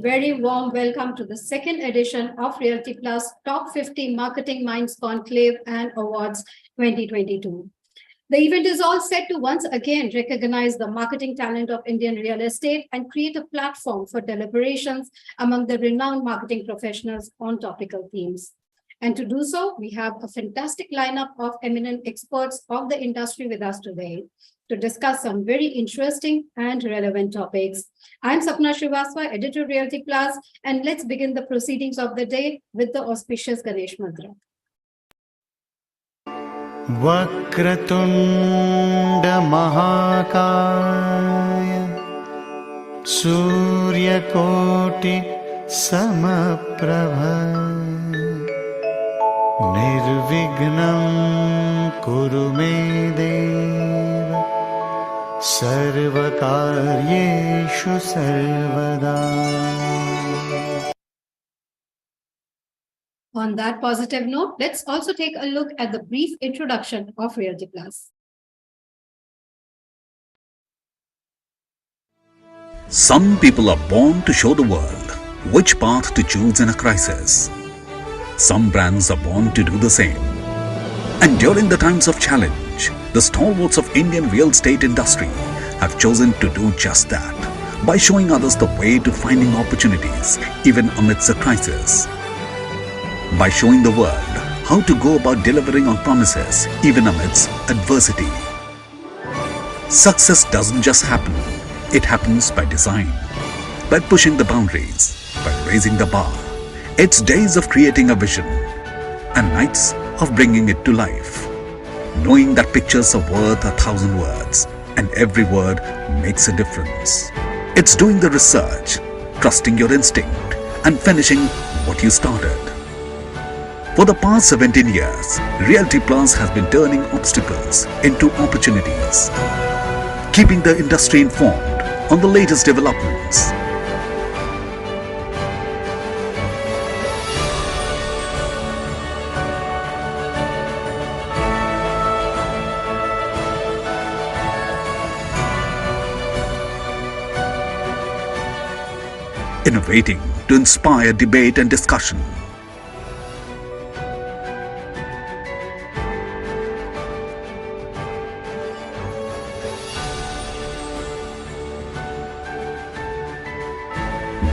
very warm welcome to the second edition of Realty Plus Top 50 Marketing Minds Conclave and Awards 2022. The event is all set to once again recognize the marketing talent of Indian real estate and create a platform for deliberations among the renowned marketing professionals on topical themes. And to do so, we have a fantastic lineup of eminent experts of the industry with us today to discuss some very interesting and relevant topics. I'm Sapna Srivastava, editor of Realty Plus, and let's begin the proceedings of the day with the auspicious Ganesh Mantra. Vakratunda Mahakaya Suryakoti Samaprabha Nirvignam Kuru me Deva Sarvakaryeshu Sarvada. On that positive note, let's also take a look at the brief introduction of Realty Plus. Some people are born to show the world which path to choose in a crisis. Some brands are born to do the same. And during the times of challenge, the stalwarts of Indian real estate industry have chosen to do just that by showing others the way to finding opportunities even amidst a crisis. By showing the world how to go about delivering on promises even amidst adversity. Success doesn't just happen, it happens by design, by pushing the boundaries, by raising the bar. It's days of creating a vision and nights of bringing it to life. Knowing that pictures are worth 1,000 words and every word makes a difference. It's doing the research, trusting your instinct and finishing what you started. For the past 17 years, Realty Plus has been turning obstacles into opportunities, keeping the industry informed on the latest developments. Innovating to inspire debate and discussion.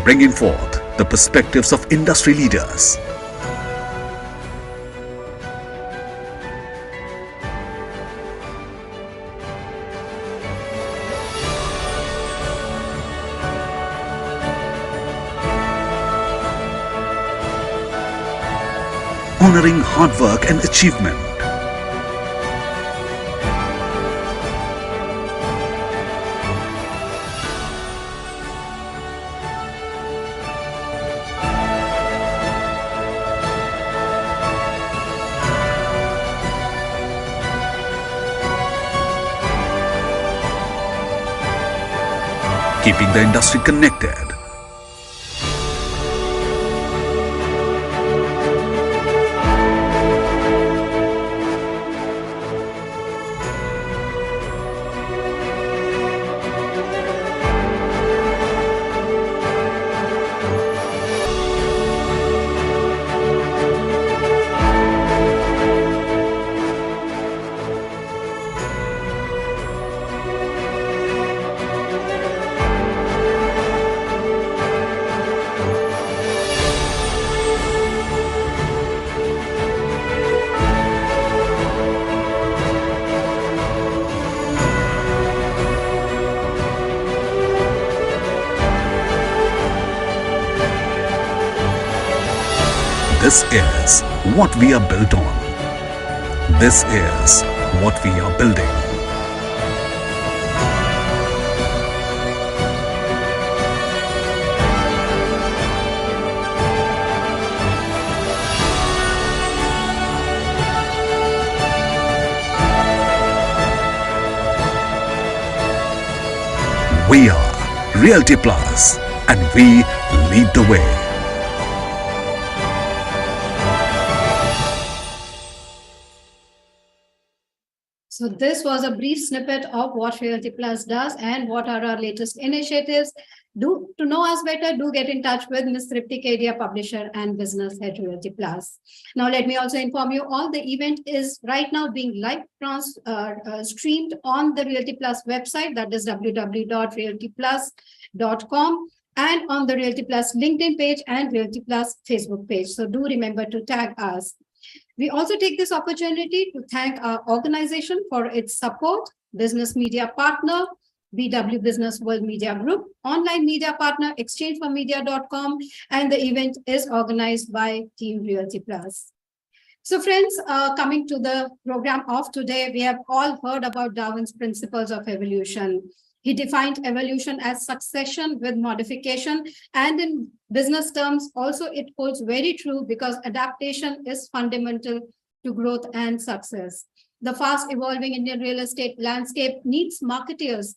Bringing forth the perspectives of industry leaders. Honoring hard work and achievement. Keeping the industry connected. This is what we are built on. This is what we are building. We are Realty Plus and we lead the way. So this was a brief snippet of what Realty Plus does and what are our latest initiatives. To know us better, do get in touch with Ms. Tripti Kedia, publisher and business at Realty Plus. Now, let me also inform you all the event is right now being live streamed on the Realty Plus website, that is www.realtyplus.com, and on the Realty Plus LinkedIn page and Realty Plus Facebook page. So do remember to tag us. We also take this opportunity to thank our organization for its support, business media partner, BW Business World Media Group, online media partner, exchangeformedia.com, and the event is organized by Team Realty Plus. So friends, coming to the program of today, we have all heard about Darwin's principles of evolution. He defined evolution as succession with modification, and in business terms, also it holds very true because adaptation is fundamental to growth and success. The fast evolving Indian real estate landscape needs marketeers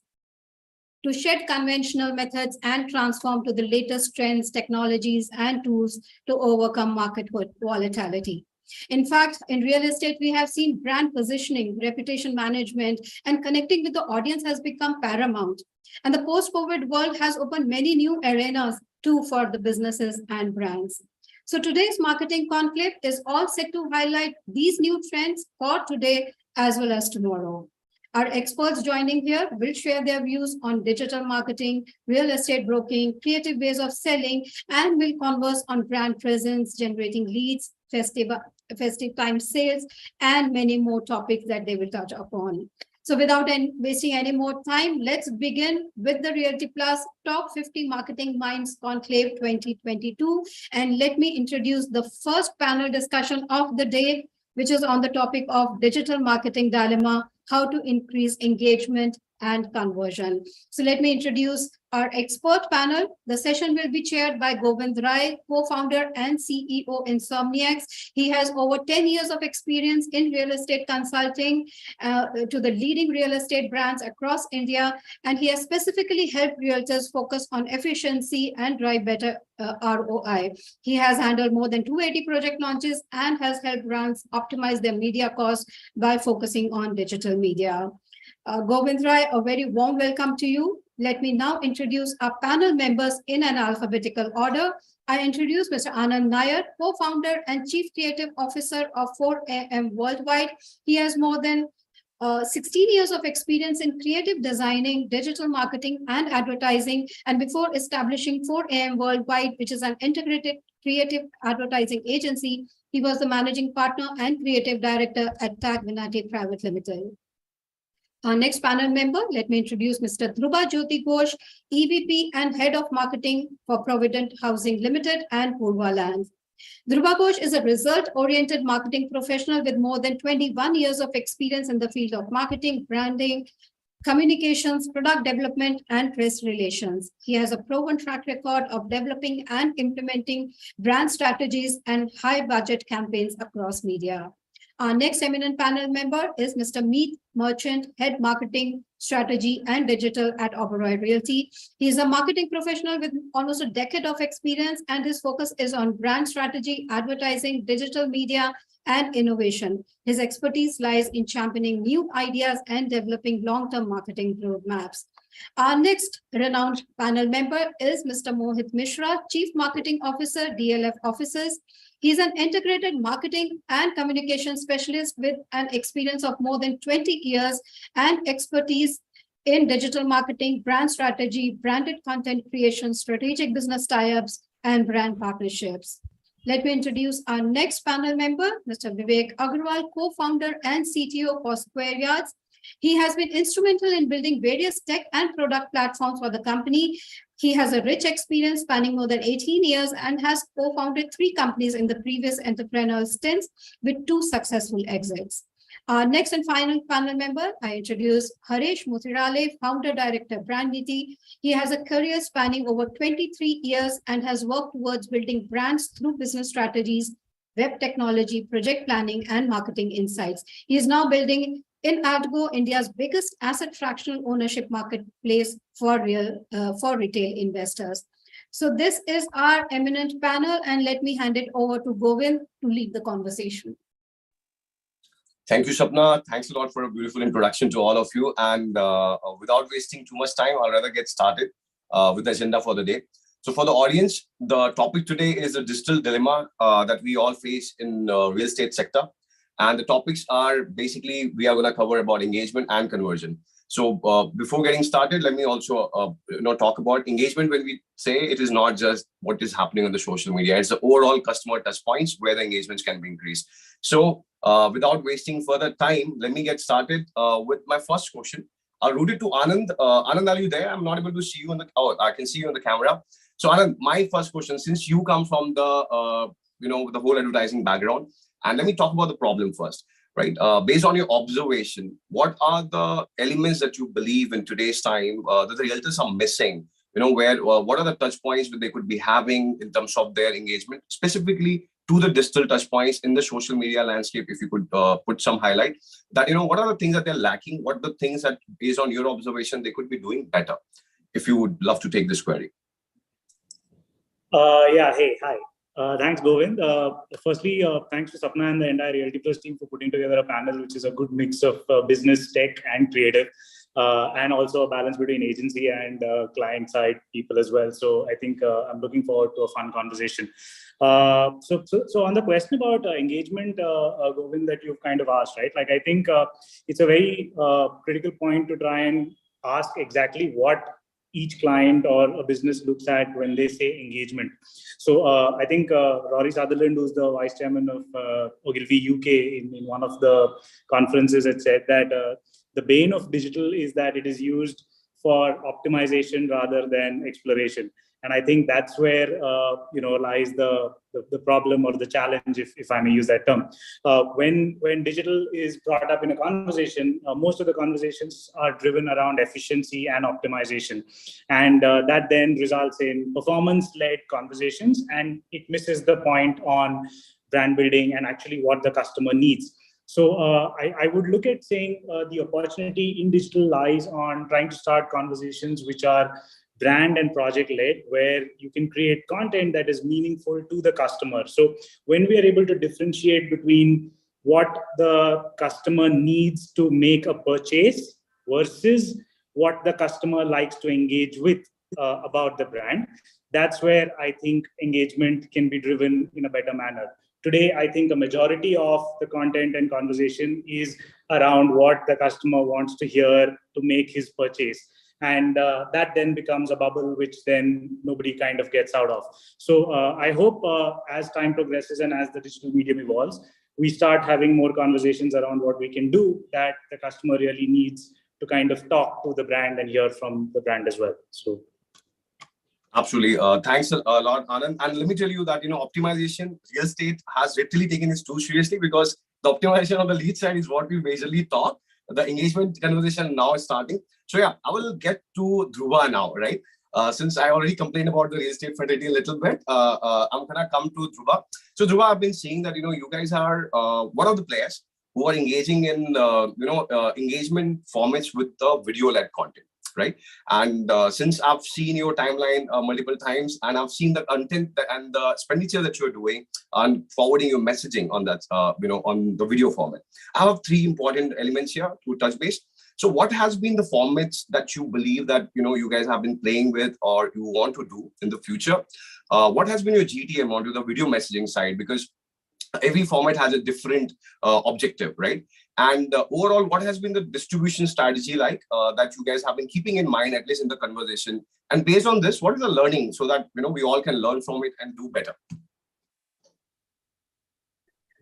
to shed conventional methods and transform to the latest trends, technologies, and tools to overcome market volatility. In fact, in real estate, we have seen brand positioning, reputation management, and connecting with the audience has become paramount. And the post-COVID world has opened many new arenas too for the businesses and brands. So today's marketing conclave is all set to highlight these new trends for today as well as tomorrow. Our experts joining here will share their views on digital marketing, real estate broking, creative ways of selling, and will converse on brand presence, generating leads, festive time sales, and many more topics that they will touch upon. So without wasting any more time, let's begin with the Realty Plus Top 50 Marketing Minds Conclave 2022. And let me introduce the first panel discussion of the day, which is on the topic of digital marketing dilemma, how to increase engagement and conversion. So let me introduce our expert panel. The session will be chaired by Govind Rai, co-founder and CEO Insomniacs. He has over 10 years of experience in real estate consulting to the leading real estate brands across India, and he has specifically helped realtors focus on efficiency and drive better ROI. He has handled more than 280 project launches and has helped brands optimize their media costs by focusing on digital media. Govind Rai, a very warm welcome to you. Let me now introduce our panel members in an alphabetical order. I introduce Mr. Anand Nair, co-founder and chief creative officer of 4AM Worldwide. He has more than 16 years of experience in creative designing, digital marketing, and advertising. And before establishing 4AM Worldwide, which is an integrated creative advertising agency, he was the managing partner and creative director at Tag Vinati Private Limited. Our next panel member, let me introduce Mr. Dhruva Jyoti Ghosh, EVP and Head of Marketing for Provident Housing Limited and Purva Lands. Dhruva Ghosh is a result-oriented marketing professional with more than 21 years of experience in the field of marketing, branding, communications, product development, and press relations. He has a proven track record of developing and implementing brand strategies and high-budget campaigns across media. Our next eminent panel member is Mr. Meet Merchant, Head Marketing Strategy and Digital at Oberoi Realty. He is a marketing professional with almost a decade of experience, and his focus is on brand strategy, advertising, digital media, and innovation. His expertise lies in championing new ideas and developing long-term marketing roadmaps. Our next renowned panel member is Mr. Mohit Mishra, Chief Marketing Officer, DLF Offices. He's an integrated marketing and communication specialist with an experience of more than 20 years and expertise in digital marketing, brand strategy, branded content creation, strategic business tie-ups, and brand partnerships. Let me introduce our next panel member, Mr. Vivek Agarwal, co-founder and CTO for Square Yards. He has been instrumental in building various tech and product platforms for the company. He has a rich experience spanning more than 18 years and has co-founded 3 companies in the previous entrepreneurial stints with 2 successful exits. Our next and final panel member, I introduce Haresh Muthirale, founder director Brand Niti. He has a career spanning over 23 years and has worked towards building brands through business strategies, web technology, project planning, and marketing insights. He is now building in Adgo, India's biggest asset fractional ownership marketplace for retail investors. So this is our eminent panel, and let me hand it over to Govind to lead the conversation. Thank you, Sapna. Thanks a lot for a beautiful introduction to all of you. And without wasting too much time, I'll rather get started with the agenda for the day. So for the audience, the topic today is a digital dilemma that we all face in real estate sector. And the topics are basically, we are going to cover about engagement and conversion. So before getting started, let me also talk about engagement. When we say, it is not just what is happening on the social media, it's the overall customer touch points where the engagements can be increased. So without wasting further time, let me get started with my first question. Rooted to Anand. Anand, are you there? I'm not able to see you on the. Oh, I can see you on the camera. So Anand, my first question, since you come from the the whole advertising background, and let me talk about the problem first. Right, based on your observation, what are the elements that you believe in today's time that the realtors are missing? What are the touch points that they could be having in terms of their engagement, specifically to the digital touch points in the social media landscape? If you could put some highlight that, what are the things that they're lacking? What are the things that, based on your observation, they could be doing better? If you would love to take this query. Hey, hi. Thanks, Govind. Firstly, thanks to Sapna and the entire Realty Plus team for putting together a panel which is a good mix of business, tech, and creative, and also a balance between agency and client side people as well. So I think I'm looking forward to a fun conversation. So on the question about engagement, Govind, that you've kind of asked, right? Like, I think it's a very critical point to try and ask exactly what each client or a business looks at when they say engagement. So I think Rory Sutherland, who's the vice chairman of Ogilvy UK, in one of the conferences, had said that the bane of digital is that it is used for optimization rather than exploration. And I think that's where lies the problem or the challenge, if I may use that term. When digital is brought up in a conversation, most of the conversations are driven around efficiency and optimization, and that then results in performance-led conversations, and it misses the point on brand building and actually what the customer needs. So I would look at saying the opportunity in digital lies on trying to start conversations which are brand and project led, where you can create content that is meaningful to the customer. So when we are able to differentiate between what the customer needs to make a purchase versus what the customer likes to engage with about the brand, that's where I think engagement can be driven in a better manner. Today, I think a majority of the content and conversation is around what the customer wants to hear to make his purchase. And that then becomes a bubble, which then nobody kind of gets out of. So I hope as time progresses and as the digital medium evolves, we start having more conversations around what we can do that the customer really needs to kind of talk to the brand and hear from the brand as well. So. Absolutely. Thanks a lot, Anand. And let me tell you that, optimization, real estate has literally taken this too seriously, because the optimization on the lead side is what we majorly talk. The engagement conversation now is starting. So yeah, I will get to Dhruva now, right? Since I already complained about the real estate fraternity a little bit, I'm gonna come to Dhruva. So Dhruva, I've been seeing that, you guys are one of the players who are engaging in, engagement formats with the video-led content, right? And since I've seen your timeline multiple times, and I've seen the content and the expenditure that you're doing on forwarding your messaging on that, on the video format, I have three important elements here to touch base. So what has been the formats that you believe that, you guys have been playing with or you want to do in the future? What has been your GTM onto the video messaging side? Because every format has a different objective, right? And overall, what has been the distribution strategy like that you guys have been keeping in mind, at least in the conversation? And based on this, what is the learning so that, we all can learn from it and do better?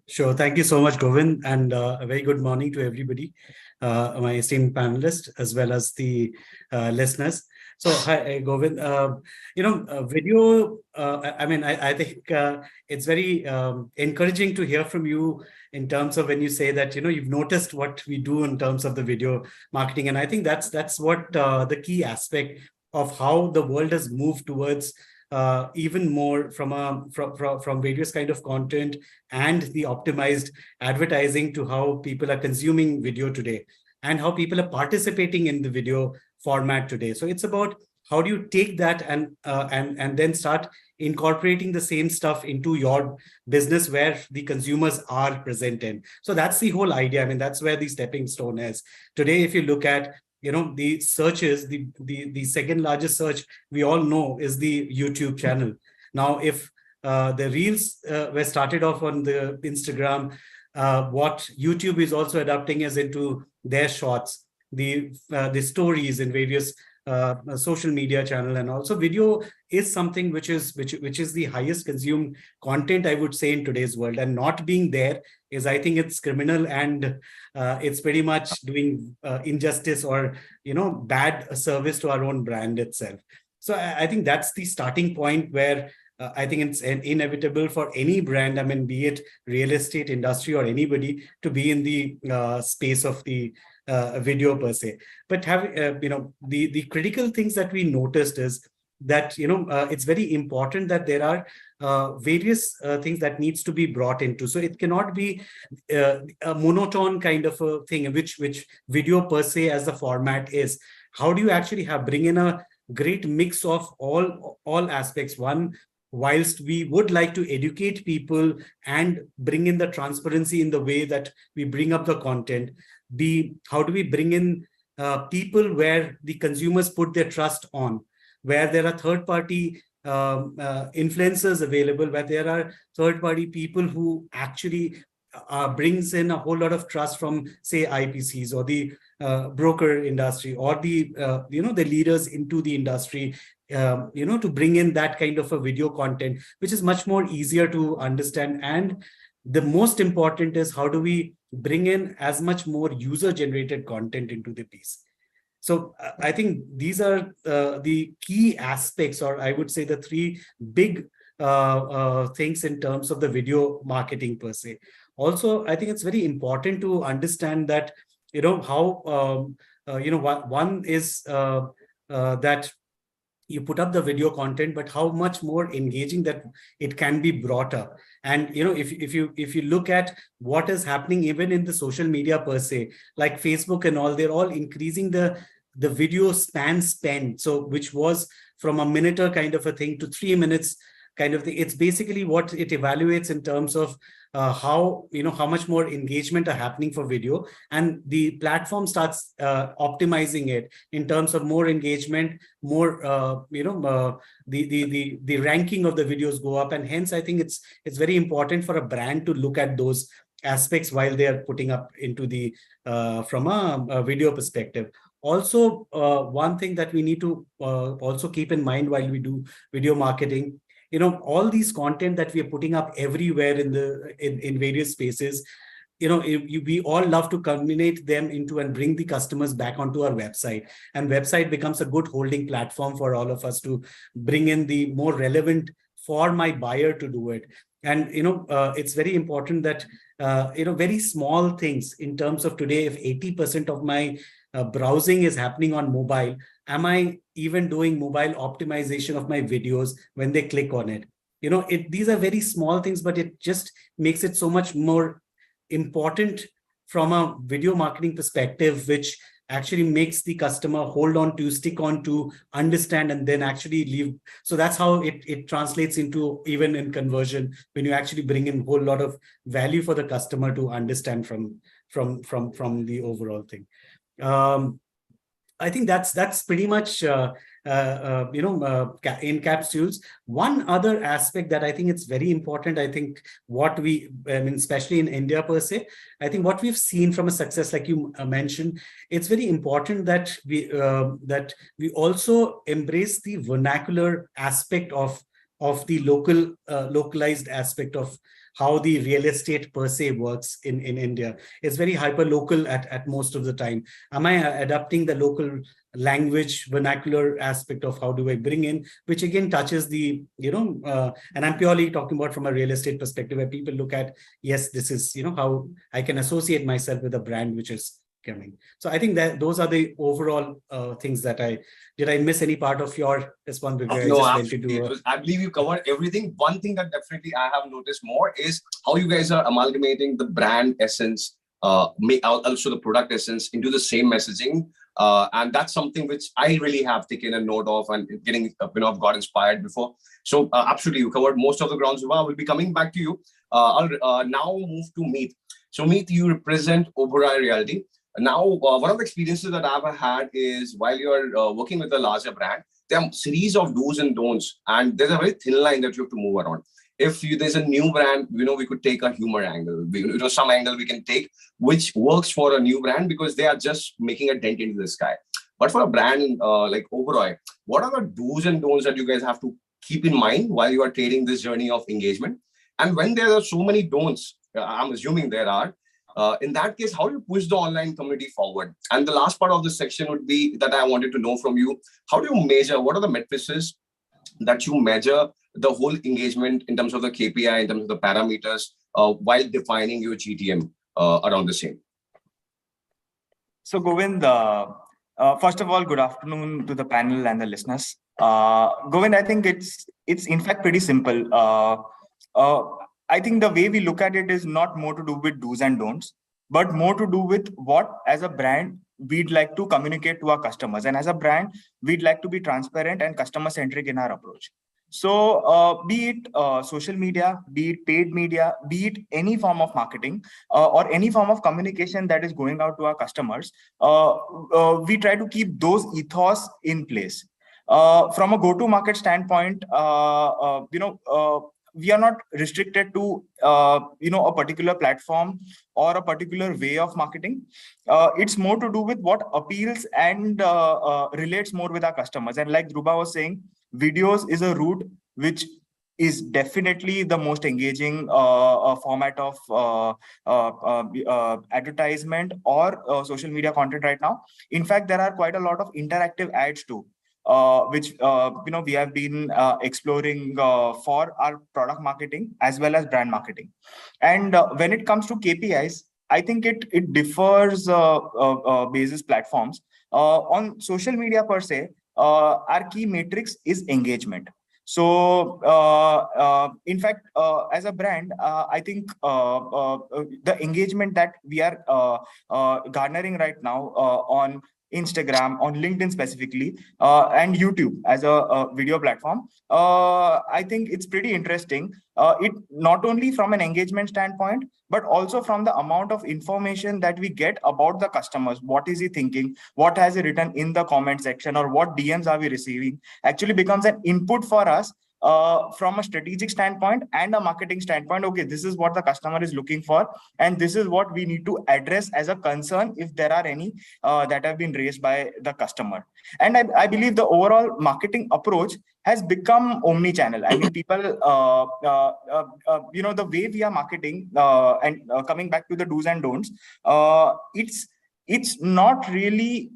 Sure. Thank you so much, Govind, and a very good morning to everybody, my esteemed panelists, as well as the listeners. So, hi, Govind. Video, I think it's very encouraging to hear from you in terms of when you say that, you've noticed what we do in terms of the video marketing. And I think that's what the key aspect of how the world has moved towards even more from various kind of content and the optimized advertising to how people are consuming video today and how people are participating in the video format today. So it's about how do you take that and then start incorporating the same stuff into your business where the consumers are present in? So that's the whole idea. I mean, that's where the stepping stone is. Today, if you look at, the searches, the second largest search we all know is the YouTube channel. Now, if the reels were started off on the Instagram, what YouTube is also adapting is into their shorts, the stories in various social media channel, and also video is something which is the highest consumed content, I would say, in today's world. And not being there is, I think, it's criminal, and it's pretty much doing injustice or bad service to our own brand itself. So I think that's the starting point where I think it's inevitable for any brand, I mean, be it real estate industry or anybody, to be in the space of the video per se. But the critical things that we noticed is that it's very important that there are various things that needs to be brought into. So it cannot be a monotone kind of a thing, which video per se as the format is. How do you actually bring in a great mix of all aspects? One, whilst we would like to educate people and bring in the transparency in the way that we bring up the content. B, how do we bring in people where the consumers put their trust on, where there are third-party influencers available, where there are third-party people who actually brings in a whole lot of trust from, say, IPCs or the broker industry, or the the leaders into the industry, to bring in that kind of a video content, which is much more easier to understand. And the most important is, how do we bring in as much more user-generated content into the piece? So I think these are the key aspects, or I would say the three big things in terms of the video marketing per se. Also, I think it's very important to understand that, how, one is that you put up the video content, but how much more engaging that it can be brought up. And if you look at what is happening even in the social media per se, like Facebook and all, they're all increasing the video spend, so which was from a minute kind of a thing to 3 minutes kind of thing. It's basically what it evaluates in terms of how much more engagement are happening for video, and the platform starts optimizing it in terms of more engagement, more the ranking of the videos go up. And hence I think it's very important for a brand to look at those aspects while they are putting up into the from a video perspective. Also, one thing that we need to also keep in mind while we do video marketing, all these content that we are putting up everywhere in various spaces, we all love to culminate them into and bring the customers back onto our website, and website becomes a good holding platform for all of us to bring in the more relevant for my buyer to do it. And it's very important that very small things in terms of today, if 80% of my browsing is happening on mobile, am I even doing mobile optimization of my videos when they click on it? These are very small things, but it just makes it so much more important from a video marketing perspective, which actually makes the customer hold on to, stick on to, understand, and then actually leave. So that's how it translates into even in conversion, when you actually bring in a whole lot of value for the customer to understand from the overall thing. I think that's pretty much in capsules. One other aspect that I think it's very important, I think especially in India per se, I think what we've seen from a success, like you mentioned, it's very important that we also embrace the vernacular aspect of the localized aspect of how the real estate per se works in India. It's very hyper local at most of the time. Am I adapting the local language vernacular aspect of how do I bring in, which again touches the, and I'm purely talking about from a real estate perspective, where people look at, yes, this is, how I can associate myself with a brand which is coming. So I think that those are the overall things that did I miss any part of your response? No, absolutely. I believe you covered everything. One thing that definitely I have noticed more is how you guys are amalgamating the brand essence, also the product essence into the same messaging And that's something which I really have taken a note of and getting, I've got inspired before. So absolutely, you covered most of the grounds. I will be coming back to you. I'll now move to Meet. So Meet, you represent Oberoi Realty. Now, one of the experiences that I've had is while you're working with a larger brand, there are a series of do's and don'ts, and there's a very thin line that you have to move around. If there's a new brand, we could take a humor angle. Some angle we can take, which works for a new brand because they are just making a dent into the sky. But for a brand like Oberoi, what are the do's and don'ts that you guys have to keep in mind while you are trading this journey of engagement? And when there are so many don'ts, I'm assuming there are, in that case, how do you push the online community forward? And the last part of this section would be that I wanted to know from you, how do you measure, what are the matrices that you measure the whole engagement in terms of the KPI, in terms of the parameters, while defining your GTM around the same? So Govind, first of all, good afternoon to the panel and the listeners. Govind, I think it's in fact pretty simple. I think the way we look at it is not more to do with do's and don'ts, but more to do with what, as a brand, we'd like to communicate to our customers. And as a brand, we'd like to be transparent and customer-centric in our approach. So be it social media, be it paid media, be it any form of marketing or any form of communication that is going out to our customers, we try to keep those ethos in place. From a go-to-market standpoint, we are not restricted to a particular platform or a particular way of marketing. It's more to do with what appeals and relates more with our customers. And like Dhruba was saying, videos is a route which is definitely the most engaging format of advertisement or social media content right now. In fact, there are quite a lot of interactive ads too, which we have been exploring for our product marketing as well as brand marketing. And when it comes to KPIs, I think it differs basis platforms. On social media per se, our key matrix is engagement. So in fact, as a brand, I think the engagement that we are garnering right now on Instagram, on LinkedIn specifically, and YouTube as a video platform, I think it's pretty interesting. It not only from an engagement standpoint, but also from the amount of information that we get about the customers. What is he thinking? What has he written in the comment section, or what DMs are we receiving? Actually becomes an input for us from a strategic standpoint and a marketing standpoint. Okay, this is what the customer is looking for, and this is what we need to address as a concern if there are any that have been raised by the customer. And I believe the overall marketing approach has become omni-channel. I mean, people, the way we are marketing and coming back to the do's and don'ts, it's not really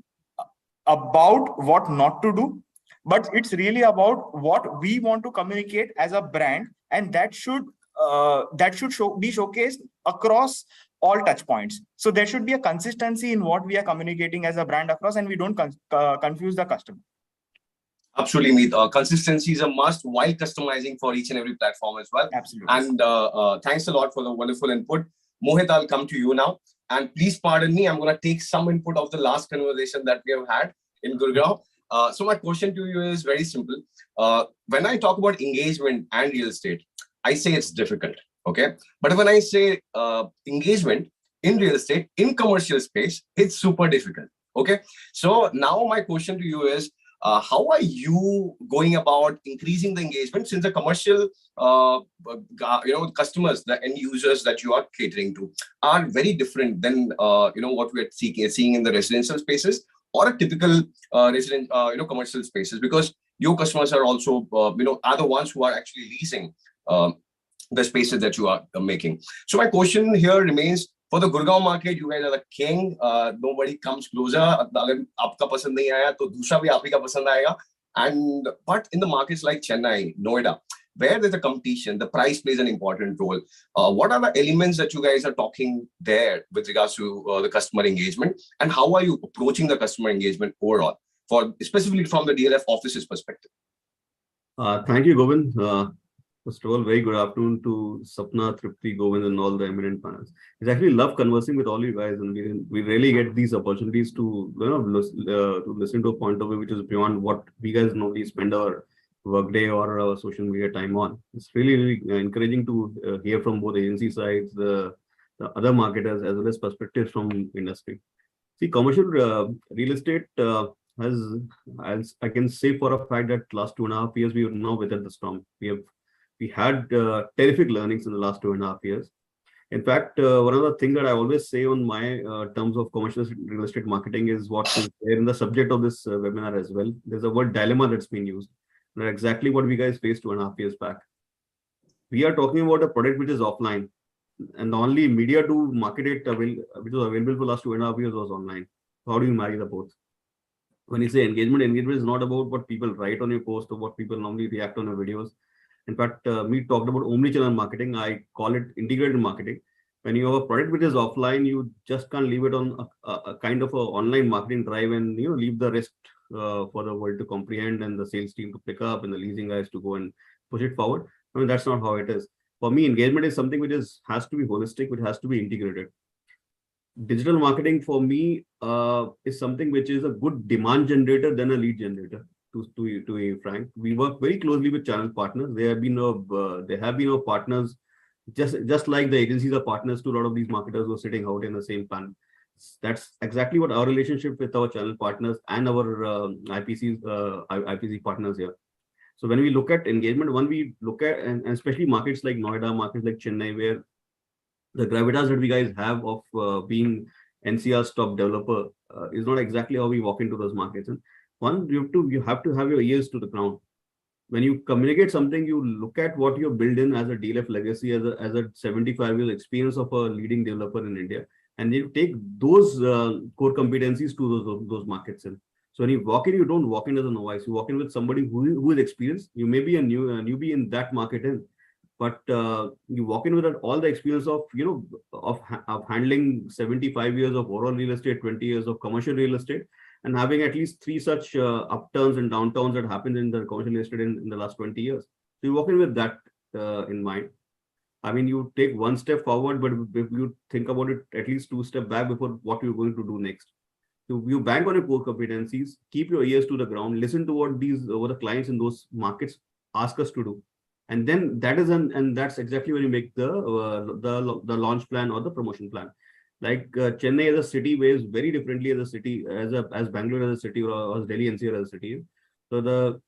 about what not to do, but it's really about what we want to communicate as a brand, and that should be showcased across all touch points. So there should be a consistency in what we are communicating as a brand across, and we don't confuse the customer. Absolutely, Meet. Consistency is a must while customizing for each and every platform as well. Absolutely. And thanks a lot for the wonderful input. Mohit, I'll come to you now. And please pardon me, I'm going to take some input of the last conversation that we have had in Gurgaon. So my question to you is very simple. When I talk about engagement and real estate, I say it's difficult, okay? But when I say engagement in real estate, in commercial space, it's super difficult, okay? So now my question to you is, how are you going about increasing the engagement, since the commercial, customers, the end users that you are catering to are very different than, what we are seeing in the residential spaces or a typical commercial spaces, because your customers are also, are the ones who are actually leasing the spaces that you are making. So my question here remains, for the Gurgaon market, you guys are the king. Nobody comes closer. अगर आपका पसंद नहीं आया, तो दूसरा भी आप ही का पसंद आएगा. And but in the markets like Chennai, Noida, where there's a competition, the price plays an important role. What are the elements that you guys are talking there with regards to the customer engagement, and how are you approaching the customer engagement overall, for specifically from the DLF office's perspective? Thank you, Govind. First of all, very good afternoon to Sapna, Tripti, Govind, and all the eminent panels. It's actually love conversing with all you guys, and we really get these opportunities to to listen to a point of view which is beyond what we guys normally spend our workday or our social media time on. It's really encouraging to hear from both agency sides, the other marketers, as well as perspectives from industry. See, commercial real estate has, as I can say for a fact that last 2.5 years we have now weathered the storm. We had terrific learnings in the last 2.5 years. In fact, one of the things that I always say on my terms of commercial real estate marketing is what is there in the subject of this webinar as well. There's a word dilemma that's been used. That's exactly what we guys faced 2.5 years back. We are talking about a product which is offline, and the only media to market it which was available for the last 2.5 years was online. How do you marry the both? When you say engagement is not about what people write on your post or what people normally react on your videos. In fact, we talked about omnichannel marketing. I call it integrated marketing. When you have a product which is offline, you just can't leave it on a kind of a online marketing drive and leave the rest for the world to comprehend and the sales team to pick up and the leasing guys to go and push it forward. I mean, that's not how it is. For me, engagement is something which has to be holistic, which has to be integrated. Digital marketing for me is something which is a good demand generator than a lead generator. To be frank, we work very closely with channel partners. They have been our partners, just like the agencies are partners to a lot of these marketers who are sitting out in the same panel. That's exactly what our relationship with our channel partners and our IPC partners here. So when we look at engagement, when we look at, and especially markets like Noida, markets like Chennai, where the gravitas that we guys have of being NCR's top developer is not exactly how we walk into those markets. And one, you have to have your ears to the ground. When you communicate something, you look at what you build in as a DLF legacy, as a 75 years experience of a leading developer in India, and you take those core competencies to those markets in. So when you walk in, you don't walk in as a novice. You walk in with somebody who is experienced. You may be a newbie in that market in, but you walk in with all the experience of of handling 75 years of overall real estate, 20 years of commercial real estate, and having at least 3 such upturns and downtowns that happened in the commercial real estate in the last 20 years. So you walk in with that in mind. I mean, you take one step forward, but if you think about it, at least 2 steps back before what you're going to do next. So you bank on your core competencies, keep your ears to the ground, listen to what the clients in those markets ask us to do. And then that's exactly when you make the launch plan or the promotion plan. Like Chennai as a city behaves very differently as a city, as Bangalore as a city, or as Delhi NCR as a city. So the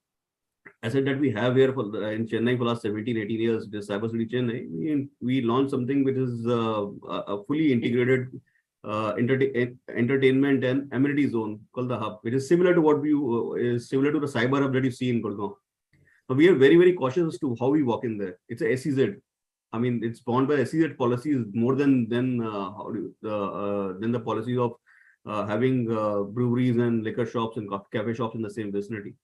asset that we have here in Chennai for the last 17, 18 years, the Cyber City Chennai, we launched something which is a fully integrated entertainment and amenity zone called the Hub, which is similar to similar to the Cyber Hub that you see in Gurgaon. Now, we are very, very cautious as to how we walk in there. It's a SEZ. I mean, it's bound by SEZ policies more than the policies of having breweries and liquor shops and cafe shops in the same vicinity.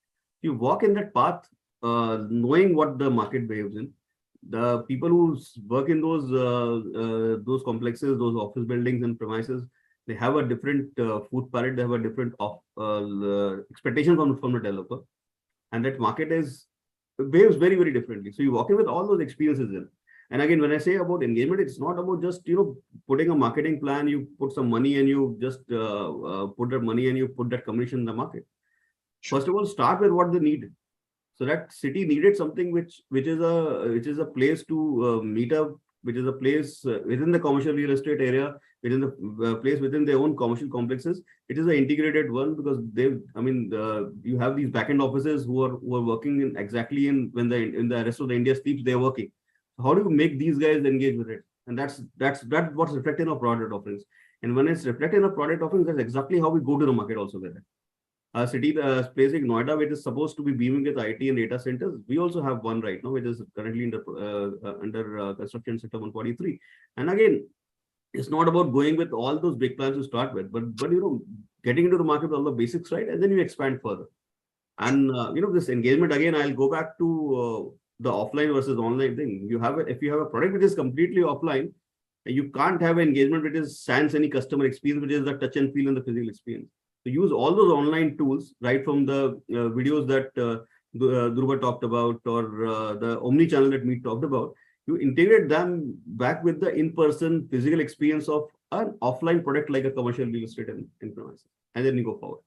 You walk in that path, knowing what the market behaves in. The people who work in those complexes, those office buildings and premises, they have a different food palette. They have a different expectation from the developer, and that market behaves very, very differently. So you walk in with all those experiences in. And again, when I say about engagement, it's not about just putting a marketing plan. You put some money and you just put that money and you put that commission in the market. First of all, start with what they need. So that city needed something which is a place to meet up, which is a place within the commercial real estate area, within the place within their own commercial complexes. It is an integrated one because you have these backend offices who are working in when the rest of the India sleeps, they're working. How do you make these guys engage with it? And that's what's reflected in our product offerings. And when it's reflected in our product offerings, that's exactly how we go to the market also with it. A city, place like Noida, which is supposed to be beaming with IT and data centers, we also have one right now, which is currently under construction sector 143. And again, it's not about going with all those big plans to start with, but getting into the market with all the basics right, and then you expand further. And this engagement, again, I'll go back to the offline versus online thing. If you have a product which is completely offline, you can't have an engagement which is sans any customer experience, which is the touch and feel and the physical experience. So use all those online tools, right from the videos that Dhruva talked about, or the omni-channel that we talked about, you integrate them back with the in-person physical experience of an offline product like a commercial real estate in premises, and then you go forward.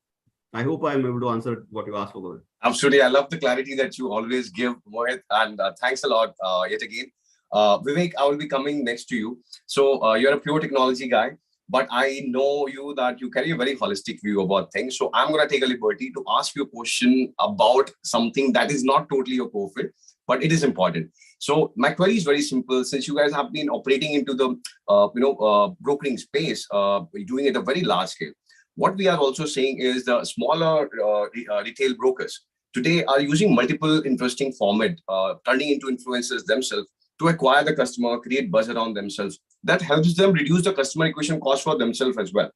I hope I'm able to answer what you asked for. Absolutely. I love the clarity that you always give, Mohit, and thanks a lot yet again. Vivek, I will be coming next to you. So you're a pure technology guy, but I know you that you carry a very holistic view about things. So I'm going to take a liberty to ask you a question about something that is not totally your core field, but it is important. So my query is very simple. Since you guys have been operating into the brokering space, doing it at a very large scale, what we are also saying is the smaller retail brokers today are using multiple interesting format, turning into influencers themselves to acquire the customer, create buzz around themselves. That helps them reduce the customer acquisition cost for themselves as well.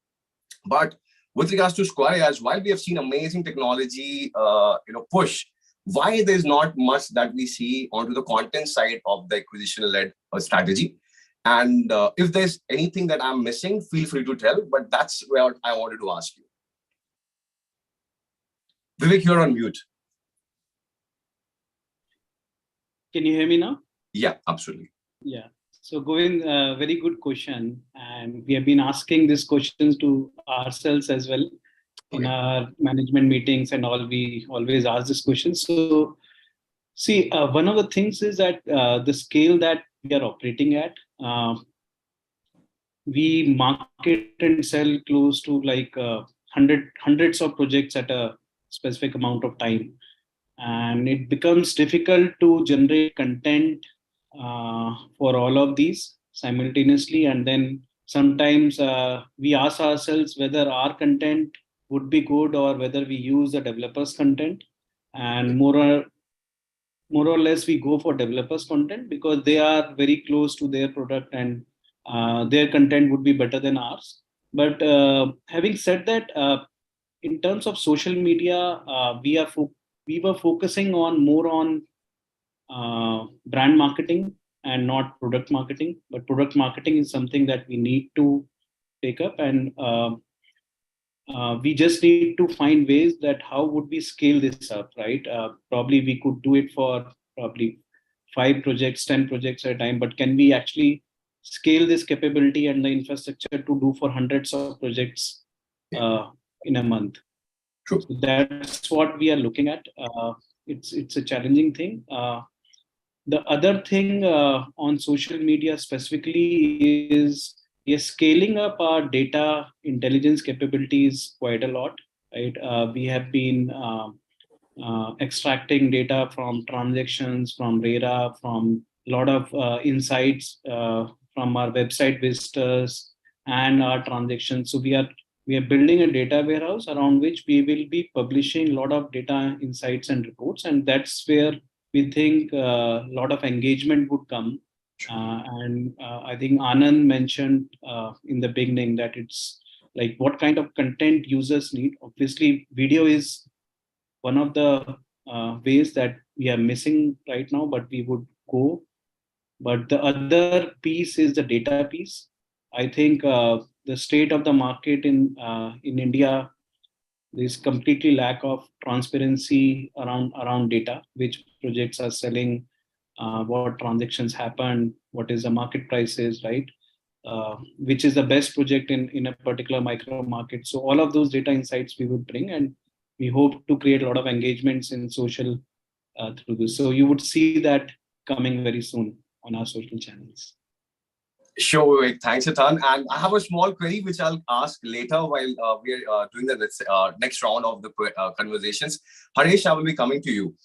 But with regards to Square, as while we have seen amazing technology, push, why there's not much that we see onto the content side of the acquisition-led strategy? And if there's anything that I'm missing, feel free to tell, but that's where I wanted to ask you. Vivek, you're on mute. Can you hear me now? Yeah, absolutely. Yeah. So Govind, very good question. And we have been asking these questions to ourselves as well. In our management meetings and all, we always ask this question. So see, one of the things is that the scale that we are operating at, we market and sell close to like hundreds of projects at a specific amount of time. And it becomes difficult to generate content for all of these simultaneously. And then sometimes we ask ourselves whether our content would be good or whether we use the developers' content. And more or less we go for developers' content because they are very close to their product and their content would be better than ours. But having said that, in terms of social media, we were focusing more on brand marketing and not product marketing. But product marketing is something that we need to take up, and we just need to find ways that how would we scale this up, right? Probably we could do it for probably 5 projects, 10 projects at a time, but can we actually scale this capability and the infrastructure to do for hundreds of projects in a month? True. So that's what we are looking at. It's a challenging thing. The other thing on social media specifically is we are scaling up our data intelligence capabilities quite a lot, right? We have been extracting data from transactions, from RERA, from a lot of insights from our website visitors and our transactions. So we are building a data warehouse around which we will be publishing a lot of data insights and reports, and that's where we think a lot of engagement would come. And I think Anand mentioned in the beginning that it's like what kind of content users need. Obviously, video is one of the ways that we are missing right now, but we would go. But the other piece is the data piece. I think the state of the market in India, there's completely lack of transparency around data, which projects are selling, what transactions happen, what is the market prices, right? Which is the best project in a particular micro market. So all of those data insights we would bring, and we hope to create a lot of engagements in social through this. So you would see that coming very soon on our social channels. Sure, Vivek. Thanks a ton. And I have a small query which I'll ask later while we're doing the next round of the conversations. Harish, I will be coming to you.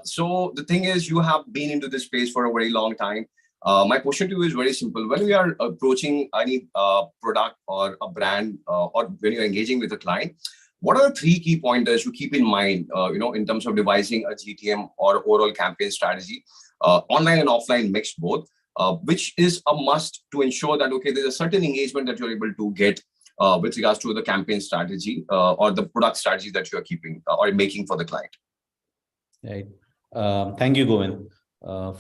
So the thing is, you have been into this space for a very long time. My question to you is very simple. When we are approaching any product or a brand or when you're engaging with a client, what are the 3 key pointers you keep in mind, in terms of devising a GTM or overall campaign strategy, online and offline mixed both? Which is a must to ensure that, okay, there's a certain engagement that you're able to get with regards to the campaign strategy or the product strategy that you're keeping or making for the client. Right. Thank you, Govind.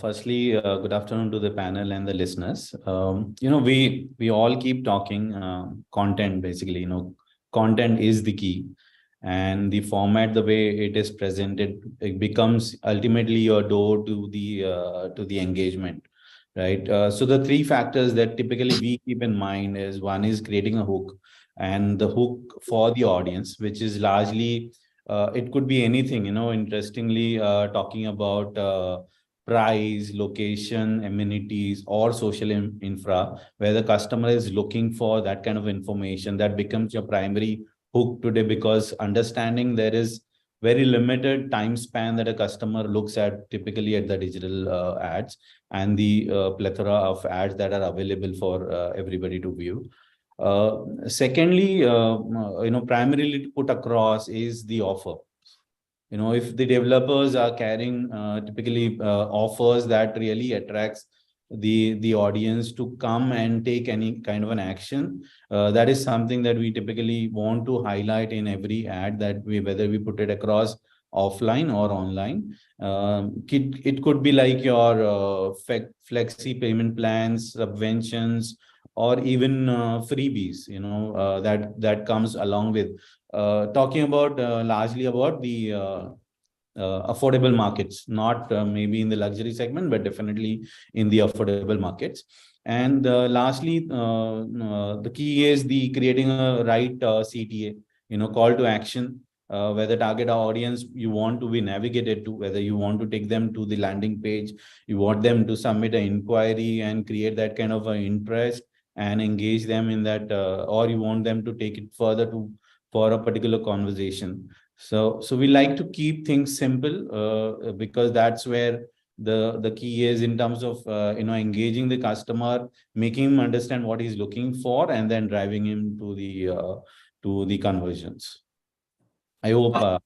Firstly, good afternoon to the panel and the listeners. We all keep talking content, basically, content is the key. and the format, the way it is presented, it becomes ultimately your door to the engagement, right? So the three factors that typically we keep in mind is, one is creating a hook, and the hook for the audience, which is largely it could be anything, interestingly, talking about price, location, amenities, or social infra, where the customer is looking for that kind of information. That becomes your primary hook today, because understanding there is very limited time span that a customer looks at typically at the digital ads, and the plethora of ads that are available for everybody to view. Secondly, primarily to put across is the offer. If the developers are carrying typically offers that really attracts the audience to come and take any kind of an action, that is something that we typically want to highlight in every ad that whether we put it across offline or online. It could be like your flexi payment plans, subventions, or even freebies, that comes along with talking about largely about the affordable markets, not maybe in the luxury segment, but definitely in the affordable markets. And lastly, the key is the creating a right CTA, call to action, where the target audience you want to be navigated to, whether you want to take them to the landing page, you want them to submit an inquiry and create that kind of interest and engage them in that, or you want them to take it further for a particular conversation. So we like to keep things simple, because that's where the key is in terms of engaging the customer, making him understand what he's looking for, and then driving him to the conversions. I hope I've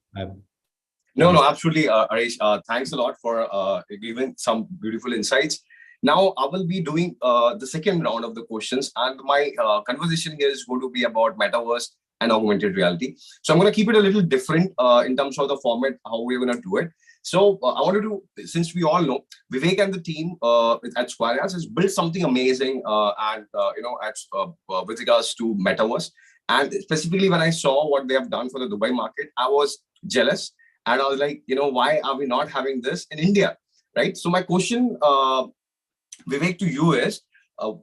No, absolutely, Arish. Thanks a lot for giving some beautiful insights. Now, I will be doing the second round of the questions, and my conversation here is going to be about metaverse and augmented reality. So I'm going to keep it a little different in terms of the format, how we're going to do it. So I wanted to, since we all know, Vivek and the team at Square has built something amazing, with regards to metaverse. And specifically, when I saw what they have done for the Dubai market, I was jealous. And I was like, why are we not having this in India, right? So my question, Vivek, to you is,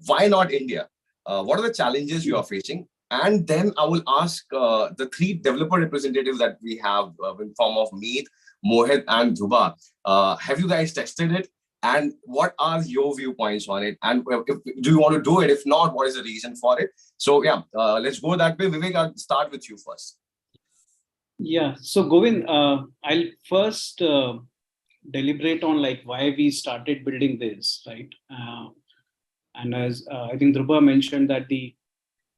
why not India? What are the challenges you are facing? And then I will ask the three developer representatives that we have in form of Meet, Mohit, and Dhruba. Have you guys tested it? And what are your viewpoints on it? And do you want to do it? If not, what is the reason for it? So yeah, let's go that way. Vivek, I'll start with you first. Yeah. So Govind, I'll first deliberate on like why we started building this, right? And as I think Dhruba mentioned that the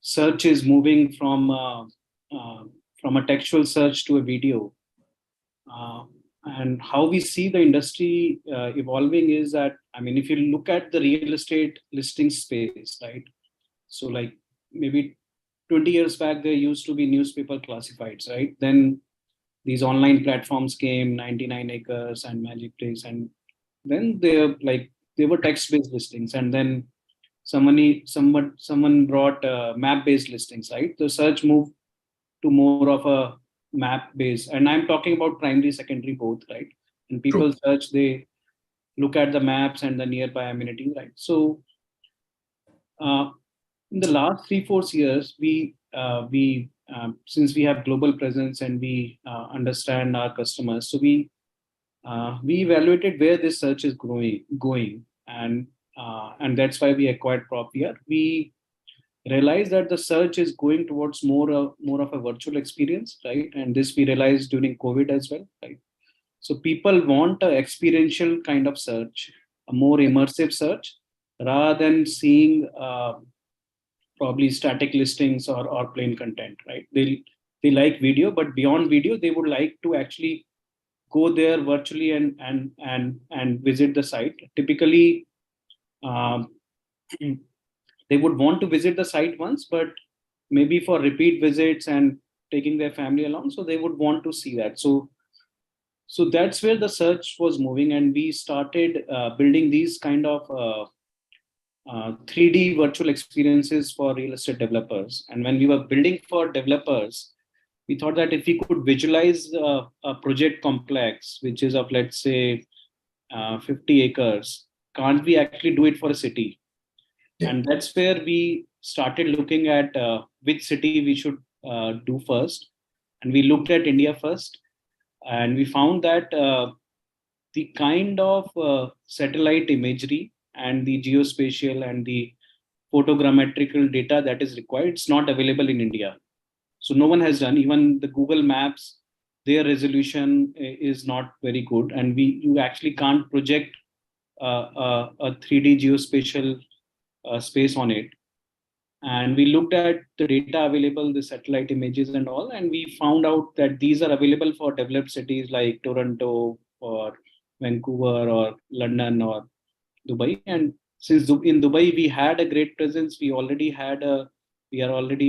search is moving from a textual search to a video. And how we see the industry evolving is that, I mean, if you look at the real estate listing space, right? So like maybe 20 years back, there used to be newspaper classifieds, right? Then these online platforms came, 99 Acres and Magic Place, and then they were text-based listings, and then someone brought map-based listings, right? The search moved to more of a map-based, and I'm talking about primary, secondary, both, right? And people search, they look at the maps and the nearby amenities, right? So in the last 3-4 years, we since we have global presence and we understand our customers, so we evaluated where this search is going, and that's why we acquired PropVR. We realized that the search is going towards more of a virtual experience, right? And this we realized during COVID as well, right? So people want an experiential kind of search, a more immersive search, rather than seeing probably static listings or plain content, right? They like video, but beyond video, they would like to actually go there virtually and visit the site. Typically, they would want to visit the site once, but maybe for repeat visits and taking their family along, so they would want to see that. So that's where the search was moving, and we started building these kind of 3D virtual experiences for real estate developers. And when we were building for developers, we thought that if we could visualize a project complex, which is of, let's say, 50 acres, can't we actually do it for a city? Yeah. And that's where we started looking at which city we should do first. And we looked at India first. And we found that the kind of satellite imagery and the geospatial and the photogrammetrical data that is required, it's not available in India. So no one has done, even the Google Maps, their resolution is not very good. And you actually can't project a 3D geospatial space on it. And we looked at the data available, the satellite images and all, and we found out that these are available for developed cities like Toronto or Vancouver or London or Dubai. And since in Dubai we had a great presence, we are already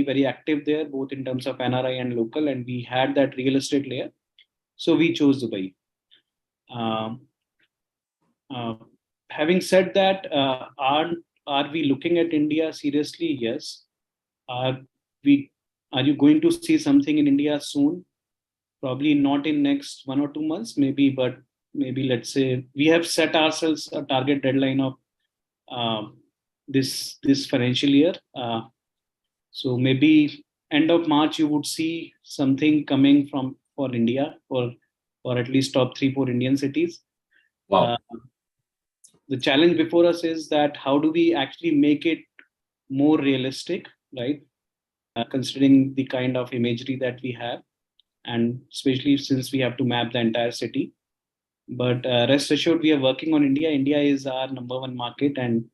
very active there, both in terms of NRI and local, and we had that real estate layer. So we chose Dubai. Having said that, are we looking at India seriously? Yes. Are you going to see something in India soon? Probably not in next 1 or 2 months, maybe, but maybe, let's say, we have set ourselves a target deadline of this financial year. So maybe end of March you would see something coming for India or at least top 3-4 Indian cities. Wow. The challenge before us is that how do we actually make it more realistic, right? Considering the kind of imagery that we have, and especially since we have to map the entire city. But rest assured, we are working on India. India is our #1 market and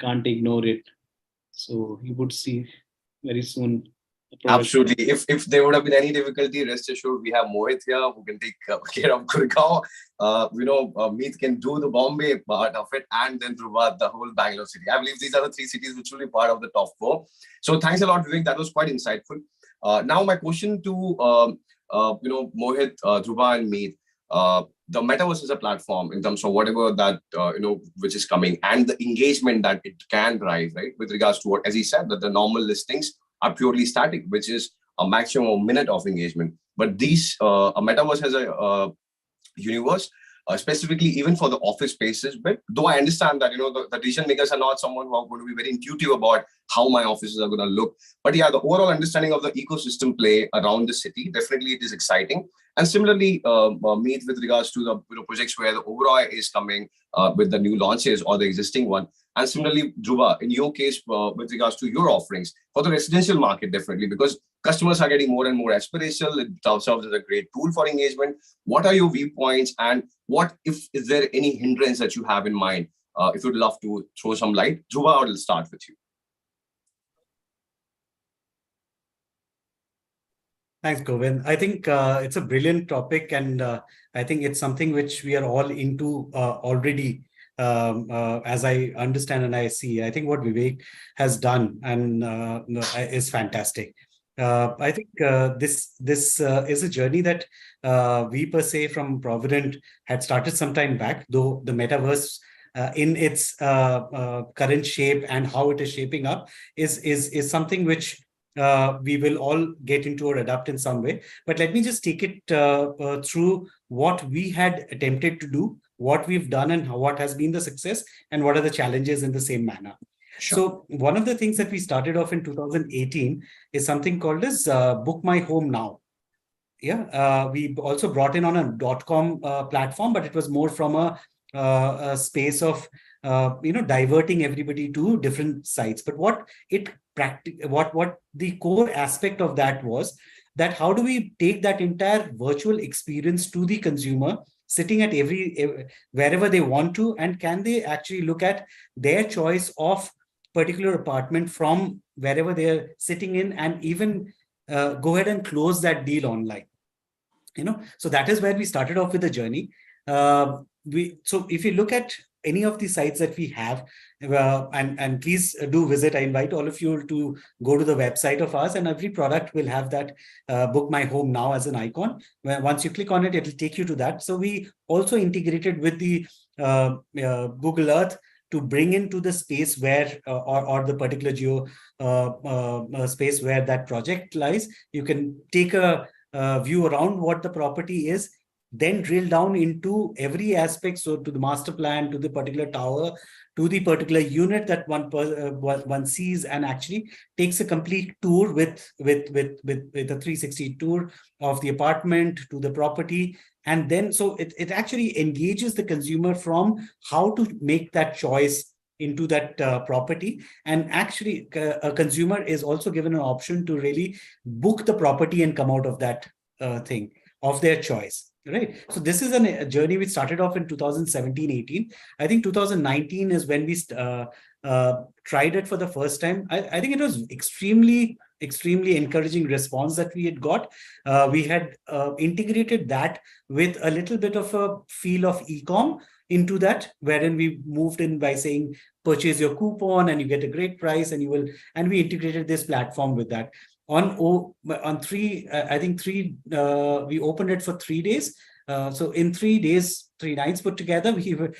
can't ignore it. So you would see very soon. Absolutely. If there would have been any difficulty, rest assured we have Mohit here who can take care of Gurgaon. Meet can do the Bombay part of it, and then Dhruva, the whole Bangalore city. I believe these are the 3 cities which will be part of the top 4. So thanks a lot, Vivek. That was quite insightful. Now my question to Mohit, Dhruva, and Meet. The metaverse is a platform in terms of whatever that which is coming, and the engagement that it can drive, right? With regards to what, as he said, that the normal listings are purely static, which is a maximum minute of engagement. But these a metaverse has a universe, specifically even for the office spaces. But though I understand that the decision makers are not someone who are going to be very intuitive about how my offices are going to look. But yeah, the overall understanding of the ecosystem play around the city, definitely it is exciting. And similarly, Meet, with regards to the projects where the Oberoi is coming with the new launches or the existing one. And similarly, Dhruva, in your case, with regards to your offerings for the residential market, definitely, because customers are getting more and more aspirational. It serves as a great tool for engagement. What are your viewpoints, and is there any hindrance that you have in mind? If you'd love to throw some light, Dhruva, I will start with you. Thanks, Govind. I think it's a brilliant topic, and I think it's something which we are all into already. As I understand and I see, I think what Vivek has done and is fantastic. I think this is a journey that we per se from Provident had started some time back, though the metaverse in its current shape and how it is shaping up is something which we will all get into or adapt in some way. But let me just take it through what we had attempted to do, what we've done, and what has been the success, and what are the challenges in the same manner. Sure. So one of the things that we started off in 2018 is something called as Book My Home Now. Yeah, we also brought in on a .com platform, but it was more from a space of diverting everybody to different sites. But what the core aspect of that was that how do we take that entire virtual experience to the consumer sitting at wherever they want to, and can they actually look at their choice of particular apartment from wherever they're sitting in, and even go ahead and close that deal online. So that is where we started off with the journey. So if you look at any of the sites that we have, and please do visit. I invite all of you to go to the website of ours, and every product will have that Book My Home Now as an icon. Once you click on it, it will take you to that. So we also integrated with the Google Earth to bring into the space where, or the particular geo space where that project lies. You can take a view around what the property is, then drill down into every aspect. So to the master plan, to the particular tower, to the particular unit that one sees, and actually takes a complete tour with a 360 tour of the apartment to the property. And then so it actually engages the consumer from how to make that choice into that property. And actually a consumer is also given an option to really book the property and come out of that thing of their choice. Right. So this is a journey which started off in 2017-18. I think 2019 is when we tried it for the first time. I think it was extremely encouraging response that we had got. We had integrated that with a little bit of a feel of e-com into that, wherein we moved in by saying, purchase your coupon and you get a great price, and we integrated this platform with that. On three, I think we opened it for 3 days. So in 3 days, 3 nights put together, we were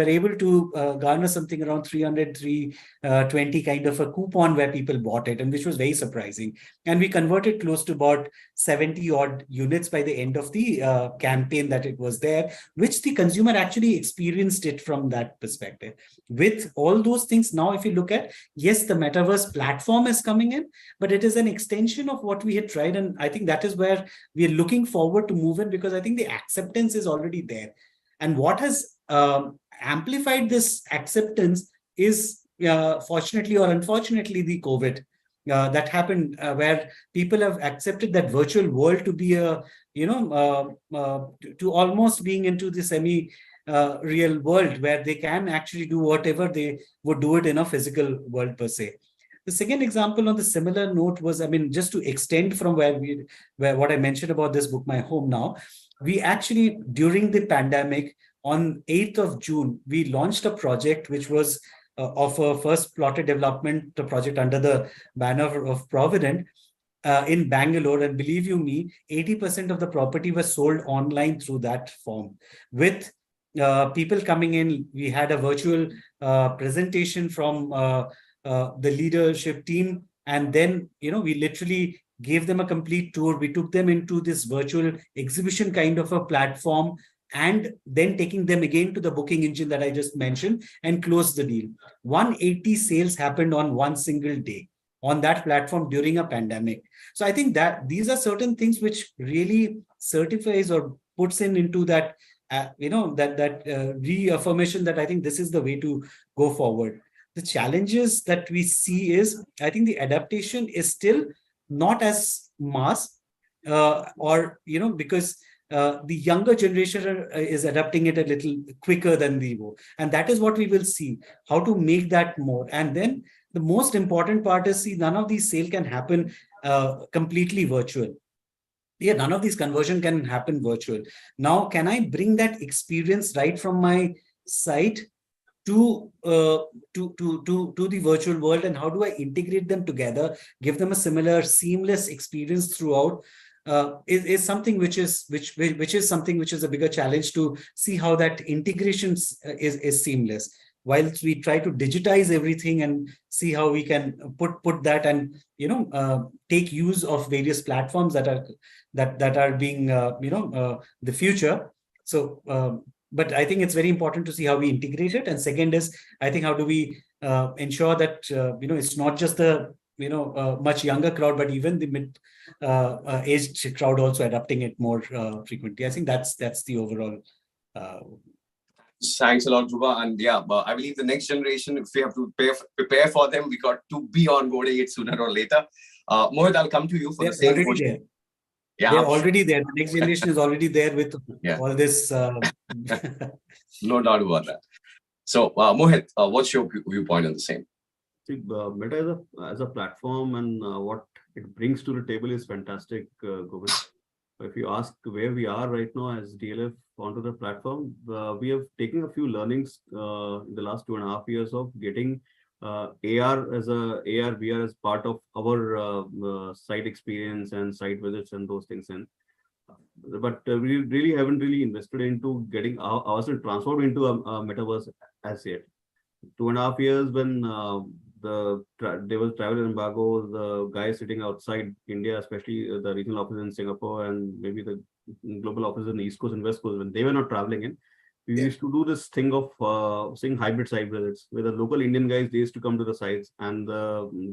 able to garner something around 320 kind of a coupon where people bought it, and which was very surprising. And we converted close to about 70 odd units by the end of the campaign that it was there, which the consumer actually experienced it from that perspective. With all those things, now if you look at, yes, the metaverse platform is coming in, but it is an extension of what we had tried. And I think that is where we are looking forward to move in, because I think the acceptance is already there. And what has amplified this acceptance is, fortunately or unfortunately, the COVID that happened, where people have accepted that virtual world to be a, to almost being into the semi-real world, where they can actually do whatever they would do it in a physical world per se. The second example on the similar note was, I mean, just to extend from where what I mentioned about this book, My Home Now, we actually, during the pandemic, on 8th of June, we launched a project which was of a first plotted development project under the banner of Provident in Bangalore. And believe you me, 80% of the property was sold online through that form. With people coming in, we had a virtual presentation from the leadership team. And then, we literally gave them a complete tour. We took them into this virtual exhibition kind of a platform, and then taking them again to the booking engine that I just mentioned, and closed the deal. 180 sales happened on one single day on that platform during a pandemic. So I think that these are certain things which really certifies or puts into that, reaffirmation that I think this is the way to go forward. The challenges that we see is, I think the adaptation is still not as mass, because the younger generation is adapting it a little quicker than we will. And that is what we will see, how to make that more. And then the most important part is, see, none of these sale can happen completely virtual. Yeah, none of these conversion can happen virtual. Now, can I bring that experience right from my site to the virtual world, and how do I integrate them together, give them a similar seamless experience throughout, is something which is something which is a bigger challenge, to see how that integration is seamless, whilst we try to digitize everything and see how we can put that and take use of various platforms that are being the future. So but I think it's very important to see how we integrate it. And second is, I think, how do we ensure that it's not just the much younger crowd, but even the mid aged crowd also adopting it more frequently. I think that's the overall. Thanks a lot, Dhruva. And yeah, but I believe the next generation, if we have to prepare for them, we got to be onboarding it sooner or later. Mohit, I'll come to you for the same question. Yeah, they're already there. The next generation is already there with all this. No doubt about that. So, Mohit, what's your viewpoint on the same? See, Meta as a platform and what it brings to the table is fantastic, Govind. If you ask where we are right now as DLF onto the platform, we have taken a few learnings in the last 2.5 years of getting AR VR as part of our site experience and site visits and those things in. But we really haven't really invested into getting ourselves transformed into a metaverse as yet. 2.5 years when there was travel embargo. The guys sitting outside India, especially the regional office in Singapore and maybe the global office in the East Coast and West Coast, when they were not traveling in, we used to do this thing of saying hybrid site visits, where the local Indian guys, they used to come to the sites, and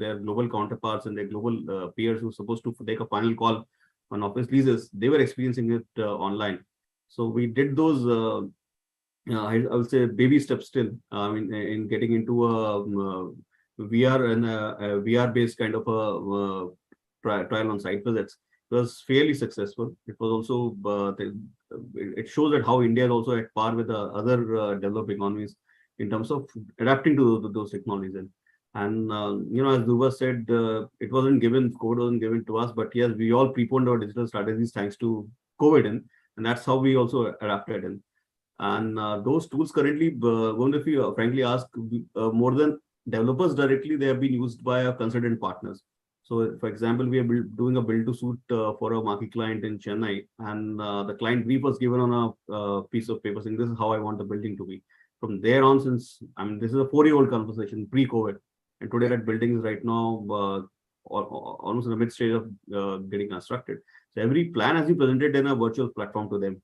their global counterparts and their global peers who were supposed to take a final call on office leases, they were experiencing it online. So we did those, I would say, baby steps still. I mean, in getting into a VR and a VR-based kind of a trial on site visits. It was fairly successful. It was also it shows that how India is also at par with the other developed economies in terms of adapting to those technologies. And as Duba said, it wasn't given, COVID wasn't given to us, but yes, we all preponed our digital strategies thanks to COVID, and that's how we also adapted. And those tools currently, if you frankly ask, more than developers directly, they have been used by our consultant partners. So, for example, we are doing a build to suit for a marquee client in Chennai, and the client brief was given on a piece of paper saying, this is how I want the building to be. From there on, since, I mean, this is a 4-year-old conversation, pre-COVID, and today that building is right now almost in the mid stage of getting constructed. So every plan has been presented in a virtual platform to them.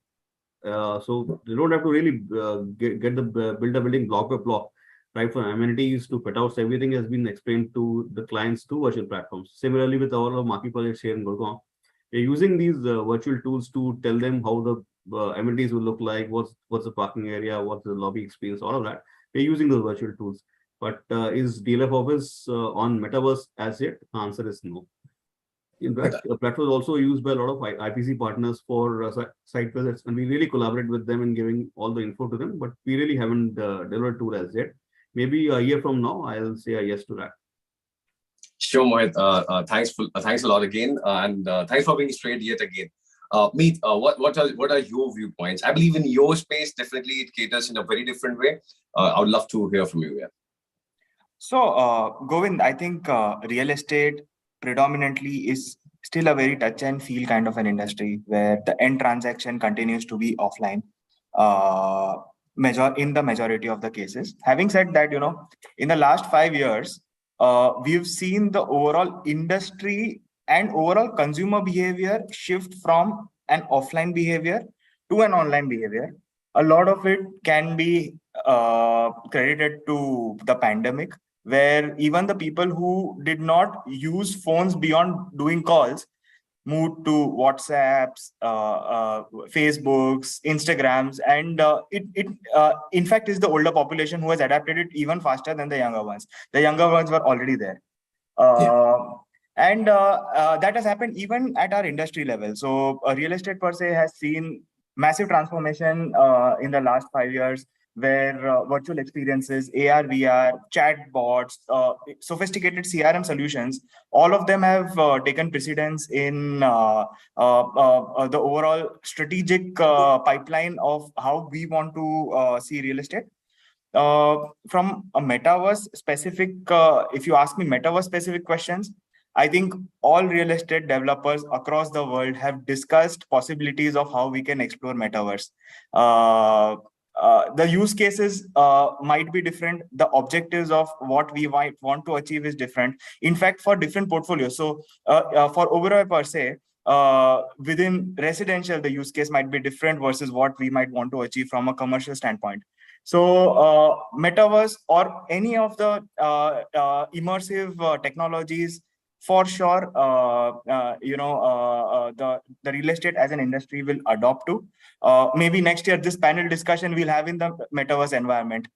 So they don't have to really build a building block by block, right? From amenities to fit outs, everything has been explained to the clients through virtual platforms. Similarly, with all our marquee projects here in Gurgaon, we're using these virtual tools to tell them how the amenities will look like, what's the parking area, what's the lobby experience, all of that. We're using those virtual tools. But is DLF Office on Metaverse as yet? The answer is no. In fact, the platform is also used by a lot of IPC partners for site visits, and we really collaborate with them in giving all the info to them, but we really haven't delivered tool as yet. Maybe a year from now, I'll say a yes to that. Sure, Mohit. Thanks a lot again, and thanks for being straight yet again. Meet, what are your viewpoints? I believe in your space, definitely it caters in a very different way. I would love to hear from you. Yeah. So, Govind, I think real estate predominantly is still a very touch and feel kind of an industry where the end transaction continues to be offline in the majority of the cases. Having said that, in the last 5 years, we've seen the overall industry and overall consumer behavior shift from an offline behavior to an online behavior. A lot of it can be credited to the pandemic, where even the people who did not use phones beyond doing calls moved to WhatsApps, Facebooks, Instagrams, and it in fact is the older population who has adapted it even faster than the younger ones. The younger ones were already there. And that has happened even at our industry level. So real estate per se has seen massive transformation in the last 5 years, where virtual experiences, AR, VR, chatbots, sophisticated CRM solutions, all of them have taken precedence in the overall strategic pipeline of how we want to see real estate. From a metaverse specific, if you ask me metaverse specific questions, I think all real estate developers across the world have discussed possibilities of how we can explore metaverse. The use cases might be different. The objectives of what we might want to achieve is different. In fact, for different portfolios. So for Oberoi per se, within residential, the use case might be different versus what we might want to achieve from a commercial standpoint. So metaverse or any of the immersive technologies, for sure, the real estate as an industry will adopt to. Maybe next year, this panel discussion we'll have in the metaverse environment.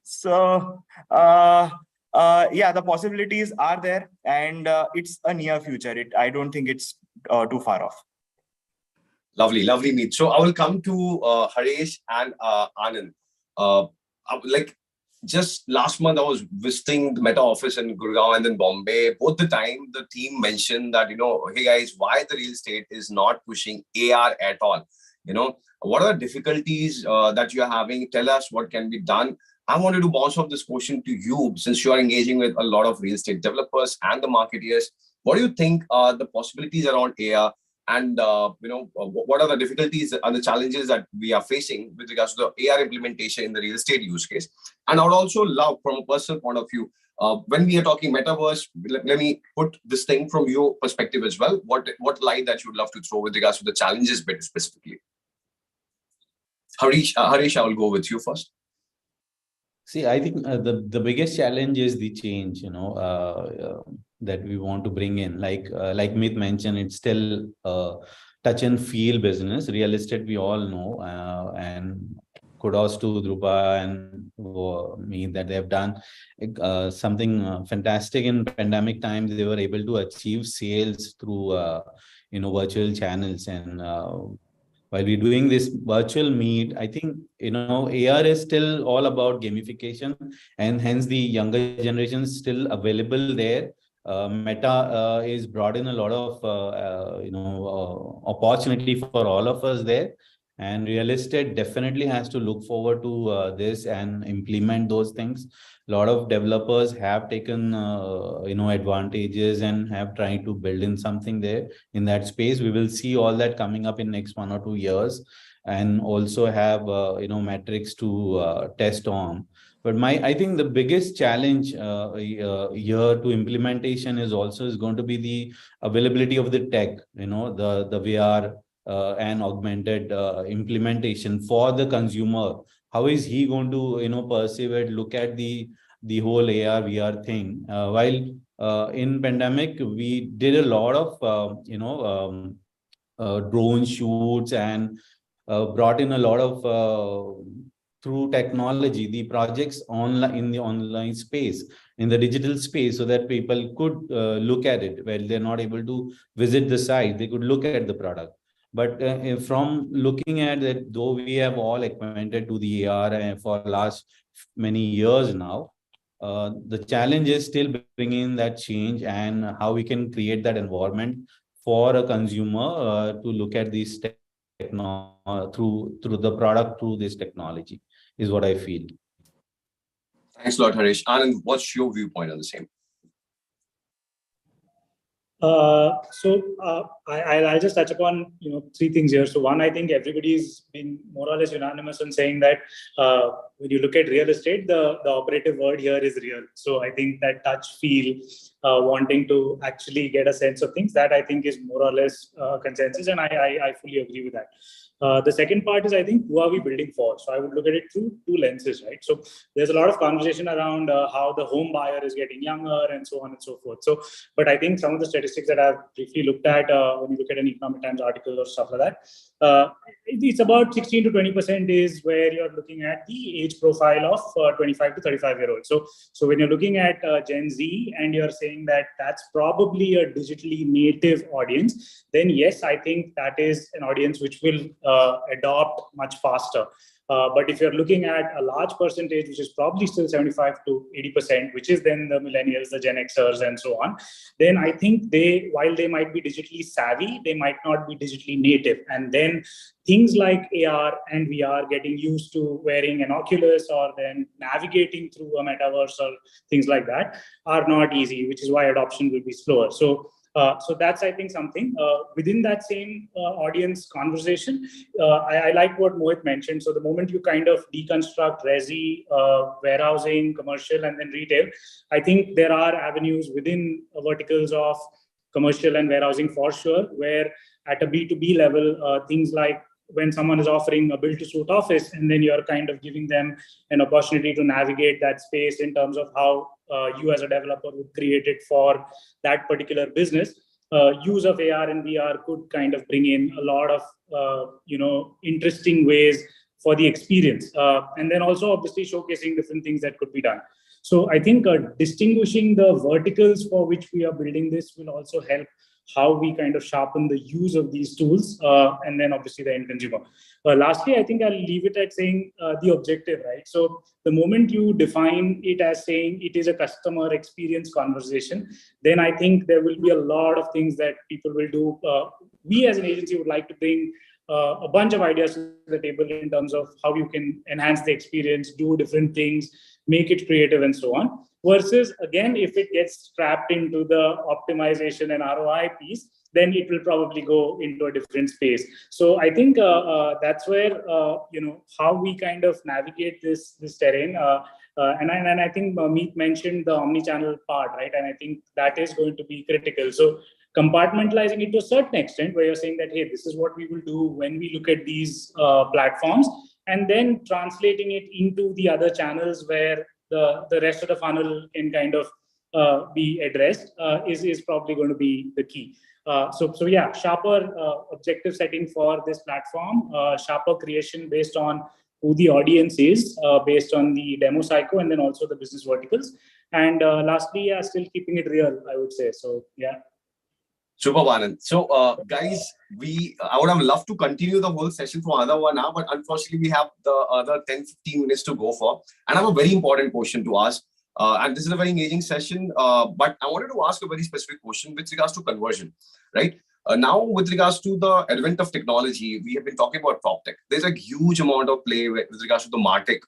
So, yeah, the possibilities are there, and it's a near future. I don't think it's too far off. Lovely, lovely, Meet. So I will come to Haresh and Anand. Just last month, I was visiting the Meta office in Gurgaon and then Bombay. Both the time, the team mentioned that, hey guys, why the real estate is not pushing AR at all? What are the difficulties that you're having? Tell us what can be done. I wanted to bounce off this question to you, since you are engaging with a lot of real estate developers and the marketeers. What do you think are the possibilities around AR? And what are the difficulties and the challenges that we are facing with regards to the AR implementation in the real estate use case? And I would also love, from a personal point of view, When we are talking metaverse, let me put this thing from your perspective as well. What light that you would love to throw with regards to the challenges bit specifically? Harish, I will go with you first. See, I think the biggest challenge is the change, that we want to bring in. Like Meet mentioned, it's still touch and feel business. Real estate, we all know, and kudos to Dhruva and me that they have done something fantastic in pandemic times. They were able to achieve sales through virtual channels, and while we're doing this virtual meet, I think AR is still all about gamification, and hence the younger generation is still available there. Meta is brought in a lot of opportunity for all of us there, and real estate definitely has to look forward to this and implement those things. A lot of developers have taken advantages and have tried to build in something there in that space. We will see all that coming up in next 1 or 2 years, and also have metrics to test on. But I think the biggest challenge here to implementation is going to be the availability of the tech, the VR and augmented implementation for the consumer. How is he going to perceive it, look at the whole AR VR thing? While in pandemic we did a lot of drone shoots and brought in a lot of through technology the projects online, in the online space, in the digital space, so that people could look at it. Well, they're not able to visit the site, they could look at the product. But from looking at that, though we have all acquainted to the AR for last many years now, the challenge is still bringing that change, and how we can create that environment for a consumer to look at these through the product, through this technology, is what I feel. Thanks a lot, Harish. Anand, what's your viewpoint on the same? I'll just touch upon 3 things here. So one, I think everybody's been more or less unanimous in saying that when you look at real estate, the operative word here is real. So I think that touch, feel, wanting to actually get a sense of things, that I think is more or less consensus, and I fully agree with that. The second part is, I think, who are we building for? So I would look at it through 2 lenses, right? So there's a lot of conversation around how the home buyer is getting younger and so on and so forth. So, but I think some of the statistics that I've briefly looked at, when you look at an Economic Times article or stuff like that, it's about 16 to 20% is where you're looking at the age profile of 25 to 35-year-olds. So when you're looking at Gen Z and you're saying that that's probably a digitally native audience, then yes, I think that is an audience which will adopt much faster. But if you're looking at a large percentage, which is probably still 75 to 80%, which is then the millennials, the Gen Xers, and so on, then I think while they might be digitally savvy, they might not be digitally native. And then things like AR and VR, getting used to wearing an Oculus or then navigating through a metaverse or things like that, are not easy, which is why adoption will be slower. So that's, I think, something within that same audience conversation. I like what Mohit mentioned. So the moment you kind of deconstruct resi, warehousing, commercial, and then retail, I think there are avenues within verticals of commercial and warehousing for sure, where at a B2B level, things like when someone is offering a build-to-suit office, and then you're kind of giving them an opportunity to navigate that space in terms of how you as a developer would create it for that particular business. Use of AR and VR could kind of bring in a lot of interesting ways for the experience, and then also obviously showcasing different things that could be done. So I think distinguishing the verticals for which we are building this will also help how we kind of sharpen the use of these tools, and then obviously the end consumer. Lastly, I think I'll leave it at saying the objective, right? So the moment you define it as saying it is a customer experience conversation, then I think there will be a lot of things that people will do. We as an agency would like to bring a bunch of ideas to the table in terms of how you can enhance the experience, do different things, make it creative, and so on. Versus, again, if it gets trapped into the optimization and ROI piece, then it will probably go into a different space. So I think that's where how we kind of navigate this terrain. And I think Meet mentioned the omni-channel part, right? And I think that is going to be critical. So compartmentalizing it to a certain extent, where you're saying that, hey, this is what we will do when we look at these platforms, and then translating it into the other channels where the rest of the funnel can kind of be addressed is probably going to be the key. So yeah, sharper objective setting for this platform, sharper creation based on who the audience is, based on the demo cycle, and then also the business verticals. And lastly, yeah, still keeping it real, I would say. So yeah. Super, Anand. So, guys, I would have loved to continue the whole session for another 1 hour, but unfortunately, we have the other 10-15 minutes to go for. And I have a very important question to ask. And this is a very engaging session, but I wanted to ask a very specific question with regards to conversion, right? Now, with regards to the advent of technology, we have been talking about prop tech. There's a huge amount of play with regards to the MarTech,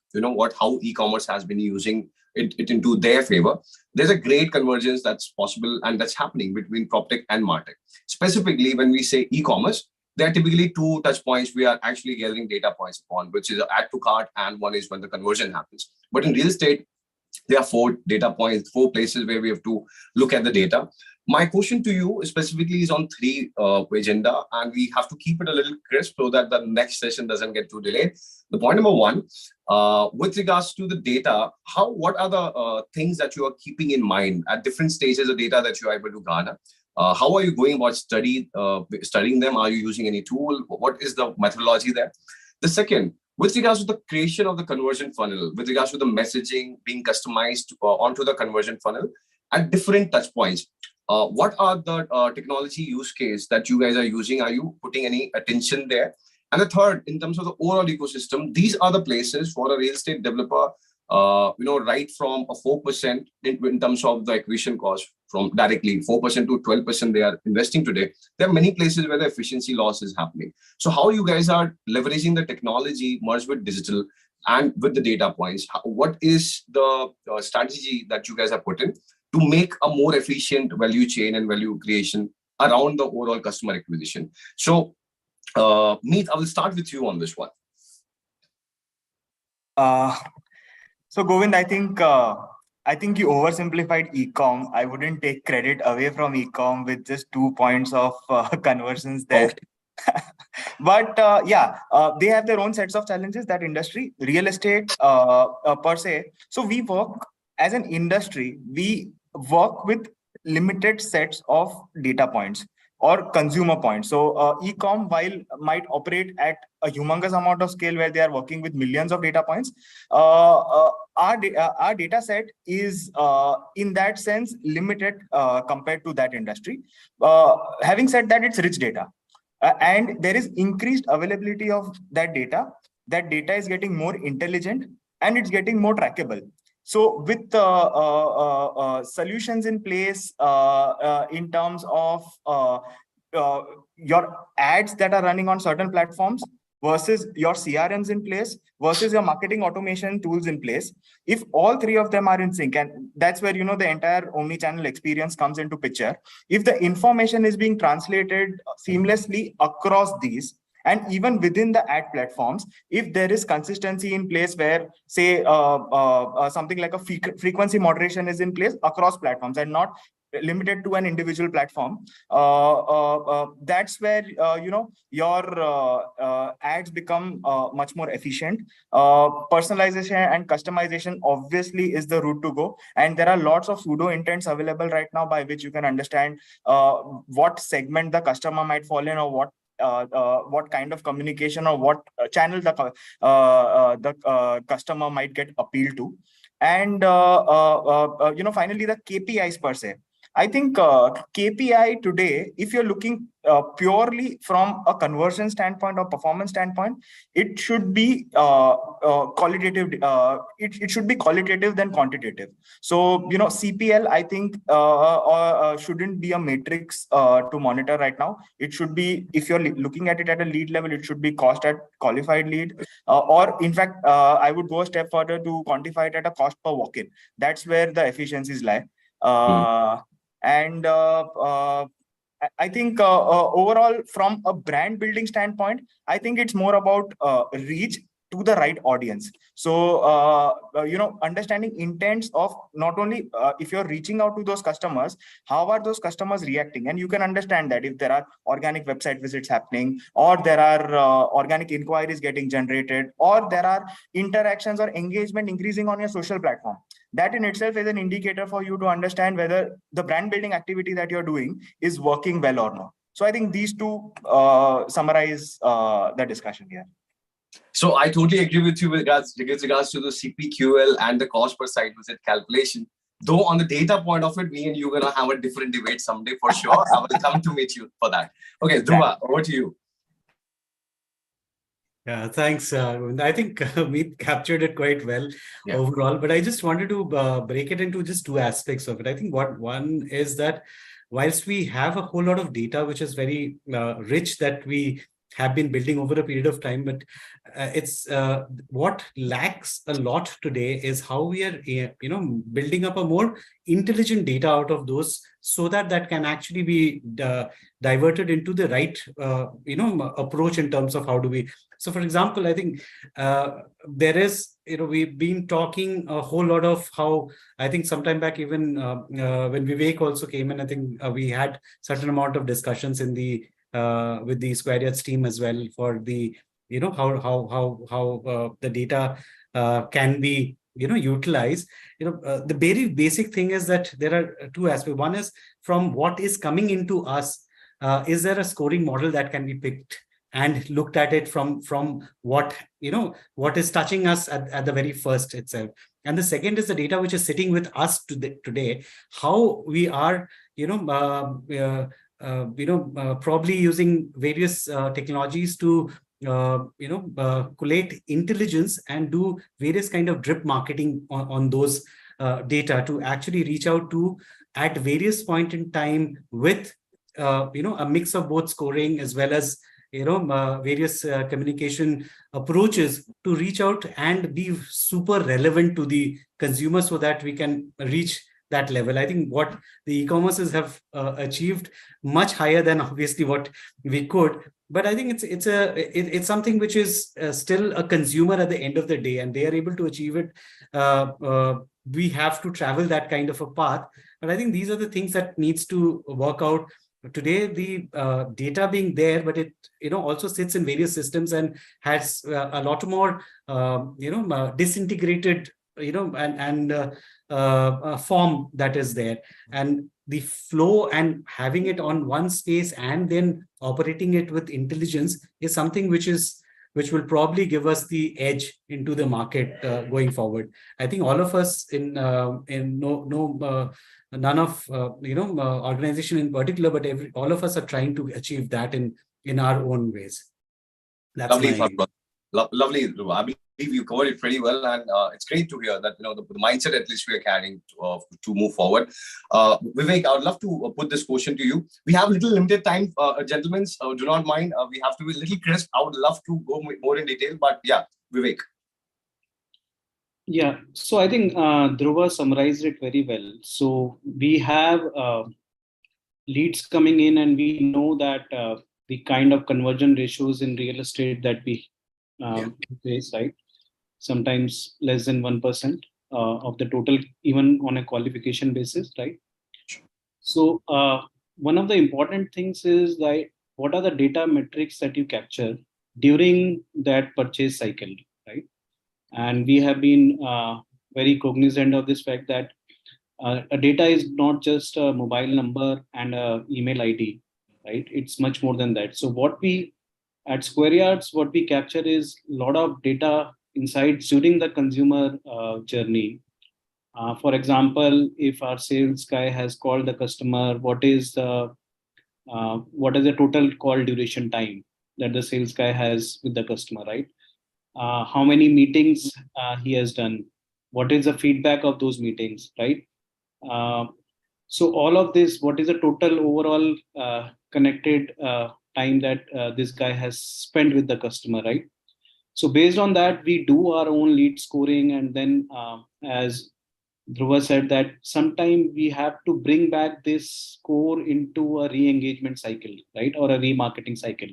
how e-commerce has been using it into their favor. There's a great convergence that's possible and that's happening between prop tech and MarTech. Specifically, when we say e-commerce, there are typically two touch points we are actually gathering data points upon, which is add to cart, and one is when the conversion happens. But in real estate, there are 4 data points, 4 places where we have to look at the data. My question to you specifically is on 3 agenda, and we have to keep it a little crisp so that the next session doesn't get too delayed. The point number 1, with regards to the data, what are the things that you are keeping in mind at different stages of data that you are able to garner? How are you going about studying them? Are you using any tool? What is the methodology there? The second, with regards to the creation of the conversion funnel, with regards to the messaging being customized onto the conversion funnel at different touch points, what are the technology use case that you guys are using? Are you putting any attention there? And the third, in terms of the overall ecosystem, these are the places for a real estate developer, right from a 4% in terms of the acquisition cost, from directly 4% to 12% they are investing today. There are many places where the efficiency loss is happening. So how you guys are leveraging the technology merged with digital and with the data points? What is the strategy that you guys have put in to make a more efficient value chain and value creation around the overall customer acquisition? So, Meet, I will start with you on this one. So Govind, I think you oversimplified e-com. I wouldn't take credit away from e-com with just 2 points of conversions there. Okay. But they have their own sets of challenges, that industry, real estate per se. So we work as an industry, we work with limited sets of data points or consumer points. So e-com, while might operate at a humongous amount of scale where they are working with millions of data points, our data set is in that sense limited compared to that industry. Having said that, it's rich data. And there is increased availability of that data. That data is getting more intelligent and it's getting more trackable. So with solutions in place in terms of your ads that are running on certain platforms versus your CRMs in place versus your marketing automation tools in place, if all 3 of them are in sync, and that's where the entire omni-channel experience comes into picture. If the information is being translated seamlessly across these, and even within the ad platforms, if there is consistency in place where, say, something like a frequency moderation is in place across platforms and not limited to an individual platform, that's where your ads become much more efficient. Personalization and customization obviously is the route to go, and there are lots of pseudo intents available right now by which you can understand what segment the customer might fall in, or what kind of communication or what channel the customer might get appealed to. And finally, the KPIs per se. I think KPI today, if you're looking purely from a conversion standpoint or performance standpoint, it should be qualitative. It should be qualitative than quantitative. So CPL, I think shouldn't be a matrix to monitor right now. It should be, if you're looking at it at a lead level, it should be cost at qualified lead, or in fact, I would go a step further to quantify it at a cost per walk-in. That's where the efficiencies lie. And I think overall, from a brand building standpoint, I think it's more about reach to the right audience. So, understanding intents of not only if you're reaching out to those customers, how are those customers reacting? And you can understand that if there are organic website visits happening, or there are organic inquiries getting generated, or there are interactions or engagement increasing on your social platform. That in itself is an indicator for you to understand whether the brand building activity that you're doing is working well or not. So I think these two summarize the discussion here. So I totally agree with you with regards to the CPQL and the cost per site visit calculation. Though on the data point of it, me and you are going to have a different debate someday for sure. I will come to meet you for that. Okay, Dhruva, over to you. Yeah, thanks. I think we captured it quite well overall, but I just wanted to break it into just two aspects of it. I think one is that whilst we have a whole lot of data, which is very rich, that we have been building over a period of time, but it's what lacks a lot today is how we are building up a more intelligent data out of those, so that can actually be diverted into the right approach in terms of how do we. So for example, I think there is, we've been talking a whole lot of how, I think sometime back, even when Vivek also came in, I think we had certain amount of discussions in the with the Square Yards team as well, for the how the data can be utilized. The very basic thing is that there are two aspects. One is from what is coming into us, is there a scoring model that can be picked and looked at it from what what is touching us at the very first itself. And the second is the data which is sitting with us today, how we are probably using various technologies to collate intelligence and do various kind of drip marketing on those data to actually reach out to at various point in time with a mix of both scoring as well as various communication approaches to reach out and be super relevant to the consumer, so that we can reach that level. I think what the e-commerces have achieved much higher than obviously what we could, but I think it's something which is still a consumer at the end of the day, and they are able to achieve it. We have to travel that kind of a path, but I think these are the things that needs to work out. Today, the data being there, but it also sits in various systems and has a lot more disintegrated form that is there, and the flow and having it on one space and then operating it with intelligence is something which will probably give us the edge into the market going forward. I think all of us none of organization in particular, but all of us are trying to achieve that in our own ways. That's lovely. I believe you covered it pretty well, and it's great to hear that the mindset at least we are carrying to move forward. Vivek, I would love to put this question to you. We have a little limited time, gentlemen. Do not mind. We have to be a little crisp. I would love to go more in detail, but yeah, Vivek. Yeah, so I think Dhruva summarized it very well. So we have leads coming in, and we know that the kind of conversion ratios in real estate that we face, right? Sometimes less than 1% of the total, even on a qualification basis, right? So one of the important things is that what are the data metrics that you capture during that purchase cycle, right? And we have been very cognizant of this fact that a data is not just a mobile number and an email ID, right? It's much more than that. So what we at Square Yards, what we capture is a lot of data insights during the consumer journey. For example, if our sales guy has called the customer, what is the total call duration time that the sales guy has with the customer, right? How many meetings he has done, what is the feedback of those meetings, right? So all of this, what is the total overall connected time that this guy has spent with the customer, right? So based on that, we do our own lead scoring, and then as Dhruva said, that sometime we have to bring back this score into a re-engagement cycle, right? Or a remarketing cycle.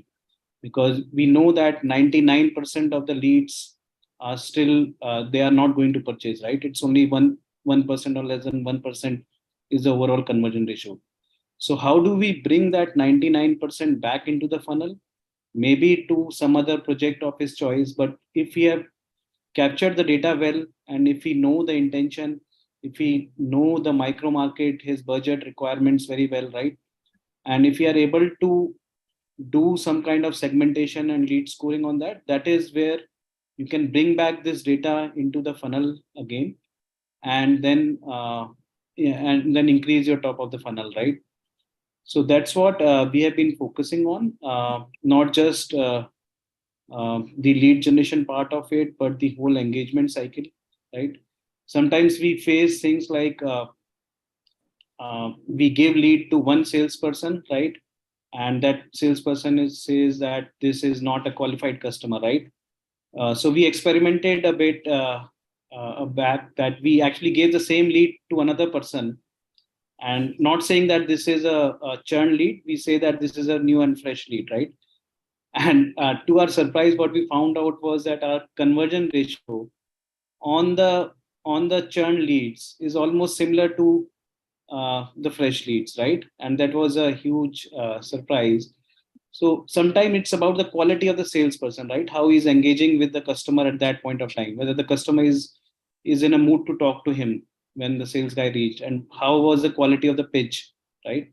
Because we know that 99% of the leads are still they are not going to purchase, right? It's only 1% or less than 1% is the overall conversion ratio. So how do we bring that 99% back into the funnel? Maybe to some other project of his choice, but if we have captured the data well, and if we know the intention, if we know the micro market, his budget requirements very well, right? And if we are able to do some kind of segmentation and lead scoring on that, that is where you can bring back this data into the funnel again, and then and then increase your top of the funnel, right? So that's what we have been focusing on, not just the lead generation part of it, but the whole engagement cycle, right? Sometimes we face things like we give lead to one salesperson, right? And that salesperson says that this is not a qualified customer, right? So we experimented a bit back that we actually gave the same lead to another person, and not saying that this is a churn lead, we say that this is a new and fresh lead, right? And to our surprise, what we found out was that our conversion ratio on the churn leads is almost similar to the fresh leads, right? And that was a huge surprise. So sometimes it's about the quality of the salesperson, right? How he's engaging with the customer at that point of time, whether the customer is in a mood to talk to him when the sales guy reached, and how was the quality of the pitch, right?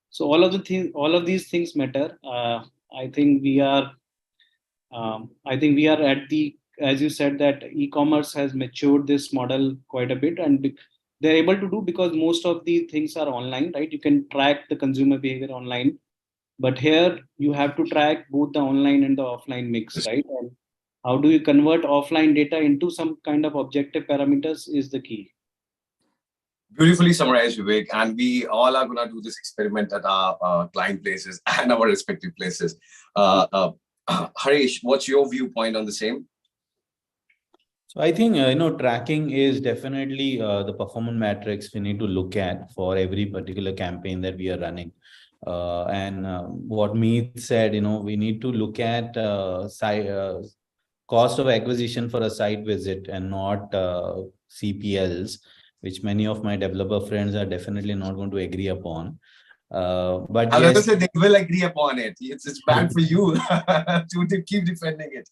So all of these things matter. I think we are at the, as you said, that e-commerce has matured this model quite a bit, and they're able to do because most of the things are online, right? You can track the consumer behavior online, but here you have to track both the online and the offline mix, right? And how do you convert offline data into some kind of objective parameters is the key. Beautifully summarized, Vivek. And we all are going to do this experiment at our client places and our respective places. Harish, what's your viewpoint on the same? So I think, tracking is definitely the performance metrics we need to look at for every particular campaign that we are running. And what Meet said, we need to look at cost of acquisition for a site visit and not CPLs, which many of my developer friends are definitely not going to agree upon. But I yes, say they will agree upon it. It's bad for you to keep defending it.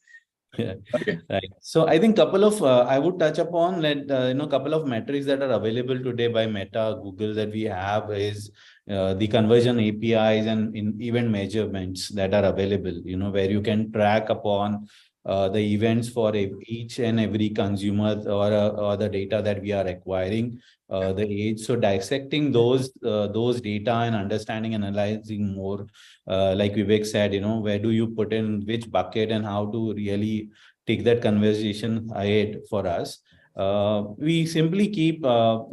Yeah. Okay. Right. So I think couple of I would touch upon that couple of metrics that are available today by Meta, Google, that we have is the conversion APIs and in event measurements that are available. Where you can track upon the events for each and every consumer or the data that we are acquiring, the age. So dissecting those data and understanding, analyzing more, like Vivek said, where do you put in which bucket and how to really take that conversation ahead for us. We simply keep, tab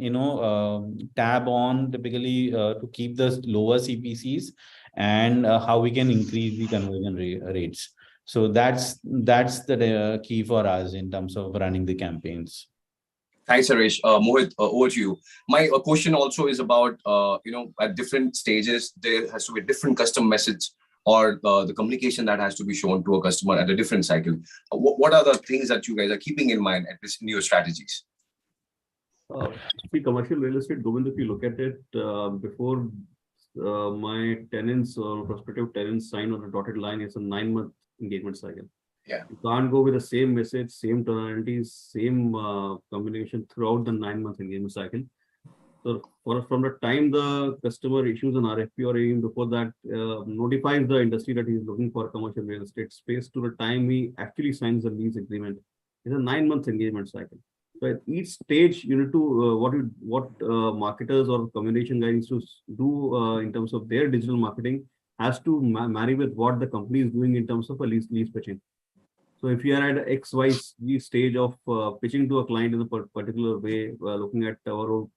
on typically to keep the lower CPCs and how we can increase the conversion rates. So that's the key for us in terms of running the campaigns. Thanks, Harish. Mohit, over to you. My question also is about, at different stages, there has to be a different custom message or the communication that has to be shown to a customer at a different cycle. What are the things that you guys are keeping in mind at this new strategies? Commercial real estate, Govind, if you look at it, before my tenants or prospective tenants sign on a dotted line, it's a 9-month engagement cycle. Yeah. You can't go with the same message, same tonalities, same communication throughout the 9-month engagement cycle. So from the time the customer issues an RFP or even before that notifies the industry that he is looking for commercial real estate space to the time he actually signs the lease agreement is a 9-month engagement cycle. So at each stage, you need to what marketers or communication guys to do in terms of their digital marketing has to marry with what the company is doing in terms of a lease pitching. So if you are at XYZ stage of pitching to a client in a particular way, looking at our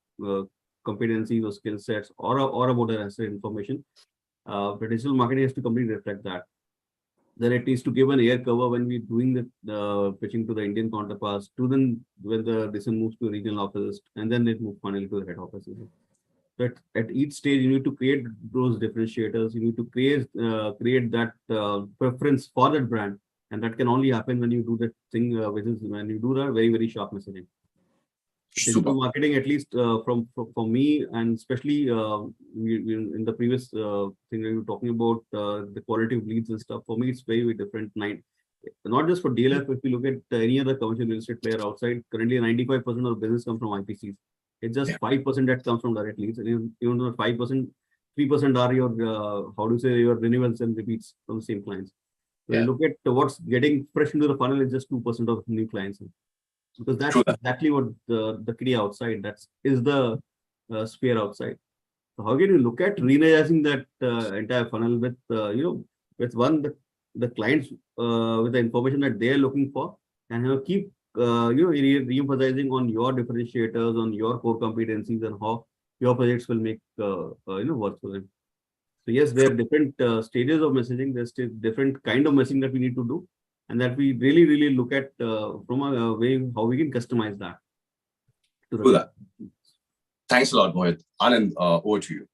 competencies or skill sets or about the asset information, the digital marketing has to completely reflect that. Then it needs to give an air cover when we're doing the pitching to the Indian counterparts, to then when the decision moves to regional offices, and then it moves finally to the head offices. But at each stage, you need to create those differentiators. You need to create that preference for that brand. And that can only happen when you do that thing, which is when you do the very, very sharp messaging. Digital marketing, at least for me, and especially in the previous thing we were talking about, the quality of leads and stuff, for me, it's very, very different. Not just for DLF, if you look at any other commercial real estate player outside, currently 95% of business comes from IPCs. It's just 5% that comes from direct leads. And even though 5%, 3% are your, how do you say, your renewals and repeats from the same clients. When you look at what's getting fresh into the funnel, is just 2% of new clients. Because that's exactly what the kitty outside, is the sphere outside. So how can you look at re-energizing that entire funnel with, with the clients with the information that they are looking for, and keep re-emphasizing on your differentiators, on your core competencies, and how your projects will make work for them. So yes, there are different stages of messaging. There's different kind of messaging that we need to do, and that we really, really look at from a way how we can customize that. Do that. Thanks a lot, Mohit. Anand, over to you.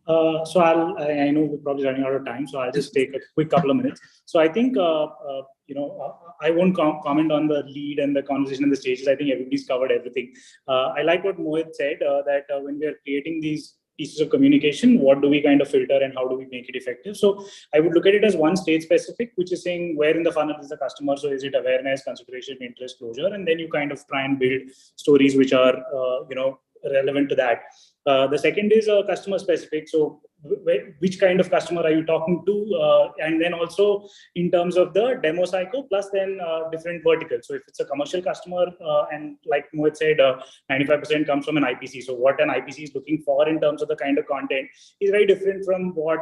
So I know we're probably running out of time, so I'll just take a quick couple of minutes. So I think, I won't comment on the lead and the conversation and the stages. I think everybody's covered everything. I like what Mohit said, that when we are creating these pieces of communication, what do we kind of filter and how do we make it effective? So I would look at it as one stage specific, which is saying where in the funnel is the customer. So is it awareness, consideration, interest, closure? And then you kind of try and build stories which are, relevant to that. The second is customer specific. So which kind of customer are you talking to? And then also in terms of the demo cycle, plus then different verticals. So if it's a commercial customer, and like Mohit said, 95% comes from an IPC. So what an IPC is looking for in terms of the kind of content is very different from what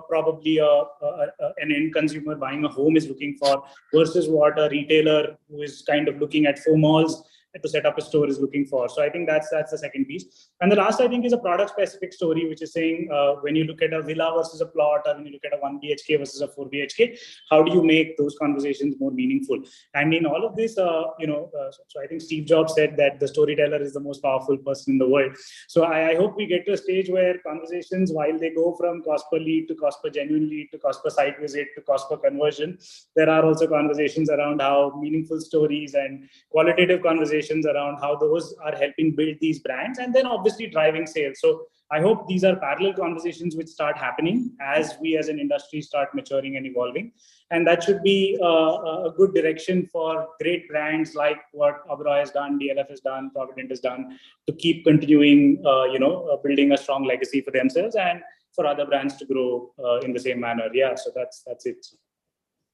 probably an end consumer buying a home is looking for, versus what a retailer who is kind of looking at 4 malls to set up a store is looking for. So I think that's the second piece. And the last, I think, is a product specific story, which is saying when you look at a villa versus a plot, or when you look at a 1 BHK versus a 4 BHK, how do you make those conversations more meaningful? And in all of this, so I think Steve Jobs said that the storyteller is the most powerful person in the world. So I hope we get to a stage where conversations, while they go from cost per lead to cost per genuine lead to cost per site visit to cost per conversion, there are also conversations around how meaningful stories and qualitative conversations around how those are helping build these brands, and then obviously driving sales. So I hope these are parallel conversations which start happening as we as an industry start maturing and evolving. And that should be a good direction for great brands like what Oberoi has done, DLF has done, Provident has done, to keep continuing, building a strong legacy for themselves and for other brands to grow in the same manner. Yeah, so that's it.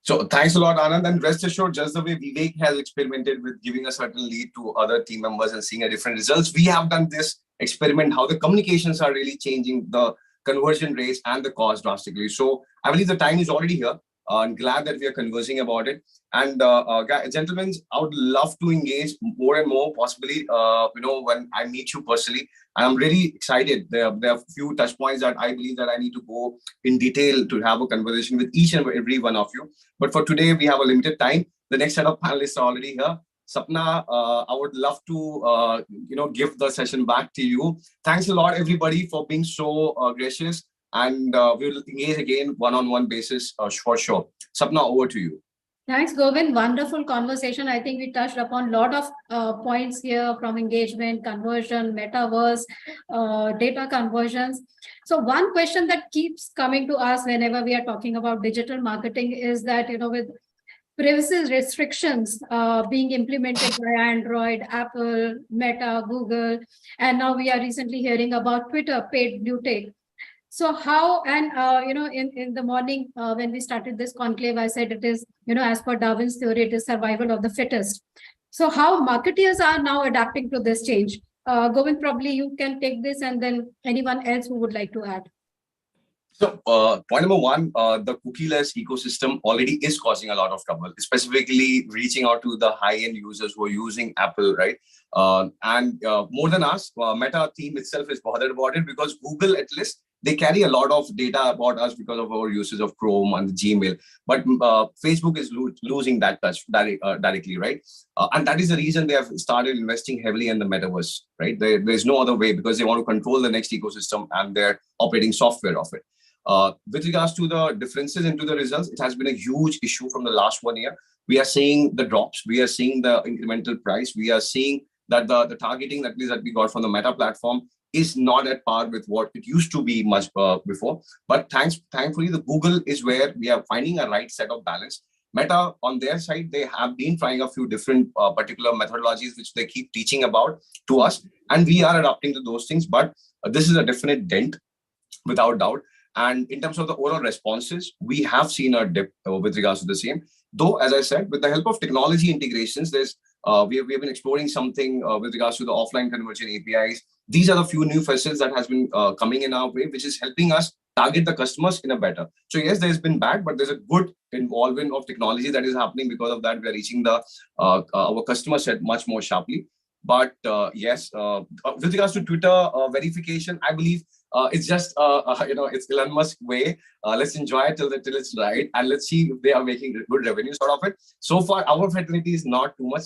So thanks a lot, Anand. And rest assured, just the way Vivek has experimented with giving a certain lead to other team members and seeing a different results, we have done this experiment, how the communications are really changing the conversion rates and the cost drastically. So I believe the time is already here. I'm glad that we are conversing about it. And gentlemen, I would love to engage more and more, possibly, when I meet you personally. And I'm really excited. There are a few touch points that I believe that I need to go in detail to have a conversation with each and every one of you. But for today, we have a limited time. The next set of panelists are already here. Sapna, I would love to, give the session back to you. Thanks a lot, everybody, for being so gracious. And we'll engage again one-on-one basis for sure. Sapna, over to you. Thanks, Govind. Wonderful conversation. I think we touched upon a lot of points here, from engagement, conversion, metaverse, data conversions. So one question that keeps coming to us whenever we are talking about digital marketing is that, with privacy restrictions being implemented by Android, Apple, Meta, Google, and now we are recently hearing about Twitter paid blue tick. So how, and in the morning when we started this conclave, I said it is, as per Darwin's theory, it is survival of the fittest. So how marketers are now adapting to this change? Govind, probably you can take this, and then anyone else who would like to add. So point number one, the cookieless ecosystem already is causing a lot of trouble, specifically reaching out to the high-end users who are using Apple, right? And more than us, Meta team itself is bothered about it, because Google, at least, they carry a lot of data about us because of our usage of Chrome and Gmail. But Facebook is losing that touch directly, right? And that is the reason they have started investing heavily in the metaverse, right? There's no other way, because they want to control the next ecosystem and their operating software of it. With regards to the differences into the results, it has been a huge issue from the last 1 year. We are seeing the drops. We are seeing the incremental price. We are seeing that the targeting that we got from the Meta platform is not at par with what it used to be much before. But thankfully, the Google is where we are finding a right set of balance. Meta, on their side, they have been trying a few different particular methodologies, which they keep teaching about to us. And we are adapting to those things. But this is a definite dent, without doubt. And in terms of the overall responses, we have seen a dip with regards to the same. Though, as I said, with the help of technology integrations, we have been exploring something with regards to the offline conversion APIs. These are the few new facets that has been coming in our way, which is helping us target the customers in a better. So yes, there's been bad, but there's a good involvement of technology that is happening. Because of that, we are reaching the our customer set much more sharply. But yes, with regards to Twitter verification, I believe it's just it's Elon Musk way. Let's enjoy it till it's right, and let's see if they are making good revenues out of it. So far, our fraternity is not too much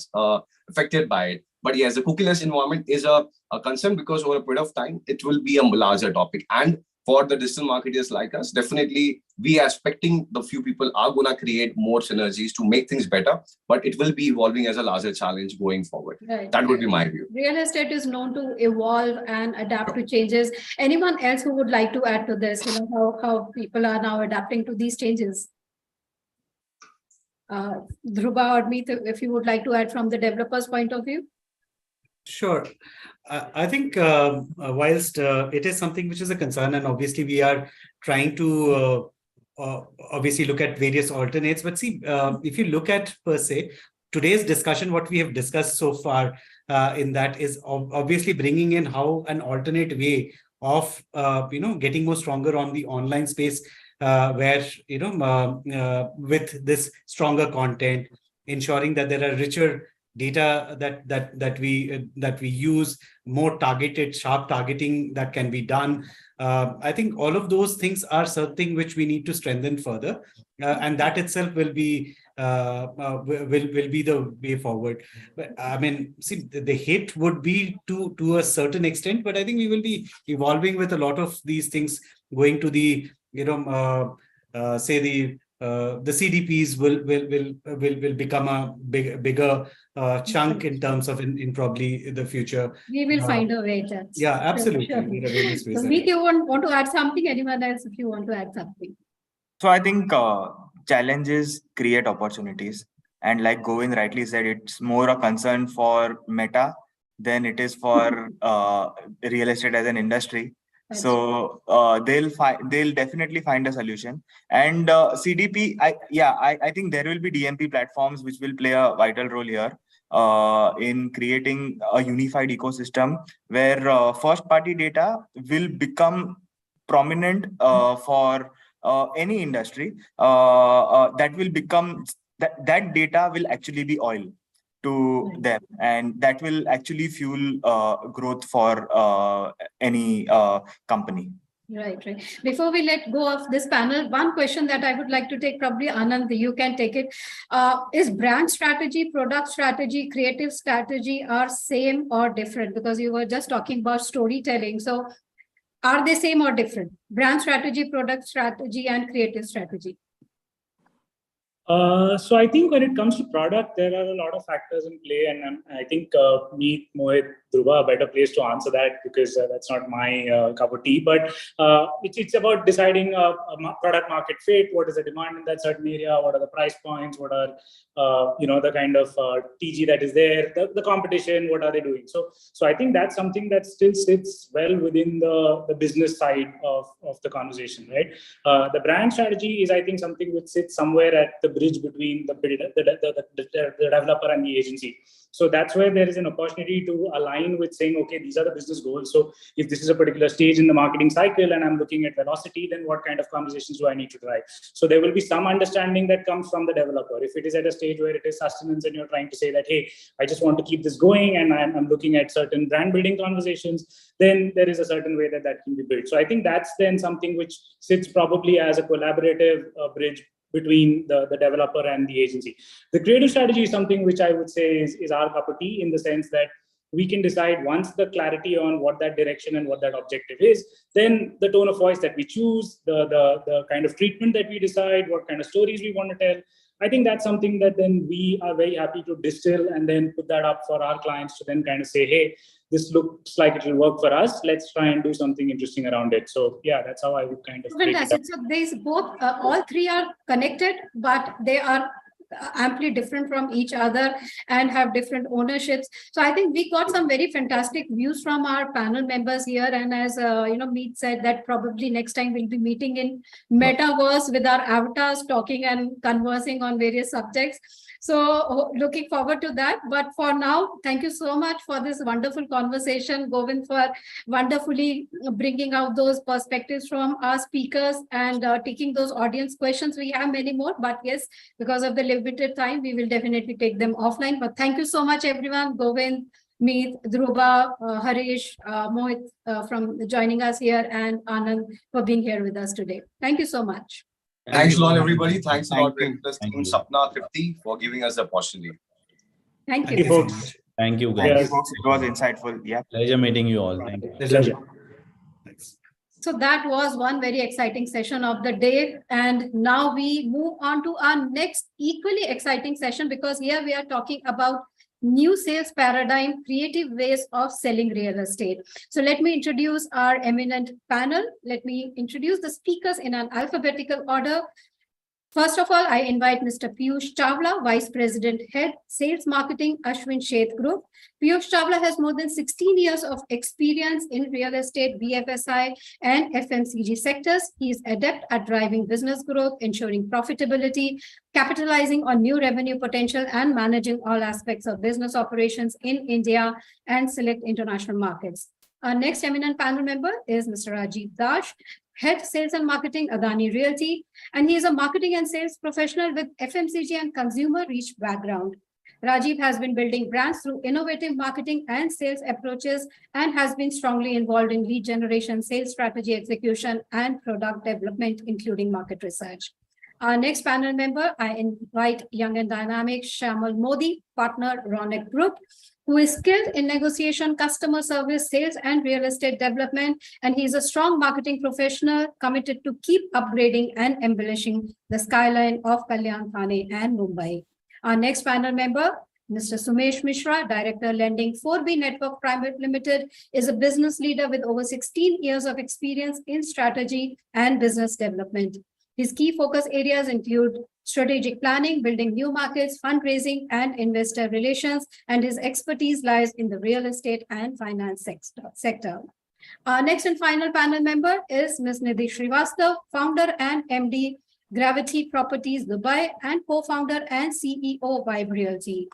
affected by it. But yes, the cookieless environment is a concern, because over a period of time, it will be a larger topic. And for the digital marketers like us, definitely we are expecting the few people are going to create more synergies to make things better, but it will be evolving as a larger challenge going forward. Right. That would be my view. Real estate is known to evolve and adapt to changes. Anyone else who would like to add to this, how people are now adapting to these changes? Dhruva or Meet, if you would like to add from the developer's point of view. Sure. I think whilst it is something which is a concern, and obviously we are trying to obviously look at various alternates, but see, if you look at per se, today's discussion, what we have discussed so far in that is obviously bringing in how an alternate way of, getting more stronger on the online space, where, with this stronger content, ensuring that there are richer data that we use, more targeted, sharp targeting that can be done. I think all of those things are something which we need to strengthen further, and that itself will be the way forward. But I mean, see, the hit would be to a certain extent, but I think we will be evolving with a lot of these things, going to the the CDPs will become a bigger chunk in terms of in probably the future. We will find a way. Yeah, absolutely. Sure. So, Meet, you want to add something? Anyone else, if you want to add something? So I think challenges create opportunities, and like Govind rightly said, it's more a concern for Meta than it is for real estate as an industry. So they'll definitely find a solution. And CDP, I think there will be DMP platforms which will play a vital role here in creating a unified ecosystem where first party data will become prominent for any industry. That will become that data will actually be oil to them, and that will actually fuel growth for any company. Right. Before we let go of this panel, one question that I would like to take, probably Anand, you can take it. Is brand strategy, product strategy, creative strategy are same or different? Because you were just talking about storytelling. So are they same or different? Brand strategy, product strategy, and creative strategy. So I think when it comes to product, there are a lot of factors in play, and I think me, Mohit, Dhruva, a better place to answer that, because that's not my cup of tea. But it's about deciding a product market fit. What is the demand in that certain area? What are the price points? What are the kind of TG that is there? The competition. What are they doing? So I think that's something that still sits well within the business side of the conversation, right? The brand strategy is, I think, something which sits somewhere at the bridge between the builder, the developer, and the agency. So that's where there is an opportunity to align with saying, okay, these are the business goals. So if this is a particular stage in the marketing cycle and I'm looking at velocity, then what kind of conversations do I need to drive? So there will be some understanding that comes from the developer. If it is at a stage where it is sustenance and you're trying to say that, hey, I just want to keep this going and I'm looking at certain brand building conversations, then there is a certain way that can be built. So I think that's then something which sits probably as a collaborative bridge between the developer and the agency. The creative strategy is something which I would say is our cup of tea, in the sense that we can decide once the clarity on what that direction and what that objective is, then the tone of voice that we choose, the kind of treatment that we decide, what kind of stories we want to tell. I think that's something that then we are very happy to distill and then put that up for our clients to then kind of say, hey, this looks like it will work for us. Let's try and do something interesting around it. So yeah, that's how I would kind of break it up. Fantastic. So these both, all three are connected, but they are amply different from each other and have different ownerships. So I think we got some very fantastic views from our panel members here. And as Meet said, that probably next time we'll be meeting in metaverse with our avatars, talking and conversing on various subjects. So looking forward to that. But for now, thank you so much for this wonderful conversation, Govind, for wonderfully bringing out those perspectives from our speakers and taking those audience questions. We have many more, but yes, because of the limited time, we will definitely take them offline. But thank you so much, everyone. Govind, Meet, Dhruva, Harish, Mohit from joining us here, and Anand for being here with us today. Thank you so much. Thanks a lot, everybody. Thanks a lot, team Sapna Tripti, for giving us the opportunity. Thank Thank you. you, folks. Thank you, Thank you, guys. folks. It was insightful. Yeah. Pleasure meeting you all. Thank you. Pleasure. Thanks. So that was one very exciting session of the day. And now we move on to our next equally exciting session, because here we are talking about new sales paradigm, creative ways of selling real estate. So let me introduce our eminent panel. Let me introduce the speakers in an alphabetical order. First of all, I invite Mr. Piyush Chawla, Vice President, Head, Sales Marketing, Ashwin Sheth Group. Piyush Chawla has more than 16 years of experience in real estate, BFSI, and FMCG sectors. He is adept at driving business growth, ensuring profitability, capitalizing on new revenue potential, and managing all aspects of business operations in India and select international markets. Our next eminent panel member is Mr. Rajiv Dash, Head Sales and Marketing, Adani Realty, and he is a marketing and sales professional with FMCG and consumer reach background. Rajiv has been building brands through innovative marketing and sales approaches and has been strongly involved in lead generation, sales strategy execution, and product development, including market research. Our next panel member, I invite young and dynamic Shamal Modi, partner, Ronak Group, who is skilled in negotiation, customer service, sales, and real estate development. And he's a strong marketing professional committed to keep upgrading and embellishing the skyline of Kalyan, Thane, and Mumbai. Our next panel member, Mr. Sumesh Mishra, Director Lending 4B Network Private Limited, is a business leader with over 16 years of experience in strategy and business development. His key focus areas include strategic planning, building new markets, fundraising, and investor relations, and his expertise lies in the real estate and finance sector. Our next and final panel member is Ms. Nidhi Srivastav, founder and MD, Gravity Properties Dubai, and co-founder and CEO, Vibe Realty.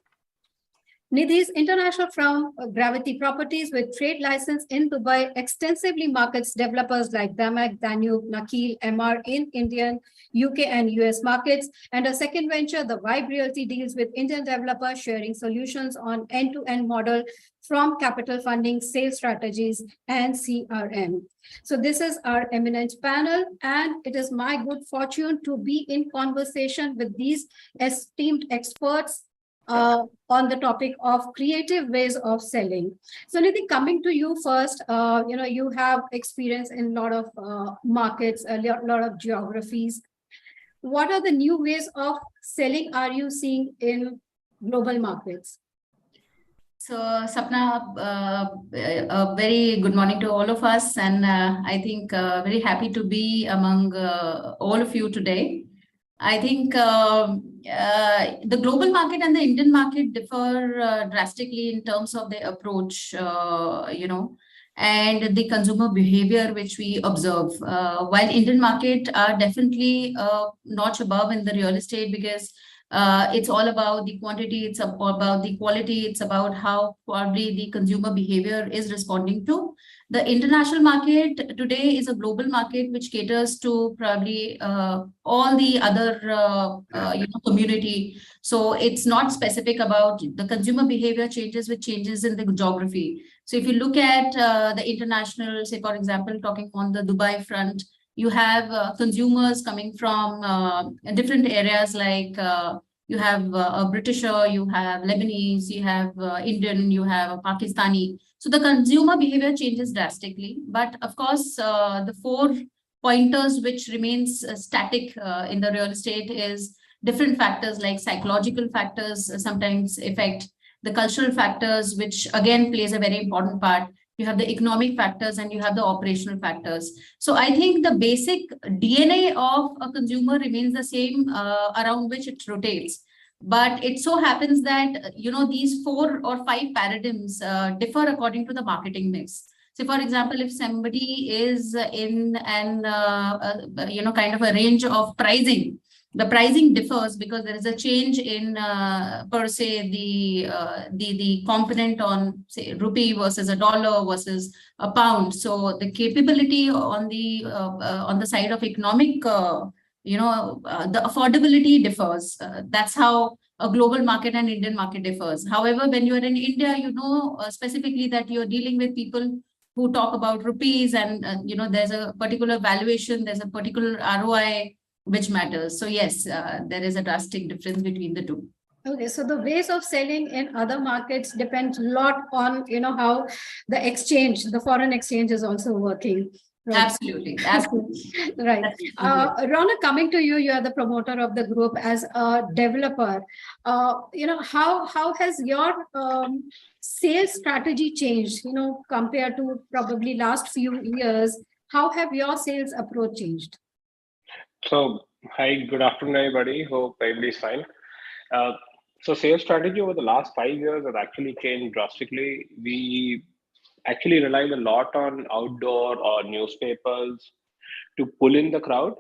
Nidhi's international firm, Gravity Properties, with trade license in Dubai, extensively markets developers like Damak, Danube, Nakil, MR in Indian, UK, and US markets. And a second venture, the Vibe Realty, deals with Indian developers sharing solutions on end-to-end model from capital funding, sales strategies, and CRM. So this is our eminent panel, and it is my good fortune to be in conversation with these esteemed experts on the topic of creative ways of selling. So Nidhi, coming to you first, you have experience in a lot of markets, a lot of geographies. What are the new ways of selling are you seeing in global markets? So Sapna, a very good morning to all of us, and I think very happy to be among all of you today. I think the global market and the Indian market differ drastically in terms of their approach, and the consumer behavior which we observe. While Indian market are definitely notch above in the real estate, because it's all about the quantity, it's about the quality, it's about how probably the consumer behavior is responding to. The international market today is a global market which caters to probably all the other community. So it's not specific about the consumer behavior changes with changes in the geography. So if you look at the international, say for example, talking on the Dubai front, you have consumers coming from different areas like You have a Britisher, you have Lebanese, you have Indian, you have a Pakistani. So the consumer behavior changes drastically. But of course, the four pointers which remains static in the real estate is different factors like psychological factors sometimes affect the cultural factors, which again plays a very important part. You have the economic factors and you have the operational factors. So I think the basic DNA of a consumer remains the same around which it rotates. But it so happens that, these 4 or 5 paradigms differ according to the marketing mix. So for example, if somebody is in an, kind of a range of pricing, the pricing differs because there is a change in per se the component on say rupee versus a dollar versus a pound. So the capability on the side of economic, the affordability differs. That's how a global market and Indian market differs. However, when you are in India, specifically that you're dealing with people who talk about rupees and there's a particular valuation, there's a particular ROI which matters. So yes, there is a drastic difference between the two. Okay, so the ways of selling in other markets depends a lot on how the exchange, the foreign exchange is also working. Right. Absolutely. Right. Rona, coming to you, you are the promoter of the group as a developer. How has your sales strategy changed, compared to probably last few years? How have your sales approach changed? So, hi, good afternoon, everybody. Hope everybody's fine. So sales strategy over the last 5 years has actually changed drastically. We actually relied a lot on outdoor or newspapers to pull in the crowd.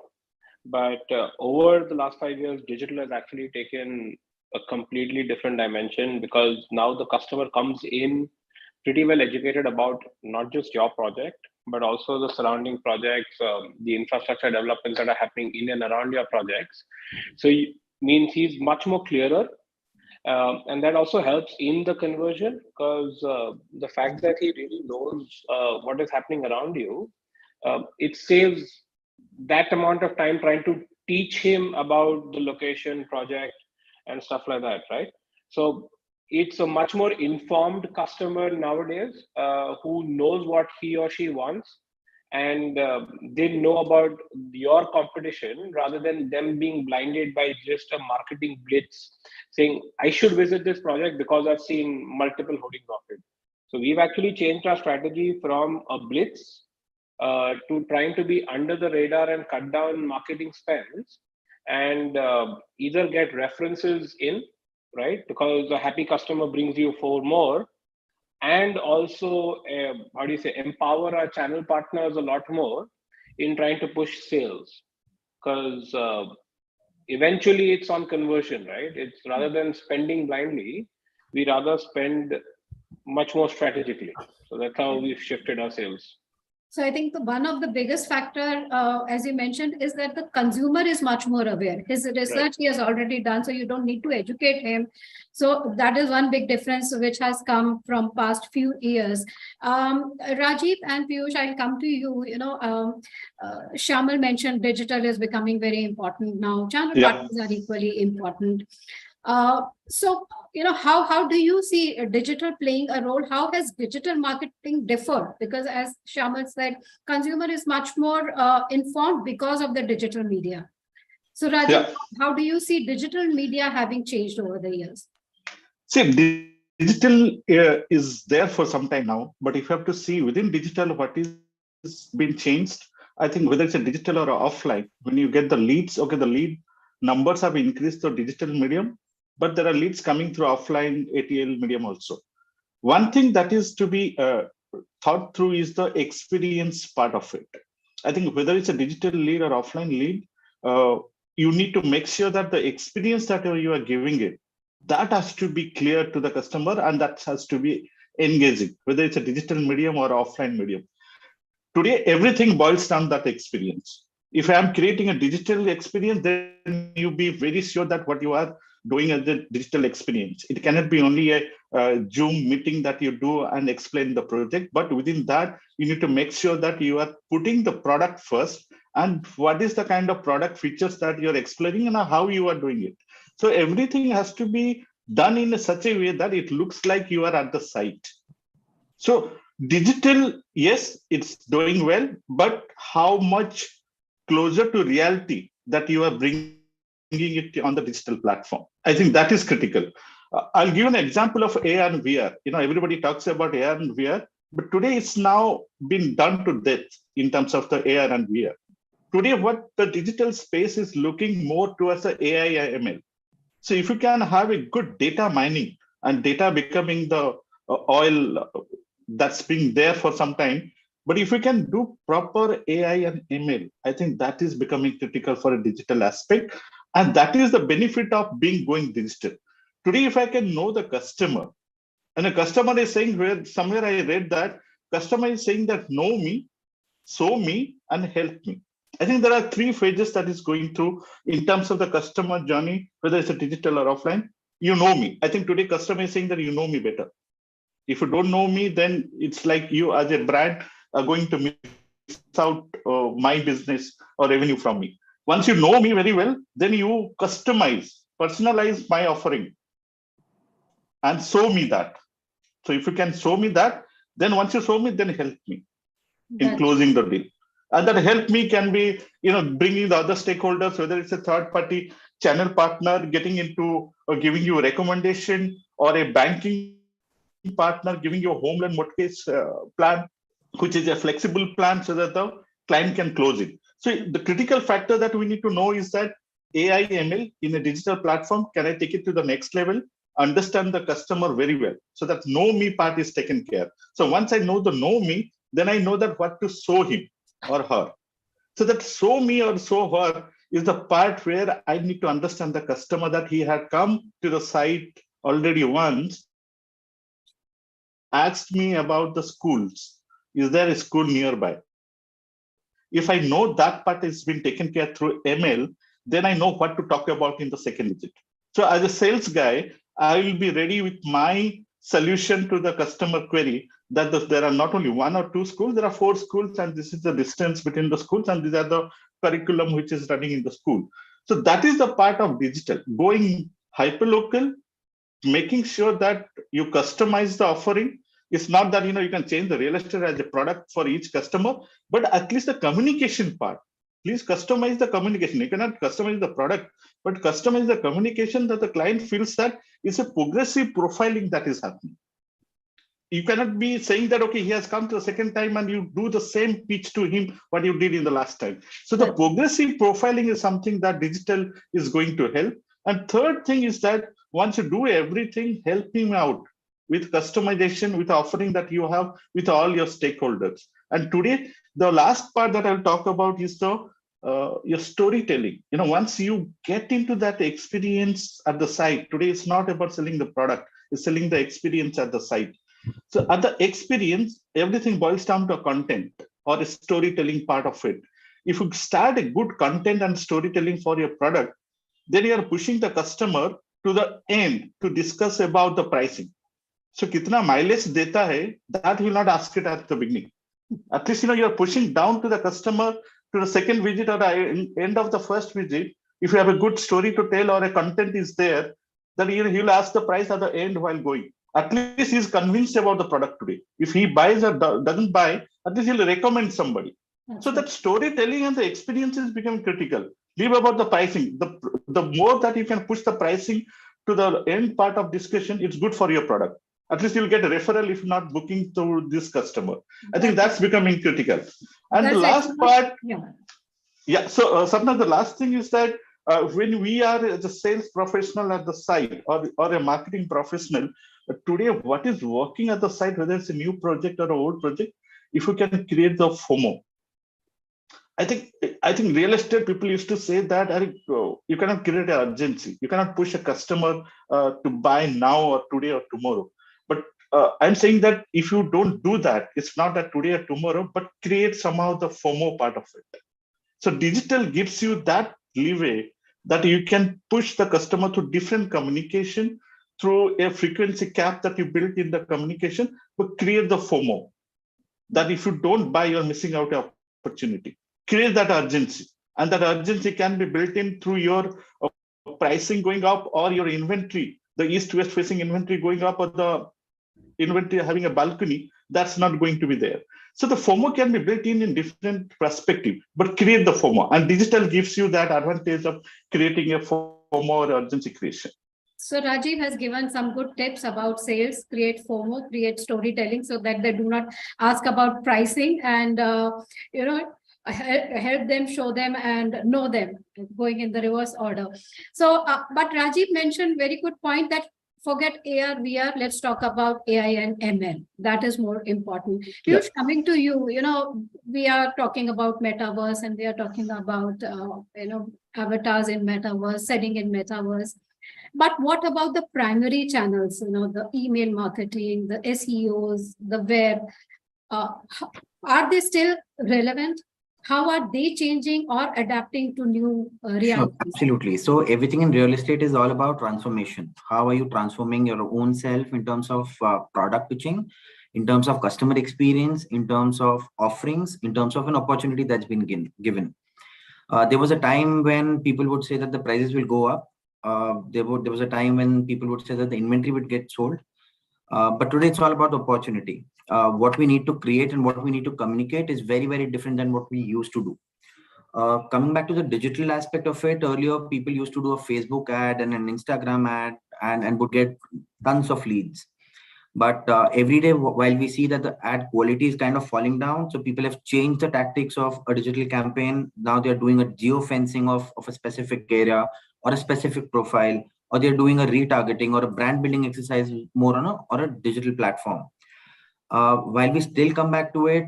But over the last 5 years, digital has actually taken a completely different dimension because now the customer comes in pretty well educated about not just your project, but also the surrounding projects, the infrastructure developments that are happening in and around your projects. So it means he's much more clearer. And that also helps in the conversion because the fact that he really knows what is happening around you, it saves that amount of time trying to teach him about the location, project, and stuff like that, right? So it's a much more informed customer nowadays who knows what he or she wants, and they know about your competition rather than them being blinded by just a marketing blitz saying, I should visit this project because I've seen multiple hoardings of it. So we've actually changed our strategy from a blitz to trying to be under the radar and cut down marketing spends and either get references in, right? Because a happy customer brings you 4 more, and also empower our channel partners a lot more in trying to push sales, because eventually it's on conversion, right? It's rather than spending blindly, we rather spend much more strategically. So that's how we've shifted our sales. So I think one of the biggest factor, as you mentioned, is that the consumer is much more aware. His research he has already done, so you don't need to educate him. So that is one big difference which has come from past few years. Rajiv and Piyush, I'll come to you. Shamal mentioned digital is becoming very important now. Channel partners are equally important. So, how do you see digital playing a role? How has digital marketing differed? Because as Shamal said, consumer is much more informed because of the digital media. So Rajiv, how do you see digital media having changed over the years? See, digital is there for some time now, but if you have to see within digital what is been changed, I think whether it's a digital or offline, when you get the leads, okay, the lead numbers have increased through digital medium, but there are leads coming through offline ATL medium also. One thing that is to be thought through is the experience part of it. I think whether it's a digital lead or offline lead, you need to make sure that the experience that you are giving it, that has to be clear to the customer and that has to be engaging, whether it's a digital medium or offline medium. Today, everything boils down that experience. If I am creating a digital experience, then you be very sure that what you are doing as a digital experience. It cannot be only a Zoom meeting that you do and explain the project, but within that, you need to make sure that you are putting the product first and what is the kind of product features that you're explaining and how you are doing it. So everything has to be done in such a way that it looks like you are at the site. So digital, yes, it's doing well, but how much closer to reality that you are bringing it on the digital platform? I think that is critical. I'll give an example of AR and VR. Everybody talks about AR and VR, but today it's now been done to death in terms of the AR and VR. Today, what the digital space is looking more towards the AI ML. So if you can have a good data mining and data becoming the oil that's been there for some time, but if we can do proper AI and ML, I think that is becoming critical for a digital aspect. And that is the benefit of being going digital. Today, if I can know the customer, and a customer is saying, where somewhere I read that customer is saying that know me, show me, and help me. I think there are three phases that is going through in terms of the customer journey, whether it's a digital or offline. You know me. I think today customer is saying that you know me better. If you don't know me, then it's like you as a brand are going to miss out my business or revenue from me. Once you know me very well, then you customize, personalize my offering and show me that. So if you can show me that, then once you show me, then help me in closing the deal. And that help me can be, bringing the other stakeholders, whether it's a third party channel partner, getting into or giving you a recommendation, or a banking partner giving you a home loan mortgage plan, which is a flexible plan so that the client can close it. So the critical factor that we need to know is that AI ML in a digital platform, can I take it to the next level? Understand the customer very well so that know me part is taken care. So once I know the know me, then I know that what to show him or her. So that show me or show her is the part where I need to understand the customer, that he had come to the site already once, asked me about the schools. Is there a school nearby? If I know that part has been taken care through ML, then I know what to talk about in the second digit. So as a sales guy, I will be ready with my solution to the customer query that there are not only one or two schools, there are 4 schools, and this is the distance between the schools, and these are the curriculum which is running in the school. So that is the part of digital, going hyperlocal, making sure that you customize the offering. It's not that you can change the real estate as a product for each customer, but at least the communication part. Please customize the communication. You cannot customize the product, but customize the communication that the client feels that it's a progressive profiling that is happening. You cannot be saying that, okay, he has come to the second time and you do the same pitch to him what you did in the last time. So the progressive profiling is something that digital is going to help. And third thing is that once you do everything, help him out with customization, with offering that you have with all your stakeholders. And today, the last part that I'll talk about is your storytelling. Once you get into that experience at the site, today it's not about selling the product, it's selling the experience at the site. So at the experience, everything boils down to content or a storytelling part of it. If you start a good content and storytelling for your product, then you are pushing the customer to the end to discuss about the pricing. So kitna mileage deta hai, that will not ask it at the beginning. At least you are pushing down to the customer to the second visit or the end of the first visit. If you have a good story to tell or a content is there, then he'll ask the price at the end while going. At least he's convinced about the product today. If he buys or doesn't buy, at least he'll recommend somebody. So that storytelling and the experience is becoming critical. Leave about the pricing. The more that you can push the pricing to the end part of discussion, it's good for your product. At least you'll get a referral if not booking to this customer. I think that's becoming critical. And the last part, so Sapna, the last thing is that when we are as a sales professional at the site or a marketing professional, today what is working at the site, whether it's a new project or an old project, if you can create the FOMO. I think real estate people used to say that you cannot create an urgency. You cannot push a customer to buy now or today or tomorrow. But I'm saying that if you don't do that, it's not that today or tomorrow, but create somehow the FOMO part of it. So digital gives you that leeway that you can push the customer to different communication through a frequency cap that you built in the communication, but create the FOMO. That if you don't buy, you're missing out an opportunity. Create that urgency. And that urgency can be built in through your pricing going up or your inventory, the east-west facing inventory going up or the inventory having a balcony, that's not going to be there. So the FOMO can be built in different perspective, but create the FOMO. And digital gives you that advantage of creating a FOMO or urgency creation. So Rajiv has given some good tips about sales, create FOMO, create storytelling so that they do not ask about pricing and, help them, show them and know them, going in the reverse order. So, but Rajiv mentioned very good point that forget AR, VR, let's talk about AI and ML. That is more important. Piyush, coming to you, we are talking about metaverse and we are talking about, avatars in metaverse, setting in metaverse. But what about the primary channels, the email marketing, the SEOs, the web? Are they still relevant? How are they changing or adapting to new realities? Sure, absolutely. So everything in real estate is all about transformation. How are you transforming your own self in terms of product pitching, in terms of customer experience, in terms of offerings, in terms of an opportunity that's been given. There was a time when people would say that the prices will go up. There was a time when people would say that the inventory would get sold. But today it's all about opportunity. What we need to create and what we need to communicate is very, very different than what we used to do. Coming back to the digital aspect of it, earlier people used to do a Facebook ad and an Instagram ad and would get tons of leads. But every day, while we see that the ad quality is kind of falling down, so people have changed the tactics of a digital campaign. Now they're doing a geo-fencing of a specific area or a specific profile, or they're doing a retargeting or a brand building exercise more on a digital platform. While we still come back to it,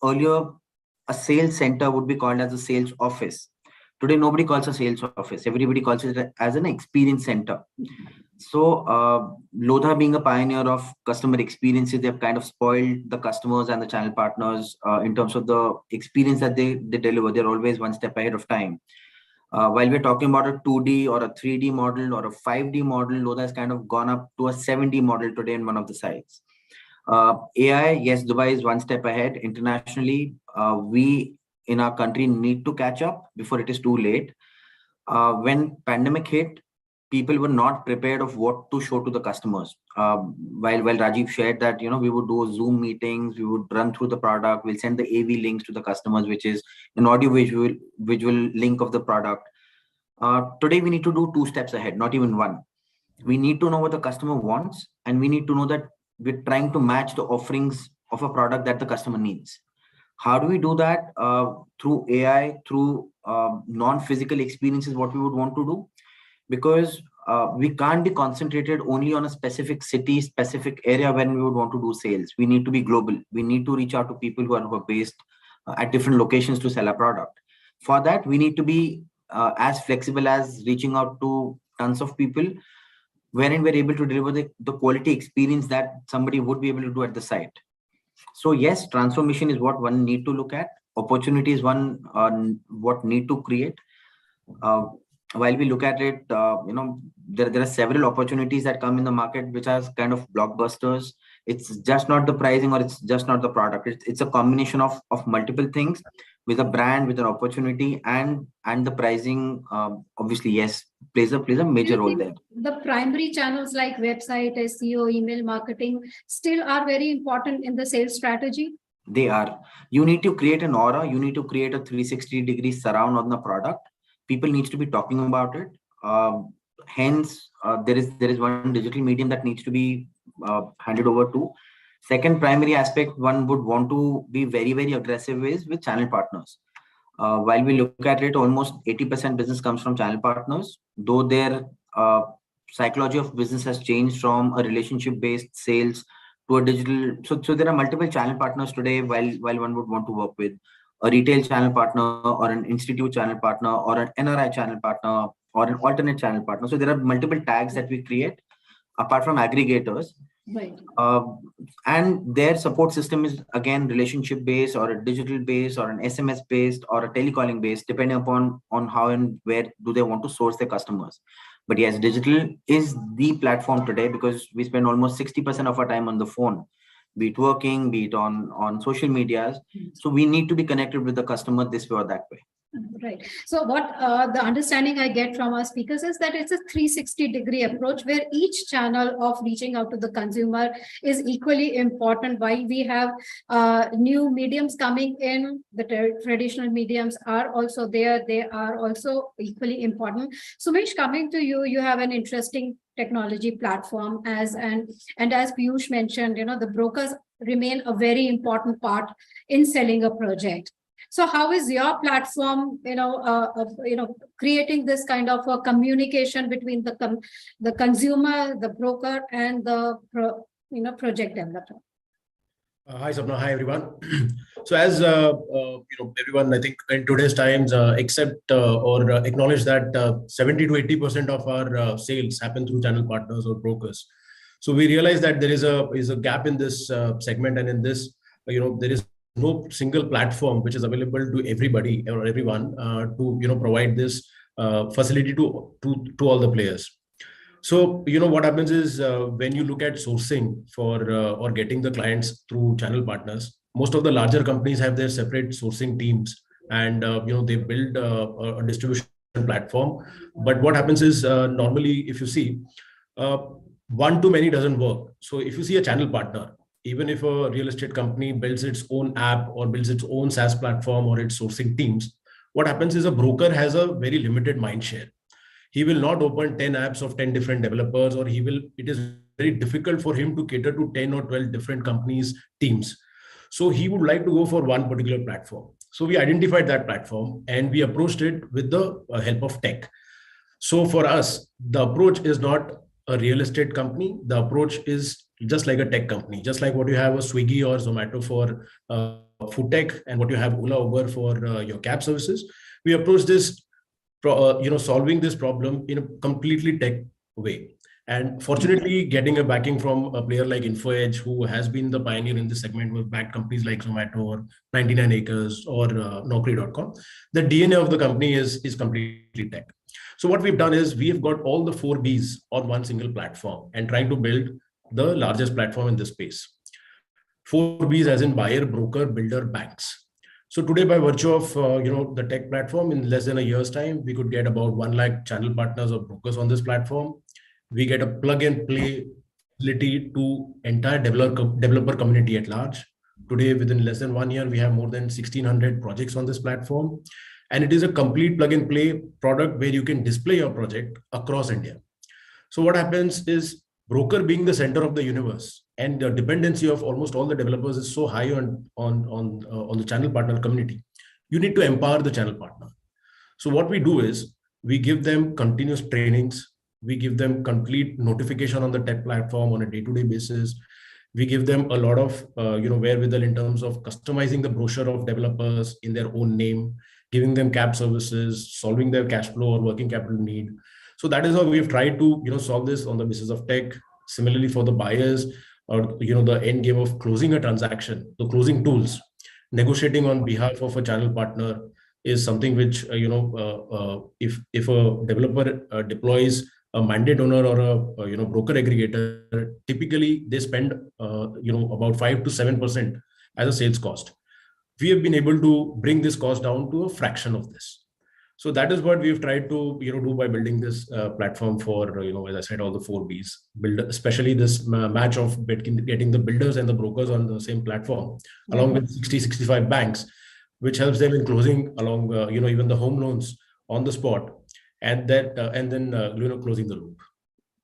earlier a sales center would be called as a sales office. Today, nobody calls a sales office. Everybody calls it as an experience center. So Lodha being a pioneer of customer experiences, they've kind of spoiled the customers and the channel partners in terms of the experience that they deliver. They're always one step ahead of time. While we're talking about a 2D or a 3D model or a 5D model, Lodha has kind of gone up to a 7D model today in one of the sites. AI, yes, Dubai is one step ahead. Internationally, we in our country need to catch up before it is too late. When pandemic hit, people were not prepared of what to show to the customers. While Rajiv shared that, we would do Zoom meetings, we would run through the product, we'll send the AV links to the customers, which is an audio visual link of the product. Today, we need to do 2 steps ahead, not even 1. We need to know what the customer wants, and we need to know that we're trying to match the offerings of a product that the customer needs. How do we do that? Through AI, through non-physical experiences, what we would want to do. Because we can't be concentrated only on a specific city, specific area when we would want to do sales. We need to be global. We need to reach out to people who are based at different locations to sell a product. For that, we need to be as flexible as reaching out to tons of people, wherein we're able to deliver the quality experience that somebody would be able to do at the site. So yes, transformation is what one need to look at. Opportunity is one what need to create. While we look at it, there are several opportunities that come in the market which are kind of blockbusters. It's just not the pricing or it's just not the product. It's a combination of multiple things with a brand, with an opportunity, and the pricing. Obviously, yes, plays a major role there. The primary channels like website, SEO, email marketing still are very important in the sales strategy. They are. You need to create an aura. You need to create a 360-degree surround on the product. People needs to be talking about it. Hence, there is one digital medium that needs to be handed over to. Second primary aspect one would want to be very, very aggressive is with channel partners. While we look at it, almost 80% business comes from channel partners, though their psychology of business has changed from a relationship-based sales to a digital. So there are multiple channel partners today while one would want to work with a retail channel partner or an institute channel partner or an NRI channel partner or an alternate channel partner. So there are multiple tags that we create apart from aggregators. Right. And their support system is again relationship based or a digital based or an SMS based or a telecalling based, depending upon how and where do they want to source their customers. But yes, digital is the platform today because we spend almost 60% of our time on the phone, be it working, be it on social medias. So we need to be connected with the customer this way or that way. Right. So what the understanding I get from our speakers is that it's a 360-degree approach where each channel of reaching out to the consumer is equally important. While we have new mediums coming in, the traditional mediums are also there. They are also equally important. Sumesh, coming to you, you have an interesting technology platform and as Piyush mentioned, the brokers remain a very important part in selling a project. So how is your platform, creating this kind of a communication between the consumer, the broker, and the project developer? Hi, Sapna. Hi, everyone. So, as everyone, I think in today's times, accept or acknowledge that 70 to 80% of our sales happen through channel partners or brokers. So, we realize that there is a gap in this segment, and in this, there is no single platform which is available to everybody or everyone to provide this facility to all the players. So, what happens is when you look at sourcing for or getting the clients through channel partners, most of the larger companies have their separate sourcing teams, and they build a distribution platform. But what happens is normally, if you see, one to many doesn't work. So, if you see a channel partner, even if a real estate company builds its own app or builds its own SaaS platform or its sourcing teams, what happens is a broker has a very limited mind share. He will not open 10 apps of 10 different developers, or it is very difficult for him to cater to 10 or 12 different companies teams. So he would like to go for one particular platform. So we identified that platform and we approached it with the help of tech. So for us, the approach is not a real estate company. The approach is just like a tech company, just like what you have a Swiggy or Zomato for food tech, and what you have Ola Uber for your cab services. We approach this solving this problem in a completely tech way. And fortunately, getting a backing from a player like InfoEdge, who has been the pioneer in this segment, with backed companies like Zomato or 99 Acres or Naukri.com. The DNA of the company is completely tech. So what we've done is we've got all the 4Bs on one single platform and trying to build the largest platform in this space. 4Bs as in buyer, broker, builder, banks. So today, by virtue of the tech platform, in less than a year's time, we could get about 1 lakh channel partners or brokers on this platform. We get a plug and play facility to entire developer community at large. Today, within less than 1 year, we have more than 1,600 projects on this platform, and it is a complete plug and play product where you can display your project across India. So what happens is, broker being the center of the universe, and the dependency of almost all the developers is so high on the channel partner community, you need to empower the channel partner. So what we do is we give them continuous trainings, we give them complete notification on the tech platform on a day-to-day basis. We give them a lot of wherewithal in terms of customizing the brochure of developers in their own name, giving them cab services, solving their cash flow or working capital need. So that is how we've tried to solve this on the basis of tech. Similarly, for the buyers, or the end game of closing a transaction, the closing tools, negotiating on behalf of a channel partner is something which if a developer deploys a mandate owner or a broker aggregator, typically they spend about 5 to 7% as a sales cost. We have been able to bring this cost down to a fraction of this. So that is what we've tried to do by building this platform for as I said, all the 4Bs, build, especially this match of getting the builders and the brokers on the same platform, along with 65 banks, which helps them in closing along even the home loans on the spot, and then closing the loop.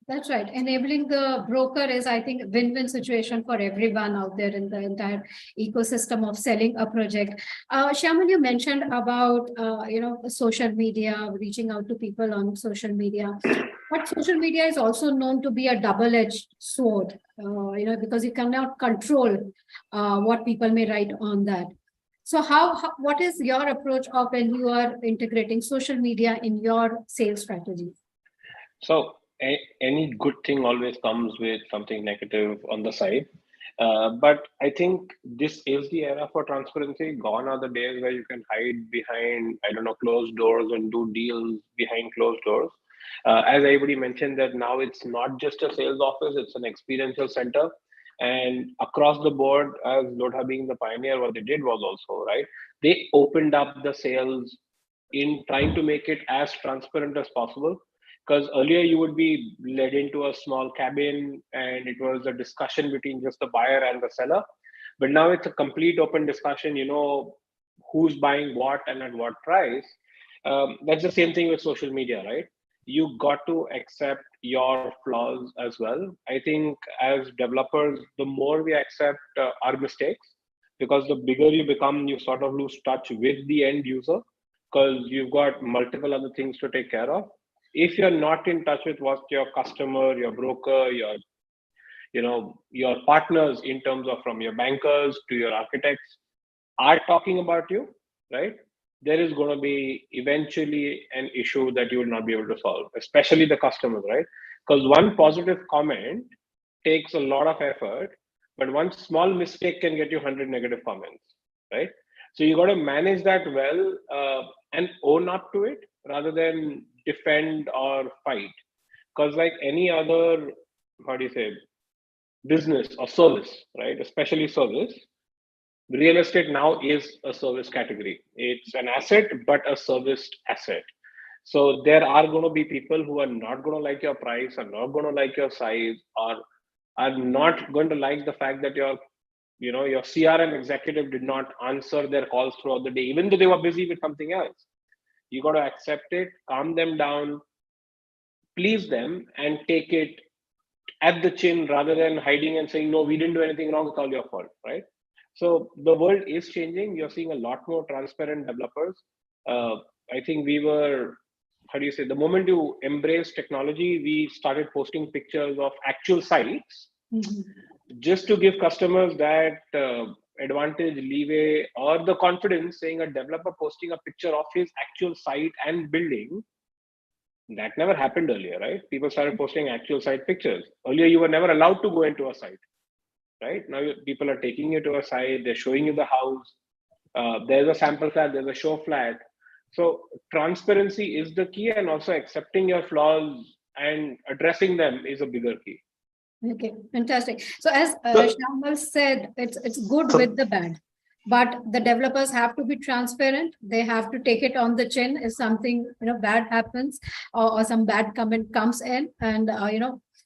That's right. Enabling the broker is, I think, a win-win situation for everyone out there in the entire ecosystem of selling a project. Shyamal, you mentioned about, social media, reaching out to people on social media. But social media is also known to be a double-edged sword, because you cannot control what people may write on that. So what is your approach of when you are integrating social media in your sales strategy? So any good thing always comes with something negative on the side. But I think this is the era for transparency. Gone are the days where you can hide behind, closed doors and do deals behind closed doors. As everybody mentioned, that now it's not just a sales office, it's an experiential center. And across the board, as Lodha being the pioneer, what they did was also, right, they opened up the sales in trying to make it as transparent as possible. Because earlier you would be led into a small cabin and it was a discussion between just the buyer and the seller. But now it's a complete open discussion, you know, who's buying what and at what price. That's the same thing with social media, right? You got to accept your flaws as well. I think as developers, the more we accept our mistakes, because the bigger you become, you sort of lose touch with the end user because you've got multiple other things to take care of. If you're not in touch with what your customer, your broker, your partners in terms of from your bankers to your architects are talking about you, right? There is going to be eventually an issue that you will not be able to solve, especially the customers, right? Because one positive comment takes a lot of effort, but one small mistake can get you 100 negative comments, right? So you got to manage that well and own up to it rather than defend or fight. Because like any other, how do you say, business or service, right? Especially service, real estate now is a service category. It's an asset, but a serviced asset. So there are going to be people who are not going to like your price, are not going to like your size, or are not going to like the fact that your CRM executive did not answer their calls throughout the day, even though they were busy with something else. You got to accept it, calm them down, please them, and take it at the chin rather than hiding and saying, no, we didn't do anything wrong, it's all your fault, right? So the world is changing. You're seeing a lot more transparent developers. I think we were, how do you say, the moment you embrace technology, we started posting pictures of actual sites just to give customers that advantage, leeway, or the confidence, saying a developer posting a picture of his actual site and building. That never happened earlier, right? People started posting actual site pictures. Earlier, you were never allowed to go into a site, right? Now people are taking you to a site, they're showing you the house. There's a sample flat, there's a show flat. So transparency is the key, and also accepting your flaws and addressing them is a bigger key. Okay, fantastic. So as Shyamal said, it's good with the bad, but the developers have to be transparent. They have to take it on the chin if something bad happens or some bad comment comes in, and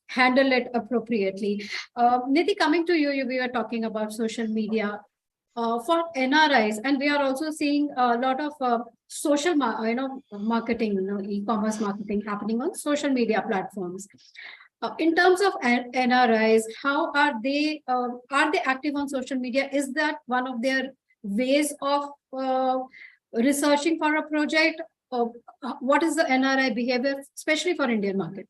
handle it appropriately. Nidhi, coming to you, we were talking about social media for NRIs, and we are also seeing a lot of social marketing, e-commerce marketing happening on social media platforms. In terms of NRIs, how are they active on social media? Is that one of their ways of researching for a project? What is the NRI behavior, especially for Indian market?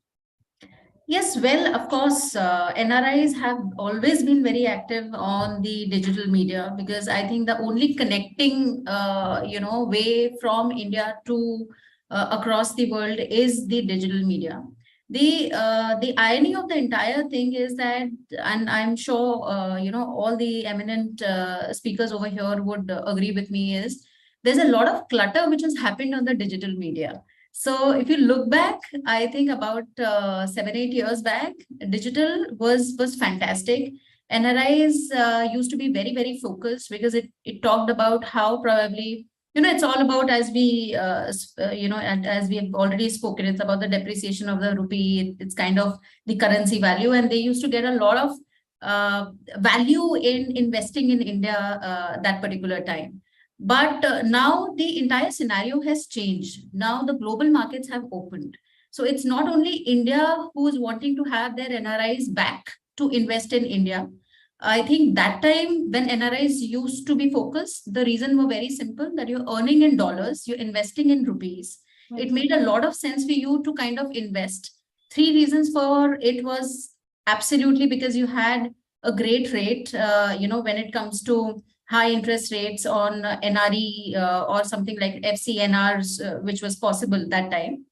Yes, well, of course, NRIs have always been very active on the digital media, because I think the only connecting, way from India to across the world is the digital media. The irony of the entire thing is that, and I'm sure all the eminent speakers over here would agree with me, is there's a lot of clutter which has happened on the digital media. So if you look back, I think about 7-8 years back, digital was fantastic. NRIs used to be very, very focused, because it talked about how probably, it's all about, as we, and as we have already spoken, it's about the depreciation of the rupee. It's kind of the currency value. And they used to get a lot of value in investing in India that particular time. But now the entire scenario has changed. Now the global markets have opened. So it's not only India who's wanting to have their NRIs back to invest in India. I think that time when NRIs used to be focused, the reason were very simple, that you're earning in dollars, you're investing in rupees. It made a lot of sense for you to kind of invest. 3 reasons for it was absolutely because you had a great rate, when it comes to high interest rates on NRE or something like FCNRs, which was possible that time.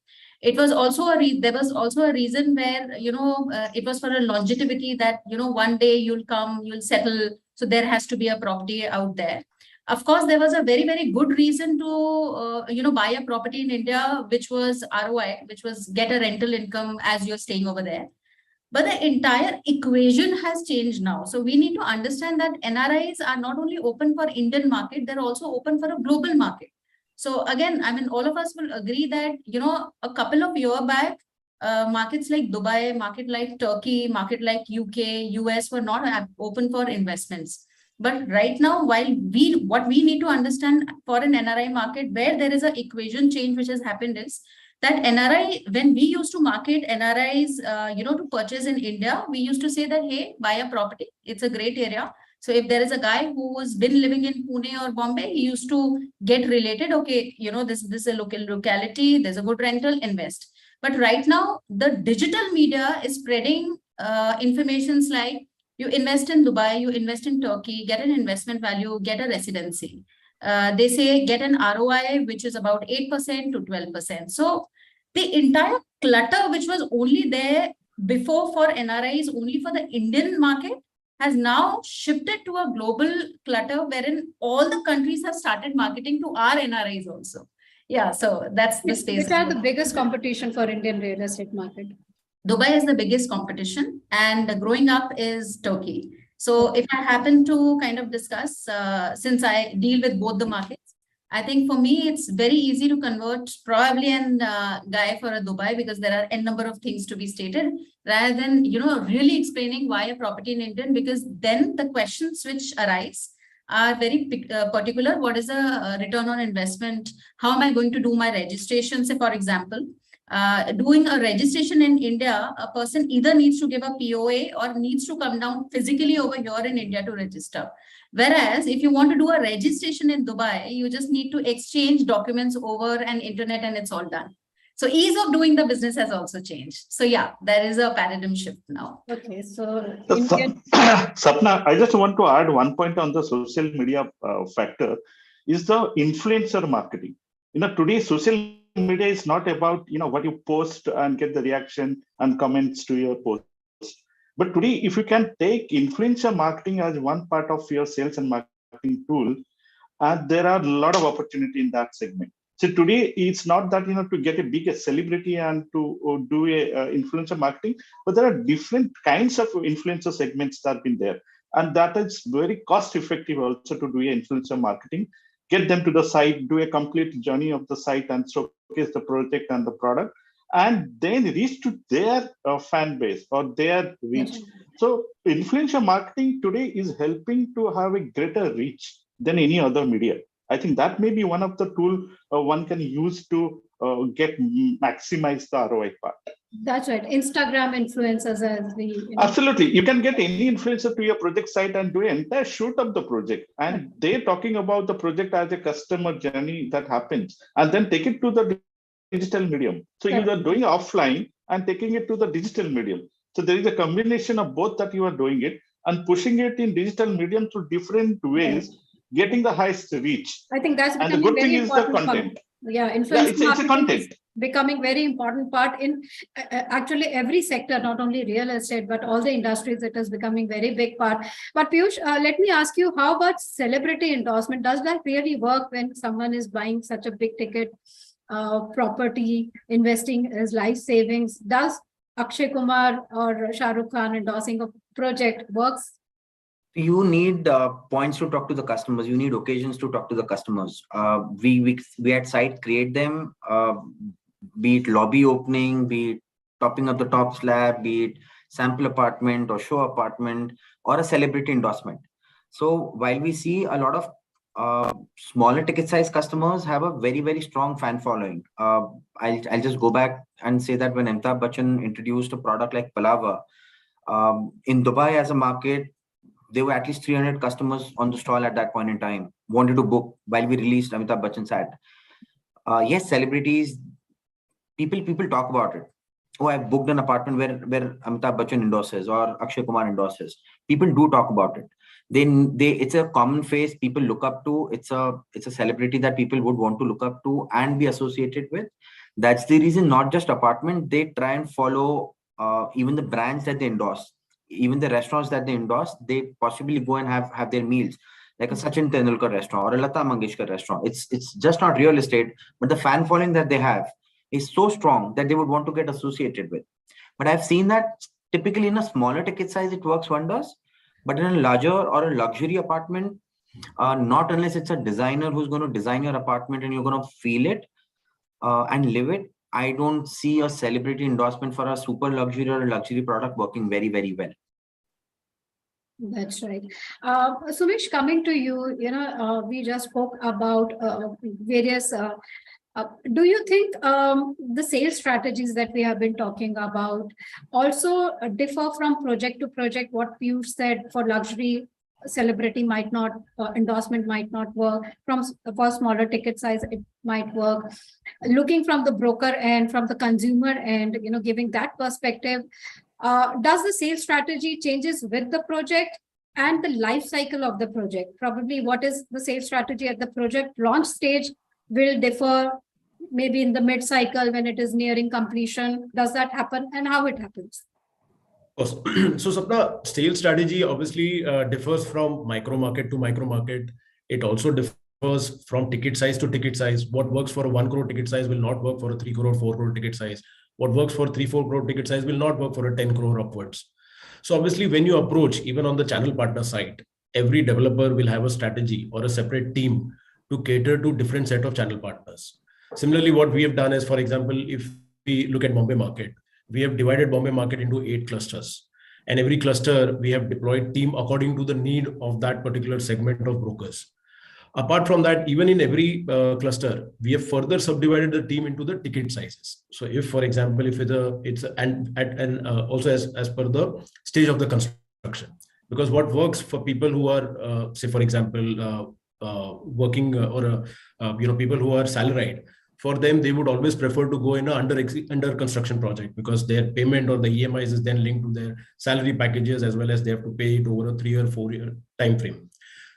It was also there was also a reason where, it was for a longevity that, one day you'll come, you'll settle. So there has to be a property out there. Of course, there was a very, very good reason to, buy a property in India, which was ROI, which was get a rental income as you're staying over there. But the entire equation has changed now. So we need to understand that NRIs are not only open for Indian market, they're also open for a global market. So again, I mean, all of us will agree that, you know, a couple of years back, markets like Dubai, market like Turkey, market like UK, US were not open for investments. But right now, what we need to understand for an NRI market, where there is an equation change which has happened is that NRI, when we used to market NRIs, you know, to purchase in India, we used to say that, hey, buy a property. It's a great area. So if there is a guy who has been living in Pune or Bombay, he used to get related. Okay, you know, this is a local locality. There's a good rental, invest. But right now, the digital media is spreading informations like you invest in Dubai, you invest in Turkey, get an investment value, get a residency. They say get an ROI, which is about 8% to 12%. So the entire clutter, which was only there before for NRIs, only for the Indian market, has now shifted to a global clutter wherein all the countries have started marketing to our NRIs also. Yeah, so that's the space. Which are the biggest competition for Indian real estate market? Dubai is the biggest competition, and growing up is Turkey. So if I happen to kind of discuss, since I deal with both the markets, I think for me, it's very easy to convert probably an guy for a Dubai because there are n number of things to be stated rather than, you know, really explaining why a property in Indian, because then the questions which arise are very particular. What is a return on investment? How am I going to do my registration? Say, for example, doing a registration in India, a person either needs to give a POA or needs to come down physically over here in India to register. Whereas if you want to do a registration in Dubai, you just need to exchange documents over an internet and it's all done. So ease of doing the business has also changed. So yeah, there is a paradigm shift now. Okay, so Sapna, I just want to add one point on the social media factor is the influencer marketing. You know, today social media is not about, you know, what you post and get the reaction and comments to your post. But today, if you can take influencer marketing as one part of your sales and marketing tool, and there are a lot of opportunity in that segment. So today, it's not that, you know, to get a big celebrity and to do a influencer marketing, but there are different kinds of influencer segments that have been there. And that is very cost effective also to do a influencer marketing, get them to the site, do a complete journey of the site and showcase the project and the product, and then reach to their fan base or their reach. So influencer marketing today is helping to have a greater reach than any other media. I think that may be one of the tool one can use to maximize the ROI part. That's right. Instagram influencers as we. You know. Absolutely. You can get any influencer to your project site and do an entire shoot of the project. And they're talking about the project as a customer journey that happens and then take it to the digital medium. So you are doing offline and taking it to the digital medium. So there is a combination of both that you are doing it and pushing it in digital medium through different ways, getting the highest reach. I think that's and the good thing is the content. Influence it's a content. Is becoming very important part in actually every sector, not only real estate, but all the industries. It is becoming very big part. But Piyush, let me ask you, how about celebrity endorsement? Does that really work when someone is buying such a big ticket property, investing as life savings? Does Akshay Kumar or Shah Rukh Khan endorsing a project works? You need points to talk to the customers. You need occasions to talk to the customers. We at site create them, be it lobby opening, be it topping up the top slab, be it sample apartment or show apartment or a celebrity endorsement. So while we see a lot of smaller ticket size customers have a very, very strong fan following. I'll just go back and say that when Amitabh Bachchan introduced a product like Palava, in Dubai as a market, there were at least 300 customers on the stall at that point in time, wanted to book while we released Amitabh Bachchan's ad. Yes, celebrities, people talk about it. Oh, I booked an apartment where Amitabh Bachchan endorses or Akshay Kumar endorses. People do talk about it. It's a common face people look up to. It's a celebrity that people would want to look up to and be associated with. That's the reason, not just apartment, they try and follow even the brands that they endorse. Even the restaurants that they endorse, they possibly go and have their meals, like a Sachin Tendulkar restaurant or a Lata Mangeshkar restaurant. It's just not real estate, but the fan following that they have is so strong that they would want to get associated with. But I've seen that typically in a smaller ticket size, it works wonders. But in a larger or a luxury apartment, Not unless it's a designer who's going to design your apartment and you're going to feel it and live it. I don't see a celebrity endorsement for a super luxury or a luxury product working very, very well. That's right. Sumesh, coming to you, we just spoke about various. Do you think the sales strategies that we have been talking about also differ from project to project? What you said for luxury, celebrity might not, endorsement might not work. For smaller ticket size, it might work. Looking from the broker and from the consumer and giving that perspective. Does the sales strategy changes with the project and the life cycle of the project? Probably what is the sales strategy at the project launch stage will differ maybe in the mid-cycle when it is nearing completion. Does that happen, and how it happens? So Sapna, sales strategy obviously differs from micro market to micro market. It also differs from ticket size to ticket size. What works for a 1 crore ticket size will not work for a 3 crore, 4 crore ticket size. What works for 3-4 crore ticket size will not work for a 10 crore upwards. So obviously, when you approach, even on the channel partner side, every developer will have a strategy or a separate team to cater to different set of channel partners. Similarly, what we have done is, for example, if we look at Bombay market, we have divided Bombay market into 8 clusters. And every cluster, we have deployed team according to the need of that particular segment of brokers. Apart from that, even in every cluster, we have further subdivided the team into the ticket sizes. So if, for example, if also as per the stage of the construction, because what works for people who are, say, for example, working or people who are salaried, for them, they would always prefer to go in a under construction project because their payment or the EMIs is then linked to their salary packages, as well as they have to pay it over a 3 or 4 year time frame.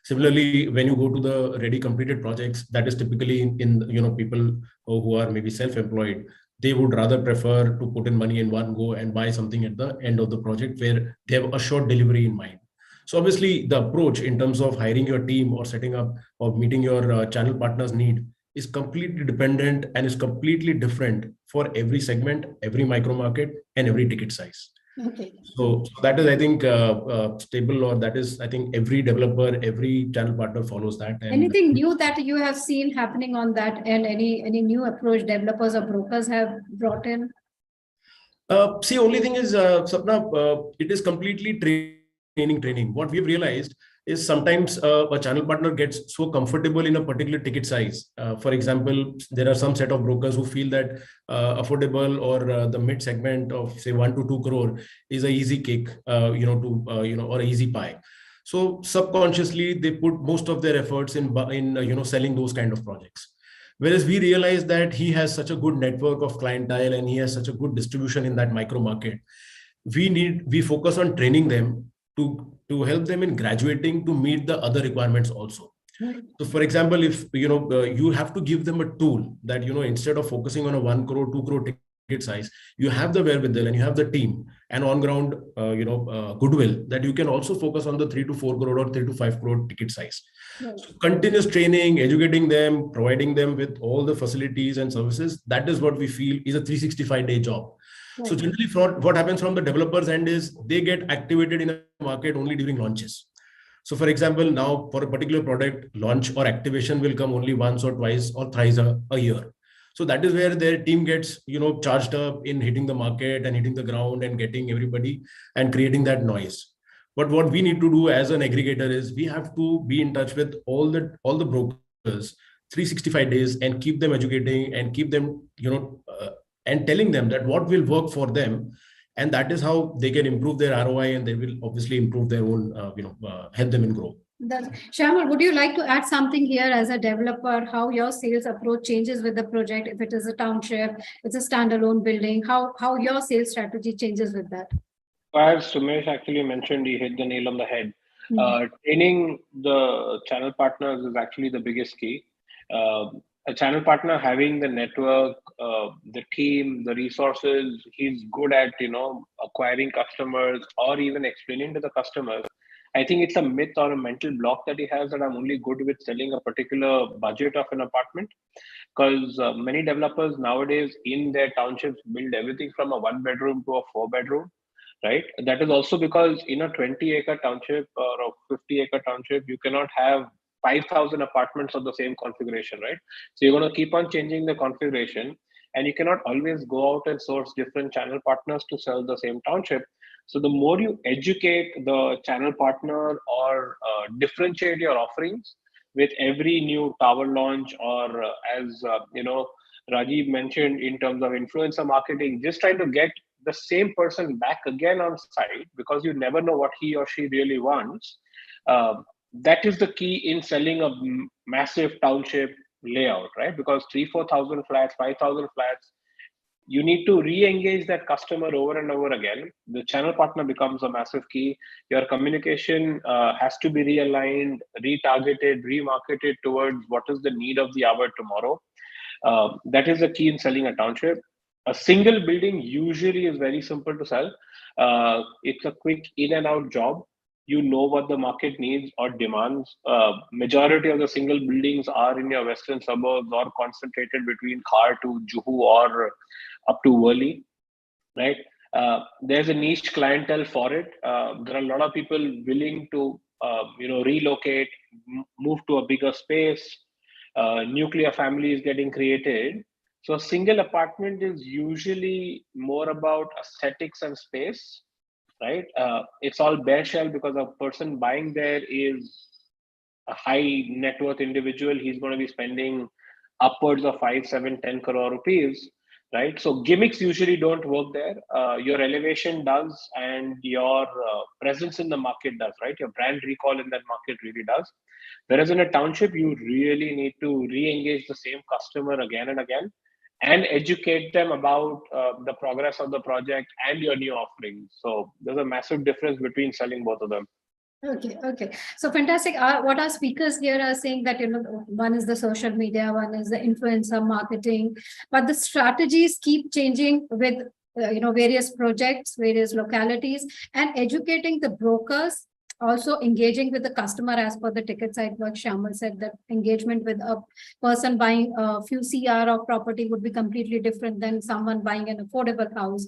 Similarly, when you go to the ready completed projects, that is typically in people who are maybe self-employed, they would rather prefer to put in money in one go and buy something at the end of the project where they have a short delivery in mind. So obviously, the approach in terms of hiring your team or setting up or meeting your channel partners' need is completely dependent and is completely different for every segment, every micro market, and every ticket size. Okay. So that is, I think, stable, or that is, I think, every developer, every channel partner follows that. And anything new that you have seen happening on that, and any new approach developers or brokers have brought in? See, only thing is, Sapna, it is completely training. What we've realized is sometimes a channel partner gets so comfortable in a particular ticket size. For example, there are some set of brokers who feel that affordable or the mid segment of say 1 to 2 crore is a easy cake, or an easy pie. So subconsciously, they put most of their efforts in selling those kind of projects. Whereas we realize that he has such a good network of clientele and he has such a good distribution in that micro market. We focus on training them to help them in graduating to meet the other requirements also. So for example, if you have to give them a tool that instead of focusing on a 1 crore, 2 crore ticket size, you have the wherewithal and you have the team and on ground goodwill that you can also focus on the 3 to 4 crore or 3 to 5 crore ticket size. So continuous training, educating them, providing them with all the facilities and services, that is what we feel is a 365-day job. So generally, what happens from the developers' end is they get activated in a market only during launches. So for example, now for a particular product, launch or activation will come only once or twice or thrice a year. So that is where their team gets, charged up in hitting the market and hitting the ground and getting everybody and creating that noise. But what we need to do as an aggregator is we have to be in touch with all the brokers 365 days and keep them educating and keep them, and telling them that what will work for them, and that is how they can improve their ROI, and they will obviously improve their own, help them in growth. Shyamal, would you like to add something here as a developer, how your sales approach changes with the project? If it is a township, it's a standalone building, how your sales strategy changes with that? As Sumesh actually mentioned, he hit the nail on the head. Training the channel partners is actually the biggest key. A channel partner having the network, the team, the resources, he's good at acquiring customers or even explaining to the customers. I think it's a myth or a mental block that he has that I'm only good with selling a particular budget of an apartment, because many developers nowadays in their townships build everything from a 1-bedroom to a 4-bedroom. Right. That is also because in a 20-acre township or a 50-acre township, you cannot have 5,000 apartments of the same configuration, right? So you're going to keep on changing the configuration, and you cannot always go out and source different channel partners to sell the same township. So the more you educate the channel partner or differentiate your offerings with every new tower launch, or as Rajiv mentioned in terms of influencer marketing, just trying to get the same person back again on site, because you never know what he or she really wants. That is the key in selling a massive township layout, right? Because 3,000-4,000 flats, 5,000 flats, you need to re-engage that customer over and over again. The channel partner becomes a massive key. Your communication has to be realigned, retargeted, remarketed towards what is the need of the hour tomorrow. That is the key in selling a township. A single building usually is very simple to sell. It's a quick in and out job. You know what the market needs or demands. Majority of the single buildings are in your western suburbs or concentrated between Khar to Juhu or up to Worli, right? There's a niche clientele for it. There are a lot of people willing to relocate, move to a bigger space. Nuclear family is getting created. So a single apartment is usually more about aesthetics and space, right? It's all bare shell because a person buying there is a high net worth individual. He's going to be spending upwards of 5, 7, 10 crore rupees, right? So gimmicks usually don't work there. Your elevation does, and your presence in the market does, right? Your brand recall in that market really does. Whereas in a township, you really need to re-engage the same customer again and again, and educate them about the progress of the project and your new offerings. So there's a massive difference between selling both of them. Okay. So fantastic. What our speakers here are saying that, one is the social media, one is the influencer marketing, but the strategies keep changing with, various projects, various localities, and educating the brokers, also engaging with the customer as per the ticket site. What Shyamal said, that engagement with a person buying a few CR of property would be completely different than someone buying an affordable house.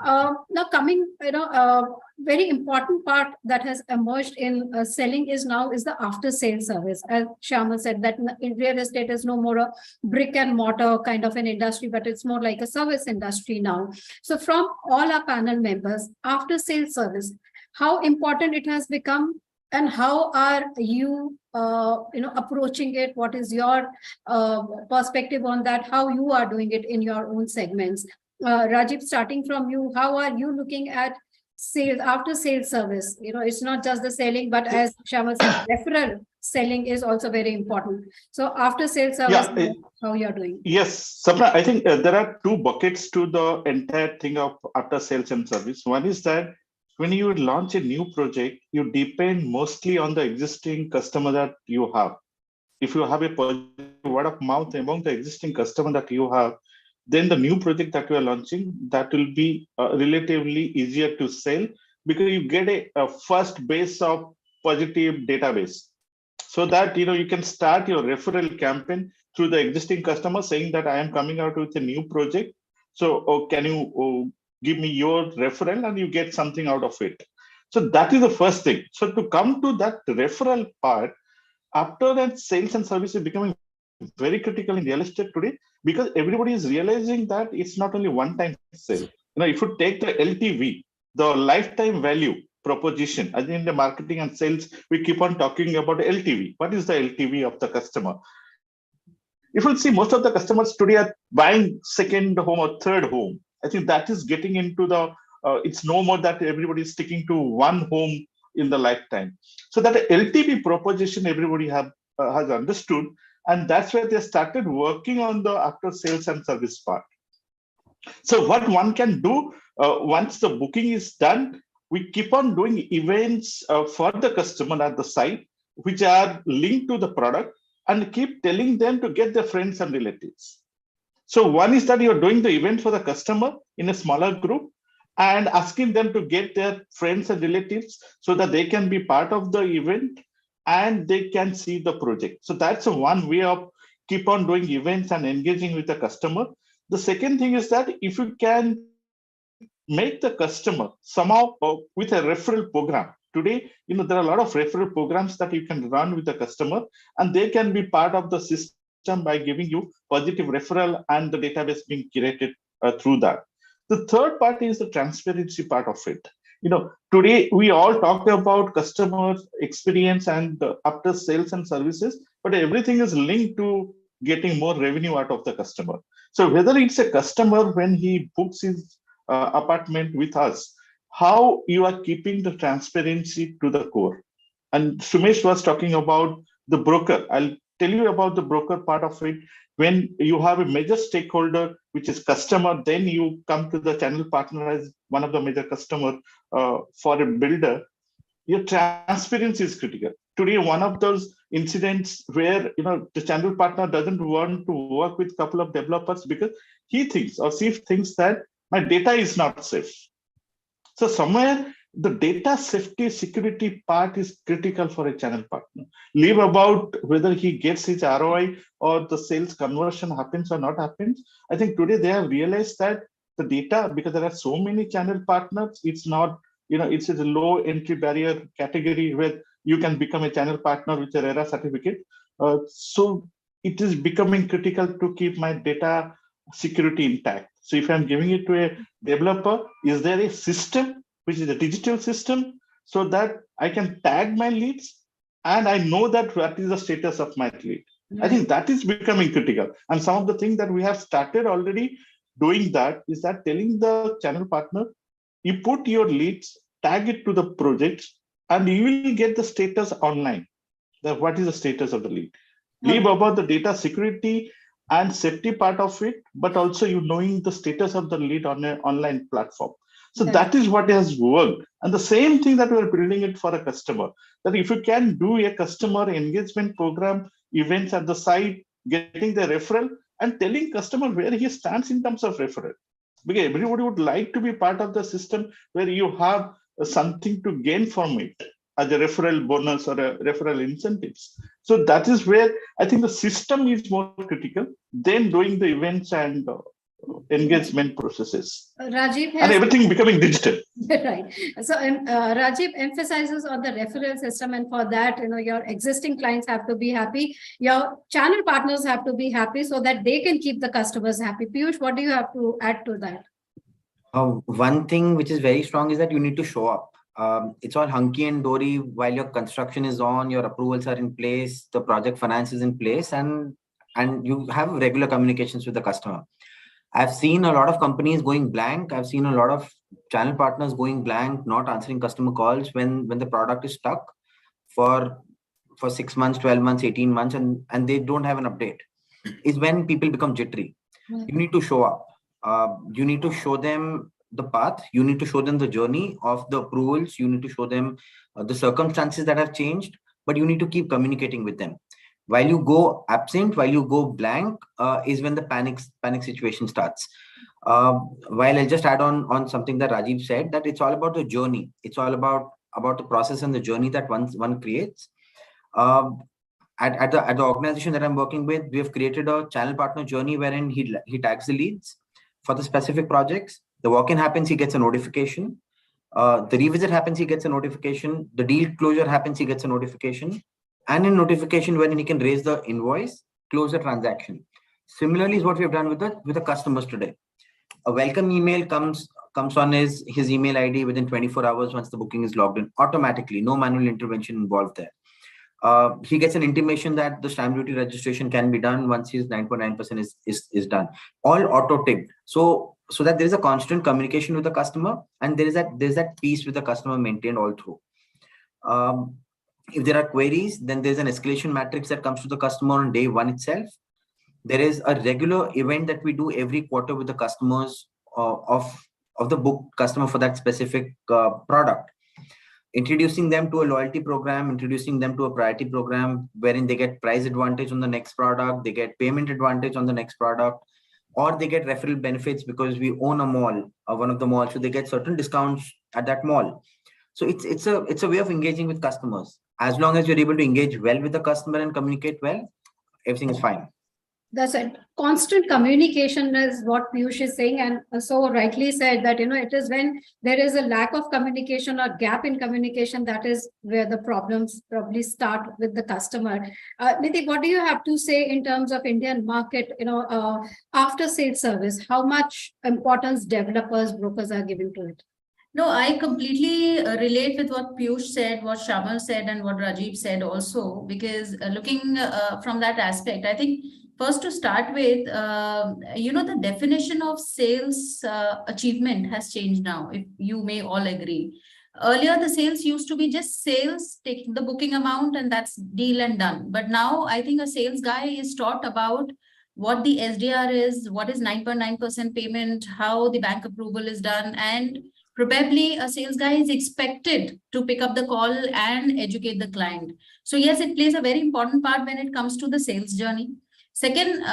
Now coming, very important part that has emerged in selling is the after sales service. As Shyamal said, that in real estate is no more a brick and mortar kind of an industry, but it's more like a service industry now. So from all our panel members, after sales service, how important it has become, and how are you approaching it? What is your perspective on that? How you are doing it in your own segments? Rajiv, starting from you, how are you looking at sales, after sales service? It's not just the selling, but as Shyamal said, referral selling is also very important. So after sales service, how you're doing? Yes, Sapna, I think there are two buckets to the entire thing of after sales and service. One is that when you launch a new project, you depend mostly on the existing customer that you have. If you have a word of mouth among the existing customer that you have, then the new project that you are launching, that will be relatively easier to sell, because you get a first base of positive database. So that you can start your referral campaign through the existing customer, saying that I am coming out with a new project. So can you give me your referral, and you get something out of it. So that is the first thing. So to come to that referral part, after that, sales and service is becoming very critical in real estate today, because everybody is realizing that it's not only one-time sale. If you take the LTV, the lifetime value proposition, I think in the marketing and sales, we keep on talking about LTV. What is the LTV of the customer? If you see, most of the customers today are buying second home or third home. I think that is getting into the, it's no more that everybody is sticking to one home in the lifetime. So that LTV proposition everybody has understood, and that's where they started working on the after sales and service part. So what one can do, once the booking is done, we keep on doing events for the customer at the site, which are linked to the product, and keep telling them to get their friends and relatives. So one is that you're doing the event for the customer in a smaller group and asking them to get their friends and relatives so that they can be part of the event and they can see the project. So that's one way of keep on doing events and engaging with the customer. The second thing is that if you can make the customer somehow with a referral program, Today, there are a lot of referral programs that you can run with the customer, and they can be part of the system by giving you positive referral and the database being curated through that. The third part is the transparency part of it. Today we all talk about customer experience and after sales and services, but everything is linked to getting more revenue out of the customer. So whether it's a customer when he books his apartment with us, how you are keeping the transparency to the core. And Sumesh was talking about the broker. I'll tell you about the broker part of it. When you have a major stakeholder, which is customer, then you come to the channel partner as one of the major customer for a builder. Your transparency is critical. Today, one of those incidents where the channel partner doesn't want to work with a couple of developers because he thinks or she thinks that my data is not safe. So somewhere the data safety security part is critical for a channel partner. Leave about whether he gets his ROI or the sales conversion happens or not happens. I think today they have realized that the data, because there are so many channel partners, it's not, it's a low entry barrier category where you can become a channel partner with a RERA certificate. So it is becoming critical to keep my data security intact. So if I'm giving it to a developer, is there a system which is a digital system so that I can tag my leads and I know that what is the status of my lead? I think that is becoming critical. And some of the things that we have started already doing that is that telling the channel partner, you put your leads, tag it to the projects, and you will get the status online. That what is the status of the lead? Leave about the data security and safety part of it, but also knowing the status of the lead on an online platform. So that is what has worked. And the same thing that we're building it for a customer, that if you can do a customer engagement program, events at the site, getting the referral and telling customer where he stands in terms of referral. Because everybody would like to be part of the system where you have something to gain from it as a referral bonus or a referral incentives. So that is where I think the system is more critical than doing the events and engagement processes. Rajiv has, and everything becoming digital. Right. So Rajiv emphasizes on the referral system, and for that, your existing clients have to be happy. Your channel partners have to be happy so that they can keep the customers happy. Piyush, what do you have to add to that? One thing which is very strong is that you need to show up. It's all hunky and dory while your construction is on, your approvals are in place, the project finance is in place, and you have regular communications with the customer. I've seen a lot of companies going blank. I've seen a lot of channel partners going blank, not answering customer calls when the product is stuck for 6 months, 12 months, 18 months, and they don't have an update. Is when people become jittery. You need to show up. You need to show them the path. You need to show them the journey of the approvals. You need to show them the circumstances that have changed, but you need to keep communicating with them. While you go absent, while you go blank, is when the panic situation starts. While I'll just add on something that Rajiv said, that it's all about the journey. It's all about the process and the journey that one creates. At the organization that I'm working with, we have created a channel partner journey wherein he tags the leads for the specific projects. The walk-in happens, he gets a notification. The revisit happens, he gets a notification. The deal closure happens, he gets a notification. And in notification, when he can raise the invoice, close the transaction. Similarly, is what we have done with the customers today. A welcome email comes on his email ID within 24 hours once the booking is logged in automatically, no manual intervention involved there. He gets an intimation that the stamp duty registration can be done once his 9.9% is done. All auto-ticked. So that there is a constant communication with the customer, and there's that peace with the customer maintained all through. If there are queries, then there's an escalation matrix that comes to the customer on day one itself. There is a regular event that we do every quarter with the customers of the book customer for that specific product. Introducing them to a loyalty program, introducing them to a priority program wherein they get price advantage on the next product, they get payment advantage on the next product, or they get referral benefits because we own a mall, one of the malls, so they get certain discounts at that mall. So it's a way of engaging with customers. As long as you're able to engage well with the customer and communicate well, everything is fine. That's a constant communication is what Piyush is saying, and so rightly said that it is when there is a lack of communication or gap in communication, that is where the problems probably start with the customer. Niti, what do you have to say in terms of Indian market? After sales service, how much importance developers, brokers are giving to it? No, I completely relate with what Piyush said, what Shamal said, and what Rajiv said also, because looking from that aspect, I think first to start with, the definition of sales achievement has changed now, if you may all agree. Earlier, the sales used to be just sales, taking the booking amount, and that's deal and done. But now I think a sales guy is taught about what the SDR is, what is 9.9% payment, how the bank approval is done, and probably a sales guy is expected to pick up the call and educate the client. So yes, it plays a very important part when it comes to the sales journey. Second,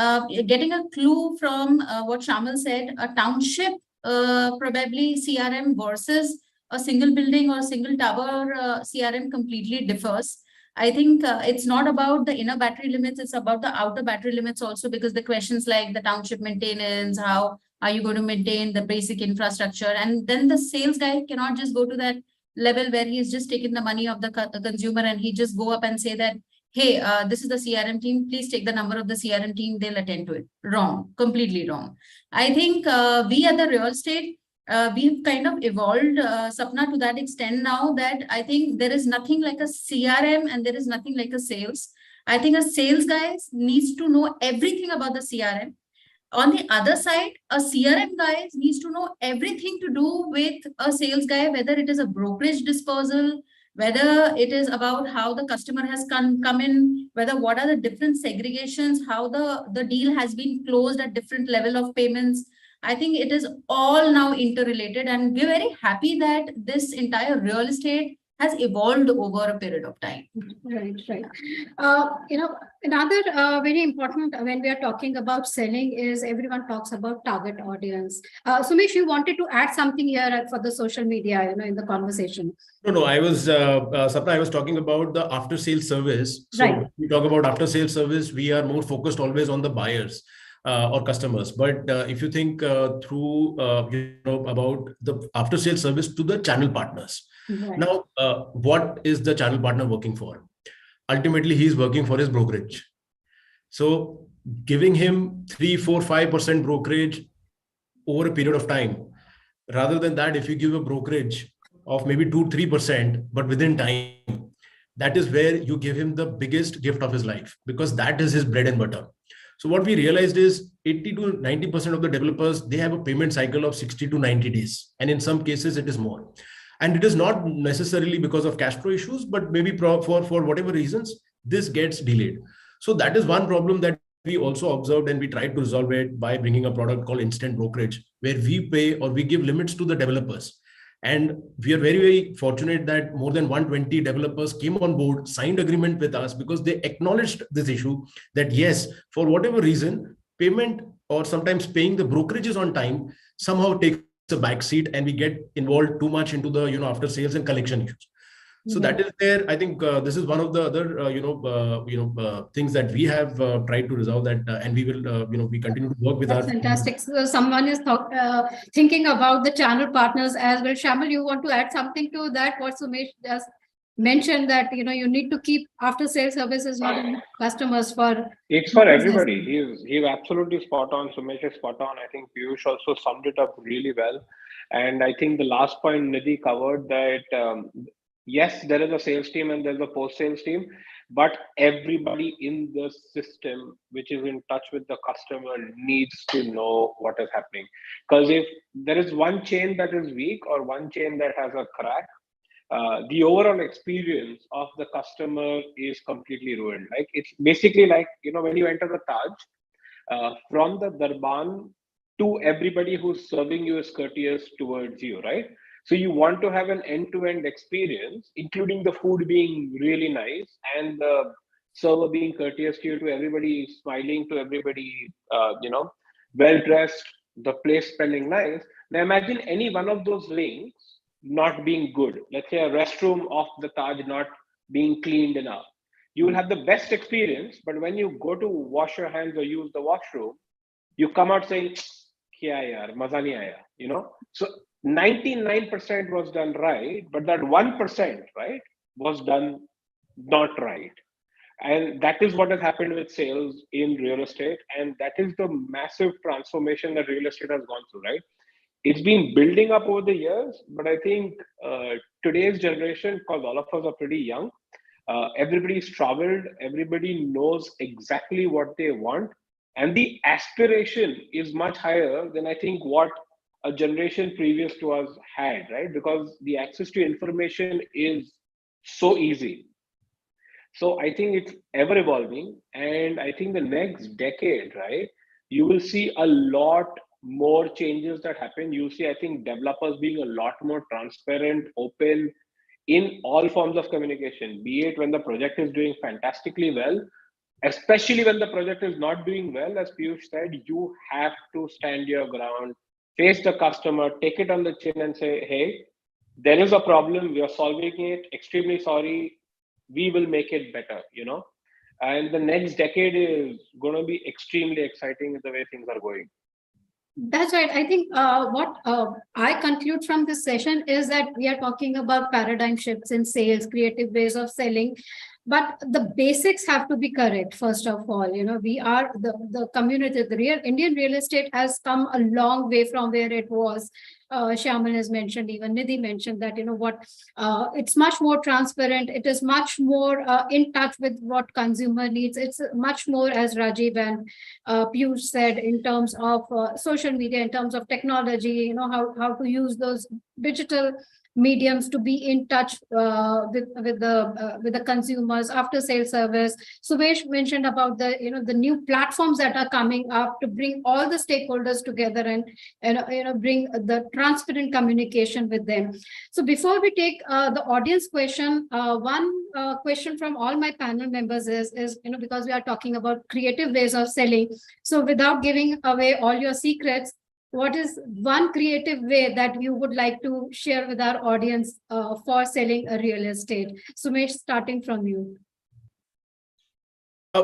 getting a clue from what Shamal said, a township probably CRM versus a single building or single tower CRM completely differs. I think it's not about the inner battery limits, it's about the outer battery limits also, because the questions like the township maintenance, how are you going to maintain the basic infrastructure? And then the sales guy cannot just go to that level where he's just taken the money of the consumer and he just go up and say that, hey, this is the CRM team, please take the number of the CRM team, they'll attend to it. Wrong, completely wrong. I think we at the real estate, we've kind of evolved, Sapna, to that extent now that I think there is nothing like a CRM and there is nothing like a sales. I think a sales guy needs to know everything about the CRM. On the other side, a CRM guy needs to know everything to do with a sales guy, whether it is a brokerage disposal, whether it is about how the customer has come in, whether what are the different segregations, how the deal has been closed at different level of payments. I think it is all now interrelated, and we're very happy that this entire real estate has evolved over a period of time. Right, right. Another very important when we are talking about selling is everyone talks about target audience. Sumesh, you wanted to add something here for the social media, in the conversation. No, I was, Sapna, I was talking about the after sales service. So Right. when we talk about after sales service, we are more focused always on the buyers or customers. But if you think through, about the after sales service to the channel partners. Right. Now, what is the channel partner working for? Ultimately, he's working for his brokerage. So giving him 3, 4, 5% brokerage over a period of time, rather than that, if you give a brokerage of maybe 2, 3%, but within time, that is where you give him the biggest gift of his life, because that is his bread and butter. So what we realized is 80 to 90% of the developers, they have a payment cycle of 60 to 90 days. And in some cases, it is more. And it is not necessarily because of cash flow issues, but maybe for whatever reasons, this gets delayed. So that is one problem that we also observed, and we tried to resolve it by bringing a product called instant brokerage, where we pay or we give limits to the developers. And we are very, very fortunate that more than 120 developers came on board, signed agreement with us, because they acknowledged this issue that yes, for whatever reason, payment or sometimes paying the brokerages on time somehow takes a backseat, and we get involved too much into the after sales and collection issues. So that is there. I think this is one of the other things that we have tried to resolve that, and we will we continue to work with That's our fantastic. So someone is thinking about the channel partners as well. Shamal, you want to add something to that? What Sumesh just mentioned, that you need to keep after sales services not only customers for. It's for everybody. He's absolutely spot on. Sumesh is spot on. I think Piyush also summed it up really well. And I think the last point Nidhi covered that yes, there is a sales team and there's a post-sales team, but everybody in the system which is in touch with the customer needs to know what is happening. Because if there is one chain that is weak or one chain that has a crack, the overall experience of the customer is completely ruined. Like it's basically like, when you enter the Taj, from the Darban to everybody who's serving you is courteous towards you, right? So you want to have an end-to-end experience, including the food being really nice and the server being courteous to you, to everybody smiling, to everybody, well-dressed, the place smelling nice. Now imagine any one of those links not being good. Let's say a restroom of the Taj not being cleaned enough. You will have the best experience, but when you go to wash your hands or use the washroom, you come out saying, Kya yaar, maza nahi aaya, you know? So 99% was done right, but that 1%, right, was done not right. And that is what has happened with sales in real estate. And that is the massive transformation that real estate has gone through, right? It's been building up over the years, but I think today's generation, because all of us are pretty young, everybody's traveled, everybody knows exactly what they want, and the aspiration is much higher than I think what a generation previous to us had, right? Because the access to information is so easy. So I think it's ever evolving, and I think the next decade, right, you will see a lot more changes that happen. You see, I think developers being a lot more transparent, open in all forms of communication, be it when the project is doing fantastically well, especially when the project is not doing well. As Piyush said, you have to stand your ground, face the customer, take it on the chin and say, hey, there is a problem, we are solving it, extremely sorry, we will make it better, you know? And the next decade is going to be extremely exciting the way things are going. That's right. I think what I conclude from this session is that we are talking about paradigm shifts in sales, creative ways of selling, but the basics have to be correct. First of all, you know, we are the community, the real Indian real estate has come a long way from where it was. Shyaman has mentioned, even Nidhi mentioned that, you know what, it's much more transparent. It is much more in touch with what consumer needs. It's much more, as Rajiv and Piyush said, in terms of social media, in terms of technology, you know, how to use those digital mediums to be in touch with the consumers, after sales service. Sumesh mentioned about the, you know, the new platforms that are coming up to bring all the stakeholders together and you know, bring the transparent communication with them. So before we take the audience question, one question from all my panel members is, you know, because we are talking about creative ways of selling, so without giving away all your secrets, what is one creative way that you would like to share with our audience for selling a real estate? Sumesh, starting from you.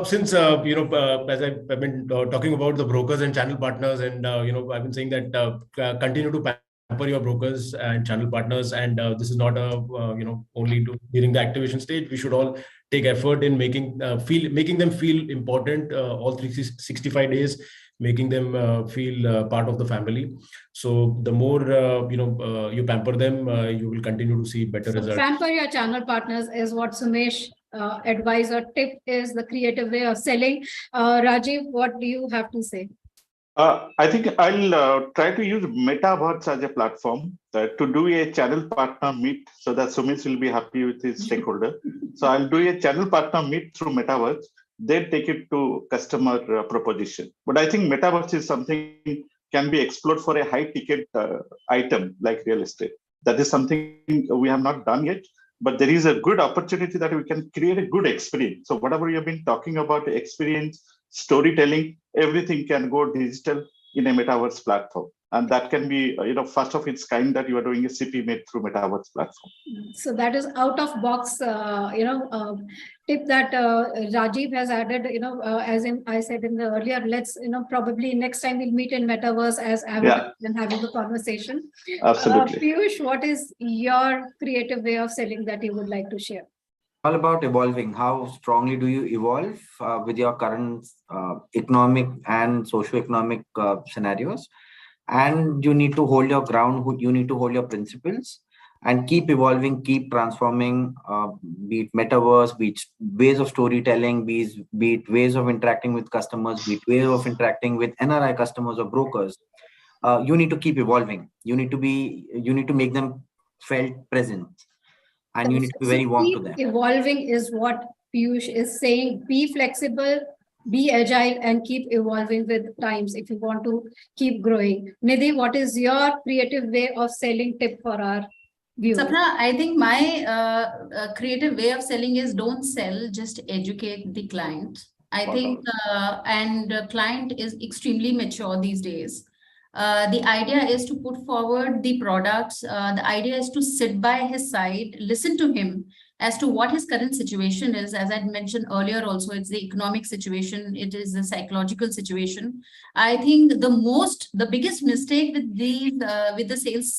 Since you know, as I've been talking about the brokers and channel partners, and you know, I've been saying that continue to pamper your brokers and channel partners, and this is not a you know, only during the activation stage. We should all take effort in making them feel important all 365 days, making them feel part of the family. So the more you know, you pamper them, you will continue to see better results. Pamper your channel partners is what Sumesh advice or tip is, the creative way of selling. Rajiv, what do you have to say? I think I'll try to use Metaverse as a platform to do a channel partner meet, so that Sumesh will be happy with his stakeholder. So I'll do a channel partner meet through Metaverse, then take it to customer proposition. But I think Metaverse is something can be explored for a high ticket item like real estate. That is something we have not done yet, but there is a good opportunity that we can create a good experience. So whatever you've been talking about, experience, storytelling, everything can go digital in a Metaverse platform. And that can be, you know, first of its kind that you are doing a CP made through Metaverse platform. So that is out of box, you know, tip that Rajiv has added, you know, as in I said in the earlier, let's, you know, probably next time we'll meet in Metaverse as and having a conversation. Absolutely. Piyush, what is your creative way of selling that you would like to share? All about evolving. How strongly do you evolve with your current economic and socio-economic scenarios? And you need to hold your ground, you need to hold your principles and keep evolving, keep transforming, be it metaverse, be it ways of storytelling, be it ways of interacting with customers, be it ways of interacting with NRI customers or brokers. You need to keep evolving. You need to make them felt present. And you need to be very warm to them. Evolving is what Piyush is saying. Be flexible, be agile, and keep evolving with times if you want to keep growing. Nidhi, what is your creative way of selling tip for our viewers? Sapna, I think my creative way of selling is don't sell, just educate the client. I think, and the client is extremely mature these days. The idea is to put forward the products. The idea is to sit by his side, listen to him, as to what his current situation is. As I mentioned earlier also, it's the economic situation, it is the psychological situation. I think the biggest mistake with these with the sales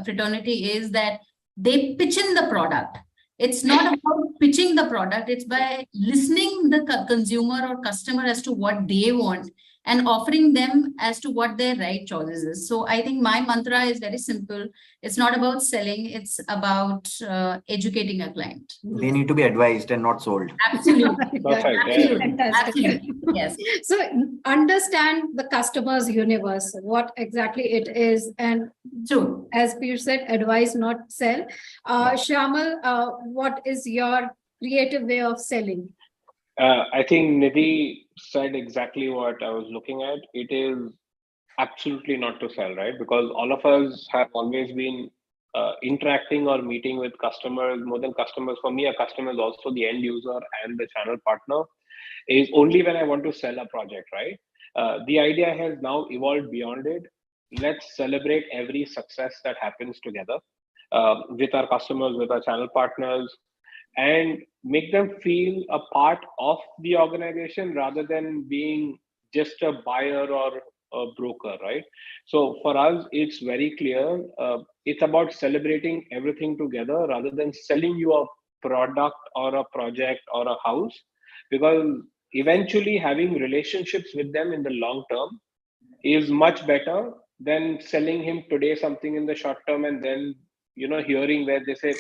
fraternity is that they pitch in the product. It's not about pitching the product, it's by listening the consumer or customer as to what they want and offering them as to what their right choices is. So I think my mantra is very simple. It's not about selling, it's about educating a client. They need to be advised and not sold. Absolutely. Perfect. Absolutely. Fantastic. Absolutely. Yes. So understand the customer's universe, what exactly it is. And true, as Peer said, advise, not sell. Shyamal, what is your creative way of selling? I think Nidhi said exactly what I was looking at. It is absolutely not to sell, right? Because all of us have always been interacting or meeting with customers. More than customers, for me, a customer is also the end user and the channel partner. Is only when I want to sell a project, right? The idea has now evolved beyond it. Let's celebrate every success that happens together with our customers, with our channel partners, and make them feel a part of the organization rather than being just a buyer or a broker, right? So for us, it's very clear. It's about celebrating everything together rather than selling you a product or a project or a house, because eventually having relationships with them in the long term is much better than selling him today something in the short term and then hearing where they say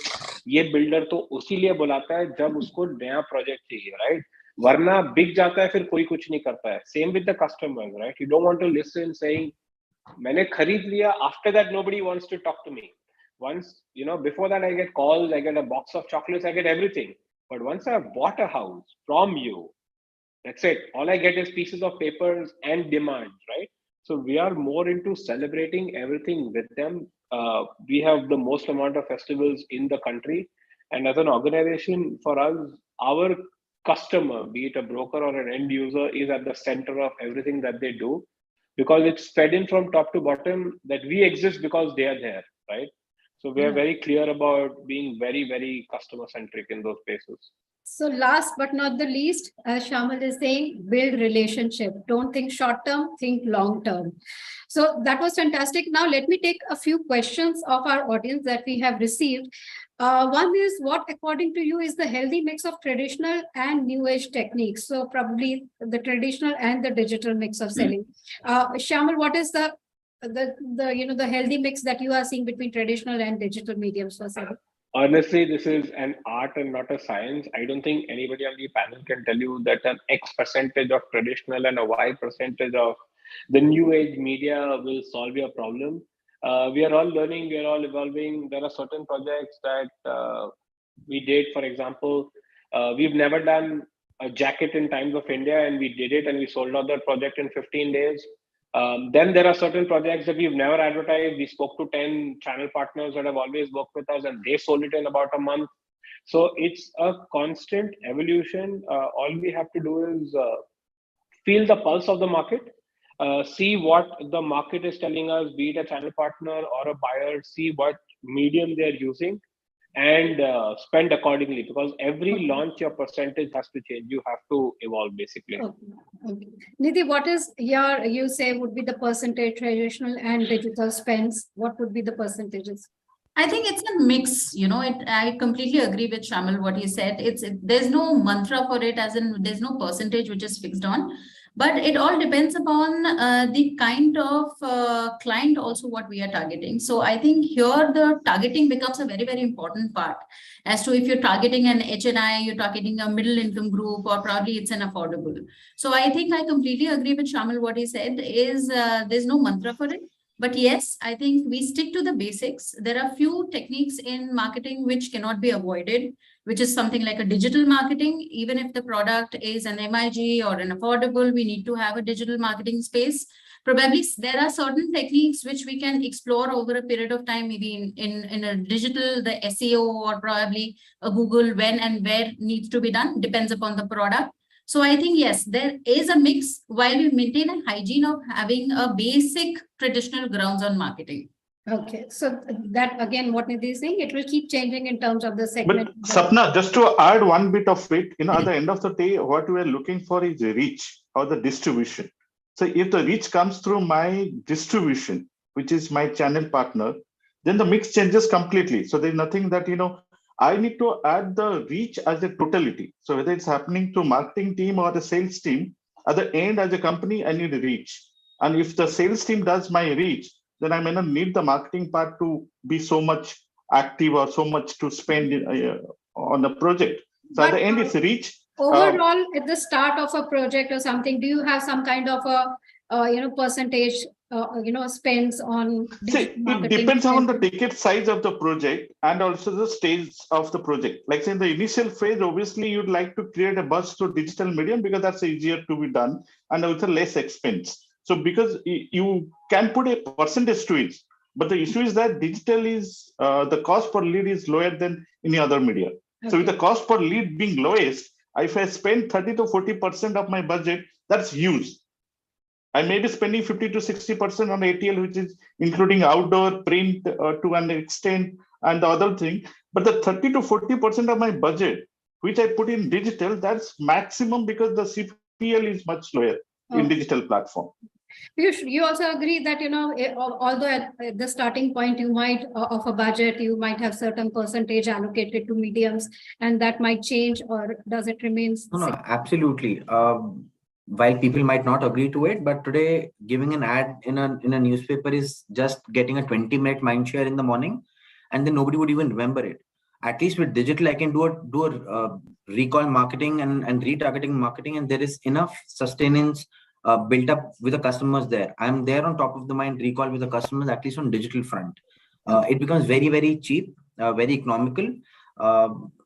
ये builder तो उसी लिए बुलाता है जब उसको नया project चाहिए, right? वरना बिक जाता है फिर कोई कुछ नहीं करता है. Same with the customers, right? You don't want to listen saying मैंने खरीद लिया, after that nobody wants to talk to me. Once, before that I get calls, I get a box of chocolates, I get everything. But once I've bought a house from you, that's it. All I get is pieces of papers and demands, right? So we are more into celebrating everything with them. We have the most amount of festivals in the country. And as an organization, for us, our customer, be it a broker or an end user, is at the center of everything that they do, because it's fed in from top to bottom that we exist because they are there, right? So we are very clear about being very, very customer centric in those places. So last but not the least, as Shyamal is saying, build relationship. Don't think short term, think long term. So that was fantastic. Now let me take a few questions of our audience that we have received. One is, what according to you is the healthy mix of traditional and new age techniques? So probably the traditional and the digital mix of selling. Shyamal, what is the healthy mix that you are seeing between traditional and digital mediums for selling? Honestly, this is an art and not a science. I don't think anybody on the panel can tell you that an X percentage of traditional and a Y percentage of the new age media will solve your problem. We are all learning, we are all evolving. There are certain projects that we did. For example, we've never done a jacket in Times of India, and we did it and we sold out that project in 15 days. Then there are certain projects that we've never advertised. We spoke to 10 channel partners that have always worked with us and they sold it in about a month. So it's a constant evolution. All we have to do is feel the pulse of the market, see what the market is telling us, be it a channel partner or a buyer, see what medium they're using, and spend accordingly, because every launch your percentage has to change. You have to evolve basically. Okay. Nidhi, what is you say would be the percentage traditional and digital spends? What would be the percentages? I think it's a mix, I completely agree with Shyamal what he said. There's no mantra for it, as in there's no percentage which is fixed on. But it all depends upon the kind of client also what we are targeting. So I think here the targeting becomes a very, very important part as to if you're targeting an HNI, you're targeting a middle income group, or probably it's an affordable. So I think I completely agree with Shyamal what he said is there's no mantra for it. But yes, I think we stick to the basics. There are few techniques in marketing which cannot be avoided, which is something like a digital marketing. Even if the product is an MIG or an affordable, we need to have a digital marketing space. Probably there are certain techniques which we can explore over a period of time, maybe in a digital, the SEO, or probably a Google, when and where needs to be done, depends upon the product. So I think, yes, there is a mix while we maintain a hygiene of having a basic traditional grounds on marketing. Okay, so that again, what Nidhi is saying, it will keep changing in terms of the But segment. Sapna, just to add one bit of it, at the end of the day, what we are looking for is reach or the distribution. So if the reach comes through my distribution, which is my channel partner, then the mix changes completely. So there's nothing that, I need to add the reach as a totality. So whether it's happening through marketing team or the sales team, at the end as a company, I need reach. And if the sales team does my reach, then I may not need the marketing part to be so much active or so much to spend on the project. So at But the end, it's reach. overall, at the start of a project or something, do you have some kind of a percentage spends on See, digital it marketing? depends on the ticket size of the project and also the stage of the project. Like say in the initial phase, obviously you'd like to create a buzz through digital medium because that's easier to be done and with a less expense. So because you can put a percentage to it, but the issue is that digital is the cost per lead is lower than any other media. So with the cost per lead being lowest, if I spend 30 to 40% of my budget, that's huge. I may be spending 50 to 60% on ATL, which is including outdoor, print to an extent, and the other thing. But the 30 to 40% of my budget, which I put in digital, that's maximum because the CPL is much lower in digital platform. You also agree that, although at the starting point, you might, of a budget, you might have certain percentage allocated to mediums, and that might change, or does it remain? No, absolutely. While people might not agree to it, but today giving an ad in a newspaper is just getting a 20-minute mind share in the morning, and then nobody would even remember it. At least with digital, I can do a recall marketing and retargeting marketing, and there is enough sustenance built up with the customers there. I'm there on top of the mind recall with the customers, at least on digital front. It becomes very, very cheap, very economical,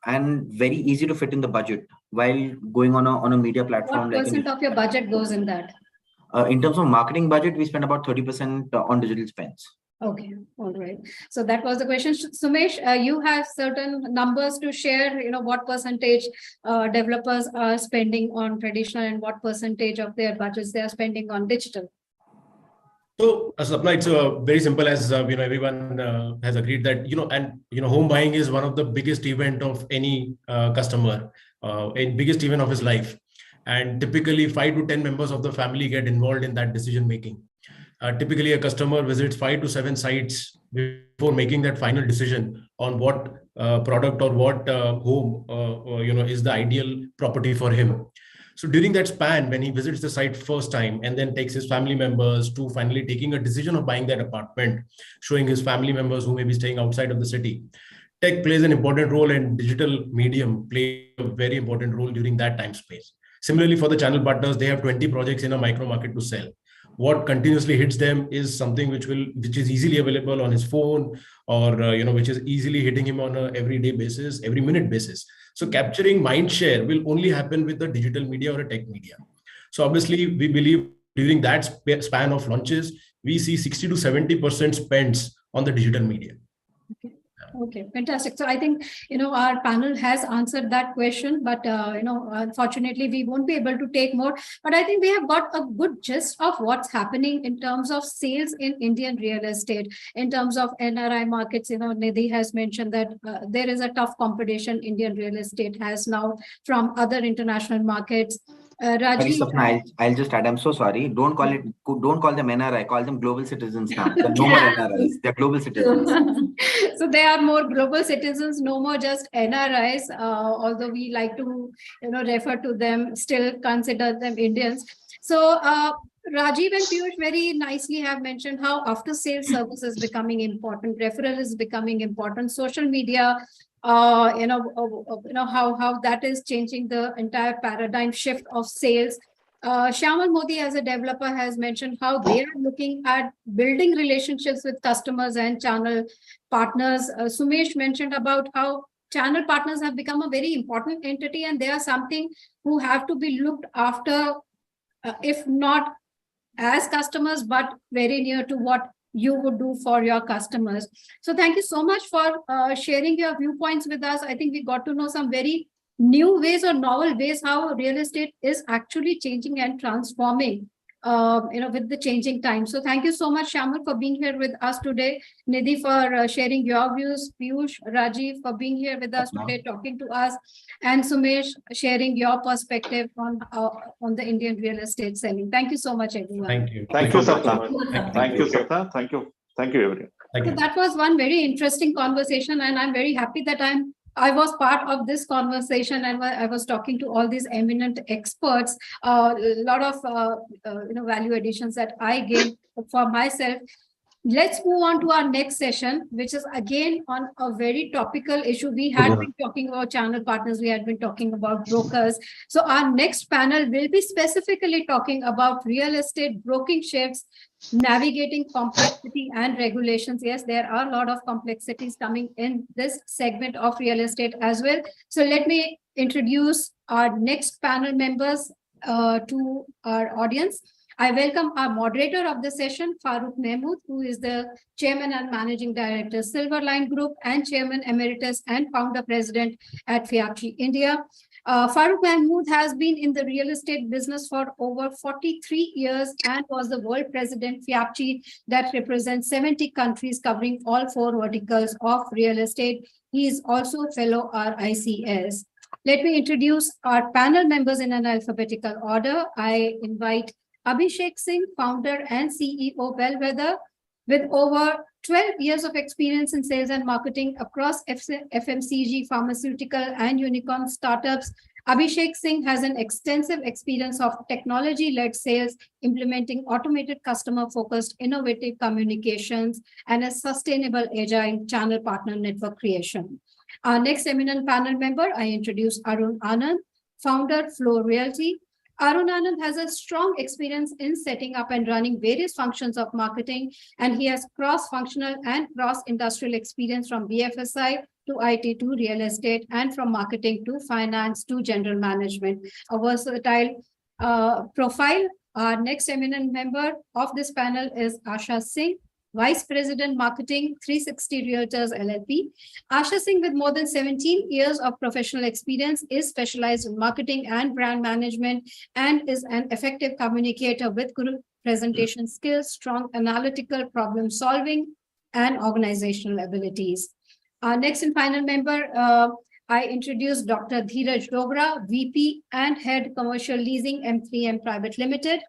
and very easy to fit in the budget while going on a media platform. What percent of your budget goes in that? In terms of marketing budget, we spend about 30% on digital spends. Okay, all right. So that was the question. Sumesh, you have certain numbers to share, what percentage developers are spending on traditional and what percentage of their budgets they are spending on digital. So, Sapna, it's very simple, as everyone has agreed that home buying is one of the biggest event of any customer, a biggest event of his life, and typically 5 to 10 members of the family get involved in that decision making. Typically, a customer visits 5 to 7 sites before making that final decision on what product or what home is the ideal property for him. So during that span, when he visits the site first time and then takes his family members to finally taking a decision of buying that apartment, showing his family members who may be staying outside of the city, tech plays an important role and digital medium play a very important role during that time space. Similarly, for the channel partners, they have 20 projects in a micro market to sell. What continuously hits them is something which is easily available on his phone, or which is easily hitting him on a everyday basis, every minute basis. So capturing mind share will only happen with the digital media or a tech media. So obviously, we believe during that span of launches, we see 60 to 70% spends on the digital media. Okay, fantastic. So I think, our panel has answered that question, but, unfortunately, we won't be able to take more. But I think we have got a good gist of what's happening in terms of sales in Indian real estate, in terms of NRI markets. Nidhi has mentioned that there is a tough competition Indian real estate has now from other international markets. Rajiv, Sapna, I'll just add, I'm so sorry. Don't call them NRI, call them global citizens now. There are no more NRIs, they're global citizens. So they are more global citizens, no more just NRIs, although we like to, refer to them, still consider them Indians. So Rajiv and Piyush very nicely have mentioned how after sales service is becoming important, referral is becoming important, social media, how that is changing the entire paradigm shift of sales. Shyamal Modi, as a developer, has mentioned how they are looking at building relationships with customers and channel partners. Sumesh mentioned about how channel partners have become a very important entity, and they are something who have to be looked after, if not as customers, but very near to what you would do for your customers. So thank you so much for sharing your viewpoints with us. I think we got to know some very new ways or novel ways how real estate is actually changing and transforming with the changing times. So thank you so much, Shamal, for being here with us today. Nidhi for sharing your views. Piyush, Rajiv for being here with us today, talking to us, and Sumesh sharing your perspective on the Indian real estate selling. Thank you so much, everyone. Thank you. Thank you, Sapna. Thank Thank you, Sapna. Thank you. Thank you, everyone. Thank So you. that was one very interesting conversation, and I'm very happy that I was part of this conversation, and I was talking to all these eminent experts. A lot of value additions that I gained for myself. Let's move on to our next session, which is again on a very topical issue. We had been talking about channel partners, we had been talking about brokers. So our next panel will be specifically talking about real estate broking shifts, navigating complexity and regulations. Yes, there are a lot of complexities coming in this segment of real estate as well. So let me introduce our next panel members to our audience. I welcome our moderator of the session, Farooq Mahmood, who is the Chairman and Managing Director, Silverline Group, and Chairman Emeritus and Founder President at FIAPCI India. Farooq Mahmood has been in the real estate business for over 43 years and was the World President FIAPCI that represents 70 countries covering all 4 verticals of real estate. He is also a fellow RICS. Let me introduce our panel members in an alphabetical order. I invite Abhishek Singh, founder and CEO Bellwether, with over 12 years of experience in sales and marketing across FMCG, pharmaceutical, and unicorn startups. Abhishek Singh has an extensive experience of technology-led sales, implementing automated customer-focused innovative communications, and a sustainable agile channel partner network creation. Our next eminent panel member, I introduce Arun Anand, founder, Flow Realty. Arun Anand has a strong experience in setting up and running various functions of marketing, and he has cross-functional and cross-industrial experience from BFSI to IT to real estate, and from marketing to finance to general management. A versatile profile. Our next eminent member of this panel is Asha Singh, Vice President Marketing, 360 Realtors LLP. Asha Singh, with more than 17 years of professional experience, is specialized in marketing and brand management and is an effective communicator with good presentation skills, strong analytical problem solving, and organizational abilities. Our next and final member, I introduce Dr. Dheeraj Dogra, VP and Head Commercial Leasing, M3M Private Limited.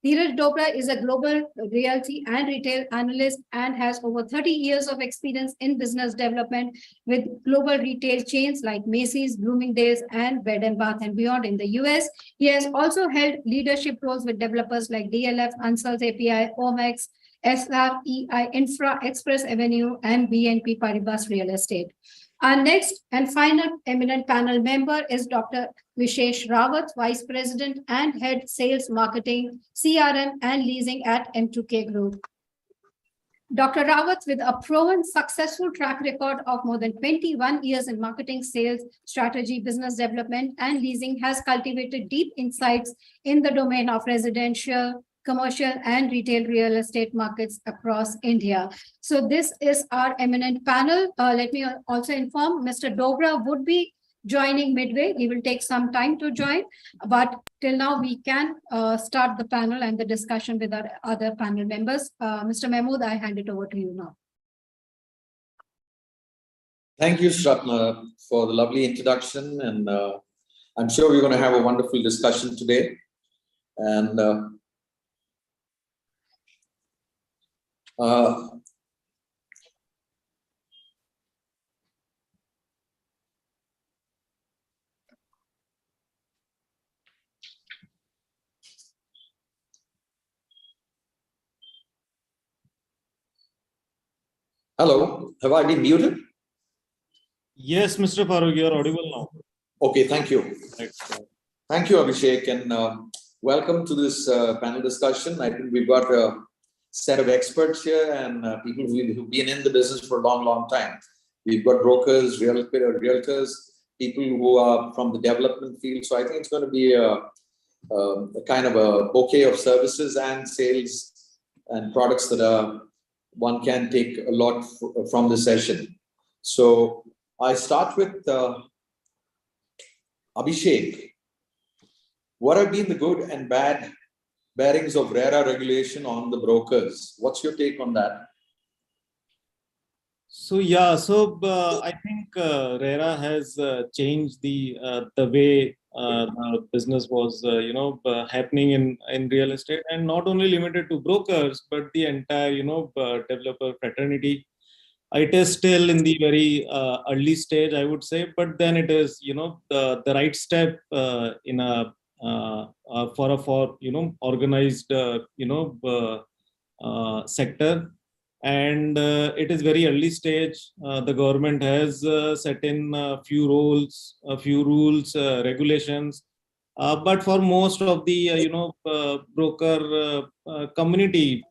Dheeraj Dogra is a global realty and retail analyst and has over 30 years of experience in business development with global retail chains like Macy's, Bloomingdale's, and Bed and Bath and Beyond in the US. He has also held leadership roles with developers like DLF, Ansals API, Omex, SREI Infra, Express Avenue, and BNP Paribas Real Estate. Our next and final eminent panel member is Dr. Vishesh Rawat, Vice President and Head Sales Marketing, CRM and Leasing at M2K Group. Dr. Rawat, with a proven successful track record of more than 21 years in marketing, sales, strategy, business development, and leasing, has cultivated deep insights in the domain of residential, commercial, and retail real estate markets across India. So this is our eminent panel. Let me also inform Mr. Dogra would be joining midway. He will take some time to join, but till now we can start the panel and the discussion with our other panel members. Mr. Mahmood, I hand it over to you now. Thank you, Swapna, for the lovely introduction. And I'm sure we're going to have a wonderful discussion today. And hello, have I been muted? Yes, Mr. Farooq, you are audible now. Okay, thank you. Thank you, Abhishek, and welcome to this panel discussion. I think we've got a set of experts here and people who've been in the business for a long, long time. We've got brokers, realtors, people who are from the development field. So I think it's going to be a kind of a bouquet of services and sales and products that one can take a lot from the session. So I start with Abhishek. What have been the good and bad bearings of RERA regulation on the brokers. What's your take on that? So yeah, so I think RERA has changed the way the business was happening in real estate, and not only limited to brokers but the entire developer fraternity. It is still in the very early stage, I would say, but then it is the right step in a for organized sector. And it is very early stage. The government has set in a few rules, regulations. But for most of the broker community,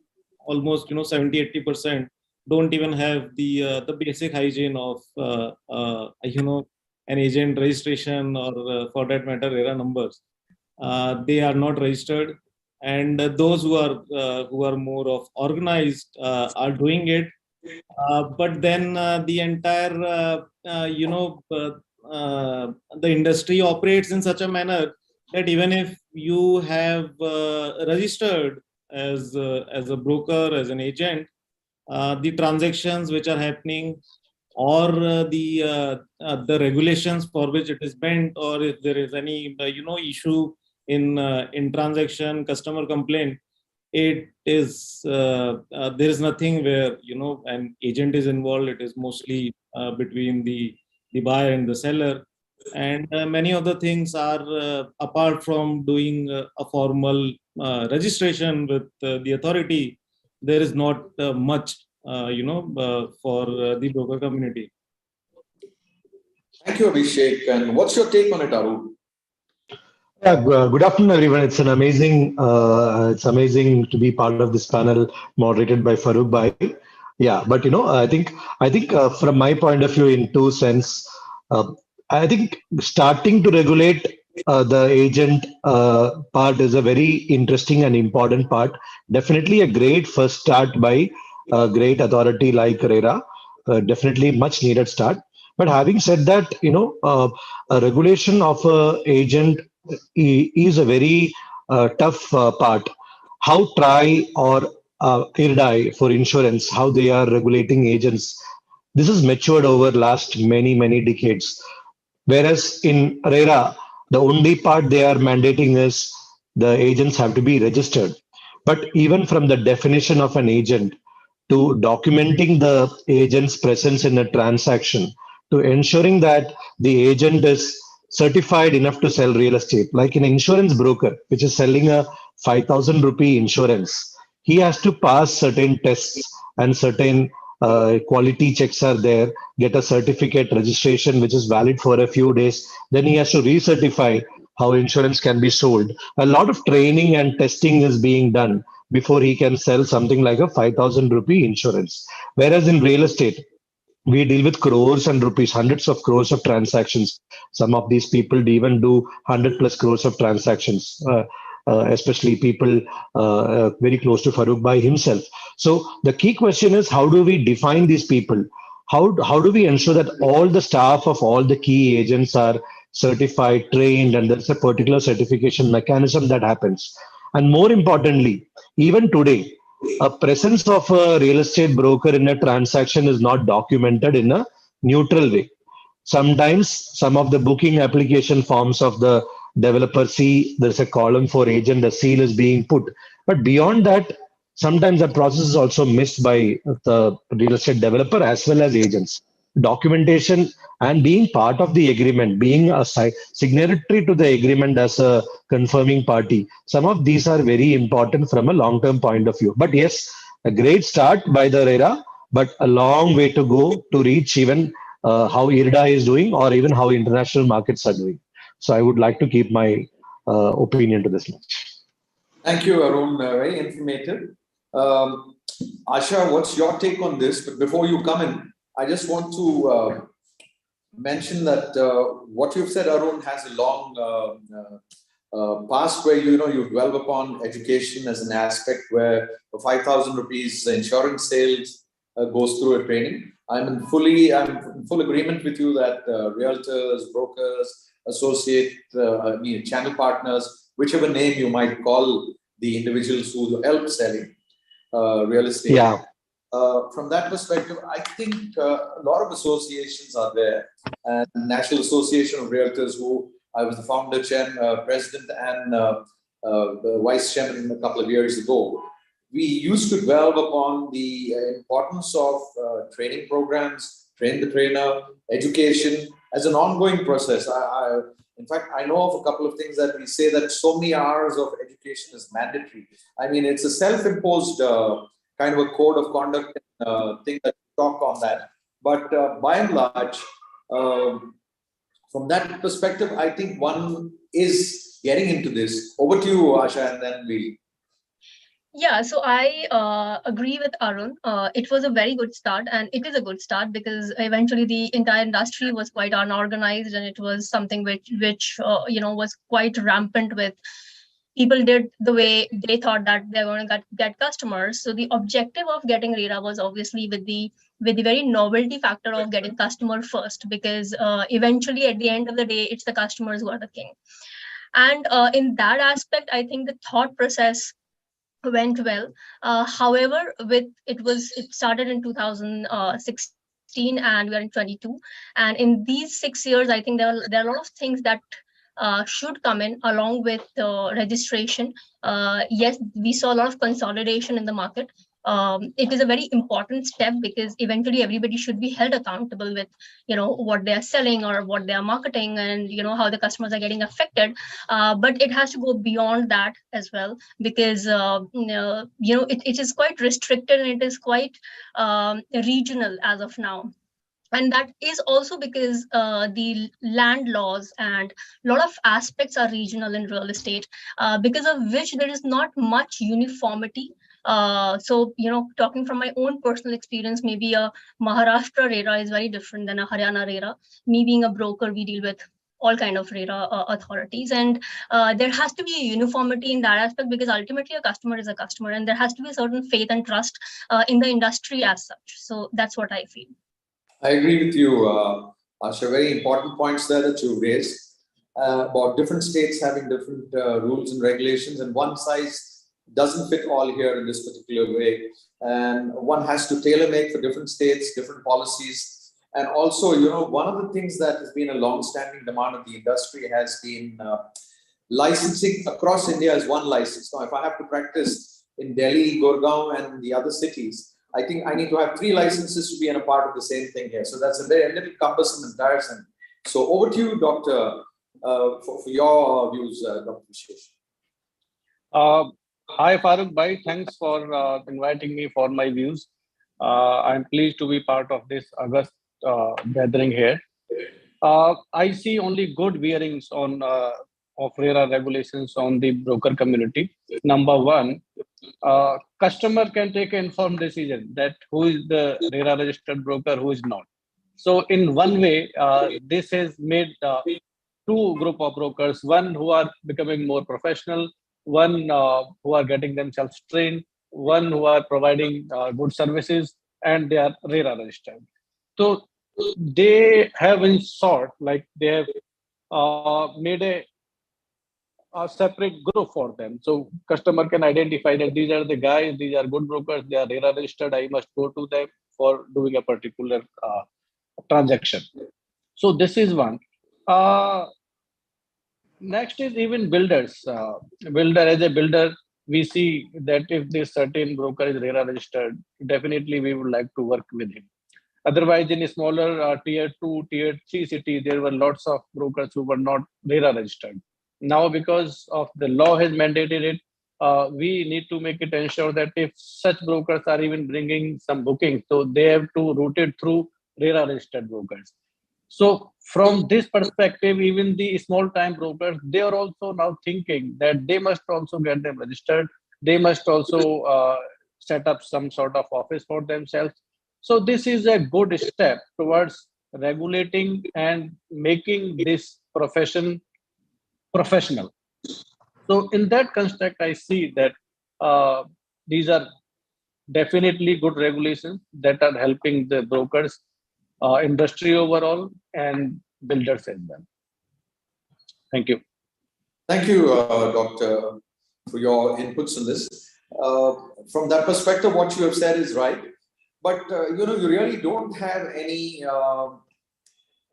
almost 70-80% don't even have the basic hygiene of an agent registration, or for that matter RERA numbers. They are not registered, and those who are more of organized are doing it. But then the entire the industry operates in such a manner that even if you have registered as a broker, as an agent, the transactions which are happening, or the regulations for which it is meant, or if there is any issue in transaction, customer complaint, it is there is nothing where an agent is involved. It is mostly between the buyer and the seller, and many other things are apart from doing a formal registration with the authority. There is not much for the broker community. Thank you, Abhishek. And what's your take on it, Arun? Yeah, good afternoon, everyone. It's amazing to be part of this panel moderated by Farooq Bhai. Yeah, but I think from my point of view, in two sense, I think starting to regulate the agent part is a very interesting and important part. Definitely a great first start by a great authority like RERA. Definitely much needed start. But having said that, a regulation of a agent is a very tough part. How TRI or IRDAI for insurance, how they are regulating agents, this has matured over last many decades. Whereas in RERA, the only part they are mandating is the agents have to be registered. But even from the definition of an agent to documenting the agent's presence in a transaction to ensuring that the agent is certified enough to sell real estate, like an insurance broker, which is selling a 5,000 rupee insurance, he has to pass certain tests and certain quality checks are there, get a certificate registration, which is valid for a few days. Then he has to recertify how insurance can be sold. A lot of training and testing is being done before he can sell something like a 5,000 rupee insurance. Whereas in real estate, we deal with crores and rupees, hundreds of crores of transactions. Some of these people even do 100 plus crores of transactions, especially people very close to Farooq Bhai himself. So the key question is, how do we define these people? How do we ensure that all the staff of all the key agents are certified, trained, and there's a particular certification mechanism that happens? And more importantly, even today, a presence of a real estate broker in a transaction is not documented in a neutral way. Sometimes some of the booking application forms of the developer see there's a column for agent, a seal is being put. But beyond that, sometimes the process is also missed by the real estate developer as well as agents. Documentation and being part of the agreement, being a signatory to the agreement as a confirming party. Some of these are very important from a long-term point of view. But yes, a great start by the RERA, but a long way to go to reach even how IRDA is doing or even how international markets are doing. So I would like to keep my opinion to this much. Thank you, Arun. Very informative. Asha, what's your take on this? But before you come in, I just want to mention that what you've said, Arun, has a long past where you dwell upon education as an aspect where the 5,000 rupees insurance sales goes through a training. I'm in full agreement with you that realtors, brokers, associate, channel partners, whichever name you might call the individuals who help selling real estate. Yeah. From that perspective, I think a lot of associations are there, and National Association of Realtors, who I was the founder, president, and the vice chairman a couple of years ago. We used to delve upon the importance of training programs, train the trainer, education as an ongoing process. In fact, I know of a couple of things that we say that so many hours of education is mandatory. I mean, it's a self-imposed kind of a code of conduct thing that we talk on that. But by and large, from that perspective, I think one is getting into this. Over to you, Asha, and then we. Yeah, so I agree with Arun. It was a very good start, and it is a good start because eventually the entire industry was quite unorganized, and it was something which was quite rampant with people did the way they thought that they're going to get customers. So the objective of getting RERA was obviously with the very novelty factor of getting customer first, because eventually at the end of the day, it's the customers who are the king. And in that aspect, I think the thought process went well. However, it started in 2016 and we are in 22. And in these 6 years, I think there are a lot of things that should come in along with registration. Yes, we saw a lot of consolidation in the market. It is a very important step because eventually everybody should be held accountable with what they are selling or what they are marketing, and how the customers are getting affected. But it has to go beyond that as well, because it is quite restricted and it is quite regional as of now. And that is also because the land laws and a lot of aspects are regional in real estate, because of which there is not much uniformity. So, talking from my own personal experience, maybe a Maharashtra RERA is very different than a Haryana RERA. Me being a broker, we deal with all kind of RERA authorities, and there has to be a uniformity in that aspect, because ultimately a customer is a customer, and there has to be a certain faith and trust in the industry as such. So that's what I feel. I agree with you, Asha. Very important points there that you raised about different states having different rules and regulations, and one size doesn't fit all here in this particular way. And one has to tailor make for different states, different policies. And also, one of the things that has been a long-standing demand of the industry has been licensing across India as one license. Now, if I have to practice in Delhi, Gurgaon, and the other cities, I think I need to have 3 licenses to be a part of the same thing here. So that's a little cumbersome and tiresome. So over to you, Doctor, for your views, Dr. Vishesh. Hi, Farooq Bhai. Thanks for inviting me for my views. I'm pleased to be part of this August gathering here. I see only good bearings on of RERA regulations on the broker community. Number one, customer can take an informed decision that who is the RERA registered broker, who is not. So in one way, this has made 2 group of brokers, one who are becoming more professional, one who are getting themselves trained, one who are providing good services, and they are RERA registered. So they have in short, like they have made a separate group for them. So customer can identify that these are the guys, these are good brokers, they are RERA registered, I must go to them for doing a particular transaction. So this is one. Next is even builders. As a builder, we see that if this certain broker is RERA registered, definitely we would like to work with him. Otherwise, in a smaller tier 2, tier 3 city, there were lots of brokers who were not RERA registered. Now, because of the law has mandated it, we need to make it ensure that if such brokers are even bringing some bookings, so they have to route it through RERA registered brokers. So from this perspective, even the small time brokers, they are also now thinking that they must also get them registered. They must also set up some sort of office for themselves. So this is a good step towards regulating and making this profession professional. So in that construct, I see that these are definitely good regulations that are helping the brokers, industry overall, and builders as well. Thank you. Thank you, Doctor. your inputs on this. From that perspective, what you have said is right. But, you really don't have any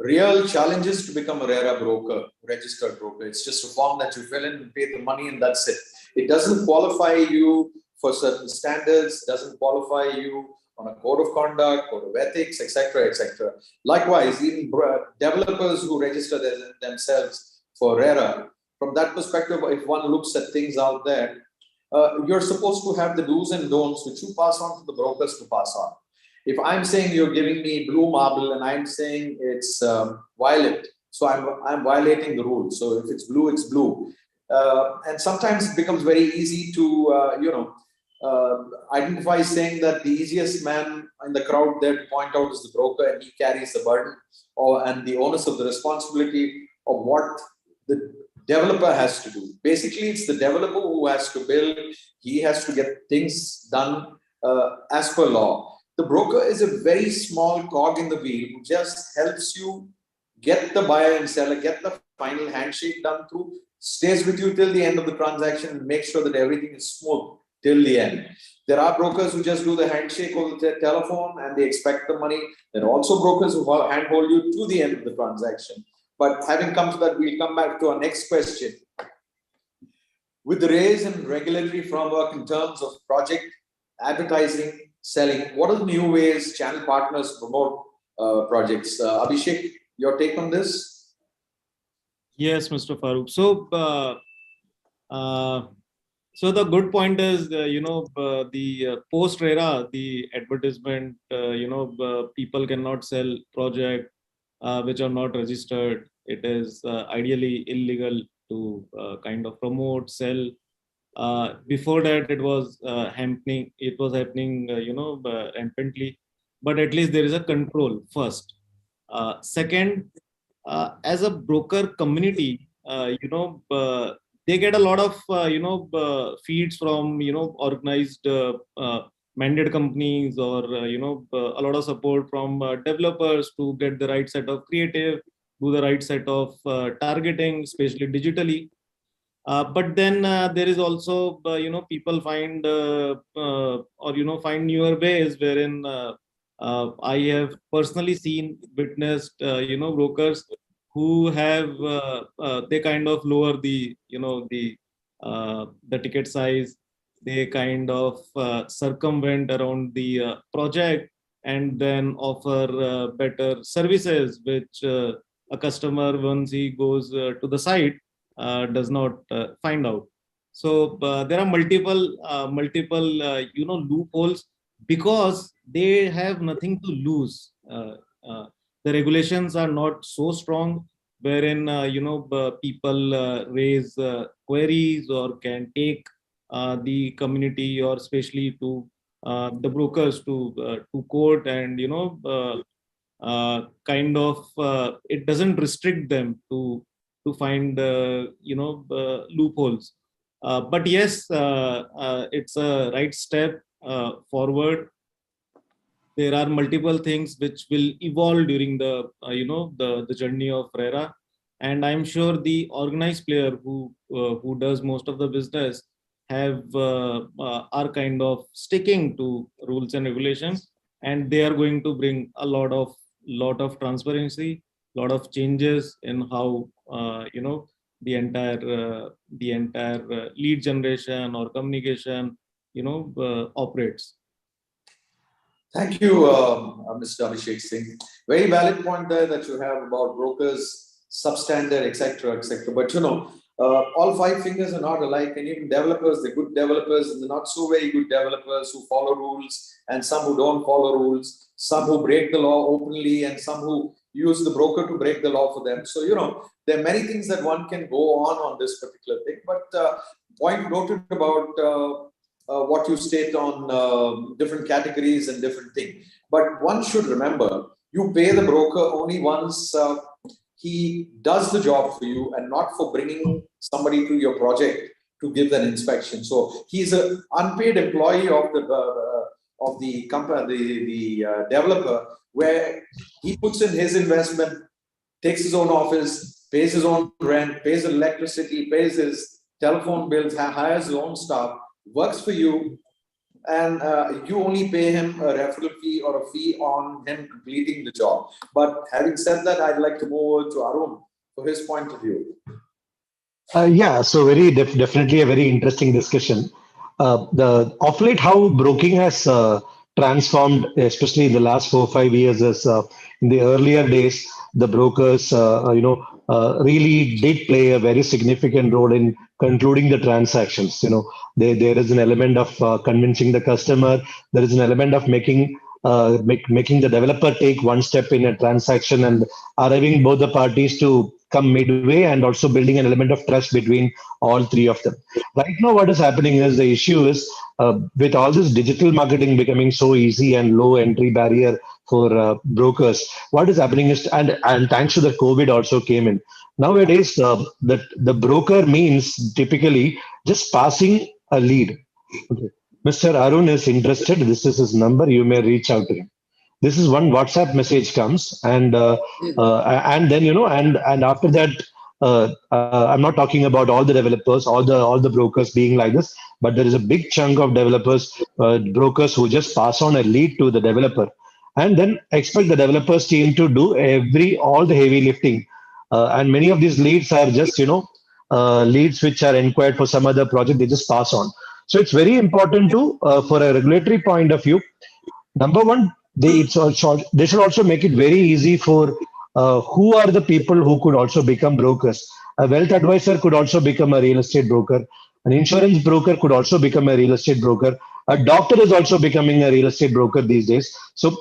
real challenges to become a RERA broker, registered broker. It's just a form that you fill in and pay the money, and that's it. It doesn't qualify you for certain standards, doesn't qualify you on a code of conduct, code of ethics, etc., etc. Likewise, even developers who register themselves for RERA, from that perspective, if one looks at things out there, you're supposed to have the do's and don'ts, which you pass on to the brokers to pass on. If I'm saying you're giving me blue marble and I'm saying it's violet, so I'm violating the rules. So if it's blue, it's blue. And sometimes it becomes very easy to, identify, saying that the easiest man in the crowd there to point out is the broker, and he carries the burden and the onus of the responsibility of what the developer has to do. Basically, it's the developer who has to build. He has to get things done as per law. The broker is a very small cog in the wheel who just helps you get the buyer and seller, get the final handshake done through, stays with you till the end of the transaction, and make sure that everything is smooth till the end. There are brokers who just do the handshake over the telephone and they expect the money. There are also brokers who handhold you to the end of the transaction. But having come to that, we'll come back to our next question. With the raise in regulatory framework in terms of project, advertising, selling, what are the new ways channel partners promote projects? Abhishek, your take on this? Yes, Mr. Farooq. So the good point is, the post-RERA, the advertisement, people cannot sell projects which are not registered. It is ideally illegal to kind of promote, sell. Before that, it was happening. It was happening, rampantly. But at least there is a control first. Second, as a broker community, they get a lot of feeds from organized mandate companies, or a lot of support from developers to get the right set of creative, do the right set of targeting, especially digitally. But then there is also people find find newer ways wherein I have personally witnessed brokers who have they kind of lower the the ticket size. They kind of circumvent around the project and then offer better services, which a customer, once he goes to the site, does not find out. So there are multiple loopholes because they have nothing to lose. The regulations are not so strong, wherein people raise queries or can take the community, or especially to the brokers to court, and kind of it doesn't restrict them to find loopholes. But yes, it's a right step forward. There are multiple things which will evolve during the the journey of RERA, and I'm sure the organized player who does most of the business are kind of sticking to rules and regulations, and they are going to bring a lot of transparency, lot of changes in how the entire lead generation or communication operates. Thank you, Mr. Abhishek Singh. Very valid point there that you have about brokers, substandard, etc., etc. But all five fingers are not alike, and even developers, the good developers and the not so very good developers who follow rules, and some who don't follow rules, some who break the law openly, and some who use the broker to break the law for them. So there are many things that one can go on this particular thing. But point noted about what you state on different categories and different things. But one should remember, you pay the broker only once he does the job for you, and not for bringing somebody to your project to give an inspection. So he's an unpaid employee of the company, the developer, where he puts in his investment, takes his own office, pays his own rent, pays electricity, pays his telephone bills, hires his own staff, works for you, and you only pay him a referral fee or a fee on him completing the job. But having said that, I'd like to move over to Arun for his point of view. Yeah, so definitely a very interesting discussion. The of late, how broking has transformed, especially in the last 4 or 5 years, is in the earlier days, the brokers, really did play a very significant role in concluding the transactions. There is an element of convincing the customer. There is an element of making the developer take one step in a transaction and arriving both the parties to come midway, and also building an element of trust between all three of them. Right now, what is happening is the issue is with all this digital marketing becoming so easy and low entry barrier for brokers. What is happening is, and thanks to the COVID also came in. Nowadays, that the broker means typically just passing a lead. Okay. Mr. Arun is interested. This is his number. You may reach out to him. This is one WhatsApp message comes, and then and after that, I'm not talking about all the developers, all the brokers being like this, but there is a big chunk of developers, brokers who just pass on a lead to the developer, and then expect the developers team to do all the heavy lifting, and many of these leads are just leads which are inquired for some other project. They just pass on. So it's very important to, for a regulatory point of view, number one, they should also make it very easy for who are the people who could also become brokers. A wealth advisor could also become a real estate broker. An insurance broker could also become a real estate broker. A doctor is also becoming a real estate broker these days. So,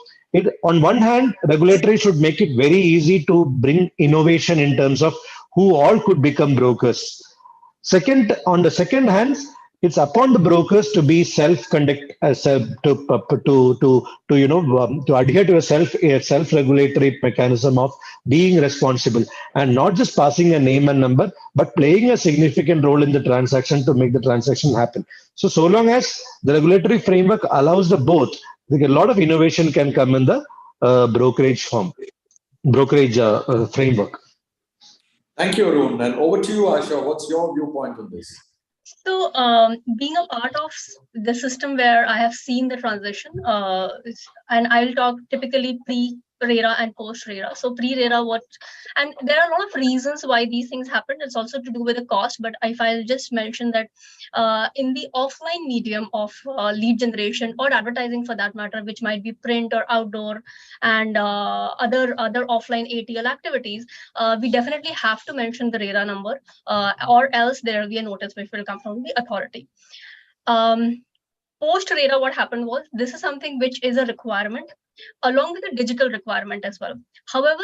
on one hand, regulatory should make it very easy to bring innovation in terms of who all could become brokers. Second, on the second hand, it's upon the brokers to be self-conduct, to adhere to a self-regulatory mechanism of being responsible and not just passing a name and number, but playing a significant role in the transaction to make the transaction happen. So long as the regulatory framework allows the both, a lot of innovation can come in the brokerage framework. Thank you, Arun. And over to you, Asha. What's your viewpoint on this? So, being a part of the system where I have seen the transition, and I'll talk typically pre-RERA and post-RERA. So pre-RERA, and there are a lot of reasons why these things happen. It's also to do with the cost, but if I'll just mention that in the offline medium of lead generation or advertising for that matter, which might be print or outdoor and other offline ATL activities, we definitely have to mention the RERA number, or else there will be a notice which will come from the authority. Post-RERA, what happened was, this is something which is a requirement along with a digital requirement as well. However,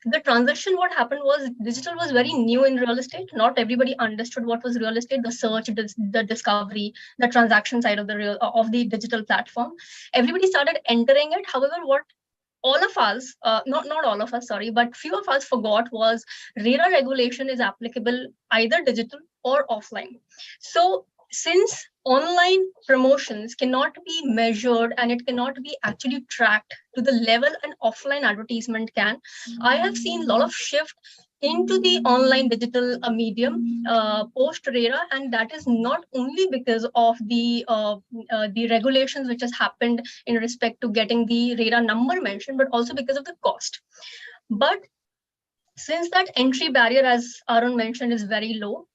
the transition, what happened was, digital was very new in real estate. Not everybody understood what was real estate, the search, the discovery, the transaction side of the digital platform. Everybody started entering it. However, what all of us, not all of us, sorry, but few of us forgot was RERA regulation is applicable either digital or offline. So since online promotions cannot be measured and it cannot be actually tracked to the level an offline advertisement can, I have seen a lot of shift into the online digital medium post-RERA, and that is not only because of the regulations which has happened in respect to getting the RERA number mentioned, but also because of the cost. But since that entry barrier, as Arun mentioned, is very low,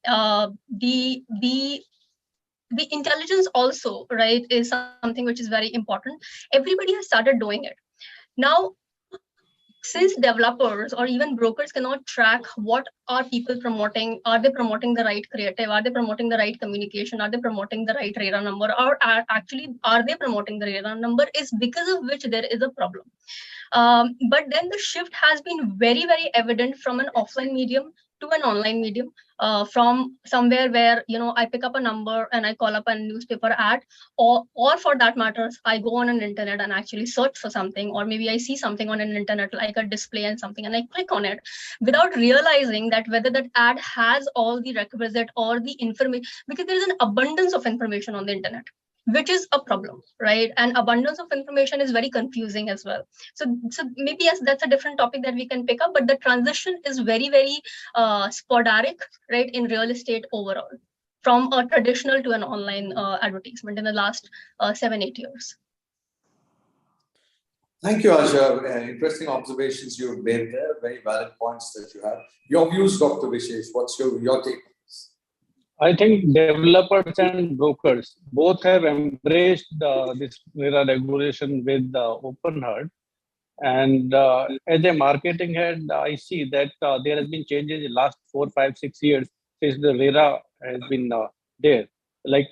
the intelligence also, right, is something which is very important. Everybody has started doing it. Now, since developers or even brokers cannot track what are people promoting, are they promoting the right creative, are they promoting the right communication, are they promoting the right RERA number, or are they promoting the RERA number, is because of which there is a problem. But then the shift has been very, very evident from an offline medium to an online medium, from somewhere where, I pick up a number and I call up a newspaper ad, or for that matter, I go on an internet and actually search for something, or maybe I see something on an internet like a display and something, and I click on it without realizing that whether that ad has all the requisite or the information, because there is an abundance of information on the internet. which is a problem, right? And abundance of information is very confusing as well. So maybe yes, that's a different topic that we can pick up, but the transition is very sporadic, right, in real estate overall, from a traditional to an online advertisement in the last 7-8 years. Thank you, Asha. Interesting observations you've made there. Very valid points that you have. Your views, Dr. Vishesh. What's your take? I think developers and brokers both have embraced this RERA regulation with open heart. And as a marketing head, I see that there has been changes in the last 4, 5, 6 years since the RERA has been there. Like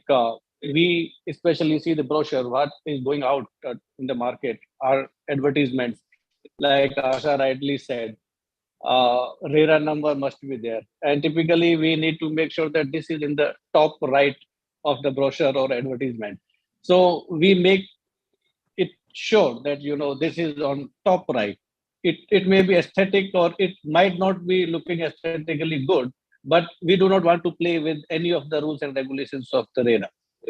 we especially see the brochure, what is going out in the market are advertisements. Like Asha rightly said, RERA number must be there. And typically we need to make sure that this is in the top right of the brochure or advertisement. So we make it sure that, this is on top right. It may be aesthetic or it might not be looking aesthetically good, but we do not want to play with any of the rules and regulations of the RERA.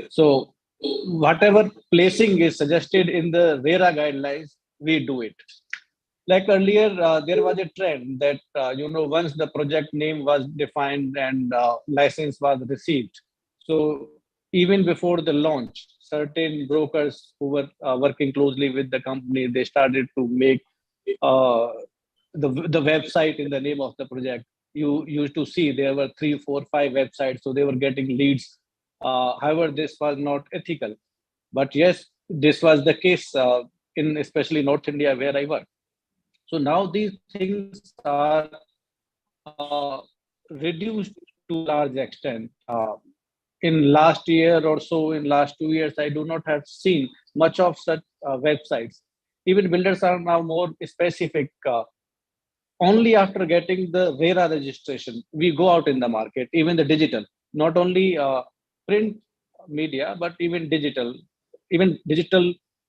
So whatever placing is suggested in the RERA guidelines, we do it. Like earlier, there was a trend that, once the project name was defined and license was received, so even before the launch, certain brokers who were working closely with the company, they started to make the website in the name of the project. You used to see there were 3, 4, 5 websites, so they were getting leads. However, this was not ethical. But yes, this was the case in especially North India where I work. So now these things are reduced to a large extent. In last year or so, in last 2 years, I do not have seen much of such websites. Even builders are now more specific. Only after getting the RERA registration, we go out in the market, even the digital, not only print media, but even digital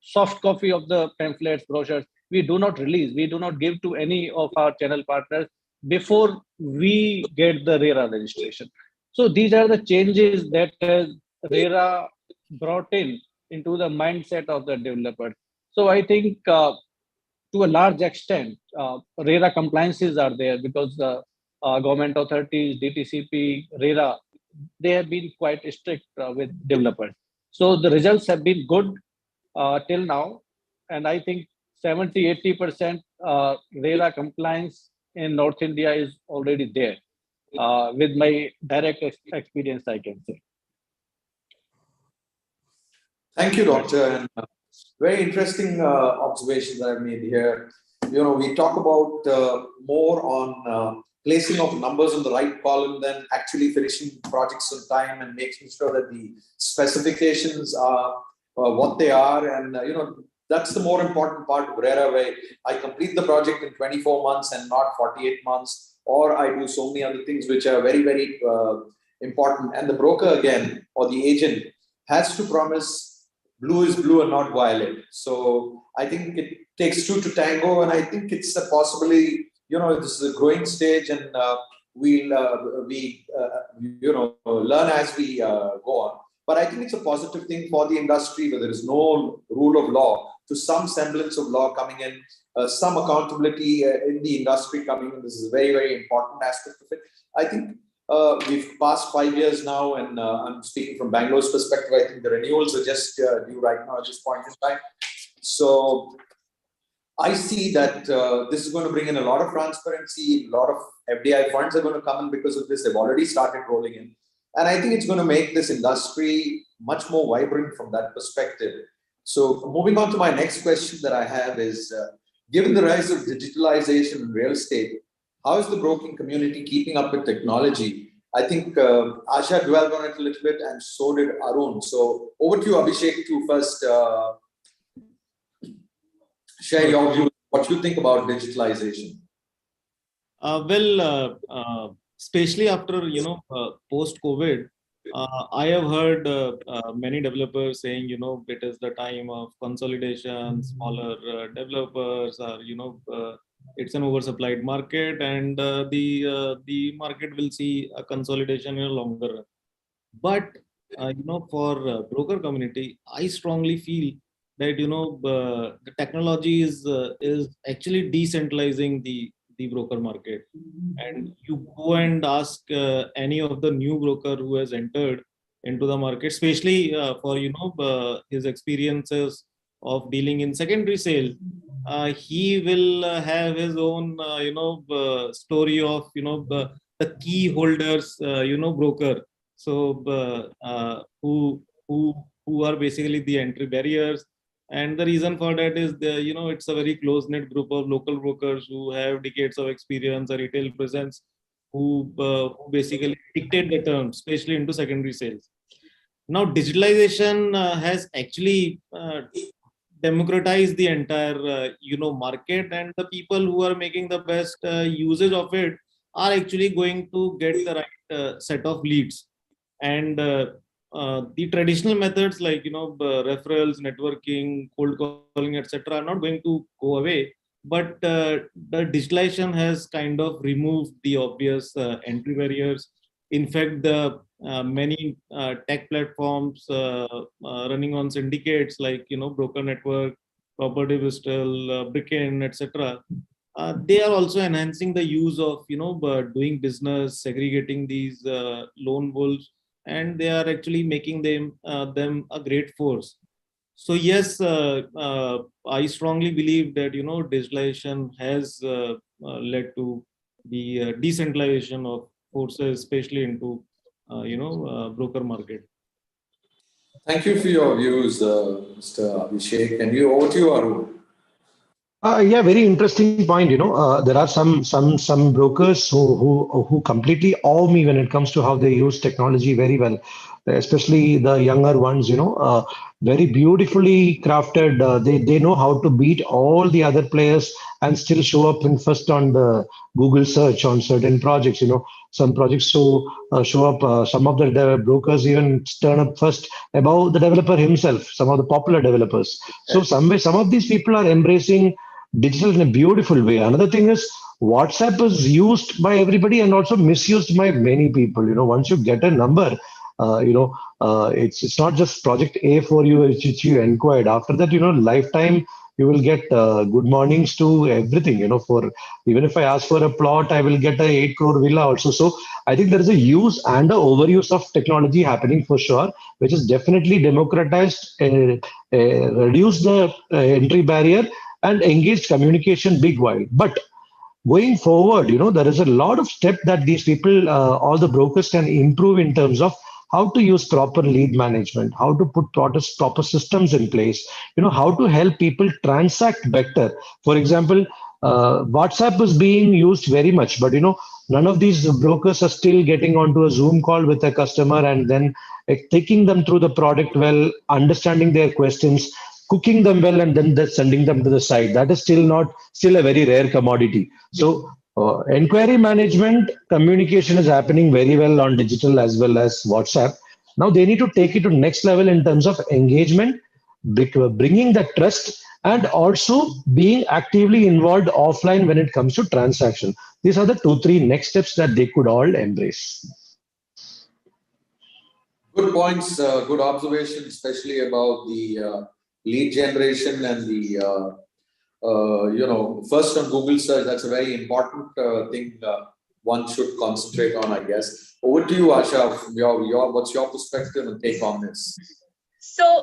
soft copy of the pamphlets, brochures. We do not release, we do not give to any of our channel partners before we get the RERA registration. So these are the changes that RERA brought into the mindset of the developer. So I think to a large extent, RERA compliances are there because the government authorities, DTCP, RERA, they have been quite strict with developers. So the results have been good till now. And I think 70-80% RERA compliance in North India is already there. With my direct experience, I can say. Thank you, Doctor. And very interesting observations that I've made here. We talk about more on placing of numbers in the right column than actually finishing projects on time and making sure that the specifications are what they are. And, that's the more important part of RERA, where I complete the project in 24 months and not 48 months, or I do so many other things which are very important. And the broker again, or the agent, has to promise blue is blue and not violet. So I think it takes two to tango, and I think it's a possibly, this is a growing stage, and we'll learn as we go on. But I think it's a positive thing for the industry where there is no rule of law to some semblance of law coming in, some accountability in the industry coming in. This is a very important aspect of it. I think we've passed 5 years now, and I'm speaking from Bangalore's perspective. I think the renewals are just due right now at this point in time. So I see that this is going to bring in a lot of transparency. A lot of FDI funds are going to come in because of this. They've already started rolling in. And I think it's going to make this industry much more vibrant from that perspective. So moving on to my next question that I have is, given the rise of digitalization in real estate, how is the broking community keeping up with technology? I think Asha dwelled on it a little bit, and so did Arun. So over to you, Abhishek, to first share your view, what you think about digitalization. Especially after post-COVID, I have heard many developers saying, it is the time of consolidation. Smaller developers are, it's an oversupplied market, and the market will see a consolidation in a longer run. But for broker community, I strongly feel that the technology is actually decentralizing the broker market. And you go and ask any of the new broker who has entered into the market, especially for his experiences of dealing in secondary sale, he will have his own story of the key holders broker. So who are basically the entry barriers. And the reason for that is it's a very close knit group of local brokers who have decades of experience, a retail presence, who basically dictate the terms, especially into secondary sales. Now, digitalization has actually democratized the entire market, and the people who are making the best usage of it are actually going to get the right set of leads. And the traditional methods like referrals, networking, cold calling, etc., are not going to go away. But the digitalization has kind of removed the obvious entry barriers. In fact, the many tech platforms running on syndicates like Broker Network, Property Bristol, Bricken, etc. They are also enhancing the use of doing business, segregating these lone wolves, and they are actually making them a great force. So yes, I strongly believe that digitalization has led to the decentralization of forces, especially into broker market. Thank you for your views, Mr. Abhishek. And over to you, Arun. Yeah, very interesting point. There are some brokers who completely awe me when it comes to how they use technology very well, especially the younger ones. Very beautifully crafted. They know how to beat all the other players and still show up in first on the Google search on certain projects. Some projects show up. Some of the brokers even turn up first above the developer himself. Some of the popular developers. So some of these people are embracing digital in a beautiful way. Another thing is WhatsApp is used by everybody and also misused by many people. Once you get a number, it's not just project A for you, which you inquired. After that, lifetime you will get good mornings to everything. For even if I ask for a plot, I will get a 8 crore villa also. So I think there is a use and a overuse of technology happening for sure, which is definitely democratized, reduced the entry barrier and engaged communication big while. But going forward, there is a lot of step that these people, all the brokers can improve in terms of how to use proper lead management, how to put proper systems in place, how to help people transact better. For example, WhatsApp is being used very much, but none of these brokers are still getting onto a Zoom call with a customer and then taking them through the product well, understanding their questions, cooking them well, and then sending them to the site. That is still a very rare commodity. So inquiry management communication is happening very well on digital as well as WhatsApp. Now they need to take it to next level in terms of engagement, bringing the trust, and also being actively involved offline when it comes to transaction. These are the 2-3 next steps that they could all embrace. Good points, good observation, especially about the lead generation and the first on Google search. That's a very important thing one should concentrate on, I guess. Over to you, Asha. What's your perspective and take on this? So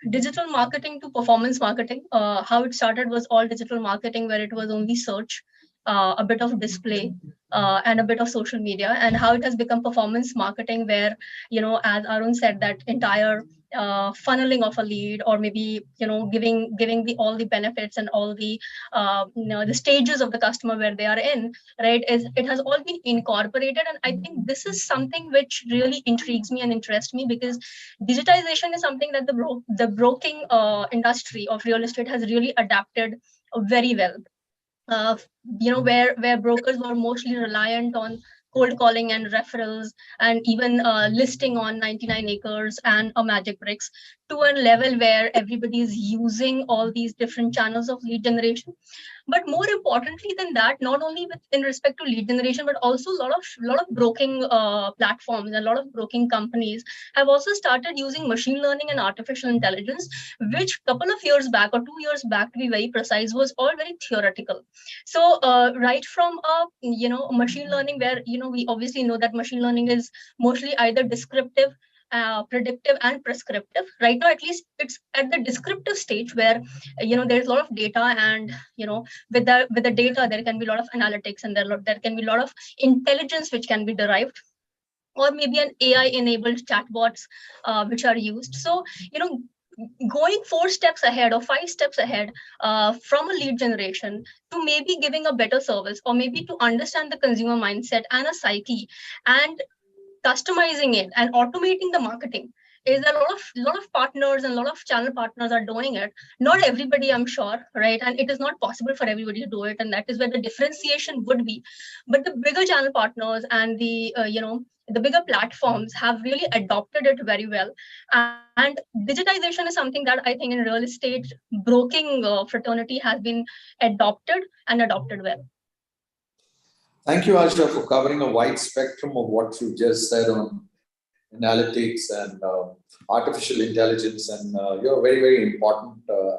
digital marketing to performance marketing, how it started was all digital marketing, where it was only search, a bit of display, and a bit of social media, and how it has become performance marketing, where as Arun said, that entire funneling of a lead, or maybe giving all the benefits and all the the stages of the customer where they are in, right, it has all been incorporated. And I think this is something which really intrigues me and interests me, because digitization is something that the broking industry of real estate has really adapted very well. Where brokers were mostly reliant on cold calling and referrals, and even listing on 99 acres and a magic bricks. to a level where everybody is using all these different channels of lead generation. But more importantly than that, not only in respect to lead generation, but also a lot of broking platforms and a lot of broking companies have also started using machine learning and artificial intelligence, which couple of years back or 2 years back, to be very precise, was all very theoretical. So right from machine learning, where we obviously know that machine learning is mostly either descriptive, predictive, and prescriptive. Right now, at least it's at the descriptive stage, where there's a lot of data, and with the data there can be a lot of analytics, and there can be a lot of intelligence which can be derived, or maybe an AI enabled chatbots which are used. So going 4 steps ahead or 5 steps ahead from a lead generation to maybe giving a better service, or maybe to understand the consumer mindset and a psyche, and customizing it and automating the marketing, is a lot of partners and a lot of channel partners are doing it. Not everybody, I'm sure, right? And it is not possible for everybody to do it, and that is where the differentiation would be. But the bigger channel partners and the bigger platforms have really adopted it very well. And digitization is something that I think in real estate broking fraternity has been adopted and adopted well. Thank you, Asha, for covering a wide spectrum of what you just said on analytics and artificial intelligence, and very, very important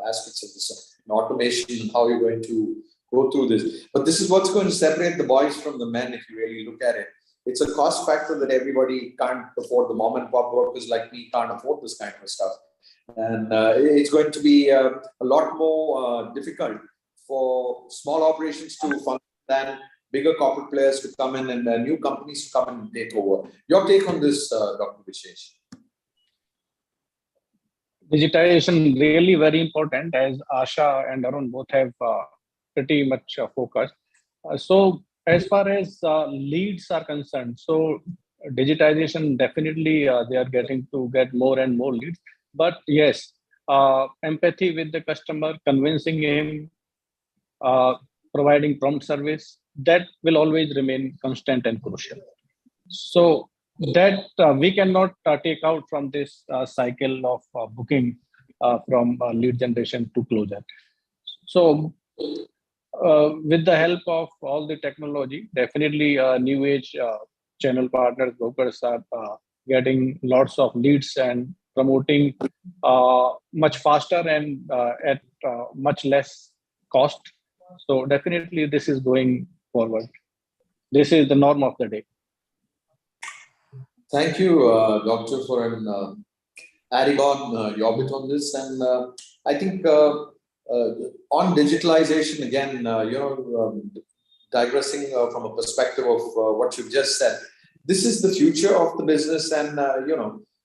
aspects of this automation and how you're going to go through this. But this is what's going to separate the boys from the men, if you really look at it. It's a cost factor that everybody can't afford. The mom and pop workers like me can't afford this kind of stuff. And it's going to be a lot more difficult for small operations to function than bigger corporate players to come in and new companies to come and take over. Your take on this, Dr. Vishesh? Digitization really very important, as Asha and Arun both have pretty much focused. So as far as leads are concerned, so digitization definitely they are getting to get more and more leads. But yes, empathy with the customer, convincing him, providing prompt service, that will always remain constant and crucial. So that we cannot take out from this cycle of booking from lead generation to closure. So with the help of all the technology, definitely new age channel partners, brokers are getting lots of leads and promoting much faster and at much less cost. So definitely this is going forward. This is the norm of the day. Thank you, Doctor, for adding on your bit on this. And I think on digitalization, again, digressing from a perspective of what you've just said, this is the future of the business. And,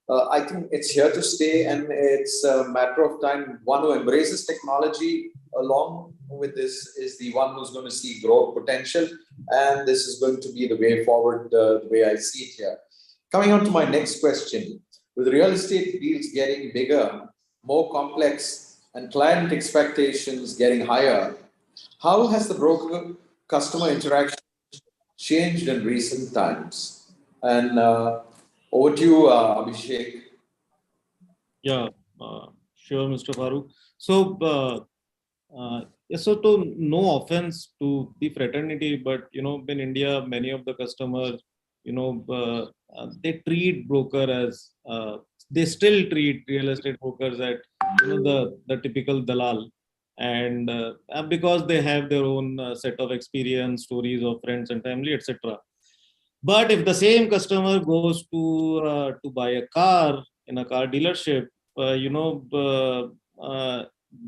I think it's here to stay, and it's a matter of time. One who embraces technology along with this is the one who's going to see growth potential. And this is going to be the way forward, the way I see it here. Coming on to my next question, with real estate deals getting bigger, more complex, and client expectations getting higher, how has the broker customer interaction changed in recent times? And over to you, Abhishek. Yeah, sure, Mr. Farooq. So, so to no offense to the fraternity, but in India, many of the customers, they treat broker as they still treat real estate brokers at the typical dalal, and because they have their own set of experience, stories of friends and family, etc. But if the same customer goes to buy a car in a car dealership,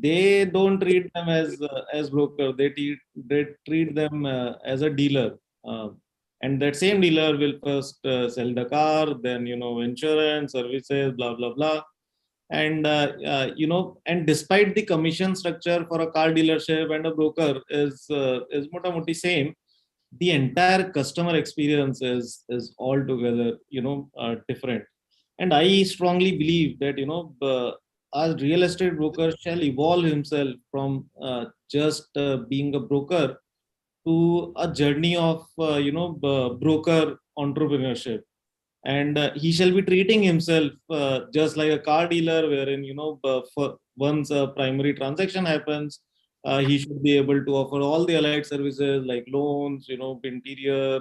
they don't treat them as broker. They treat them as a dealer. And that same dealer will first sell the car, then insurance, services, blah blah blah, and and despite the commission structure for a car dealership and a broker is mota moti same, the entire customer experience is altogether different. And I strongly believe that our real estate broker shall evolve himself from just being a broker to a journey of broker entrepreneurship, and he shall be treating himself just like a car dealer, wherein once a primary transaction happens, he should be able to offer all the allied services like loans, interior,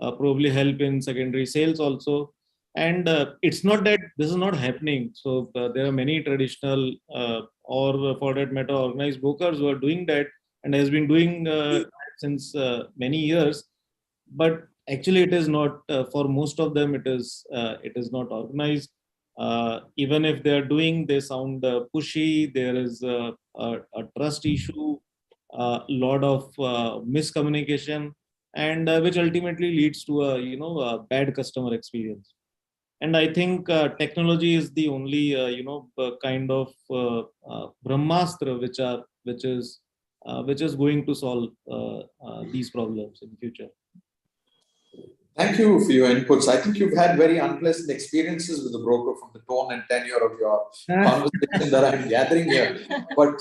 probably help in secondary sales also. And it's not that this is not happening. So there are many traditional or for that matter organized brokers who are doing that and has been doing since many years. But actually it is not, for most of them it is not organized. Even if they are doing, they sound pushy. There is a trust issue, a lot of miscommunication, and which ultimately leads to a bad customer experience. And I think technology is the only kind of brahmastra which is going to solve these problems in future. Thank you for your inputs. I think you've had very unpleasant experiences with the broker from the tone and tenure of your conversation that I'm gathering here. But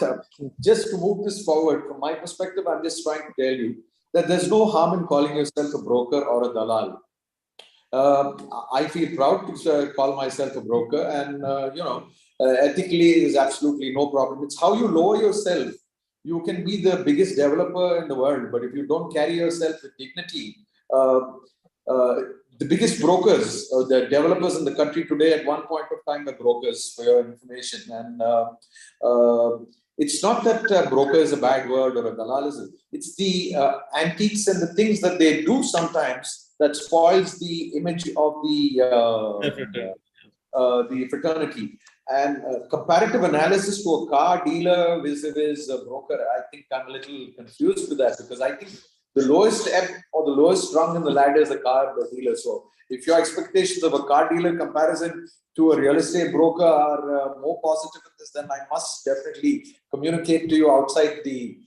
just to move this forward, from my perspective, I'm just trying to tell you that there's no harm in calling yourself a broker or a dalal. I feel proud to call myself a broker, and ethically there's absolutely no problem. It's how you lower yourself. You can be the biggest developer in the world, but if you don't carry yourself with dignity, the biggest brokers, the developers in the country today, at one point of time, were brokers, for your information. And it's not that broker is a bad word or a dalal. It's the antiques and the things that they do sometimes that spoils the image of the fraternity. And comparative analysis to a car dealer vis-a-vis a broker, I think I'm a little confused with that, because I think the lowest ebb or the lowest rung in the ladder is the car dealer. So if your expectations of a car dealer comparison to a real estate broker are more positive in this, then I must definitely communicate to you outside the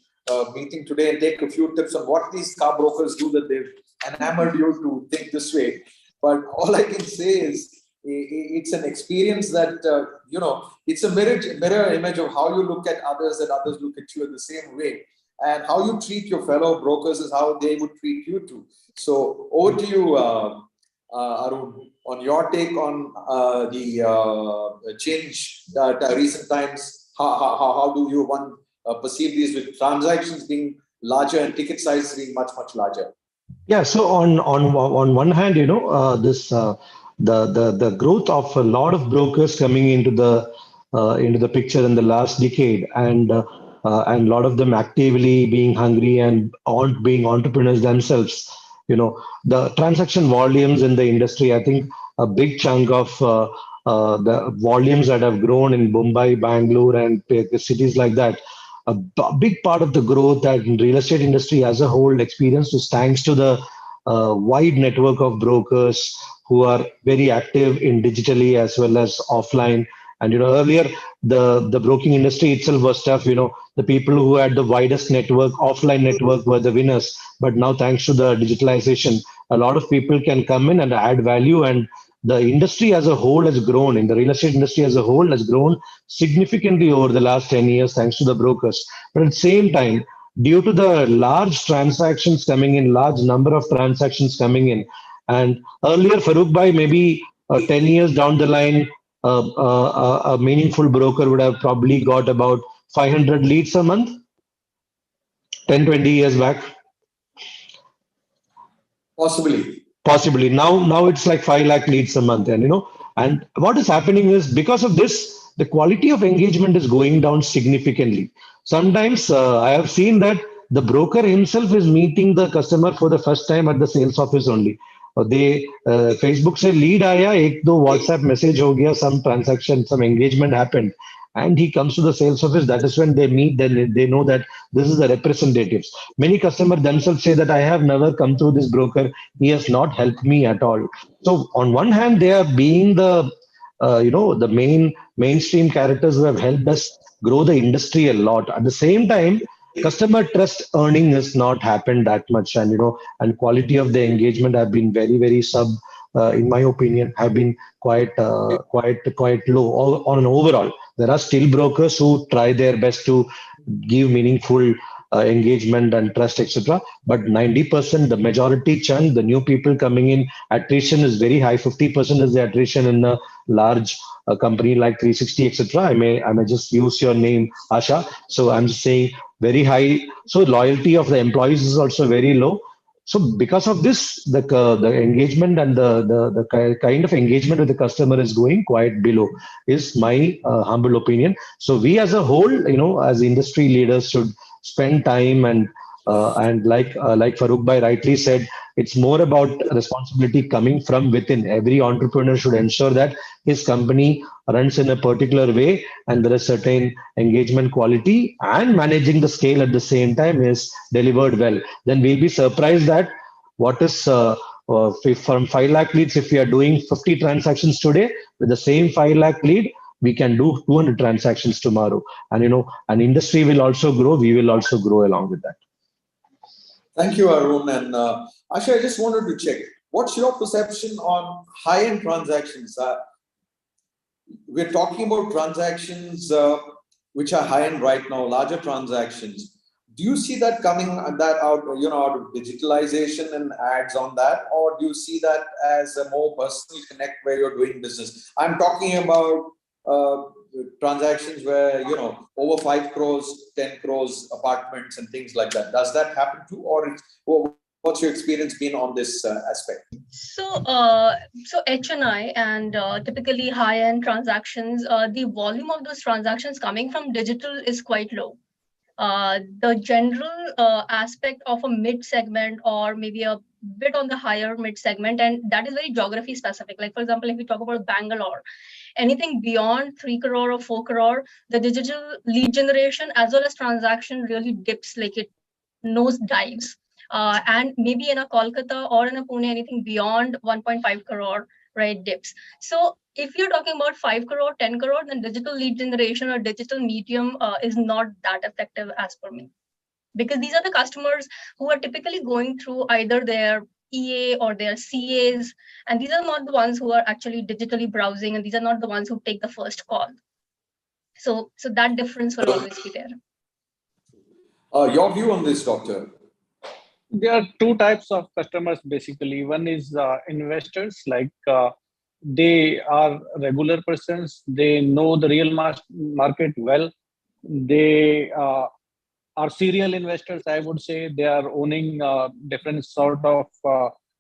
meeting today and take a few tips on what these car brokers do that they've enamored you to think this way. But all I can say is it's an experience that, it's a mirror image of how you look at others, that others look at you in the same way. And how you treat your fellow brokers is how they would treat you too. So over to you, Arun, on your take on the change that recent times. How do you perceive these, with transactions being larger and ticket size being much larger? Yeah. So on one hand, the growth of a lot of brokers coming into the picture in the last decade, and a lot of them actively being hungry and being entrepreneurs themselves. The transaction volumes in the industry, I think a big chunk of the volumes that have grown in Mumbai, Bangalore, and cities like that, big part of the growth that real estate industry as a whole experienced is thanks to the wide network of brokers who are very active in digitally as well as offline. And earlier the broking industry itself was tough. The people who had the widest network, offline network, were the winners. But now, thanks to the digitalization, a lot of people can come in and add value, and the industry as a whole has grown. In the real estate industry as a whole has grown significantly over the last 10 years thanks to the brokers. But at the same time, due to the large transactions coming in, large number of transactions coming in, and earlier, Farooq Bhai, maybe 10 years down the line, a meaningful broker would have probably got about 500 leads a month, 10-20 years back. Possibly. Now it's like 5 lakh leads a month. And what is happening is, because of this, the quality of engagement is going down significantly. Sometimes I have seen that the broker himself is meeting the customer for the first time at the sales office only. They Facebook se lead aaya, ek do WhatsApp message ho gaya, some transaction, some engagement happened, and he comes to the sales office. That is when they meet. Then they know that this is the representatives. Many customers themselves say that I have never come through this broker. He has not helped me at all. So on one hand, they are being the the mainstream characters who have helped us grow the industry a lot. At the same time, customer trust earning has not happened that much, and quality of the engagement have been very sub. In my opinion, have been quite low on an overall. There are still brokers who try their best to give meaningful engagement and trust, etc. But 90%, the majority chunk, the new people coming in, attrition is very high. 50% is the attrition in a large company like 360, etc. I may just use your name, Asha. So I'm just saying very high. So loyalty of the employees is also very low. So because of this, the engagement and the kind of engagement with the customer is going quite below, is my humble opinion. So we as a whole, as industry leaders, should spend time and like Farooq Bhai rightly said, it's more about responsibility coming from within. Every entrepreneur should ensure that his company runs in a particular way and there is certain engagement quality, and managing the scale at the same time is delivered well. Then we'll be surprised that what is if from 5 lakh leads, if we are doing 50 transactions today, with the same 5 lakh lead, we can do 200 transactions tomorrow. And an industry will also grow. We will also grow along with that. Thank you, Arun. And Asha, I just wanted to check, what's your perception on high-end transactions? We're talking about transactions which are high-end right now, larger transactions. Do you see that coming out of digitalization and ads on that, or do you see that as a more personal connect where you're doing business? I'm talking about transactions where over 5 crores, 10 crores apartments and things like that. Does that happen too, or what's your experience been on this aspect? So HNI and typically high-end transactions, the volume of those transactions coming from digital is quite low. The general aspect of a mid segment, or maybe a bit on the higher mid segment, and that is very geography specific. Like, for example, if we talk about Bangalore, anything beyond 3 crore or 4 crore, the digital lead generation as well as transaction really dips, like it nose dives. And maybe in a Kolkata or in a Pune, anything beyond 1.5 crore, right, dips. So if you're talking about 5 crore, 10 crore, then digital lead generation or digital medium is not that effective as per me. Because these are the customers who are typically going through either their EA or their CAs, and these are not the ones who are actually digitally browsing, and these are not the ones who take the first call. So that difference will always be there. Your view on this, Doctor? There are two types of customers basically. One is investors, like they are regular persons. They know the real market well. They are serial investors, I would say. They are owning different sort of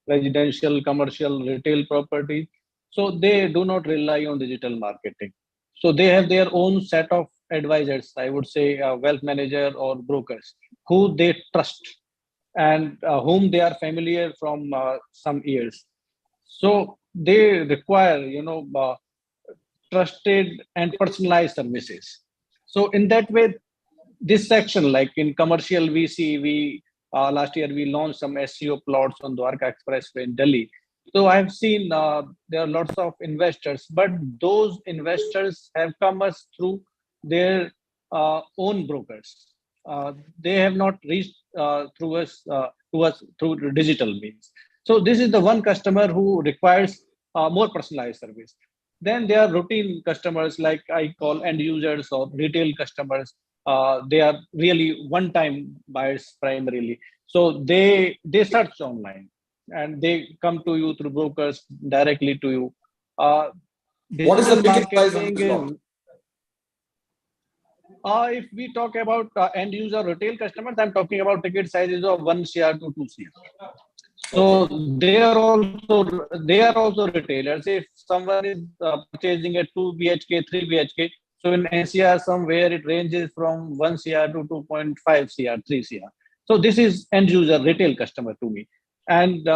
residential, commercial, retail property. So they do not rely on digital marketing. So they have their own set of advisors, I would say, wealth manager or brokers, who they trust and whom they are familiar from some years. So they require, trusted and personalized services. So in that way, this section, like in commercial VC, last year we launched some SEO plots on Dwarka Expressway in Delhi. So I've seen there are lots of investors, but those investors have come us through their own brokers. They have not reached through us through digital means. So this is the one customer who requires more personalized service. Then there are routine customers, like I call end users or retail customers. They are really one-time buyers primarily. So they search online and they come to you through brokers directly to you. What is the ticket size on this lot? If we talk about end user retail customers, I'm talking about ticket sizes of 1 CR to 2 CR. So they are also retailers. If someone is purchasing a 2 BHK, 3 BHK, so in NCR somewhere it ranges from 1 CR to 2.5 CR, 3 CR. So this is end user retail customer to me. And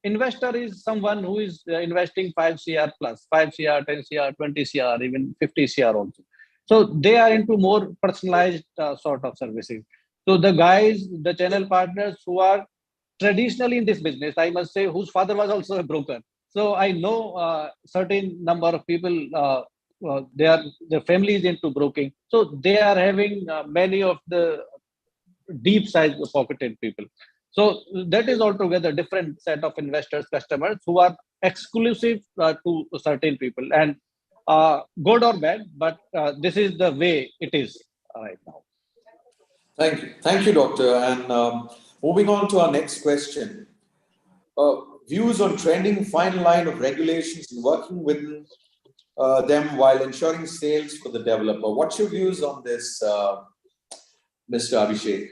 investor is someone who is investing 5 CR plus, 5 CR, 10 CR, 20 CR, even 50 CR also. So they are into more personalized sort of services. So the guys, the channel partners who are traditionally in this business, I must say, whose father was also a broker. So I know certain number of people, their family is into broking. So they are having many of the deep size pocketed people. So that is altogether different set of investors, customers who are exclusive to certain people, and good or bad, but this is the way it is right now. Thank you, Doctor. And moving on to our next question. Views on trending fine line of regulations and working within them while ensuring sales for the developer. What's your views on this, Mr. Abhishek?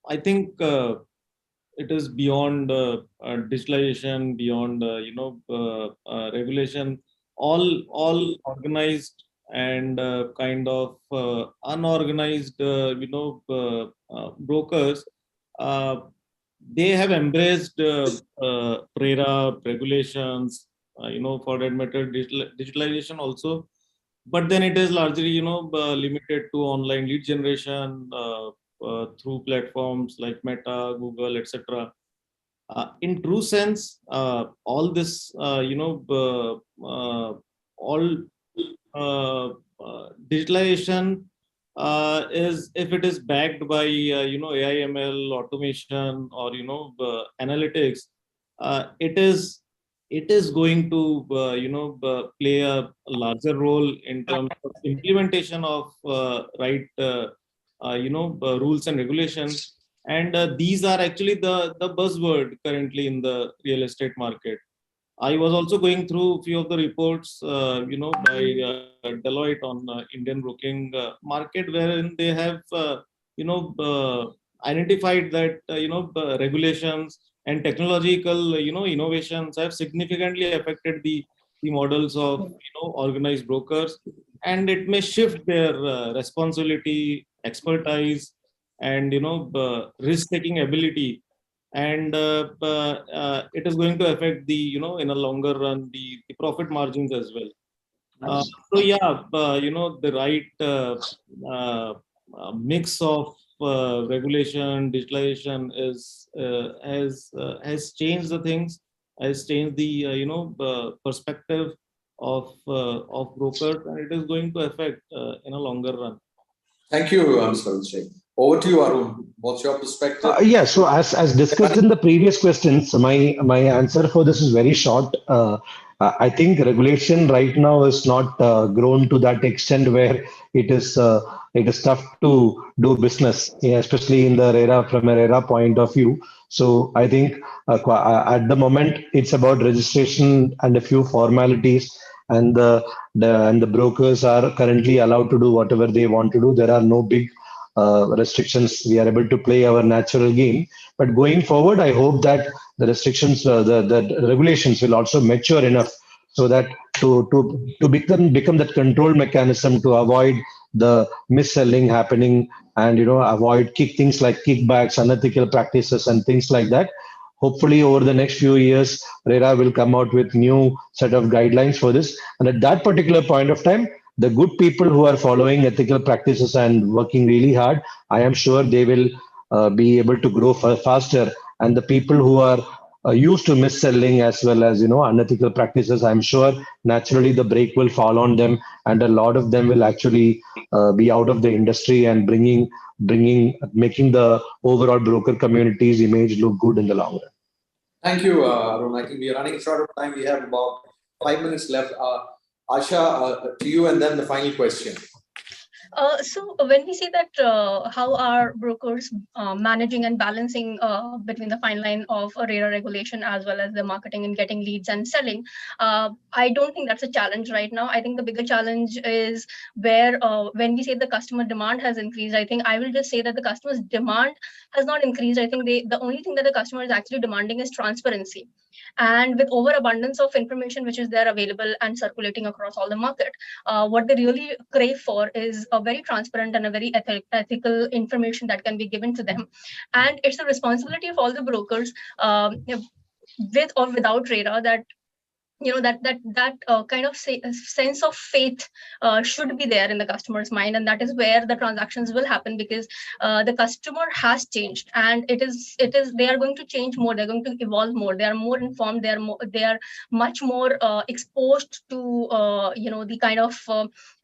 I think it is beyond digitalization, beyond regulation. All organized and kind of unorganized, brokers. They have embraced PRERA regulations, for that matter, digitalization also. But then it is largely, limited to online lead generation through platforms like Meta, Google, etc. In true sense, all this, all digitalization is, if it is backed by AI, ML, automation, or analytics, it is going to play a larger role in terms of implementation of right rules and regulations. And these are actually the buzzword currently in the real estate market. I was also going through a few of the reports, by Deloitte on Indian broking market, wherein they have, identified that, regulations and technological, innovations have significantly affected the models of, organized brokers, and it may shift their responsibility, expertise, and risk-taking ability, and it is going to affect the, in a longer run, the profit margins as well. So yeah, the right mix of regulation, digitalization has changed the things, has changed the perspective of brokers, and it is going to affect in a longer run. Thank you, Mr. Abhishek. Over to you, Arun. What's your perspective? Yeah, so as discussed in the previous questions, my answer for this is very short. I think regulation right now is not grown to that extent where it is tough to do business, yeah, especially in the RERA, from a RERA point of view. So I think at the moment it's about registration and a few formalities, and the brokers are currently allowed to do whatever they want to do. There are no big restrictions. We are able to play our natural game. But going forward, I hope that the restrictions, the regulations will also mature enough so that to become that control mechanism to avoid the mis-selling happening, and avoid things like kickbacks, unethical practices, and things like that. Hopefully, over the next few years, RERA will come out with new set of guidelines for this. And at that particular point of time, the good people who are following ethical practices and working really hard, I am sure they will be able to grow faster. And the people who are used to mis-selling as well as unethical practices, I'm sure naturally the brake will fall on them, and a lot of them will actually be out of the industry and making the overall broker community's image look good in the long run. Thank you, Arun. I think we are running short of time. We have about 5 minutes left. Asha, to you, and then the final question. So when we say that how are brokers managing and balancing between the fine line of a RERA regulation as well as the marketing and getting leads and selling, I don't think that's a challenge right now. I think the bigger challenge is where when we say the customer demand has increased, I think I will just say that the customer's demand has not increased. I think the only thing that the customer is actually demanding is transparency. And with overabundance of information which is there available and circulating across all the market, what they really crave for is a very transparent and a very ethical information that can be given to them. And it's the responsibility of all the brokers, with or without RERA, that that kind of sense of faith should be there in the customer's mind, and that is where the transactions will happen, because the customer has changed, and it is they are going to change more, they're going to evolve more, they are more informed, they are much more exposed to the kind of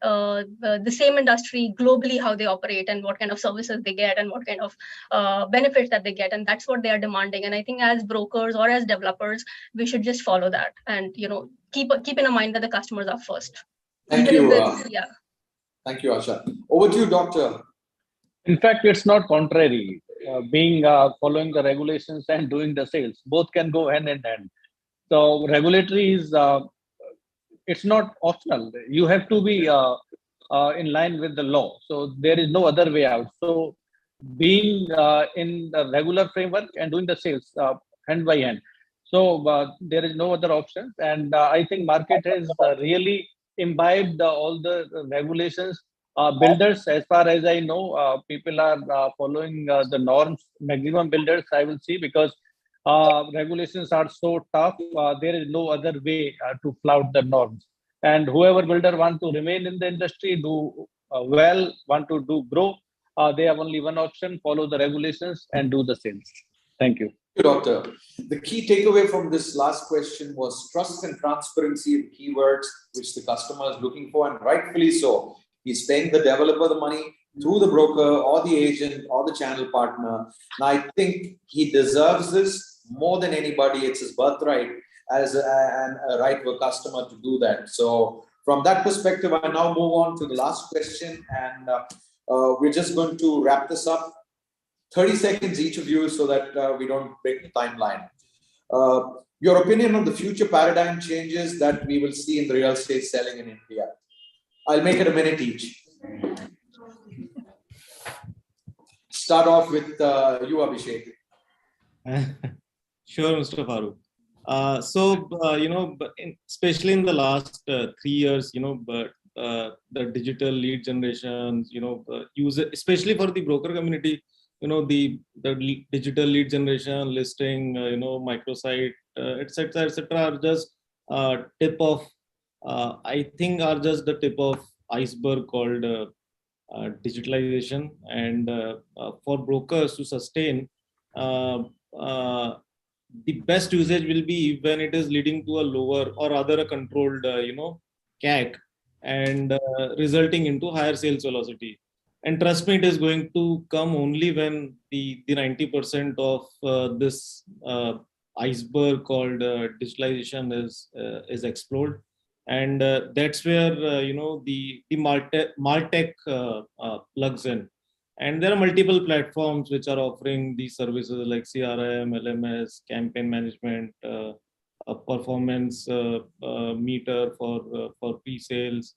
the same industry globally, how they operate and what kind of services they get and what kind of benefits that they get, and that's what they are demanding. And I think as brokers or as developers, we should just follow that and keep in mind that the customers are first. Thank Even you. if yeah. Thank you, Asha. Over to you, Doctor. In fact, it's not contrary. Being following the regulations and doing the sales, both can go hand in hand. So regulatory is it's not optional. You have to be in line with the law. So there is no other way out. So being in the regular framework and doing the sales hand by hand. So there is no other option. And I think market has really imbibed all the regulations. Builders, as far as I know, people are following the norms. Maximum builders, I will see, because regulations are so tough. There is no other way to flout the norms. And whoever builder want to remain in the industry, do well, want to do grow, they have only one option: follow the regulations and do the sales. Thank you. Thank you, Doctor. The key takeaway from this last question was trust and transparency, the keywords which the customer is looking for, and rightfully so. He's paying the developer the money through the broker or the agent or the channel partner. And I think he deserves this more than anybody. It's his birthright as a right for a customer to do that. So from that perspective, I now move on to the last question, and we're just going to wrap this up. 30 seconds each of you, so that we don't break the timeline. Your opinion on the future paradigm changes that we will see in the real estate selling in India. I'll make it a minute each. Start off with you, Abhishek. Sure, Mr. Farooq. Especially in the last 3 years, the digital lead generations, user, especially for the broker community, the digital lead generation, listing, microsite, etc., are just tip of, I think, are just the tip of iceberg called digitalization. And for brokers to sustain, the best usage will be when it is leading to a lower or rather a controlled, CAC, and resulting into higher sales velocity. And trust me, it is going to come only when the 90% of this iceberg called digitalization is explored. And that's where the Martech plugs in. And there are multiple platforms which are offering these services like CRM, LMS, campaign management, a performance meter for pre-sales,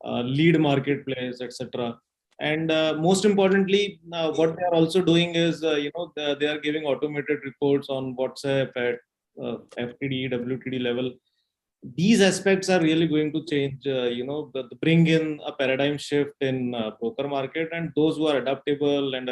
lead marketplace, etc. And most importantly, what they are also doing is, they are giving automated reports on WhatsApp at FTD, WTD level. These aspects are really going to change, bring in a paradigm shift in broker market, and those who are adaptable and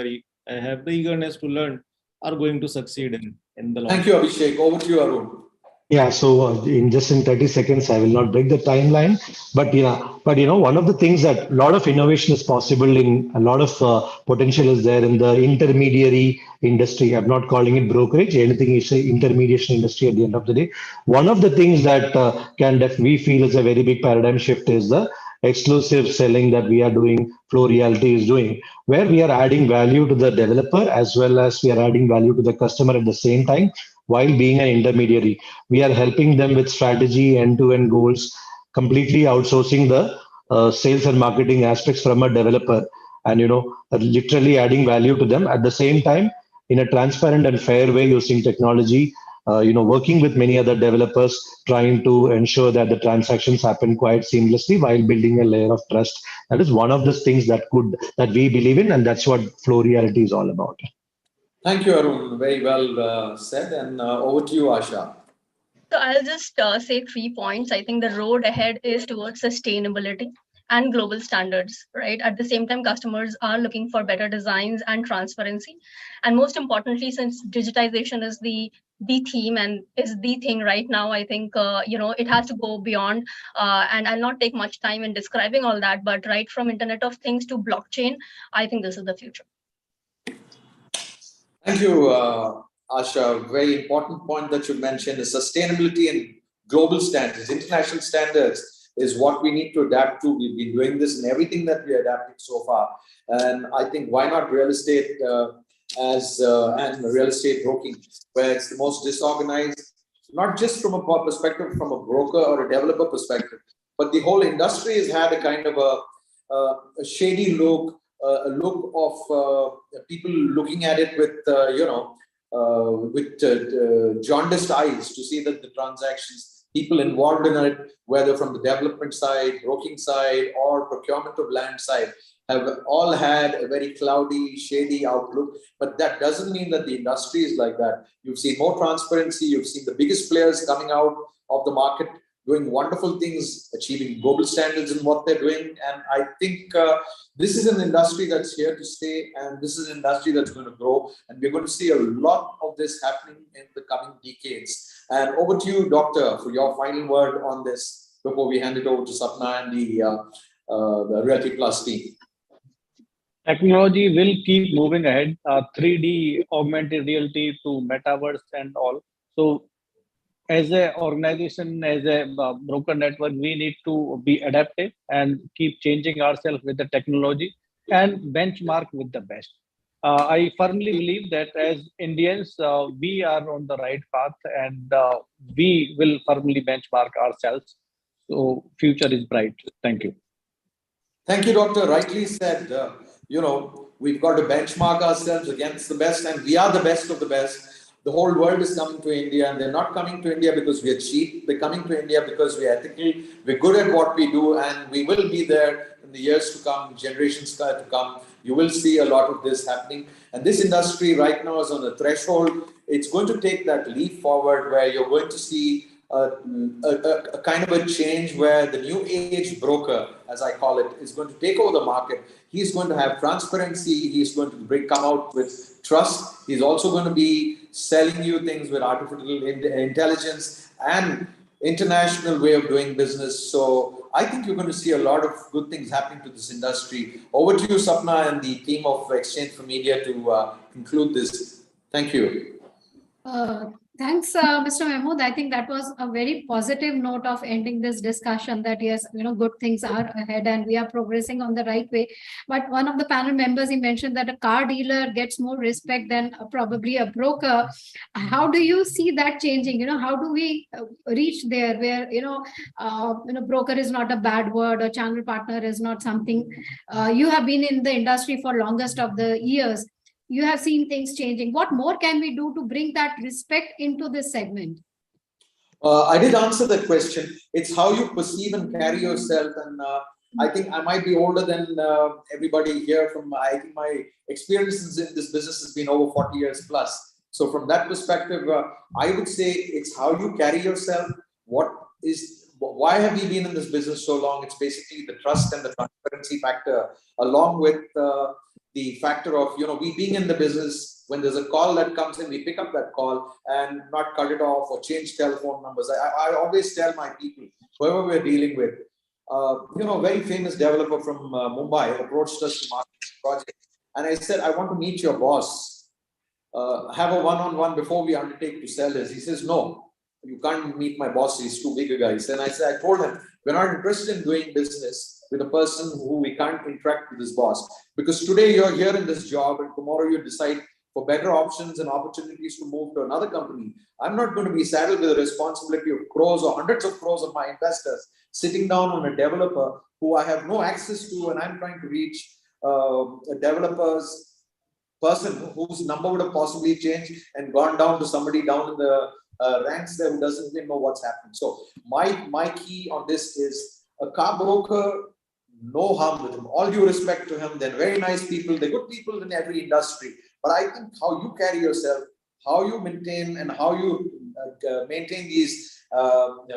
have the eagerness to learn are going to succeed in the long Thank you, Abhishek. Over to you, Arun. Yeah, so in 30 seconds, I will not break the timeline, but one of the things that a lot of innovation is possible in, a lot of potential is there in the intermediary industry. I'm not calling it brokerage, anything is a intermediation industry at the end of the day. One of the things that we feel is a very big paradigm shift is the exclusive selling that we are doing, Flow Realty is doing, where we are adding value to the developer as well as we are adding value to the customer at the same time, while being an intermediary. We are helping them with strategy, end-to-end goals, completely outsourcing the sales and marketing aspects from a developer, and literally adding value to them at the same time in a transparent and fair way using technology. Working with many other developers, trying to ensure that the transactions happen quite seamlessly while building a layer of trust. That is one of the things that we believe in, and that's what Flow Reality is all about. Thank you, Arun. Very well said. And over to you, Asha. So I'll just say 3 points. I think the road ahead is towards sustainability and global standards, right? At the same time, customers are looking for better designs and transparency. And most importantly, since digitization is the theme and is the thing right now, I think, it has to go beyond, and I'll not take much time in describing all that, but right from Internet of Things to blockchain, I think this is the future. Thank you, Asha. Very important point that you mentioned is sustainability and global standards. International standards is what we need to adapt to. We've been doing this in everything that we are adapting so far. And I think why not real estate and real estate broking, where it's the most disorganized, not just from a perspective from a broker or a developer perspective, but the whole industry has had a kind of a shady look, a look of people looking at it with, jaundiced eyes to see that the transactions, people involved in it, whether from the development side, broking side, or procurement of land side, have all had a very cloudy, shady outlook. But that doesn't mean that the industry is like that. You've seen more transparency. You've seen the biggest players coming out of the market, doing wonderful things, achieving global standards in what they're doing. And I think this is an industry that's here to stay, and this is an industry that's going to grow. And we're going to see a lot of this happening in the coming decades. And over to you, Doctor, for your final word on this before we hand it over to Sapna and the Realty Plus team. Technology will keep moving ahead, 3D, augmented reality to metaverse and all. So as an organization, as a broker network, we need to be adaptive and keep changing ourselves with the technology and benchmark with the best. I firmly believe that as Indians, we are on the right path, and we will firmly benchmark ourselves. So future is bright. Thank you. Thank you, Doctor. Rightly said. We've got to benchmark ourselves against the best, and we are the best of the best. The whole world is coming to India, and they're not coming to India because we are cheap. They're coming to India because we're ethical, we're good at what we do, and we will be there in the years to come, generations to come. You will see a lot of this happening. And this industry right now is on the threshold. It's going to take that leap forward where you're going to see a kind of a change where the new age broker, as I call it, is going to take over the market. He's going to have transparency. He's going to come out with trust. He's also going to be selling you things with artificial intelligence and international way of doing business. So I think you're going to see a lot of good things happening to this industry. Over to you, Sapna, and the team of Exchange for Media to conclude this. Thank you. Thanks, Mr. Mahmood. I think that was a very positive note of ending this discussion, that yes, good things are ahead and we are progressing on the right way. But one of the panel members, he mentioned that a car dealer gets more respect than probably a broker. How do you see that changing? How do we reach there where, broker is not a bad word, or channel partner is not something. You have been in the industry for longest of the years. You have seen things changing. What more can we do to bring that respect into this segment? I did answer that question. It's how you perceive and carry yourself. And I think I might be older than everybody here. I think my experience in this business has been over 40 years plus. So from that perspective, I would say it's how you carry yourself. Why have you been in this business so long? It's basically the trust and the transparency factor, along with the factor of, we being in the business, when there's a call that comes in, we pick up that call and not cut it off or change telephone numbers. I always tell my people, whoever we're dealing with, very famous developer from Mumbai approached us to market this project. And I said, I want to meet your boss. Have a one-on-one before we undertake to sell this. He says, no, you can't meet my boss. He's too big a guy. And I told him, we're not interested in doing business with a person who we can't interact with his boss. Because today you're here in this job and tomorrow you decide for better options and opportunities to move to another company. I'm not going to be saddled with the responsibility of crores or hundreds of crores of my investors sitting down on a developer who I have no access to, and I'm trying to reach a developer's person whose number would have possibly changed and gone down to somebody down in the ranks there who doesn't even know what's happening. So my key on this is a car broker, no harm with him. All due respect to him. They're very nice people. They're good people in every industry. But I think how you carry yourself, how you maintain and how you maintain these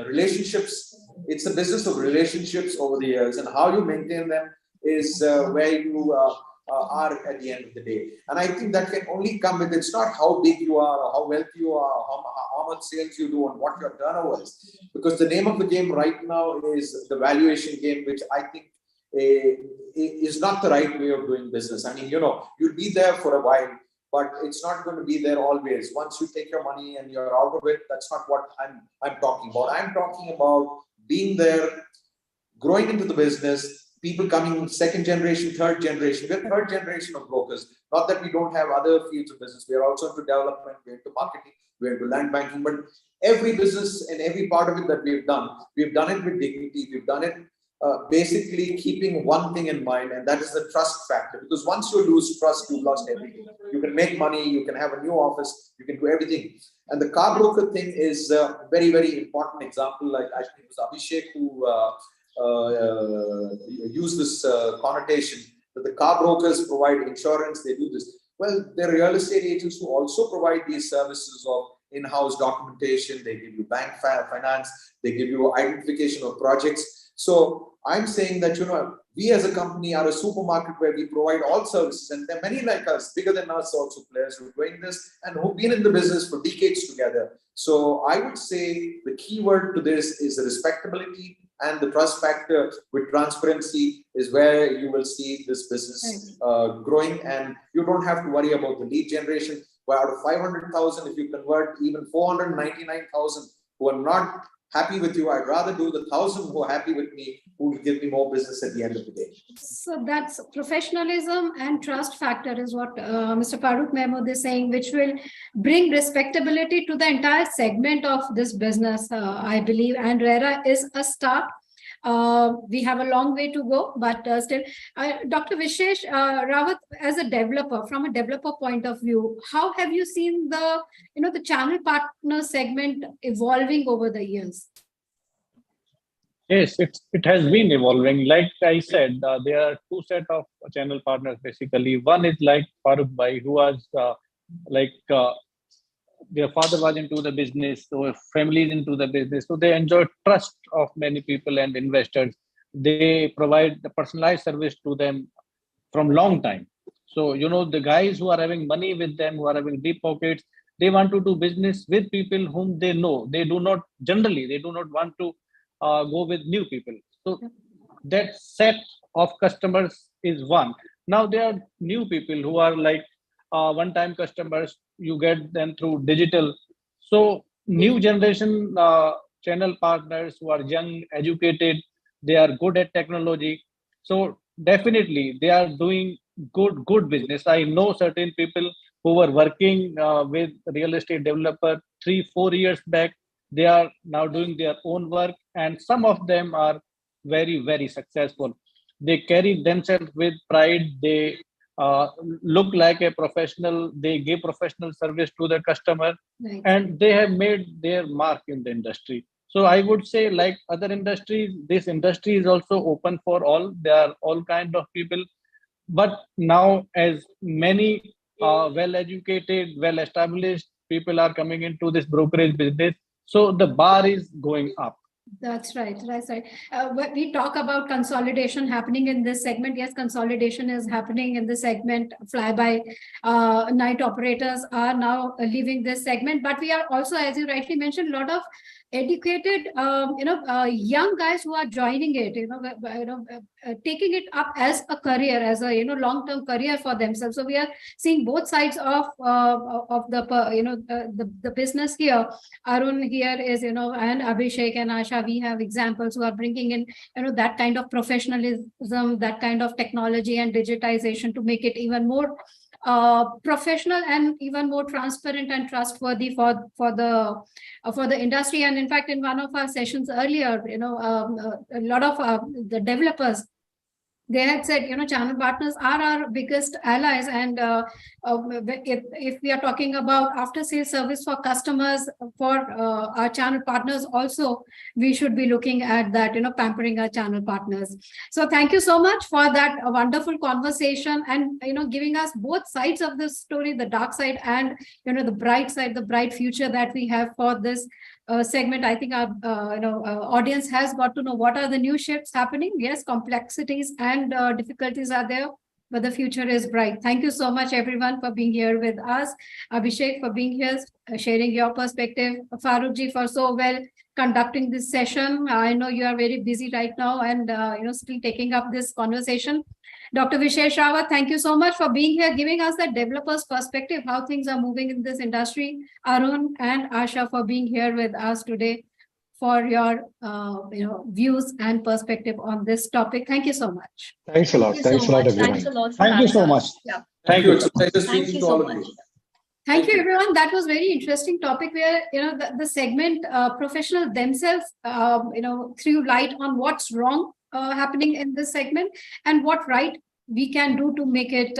relationships. It's a business of relationships over the years, and how you maintain them is where you are at the end of the day. And I think that can only come with, it's not how big you are or how wealthy you are, how much sales you do and what your turnover is. Because the name of the game right now is the valuation game, which I think is not the right way of doing business. I mean, you'll be there for a while, but it's not going to be there always. Once you take your money and you're out of it, that's not what I'm talking about. I'm talking about being there, growing into the business, people coming second generation, third generation. We're third generation of brokers. Not that we don't have other fields of business. We are also into development, we're into marketing, we're into land banking. But every business and every part of it that we've done it with dignity. We've done it basically keeping one thing in mind, and that is the trust factor. Because once you lose trust, you've lost everything. You can make money, you can have a new office, you can do everything. And the car broker thing is a very, very important example. Like I think it was Abhishek who use this connotation that the car brokers provide insurance, they do this. Well, there are real estate agents who also provide these services of in-house documentation. They give you bank finance, they give you identification of projects. So I'm saying that, we as a company are a supermarket where we provide all services, and there are many like us, bigger than us also, players who are doing this and who've been in the business for decades together. So I would say the key word to this is respectability, and the trust factor with transparency is where you will see this business growing, and you don't have to worry about the lead generation. Where out of 500,000, if you convert even 499,000 who are not happy with you, I'd rather do the 1,000 who are happy with me, who will give me more business at the end of the day. So that's professionalism and trust factor is what Mr. Farooq Mahmood is saying, which will bring respectability to the entire segment of this business, I believe. And RERA is a start. We have a long way to go, but still, Dr. Vishesh Rawat, as a developer, from a developer point of view, how have you seen the, the channel partner segment evolving over the years? Yes, it has been evolving. Like I said, there are two set of channel partners basically. One is like Farooq Bhai, who was their father was into the business, so families into the business, so they enjoy trust of many people and investors. They provide the personalized service to them from long time. So the guys who are having money with them, who are having deep pockets, they want to do business with people whom they know. They do not want to go with new people. So that set of customers is one. Now there are new people who are like one-time customers. You get them through digital. So new generation channel partners who are young, educated, they are good at technology. So definitely they are doing good business. I know certain people who were working with real estate developer 3-4 years back. They are now doing their own work, and some of them are very, very successful. They carry themselves with pride. They look like a professional. They give professional service to the customer, Right. and they have made their mark in the industry. So I would say, like other industries, this industry is also open for all. There are all kind of people, but now as many well-educated, well-established people are coming into this brokerage business, so the bar is going up. That's right. That's right. When we talk about consolidation happening in this segment, yes, consolidation is happening in this segment. Fly-by night operators are now leaving this segment, but we are also, as you rightly mentioned, a lot of educated, young guys who are joining it, taking it up as a career, as a long-term career for themselves. So we are seeing both sides of the business here. Arun here is, and Abhishek and Asha, we have examples who are bringing in, that kind of professionalism, that kind of technology and digitization to make it even more professional and even more transparent and trustworthy for the industry. And in fact, in one of our sessions earlier, a lot of the developers, they had said, channel partners are our biggest allies. And if we are talking about after-sales service for customers, for our channel partners also, we should be looking at that, pampering our channel partners. So thank you so much for that wonderful conversation and, giving us both sides of the story, the dark side and, the bright side, the bright future that we have for this segment. I think our audience has got to know what are the new shifts happening. Yes, complexities and difficulties are there, but the future is bright. Thank you so much, everyone, for being here with us. Abhishek, for being here, sharing your perspective. Farooq for so well conducting this session. I know you are very busy right now and still taking up this conversation. Dr. Vishesh Rawat, thank you so much for being here, giving us that developer's perspective, how things are moving in this industry. Arun and Asha for being here with us today. for your views and perspective on this topic. Thank you so much. Thanks a lot. Thank you Thanks so a lot, much. everyone. Thanks a lot for Thank you so having much. us. Yeah. Thank you. you. It's a pleasure Thank speaking you to so all of much. you. Thank you, everyone. That was very interesting topic where, the segment professional themselves, threw light on what's wrong happening in this segment and what right we can do to make it,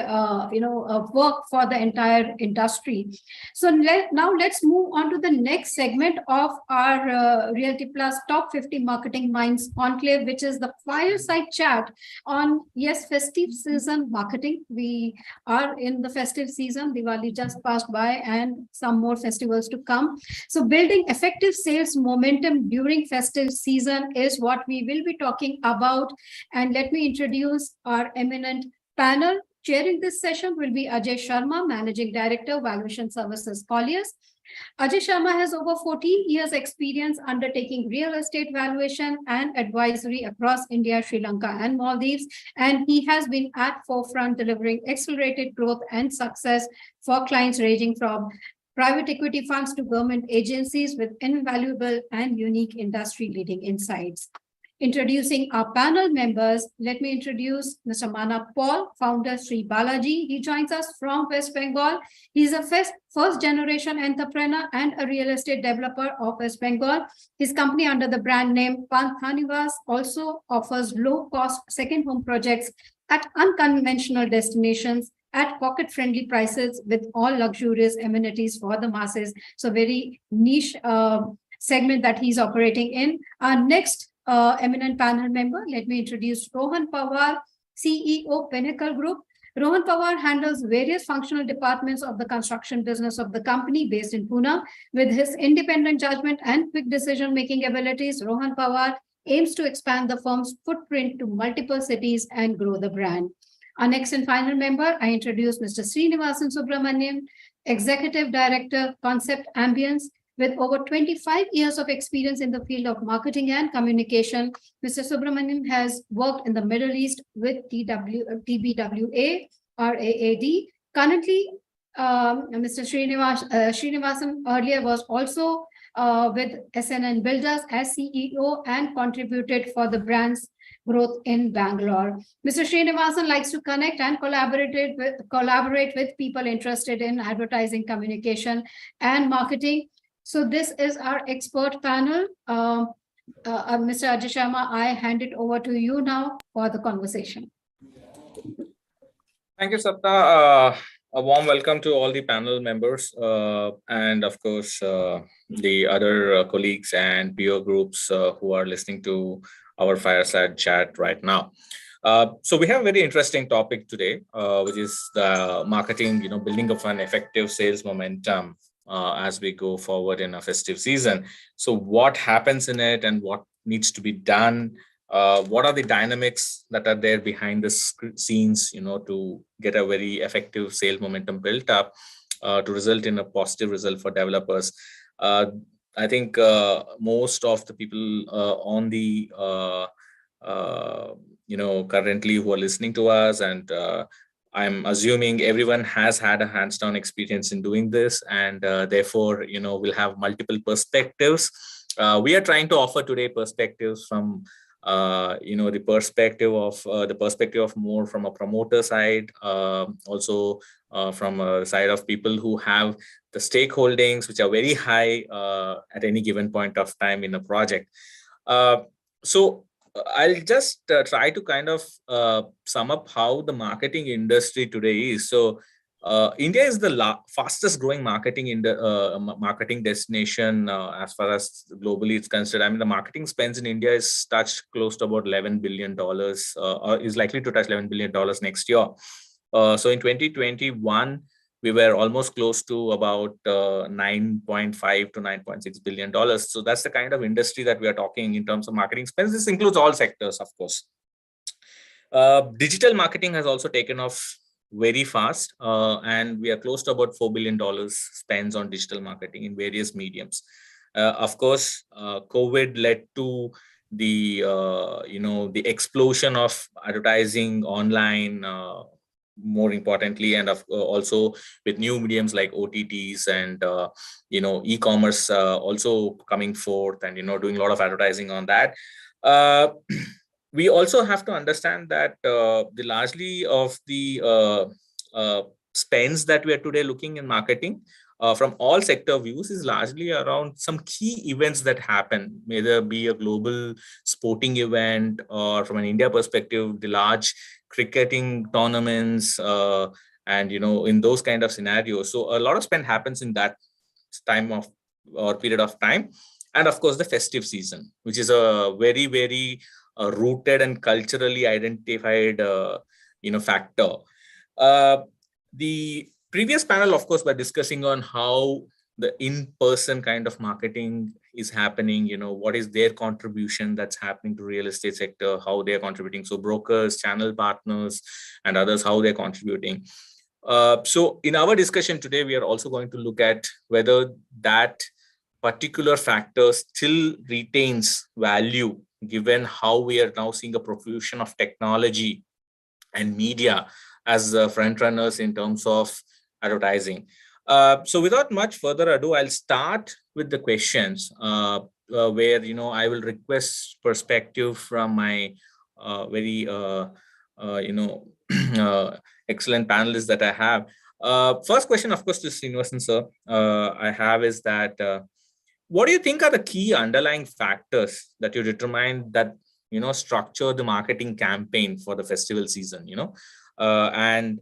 work for the entire industry. So now let's move on to the next segment of our Realty Plus Top 50 Marketing Minds Conclave, which is the fireside chat on, festive season marketing. We are in the festive season. Diwali just passed by and some more festivals to come. So building effective sales momentum during festive season is what we will be talking about. And let me introduce our eminent panel. Chairing this session will be Ajay Sharma, Managing Director, Valuation Services, Colliers. Ajay Sharma has over 14 years experience undertaking real estate valuation and advisory across India, Sri Lanka, and Maldives. And he has been at forefront delivering accelerated growth and success for clients ranging from private equity funds to government agencies with invaluable and unique industry leading insights. Introducing our panel members, let me introduce Mr. Mana Paul, founder Sri Balaji. He joins us from West Bengal. He's a first generation entrepreneur and a real estate developer of West Bengal. His company under the brand name Panthanivas also offers low cost second home projects at unconventional destinations at pocket-friendly prices with all luxurious amenities for the masses. So very niche segment that he's operating in. Our next eminent panel member, let me introduce Rohan Pawar, CEO, Pinnacle Group. Rohan Pawar handles various functional departments of the construction business of the company based in Pune. With his independent judgment and quick decision-making abilities, Rohan Pawar aims to expand the firm's footprint to multiple cities and grow the brand. Our next and final member, I introduce Mr. Srinivasan Subramanian, Executive Director, Concept Ambience. With over 25 years of experience in the field of marketing and communication, Mr. Subramanian has worked in the Middle East with TBWA, RAAD. Currently, Mr. Srinivasan earlier was also with SNN Builders as CEO and contributed for the brand's growth in Bangalore. Mr. Srinivasan likes to connect and collaborate with people interested in advertising, communication, and marketing. So this is our expert panel. Mr. Ajay Sharma, I hand it over to you now for the conversation. Thank you, Sapna. A warm welcome to all the panel members and of course the other colleagues and peer groups who are listening to our fireside chat right now. So we have a very interesting topic today, which is the marketing, building of an effective sales momentum as we go forward in a festive season. So what happens in it and what needs to be done? What are the dynamics that are there behind the scenes, to get a very effective sales momentum built up to result in a positive result for developers? I think most of the people on the, currently who are listening to us, and I'm assuming everyone has had a hands-on experience in doing this, and therefore, we'll have multiple perspectives. We are trying to offer today perspectives from, the perspective of more from a promoter side, also from a side of people who have the stakeholdings, which are very high at any given point of time in a project. So I'll just try to kind of sum up how the marketing industry today is. So India is the fastest growing marketing destination as far as globally it's concerned. I mean, the marketing spends in India is touched close to about $11 billion, or is likely to touch $11 billion next year. So in 2021, we were almost close to about $9.5 to $9.6 billion. So that's the kind of industry that we are talking in terms of marketing spends. This includes all sectors, of course. Digital marketing has also taken off very fast, and we are close to about $4 billion spends on digital marketing in various mediums. Of course, COVID led to the the explosion of advertising online more importantly, and also with new mediums like OTTs and e-commerce also coming forth, and doing a lot of advertising on that. We also have to understand that the largely of the spends that we are today looking in marketing from all sector views is largely around some key events that happen, whether be a global sporting event or from an India perspective, the large cricketing tournaments, and in those kind of scenarios. So a lot of spend happens in that time of or period of time. And of course, the festive season, which is a very, very rooted and culturally identified factor. The previous panel, of course, were discussing on how the in-person kind of marketing is happening, what is their contribution that's happening to real estate sector, how they're contributing. So brokers, channel partners, and others, how they're contributing. So in our discussion today, we are also going to look at whether that particular factor still retains value, given how we are now seeing a profusion of technology and media as front runners in terms of advertising. So without much further ado, I'll start with the questions where, I will request perspective from my very, excellent panelists that I have. First question, of course, to Srinivasan sir, I have is that, what do you think are the key underlying factors that you determine that, structure the marketing campaign for the festival season, and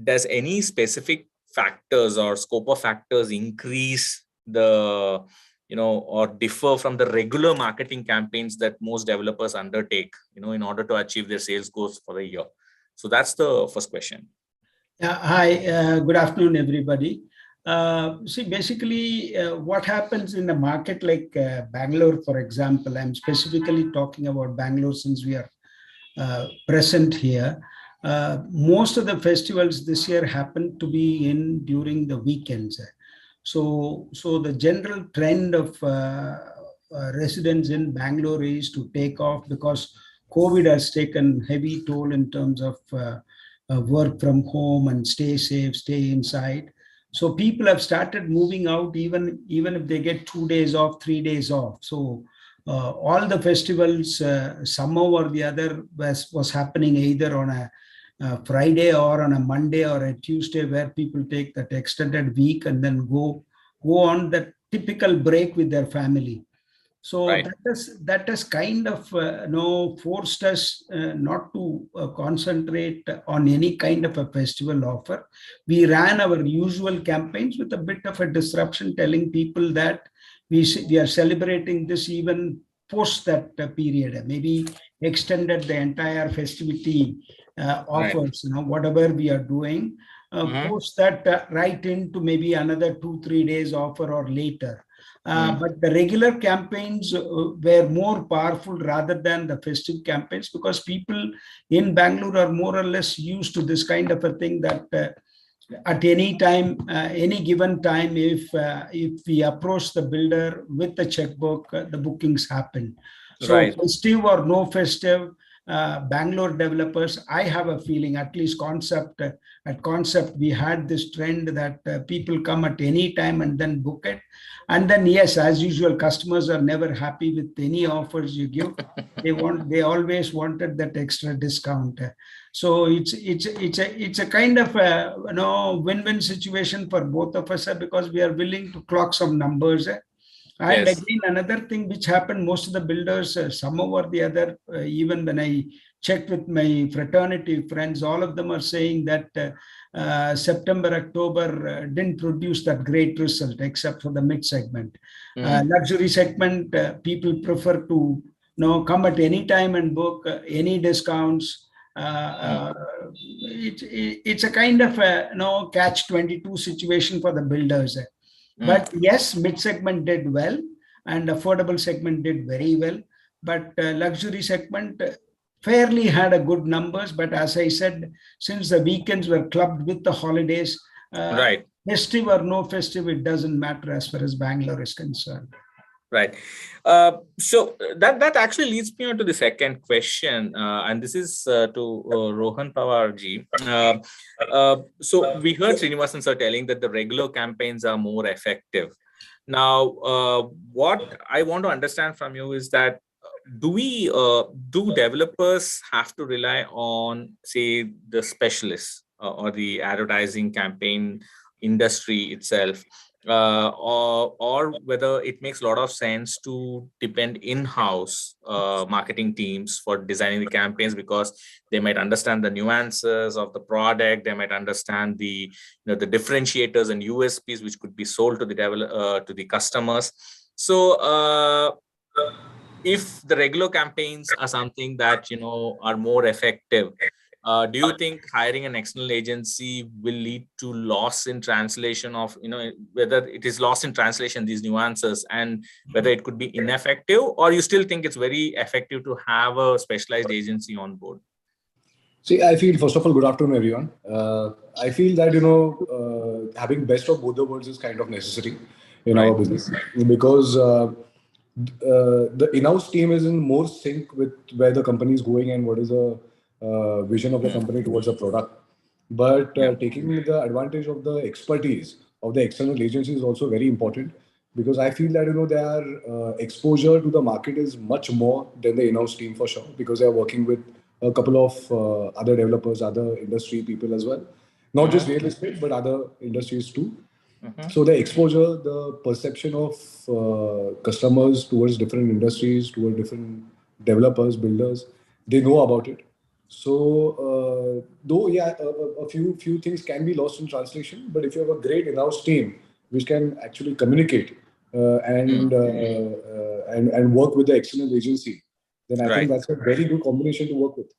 does any specific factors or scope of factors increase the, or differ from the regular marketing campaigns that most developers undertake, in order to achieve their sales goals for the year? So that's the first question. Yeah, hi, good afternoon, everybody. See, basically, what happens in a market like Bangalore, for example, I'm specifically talking about Bangalore since we are present here. Most of the festivals this year happen to be during the weekends. So the general trend of residents in Bangalore is to take off because COVID has taken heavy toll in terms of work from home and stay safe, stay inside. So people have started moving out even if they get 2 days off, 3 days off. So all the festivals somehow or the other was happening either on a Friday or on a Monday or a Tuesday, where people take that extended week and then go on that typical break with their family. So right. that has kind of forced us not to concentrate on any kind of a festival offer. We ran our usual campaigns with a bit of a disruption, telling people that we are celebrating this even post that period, maybe extended the entire festivity offers, right. Whatever we are doing, post that right into maybe another 2-3 days offer or later. But the regular campaigns were more powerful rather than the festive campaigns, because people in Bangalore are more or less used to this kind of a thing that at any time, any given time, if we approach the builder with the checkbook, the bookings happen. So right. Festive or no festive, Bangalore developers, I have a feeling, at least at concept, we had this trend that people come at any time and then book it. And then, yes, as usual, customers are never happy with any offers you give. They always wanted that extra discount. So it's a kind of a win-win situation for both of us, because we are willing to clock some numbers. And yes. Again, another thing which happened, most of the builders, somehow or the other, even when I checked with my fraternity friends, all of them are saying that September, October didn't produce that great result, except for the mid segment. Luxury segment, people prefer to come at any time and book any discounts. It's a kind of a catch-22 situation for the builders. But yes, mid segment did well and affordable segment did very well. But luxury segment fairly had a good numbers. But as I said, since the weekends were clubbed with the holidays, right. Festive or no festive, it doesn't matter as far as Bangalore is concerned. Right. So that actually leads me on to the second question, and this is to Rohan Pawarji. So we heard Srinivasan sir telling that the regular campaigns are more effective. Now, what I want to understand from you is that do developers have to rely on, say, the specialists or the advertising campaign industry itself, or whether it makes a lot of sense to depend in-house marketing teams for designing the campaigns, because they might understand the nuances of the product, they might understand the the differentiators and USPs which could be sold to the customers. So if the regular campaigns are something that are more effective, do you think hiring an external agency will lead to loss in translation of whether it is lost in translation, these nuances, and whether it could be ineffective, or you still think it's very effective to have a specialized agency on board? See, I feel, first of all, good afternoon, everyone. I feel that, having best of both the worlds is kind of necessary in our business, because the in-house team is in more sync with where the company is going and what is the vision of the company towards the product. But taking the advantage of the expertise of the external agency is also very important, because I feel that, their exposure to the market is much more than the in-house team for sure, because they are working with a couple of other developers, other industry people as well. Not just real estate, but other industries too. So the exposure, the perception of customers towards different industries, towards different developers, builders, they know about it. So though, a few things can be lost in translation, but if you have a great in-house team which can actually communicate and work with the external agency, then I think that's a very good combination to work with.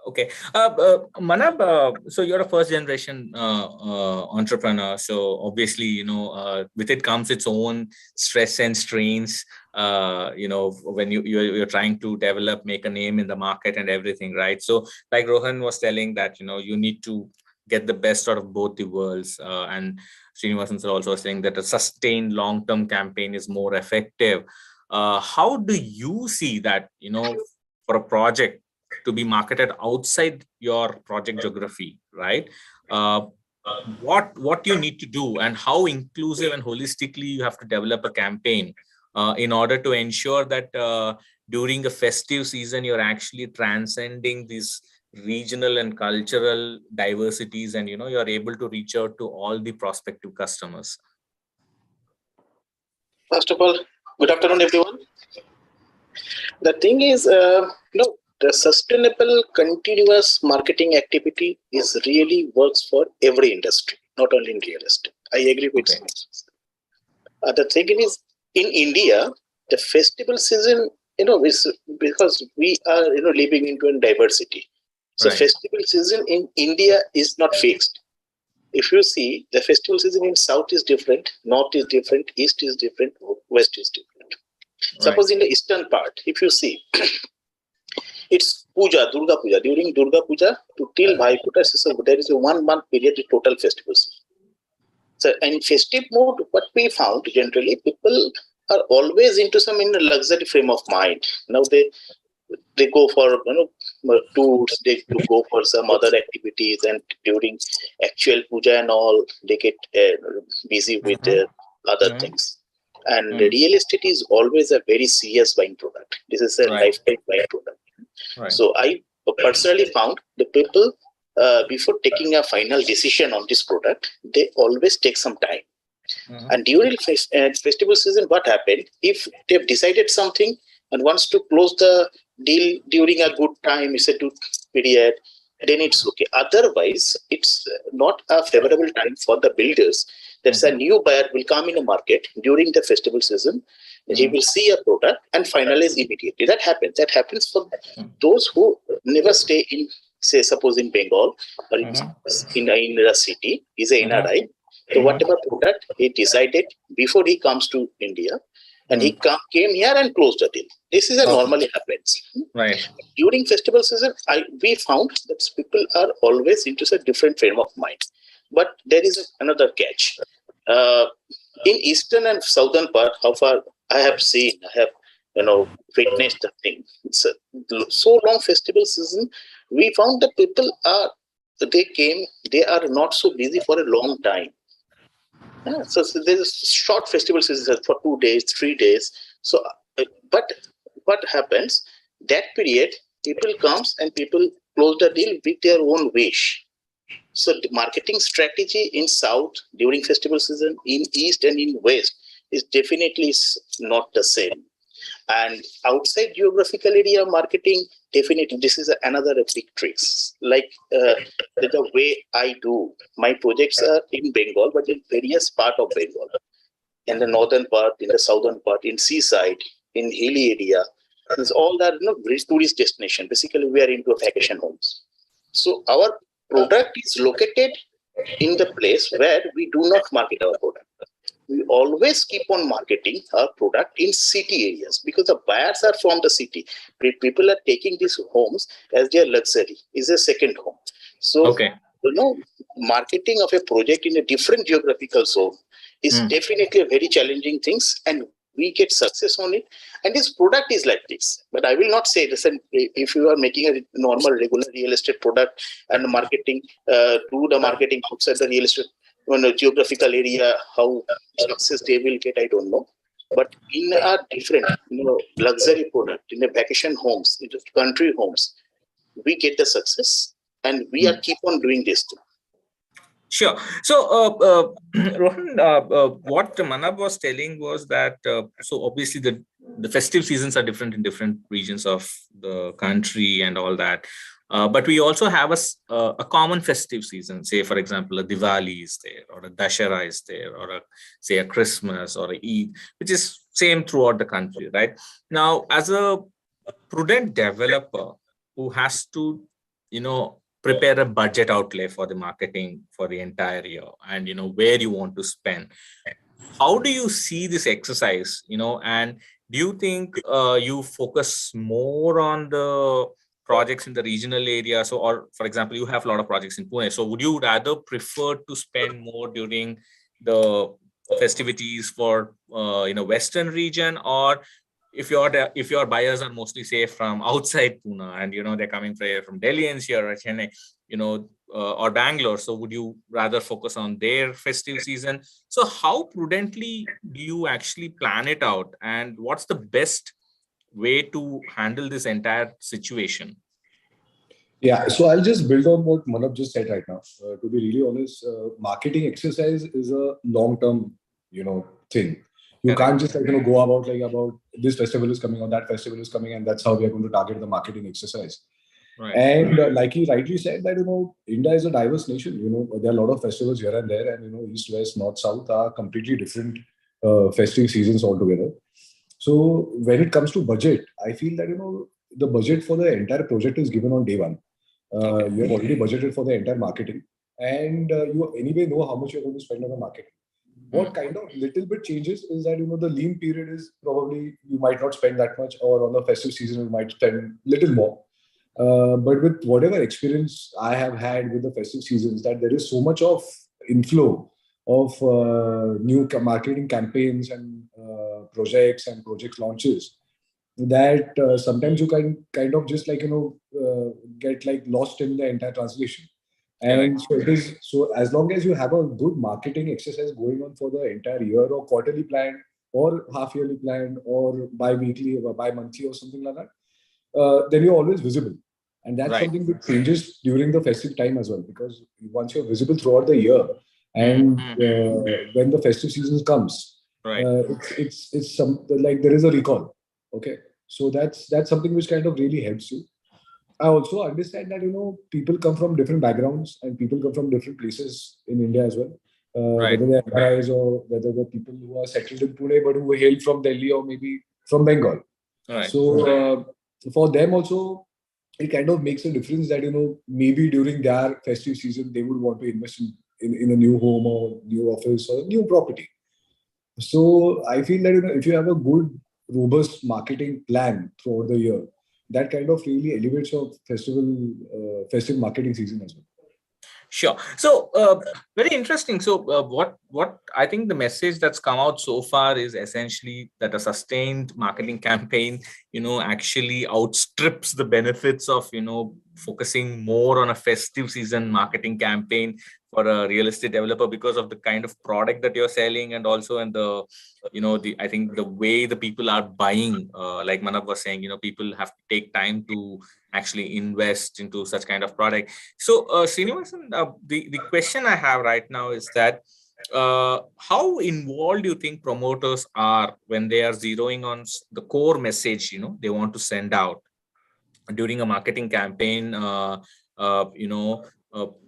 Okay. Manab, so you're a first generation entrepreneur. So obviously, with it comes its own stress and strains, when you're trying to develop, make a name in the market and everything, right? So like Rohan was telling that, you need to get the best out of both the worlds. And Srinivasan sir also saying that a sustained long-term campaign is more effective. How do you see that, for a project to be marketed outside your project geography, right? What you need to do, and how inclusive and holistically you have to develop a campaign in order to ensure that during a festive season, you're actually transcending these regional and cultural diversities, and you're able to reach out to all the prospective customers. First of all, good afternoon, everyone. The thing is, the sustainable continuous marketing activity is really works for every industry, not only in real estate. I agree with you. The thing is, in India, the festival season, is because we are, living into a diversity. So festival season in India is not fixed. If you see, the festival season in South is different, North is different, East is different, West is different. Suppose in the Eastern part, if you see, it's Puja, Durga Puja. During Durga Puja to till Bhai Phuta, there is a 1 month period of total festivals. So in festive mode, what we found generally, people are always into some in a luxury frame of mind. Now they go for tours, they go for some other activities, and during actual puja and all, they get busy with other things. And real estate is always a very serious buying product. This is a lifetime buying product. So I personally found the people, before taking a final decision on this product, they always take some time. And during festival season, what happened? If they've decided something and wants to close the deal during a good time, it's a good period, then it's okay. Otherwise, it's not a favorable time for the builders. There's a new buyer will come in the market during the festival season. He will see a product and finalize immediately. That happens. That happens for those who never stay in, say, suppose in Bengal or in a city. He's a NRI. So whatever product he decided before he comes to India, and he came here and closed the deal. This is a normally happens. During festival season, we found that people are always into a different frame of mind. But there is another catch. In eastern and southern part, how far I have seen, I have witnessed the thing. It's a so long festival season. We found that people they are not so busy for a long time. Yeah, so there's short festival season for 2 days, 3 days. So, but what happens that period? People comes and people close the deal with their own wish. So the marketing strategy in South during festival season, in East and in West is definitely not the same. And outside geographical area marketing, definitely this is another big tricks. Like the way I do, my projects are in Bengal, but in various part of Bengal. In the northern part, in the southern part, in seaside, in hilly area. It's all that tourist destination. Basically, we are into vacation homes. So our product is located in the place where we do not market our product. We always keep on marketing our product in city areas because the buyers are from the city. People are taking these homes as their luxury, is a second home. So, marketing of a project in a different geographical zone is definitely a very challenging thing, and we get success on it. And this product is like this. But I will not say, listen, if you are making a normal, regular real estate product and marketing, do the marketing outside the real estate geographical area, how success they will get, I don't know. But in a different, luxury product, in the vacation homes, in the country homes, we get the success, and we are keep on doing this too. Sure. So, Rohan, what Manab was telling was that, so obviously the festive seasons are different in different regions of the country and all that. But we also have a common festive season. Say, for example, a Diwali is there, or a Dashera is there, or say a Christmas or a Eid, which is same throughout the country, right? Now, as a prudent developer who has to, prepare a budget outlay for the marketing for the entire year, and where you want to spend, how do you see this exercise? And do you think you focus more on the projects in the regional area? So, or for example, you have a lot of projects in Pune. So would you rather prefer to spend more during the festivities for Western region, or if your buyers are mostly say from outside Pune and they're coming from Delhi NCR or Chennai, or Bangalore, so would you rather focus on their festive season? So how prudently do you actually plan it out, and what's the best way to handle this entire situation? Yeah, so I'll just build on what Manab just said right now. To be really honest, marketing exercise is a long-term, thing. You can't just go about this festival is coming or that festival is coming, and that's how we are going to target the marketing exercise. Right. And like he rightly said that India is a diverse nation. There are a lot of festivals here and there, and east, west, north, south are completely different festive seasons altogether. So when it comes to budget, I feel that the budget for the entire project is given on day one. You have already budgeted for the entire marketing, and you anyway know how much you're going to spend on the marketing. What kind of little bit changes is that the lean period is probably you might not spend that much, or on the festive season you might spend little more. But with whatever experience I have had with the festive seasons, that there is so much of inflow of new marketing campaigns and projects and project launches that sometimes you can kind of just get lost in the entire translation. And so it is, so as long as you have a good marketing exercise going on for the entire year, or quarterly plan, or half yearly plan, or bi-weekly or bi-monthly or something like that, then you're always visible. And that's something that changes during the festive time as well, because once you're visible throughout the year, and when the festive season comes, it's something like there is a recall. Okay, so that's something which kind of really helps you. I also understand that people come from different backgrounds and people come from different places in India as well. Whether they're NRIs or whether they're people who are settled in Pune but who hail from Delhi or maybe from Bengal. So for them also, it kind of makes a difference that maybe during their festive season they would want to invest in a new home or new office or new property. So I feel that if you have a good, robust marketing plan throughout the year, that kind of really elevates your festive marketing season as well. Sure. So very interesting. So what I think the message that's come out so far is essentially that a sustained marketing campaign, actually outstrips the benefits of focusing more on a festive season marketing campaign for a real estate developer, because of the kind of product that you're selling, and also in the I think the way the people are buying, like Manav was saying, people have to take time to actually invest into such kind of product. So Srinivasan, the question I have right now is that how involved do you think promoters are when they are zeroing on the core message they want to send out during a marketing campaign,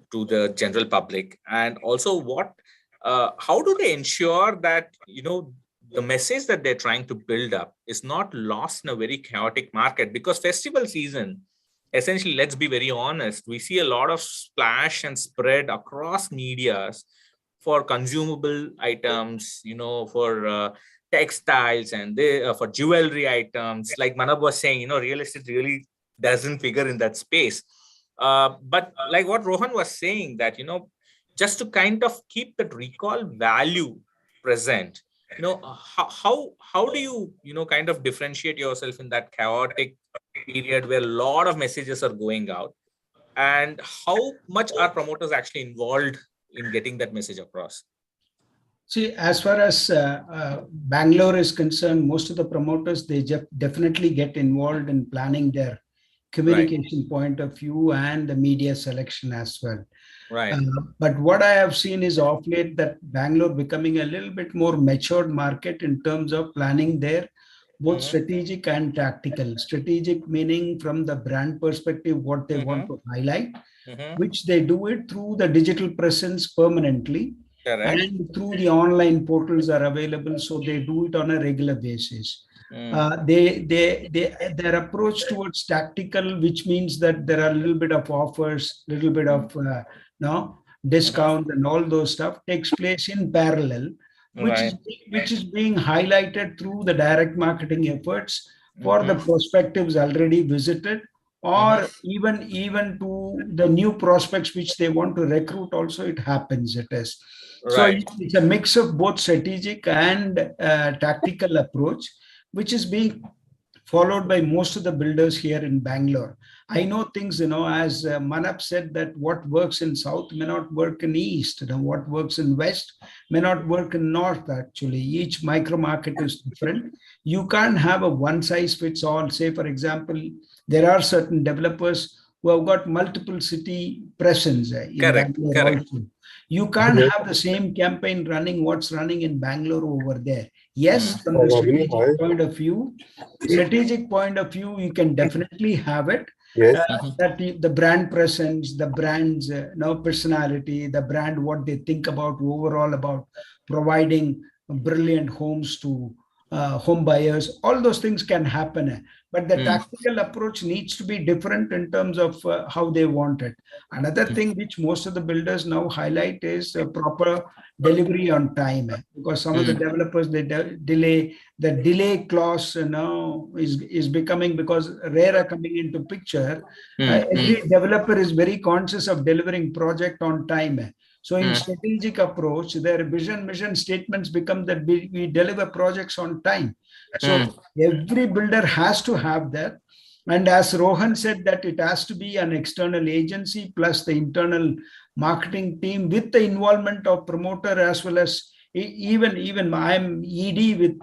to the general public? And also how do they ensure that the message that they're trying to build up is not lost in a very chaotic market? Because festival season, essentially, let's be very honest, we see a lot of splash and spread across medias for consumable items, for textiles, and for jewelry items. Like Manav was saying, real estate really doesn't figure in that space. But like what Rohan was saying, that just to kind of keep that recall value present, how do you kind of differentiate yourself in that chaotic period where a lot of messages are going out, and how much are promoters actually involved in getting that message across? See, as far as Bangalore is concerned, most of the promoters, they definitely get involved in planning their communication point of view and the media selection as well. Right. But what I have seen is off late that Bangalore becoming a little bit more matured market in terms of planning their both strategic and tactical. Strategic meaning from the brand perspective, what they want to highlight, which they do it through the digital presence permanently. Correct. And through the online portals are available, so they do it on a regular basis. Their approach towards tactical, which means that there are a little bit of offers, little bit of discount and all those stuff takes place in parallel, which is being highlighted through the direct marketing efforts for the prospectives already visited, or even to the new prospects which they want to recruit. Also, it happens. It is. So it's a mix of both strategic and tactical approach, which is being followed by most of the builders here in Bangalore. I know things, as Manap said, that what works in South may not work in East. What works in West may not work in North, actually. Each micro market is different. You can't have a one size fits all. Say, for example, there are certain developers who have got multiple city presence in Bangalore also. You can't have the same campaign running what's running in Bangalore over there. Yes, from the strategic point of view, you can definitely have it. That the brand presence, the brand's personality, the brand, what they think about overall about providing brilliant homes to home buyers, all those things can happen. But the tactical approach needs to be different in terms of how they want it. Another thing which most of the builders now highlight is proper delivery on time, because some of the developers, they delay. The delay clause now is becoming, because RERA coming into picture. Every developer is very conscious of delivering project on time. So in strategic approach, their vision, mission statements become that we deliver projects on time. So every builder has to have that. And as Rohan said, that it has to be an external agency plus the internal marketing team with the involvement of promoter, as well as even I'm ED with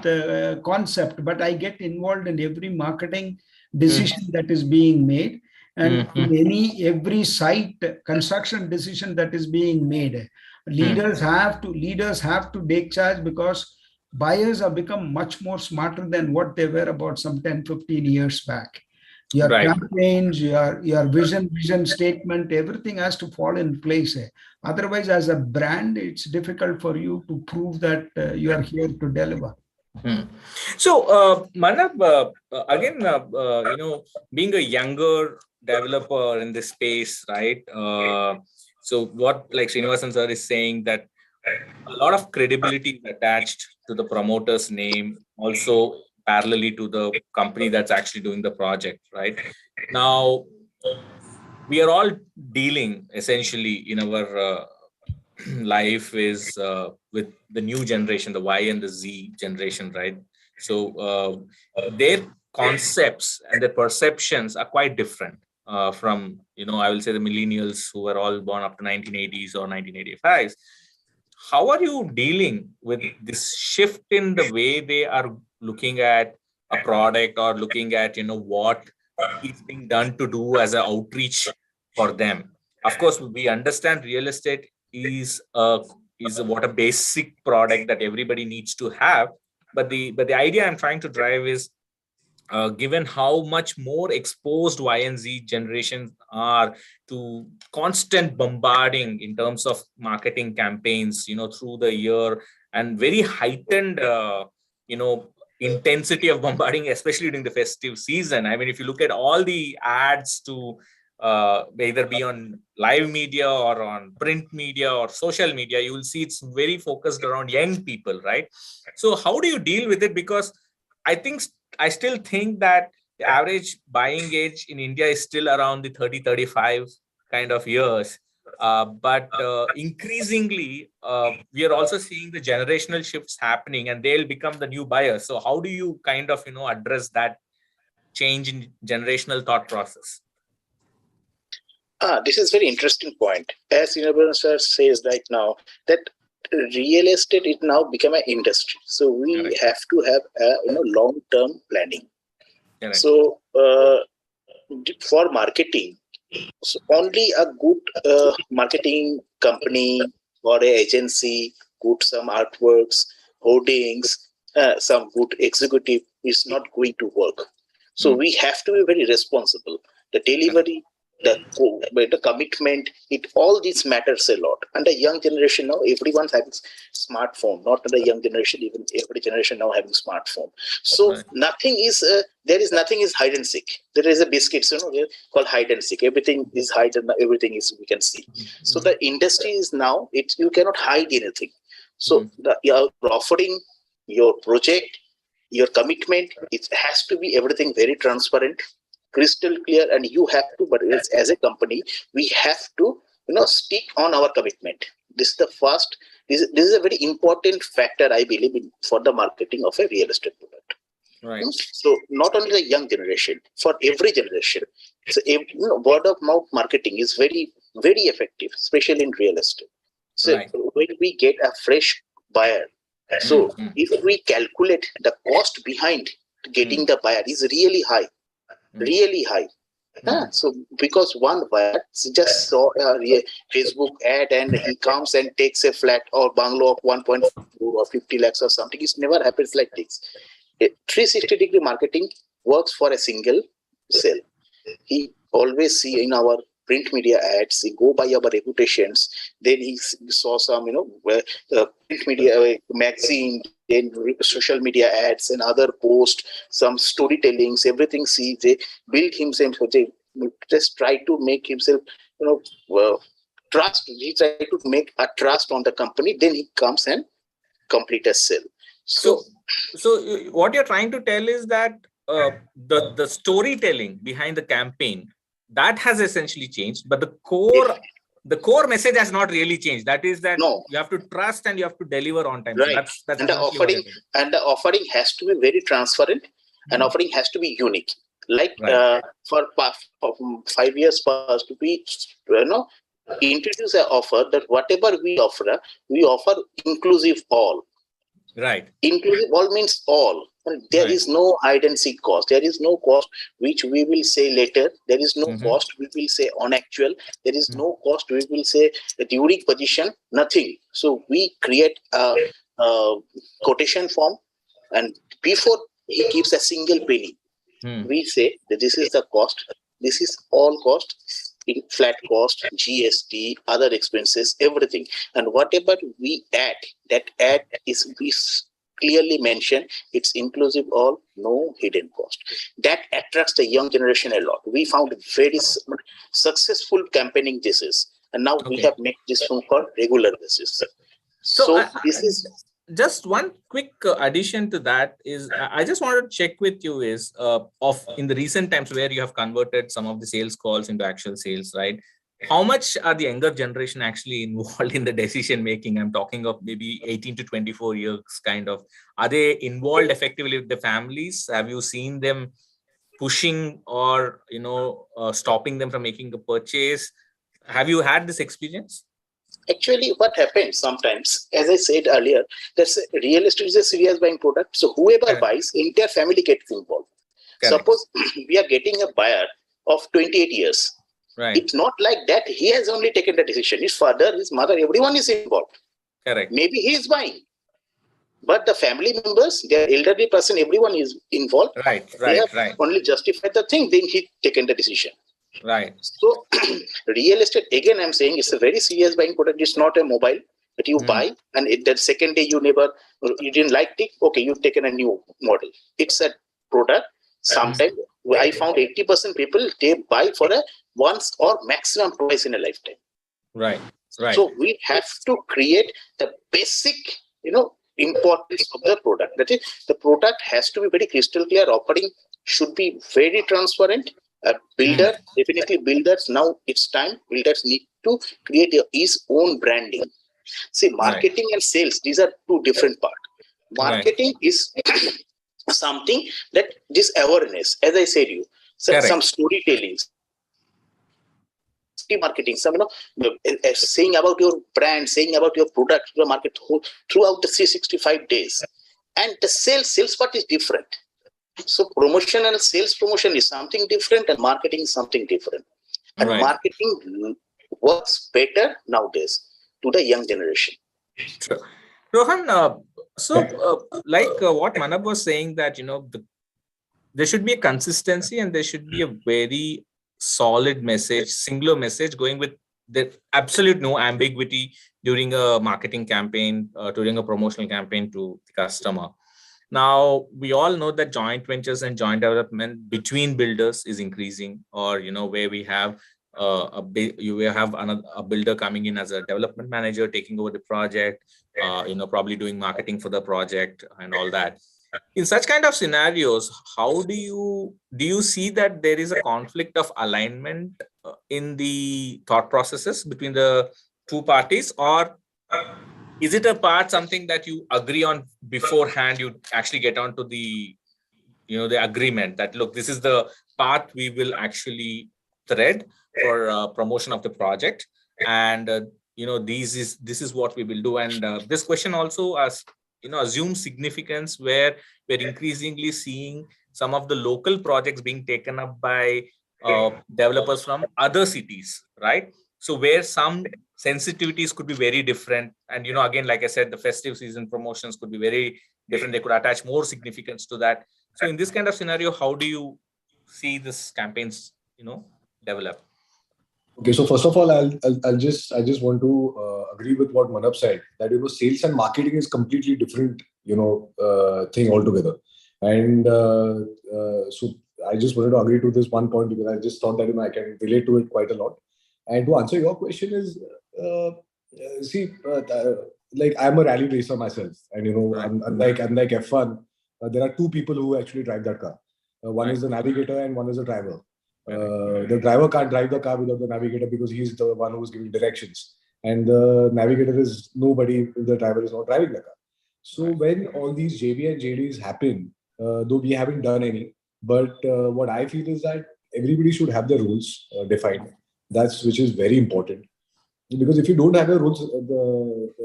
concept, but I get involved in every marketing decision that is being made. And in every site construction decision that is being made, leaders have to take charge, because buyers have become much more smarter than what they were about some 10-15 years back. Your campaigns, your vision statement, everything has to fall in place. Otherwise, as a brand, it's difficult for you to prove that you are here to deliver. So, Manav, again, being a younger developer in this space, right? So what, like Srinivasan sir is saying, that a lot of credibility is attached to the promoter's name, also parallelly to the company that's actually doing the project, right? Now, we are all dealing essentially in our life is with the new generation, the Y and the Z generation, right? So their concepts and their perceptions are quite different from, I will say the millennials who were all born after 1980s or 1985s. How are you dealing with this shift in the way they are looking at a product or looking at, what is being done to do as an outreach for them? Of course, we understand real estate is what a basic product that everybody needs to have. But the idea I'm trying to drive is, given how much more exposed Y and Z generations are to constant bombarding in terms of marketing campaigns, through the year, and very heightened, intensity of bombarding, especially during the festive season. I mean, if you look at all the ads to either be on live media or on print media or social media, you will see it's very focused around young people, right? So how do you deal with it? Because I still think that the average buying age in India is still around the 30, 35 kind of years. But increasingly, we are also seeing the generational shifts happening, and they'll become the new buyers. So how do you kind of, address that change in generational thought process? This is very interesting point. As Universal sir says right now, that real estate is now become an industry. So we have to have a long-term planning. So for marketing, so only a good marketing company or an agency, good some artworks, hoardings, some good executive is not going to work. So we have to be very responsible. The delivery, the commitment, all this matters a lot. And the young generation now, everyone having smartphone. Not the young generation, even every generation now having smartphone. So nothing is nothing is hide and seek. There is a biscuits, called hide and seek. Everything is hide and everything is we can see. So the industry is now you cannot hide anything. So your offering, your project, your commitment, it has to be everything very transparent, crystal clear, and you have to, but as a company, we have to, stick on our commitment. This is the first, this is a very important factor, I believe, for the marketing of a real estate product. Right. So not only the young generation, for every generation. So word of mouth marketing is very, very effective, especially in real estate. So when we get a fresh buyer, so if we calculate the cost behind getting the buyer is really high. Really high. So because one buyer just saw a Facebook ad and he comes and takes a flat or bungalow of 1.4 or 50 lakhs or something, it never happens like this. 360-degree marketing works for a single sale. He always see in our print media ads, he go by our reputations, then he saw some, print media magazine, then social media ads and other posts, some storytellings, everything. See, they build himself. They just try to make himself, trust. He try to make a trust on the company. Then he comes and complete a sale. So what you're trying to tell is that the storytelling behind the campaign, that has essentially changed, but the core message has not really changed. That is that you have to trust and you have to deliver on time. Right. So that's and the offering has to be very transparent, and offering has to be unique. Like for 5 years past, we introduce an offer that whatever we offer inclusive all. Right. Inclusive all means all. And there is no hide and seek cost. There is no cost which we will say later. There is no cost we will say on actual. There is no cost we will say during position. Nothing. So we create a quotation form, and before he gives a single penny, we say that this is the cost. This is all cost, in flat cost, GST, other expenses, everything. And whatever we add, that add is clearly mentioned, it's inclusive all, no hidden cost. That attracts the young generation a lot. We found very successful campaigning this is, and now we have made this phone call regular basis. So this is just one quick addition to that is I just wanted to check with you is of in the recent times where you have converted some of the sales calls into actual sales, right? How much are the younger generation actually involved in the decision making? I'm talking of maybe 18 to 24 years kind of. Are they involved effectively with the families? Have you seen them pushing or stopping them from making a purchase? Have you had this experience? Actually, what happens sometimes, as I said earlier, that's real estate is a serious buying product. So whoever buys, entire family gets involved. Correct. Suppose we are getting a buyer of 28 years. Right. It's not like that he has only taken the decision. His father, his mother, everyone is involved. Correct. Maybe he is buying, but the family members, their elderly person, everyone is involved. Right, They have right. only justified the thing, then he taken the decision. Right. So real estate, again, I'm saying it's a very serious buying product. It's not a mobile that you buy and the second day you didn't like it. Okay, you've taken a new model. It's a product. Sometimes I found 80% people, they buy for a once or maximum twice in a lifetime. Right. Right. So we have to create the basic, importance of the product. That is, the product has to be very crystal clear. Offering should be very transparent. Builder, definitely builders, now it's time. Builders need to create his own branding. See, marketing and sales, these are two different parts. Marketing is something that this awareness, as I said you, some storytelling, marketing, some saying about your brand, saying about your product to the market throughout the 365 days. And the sales part is different. So promotion and sales promotion is something different and marketing is something different. And marketing works better nowadays to the young generation. Sure. Rohan, what Manab was saying that, there should be a consistency and there should be a very solid message, singular message going with the absolute no ambiguity during a marketing campaign, during a promotional campaign to the customer. Now, we all know that joint ventures and joint development between builders is increasing, or, where we have a builder coming in as a development manager, taking over the project, probably doing marketing for the project and all that. In such kind of scenarios, how do you see that there is a conflict of alignment in the thought processes between the two parties, or is it a part something that you agree on beforehand? You actually get onto the agreement that, look, this is the path we will actually thread for promotion of the project, and this is what we will do. And this question also assumes significance where we're increasingly seeing some of the local projects being taken up by developers from other cities, right? So where some sensitivities could be very different, and again, like I said, the festive season promotions could be very different. They could attach more significance to that. So in this kind of scenario, how do you see this campaigns develop? Okay, so first of all, I just want to agree with what Manab said, that sales and marketing is completely different thing altogether. And so I just wanted to agree to this one point because I just thought that I can relate to it quite a lot. And to answer your question is, like I'm a rally racer myself, and unlike F1, there are two people who actually drive that car. One is the navigator and one is the driver. The driver can't drive the car without the navigator because he's the one who's giving directions, and the navigator is nobody if the driver is not driving the car. So when all these JV and JDs happen, though we haven't done any, but what I feel is that everybody should have their rules defined. Which is very important, because if you don't have your rules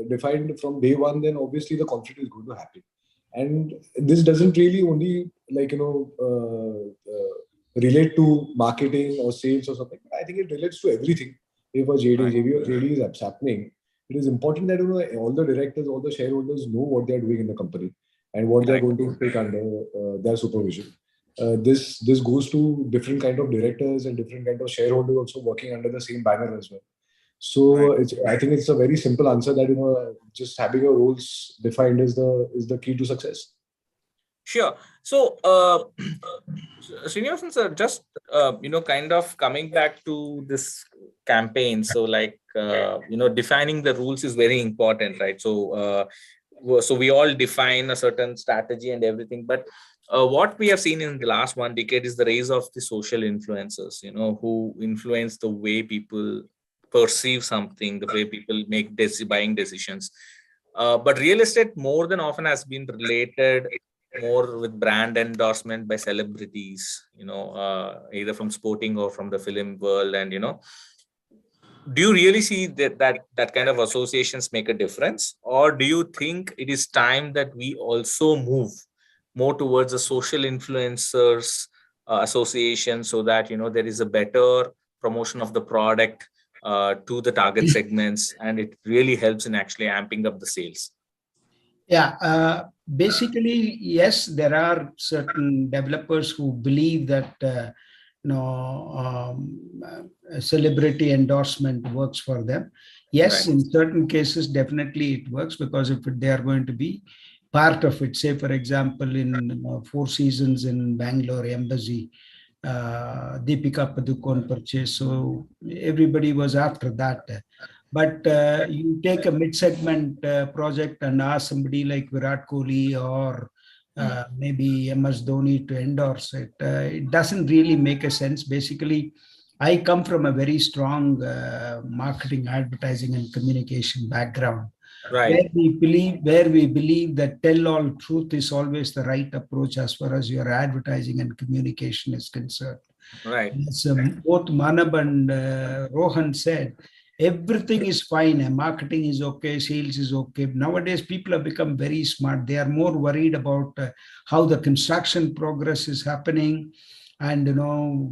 defined from day one, then obviously the conflict is going to happen. And this doesn't really only relate to marketing or sales or something. I think it relates to everything. If a JV or JD is happening, it is important that all the directors, all the shareholders know what they are doing in the company and what they are going to take under their supervision. This goes to different kind of directors and different kind of shareholders also working under the same banner as well. So I think it's a very simple answer that just having your roles defined is the key to success. Sure. So, Srinivasan sir, just kind of coming back to this campaign. So, defining the rules is very important, right? So, so we all define a certain strategy and everything, but what we have seen in the last 1 decade is the rise of the social influencers, who influence the way people perceive something, the way people make buying decisions. But real estate more than often has been related more with brand endorsement by celebrities, either from sporting or from the film world. And, do you really see that kind of associations make a difference? Or do you think it is time that we also move more towards a social influencers association, so that, there is a better promotion of the product to the target segments, and it really helps in actually amping up the sales? Yeah, basically, yes, there are certain developers who believe that celebrity endorsement works for them. Yes, Right. in certain cases, definitely it works, because if they are going to be part of it, say for example, in Four Seasons in Bangalore Embassy, Deepika Padukone purchase, so everybody was after that. But you take a mid-segment project and ask somebody like Virat Kohli or maybe MS Dhoni to endorse it, it doesn't really make a sense. Basically, I come from a very strong marketing, advertising, and communication background, Right. where we believe that tell all truth is always the right approach as far as your advertising and communication is concerned. Right. As both Manab and Rohan said, everything is fine. Marketing is okay, sales is okay. Nowadays, people have become very smart. They are more worried about how the construction progress is happening. And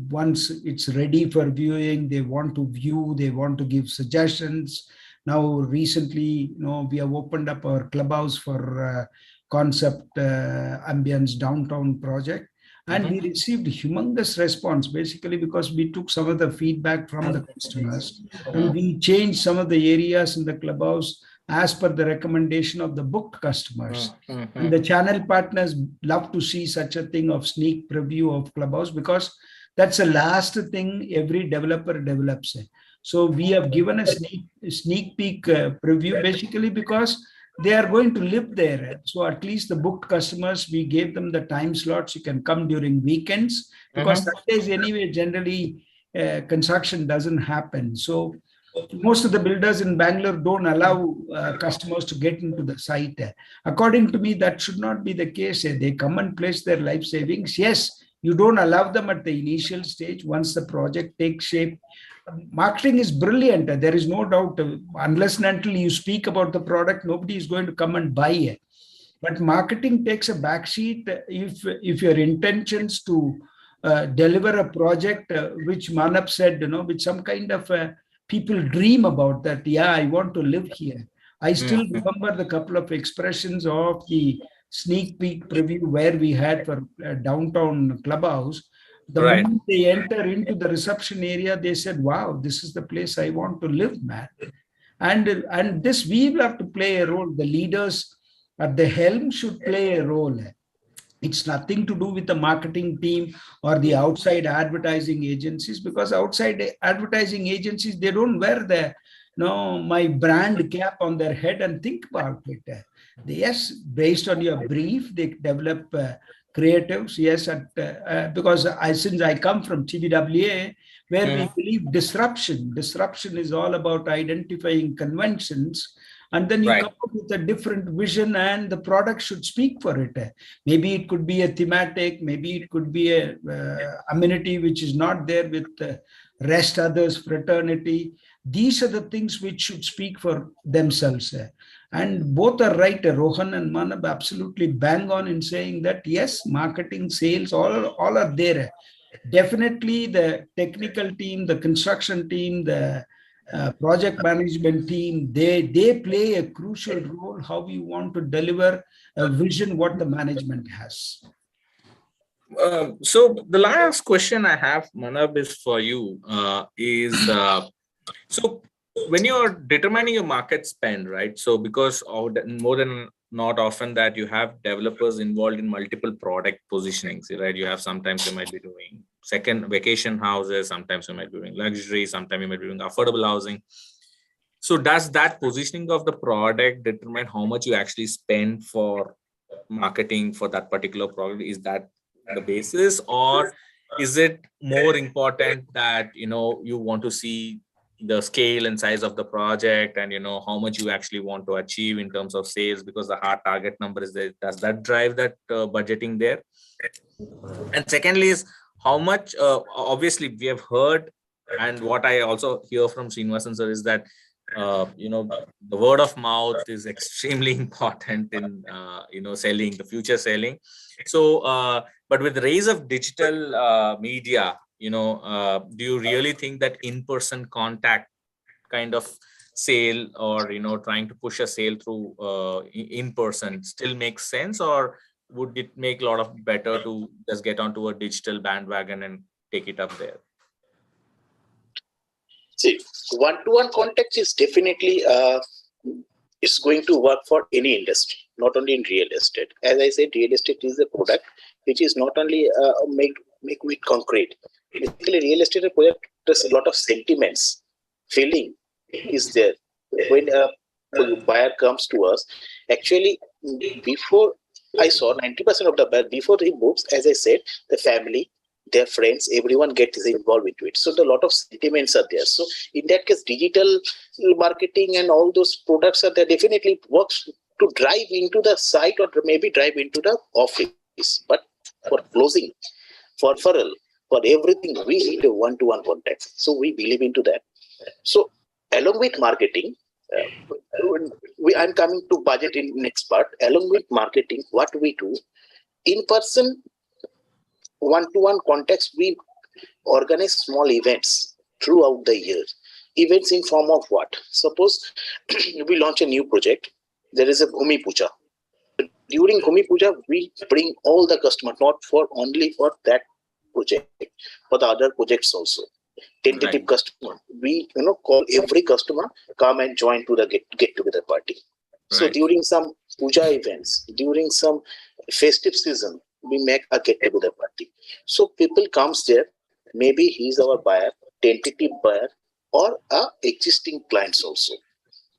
once it's ready for viewing, they want to view, they want to give suggestions. Now, recently, we have opened up our clubhouse for concept ambience downtown project. And we received humongous response, basically because we took some of the feedback from the customers and we changed some of the areas in the clubhouse as per the recommendation of the booked customers. And the channel partners love to see such a thing of sneak preview of clubhouse, because that's the last thing every developer develops. So we have given a sneak peek preview, basically because they are going to live there. So at least the booked customers, we gave them the time slots. You can come during weekends, because Sundays anyway, generally construction doesn't happen. So most of the builders in Bangalore don't allow customers to get into the site. According to me, that should not be the case. They come and place their life savings. Yes, you don't allow them at the initial stage. Once the project takes shape, marketing is brilliant. There is no doubt. Unless and until you speak about the product, nobody is going to come and buy it. But marketing takes a backseat if your intentions to deliver a project, which Manap said, with some kind of people dream about that. Yeah, I want to live here. I still remember the couple of expressions of the sneak peek preview where we had for downtown clubhouse. The moment they enter into the reception area, they said, wow, this is the place I want to live, man. And this, we will have to play a role. The leaders at the helm should play a role. It's nothing to do with the marketing team or the outside advertising agencies, because outside advertising agencies, they don't wear the my brand cap on their head and think about it. Yes, based on your brief, they develop creatives. Yes, because since I come from TVWA, where we believe disruption is all about identifying conventions, and then you come up with a different vision, and the product should speak for it. Maybe it could be a thematic, maybe it could be a amenity which is not there with rest others fraternity. These are the things which should speak for themselves. And both are right. Rohan and Manab absolutely bang on in saying that yes, marketing, sales, all are there. Definitely the technical team, the construction team, the project management team, they play a crucial role how you want to deliver a vision what the management has. So the last question I have, Manab, is for you. So when you're determining your market spend, right? So because more than not often that you have developers involved in multiple product positionings, right? You have, sometimes you might be doing second vacation houses, sometimes you might be doing luxury, sometimes you might be doing affordable housing. So does that positioning of the product determine how much you actually spend for marketing for that particular product? Is that the basis, or is it more important that you want to see the scale and size of the project and how much you actually want to achieve in terms of sales, because the hard target number is there? Does that drive that budgeting there? And secondly is how much obviously we have heard, and what I also hear from Srinivasan sir is that the word of mouth is extremely important in selling, the future selling. So but with the rise of digital media, do you really think that in-person contact kind of sale, or trying to push a sale through in person still makes sense, or would it make a lot of better to just get onto a digital bandwagon and take it up there? See, one-to-one contact is definitely it's going to work for any industry, not only in real estate. As I said, real estate is a product which is not only make with concrete. Basically, real estate is a product. There's a lot of sentiments, feeling is there when a buyer comes to us. Actually, before I saw 90% of the buyer before he moves, as I said, the family, their friends, everyone gets involved into it. So a lot of sentiments are there. So in that case, digital marketing and all those products are there. Definitely works to drive into the site or maybe drive into the office. But for closing, for referral, for everything, we need a one-to-one contact. So we believe into that. So along with marketing, I'm coming to budget in next part. Along with marketing, what we do in person, one-to-one context, we organize small events throughout the year. Events in form of what? Suppose we launch a new project. There is a Bhumi Puja. During Bhumi Puja, we bring all the customers, not for only for that project, for the other projects also. Tentative customer. We call every customer, come and join to the get together party. Right. So during some puja events, during some festive season, we make a get together party. So people comes there. Maybe he's our buyer, tentative buyer, or existing clients also.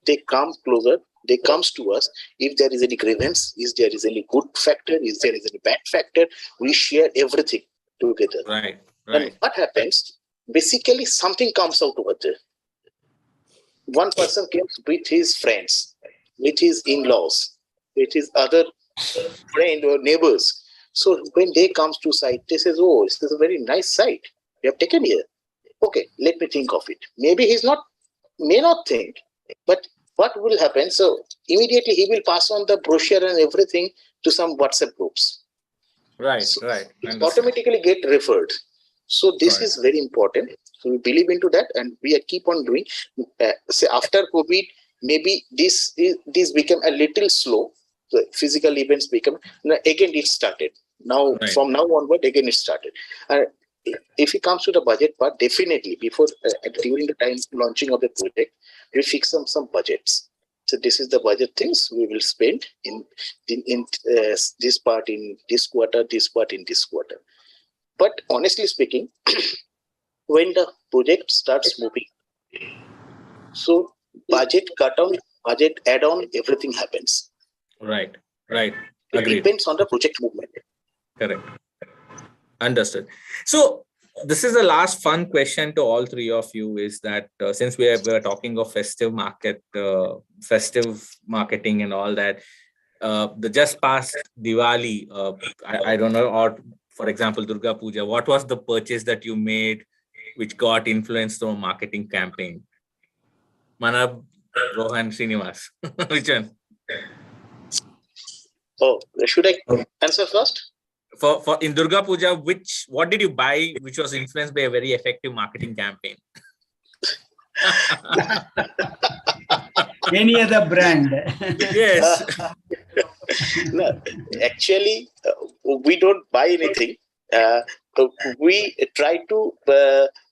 They come closer. They comes to us. If there is any grievance, if there is any good factor, if there is any bad factor, we share everything together. Right. And what happens? Basically, something comes out over there. One person comes with his friends, with his in-laws, with his other friend or neighbors. So when they comes to site, they says, "Oh, this is a very nice site we have taken here. Okay, let me think of it." Maybe may not think, but what will happen? So immediately he will pass on the brochure and everything to some WhatsApp groups. Right, so right. It automatically get referred. So this is very important. So we believe into that, and we keep on doing. Say after COVID, maybe this became a little slow. The physical events become again it started. Now from now onward, again it started. If it comes to the budget part, definitely before during the time launching of the project, we fix some budgets. So this is the budget things we will spend in this part in this quarter, this part in this quarter. But honestly speaking, when the project starts moving, so budget cut down, budget add on, everything happens. Right. It Agreed. depends on the project movement. Correct. Understood. So this is the last fun question to all three of you, is that since we are talking of festive marketing and all that, the just past Diwali, I don't know, or for example, Durga Puja, what was the purchase that you made which got influenced from a marketing campaign? Manab, Rohan, Srinivas, which one? Oh, should I answer first? For in Durga Puja, what did you buy which was influenced by a very effective marketing campaign? Any other brand? Yes. No, actually, we don't buy anything. We try to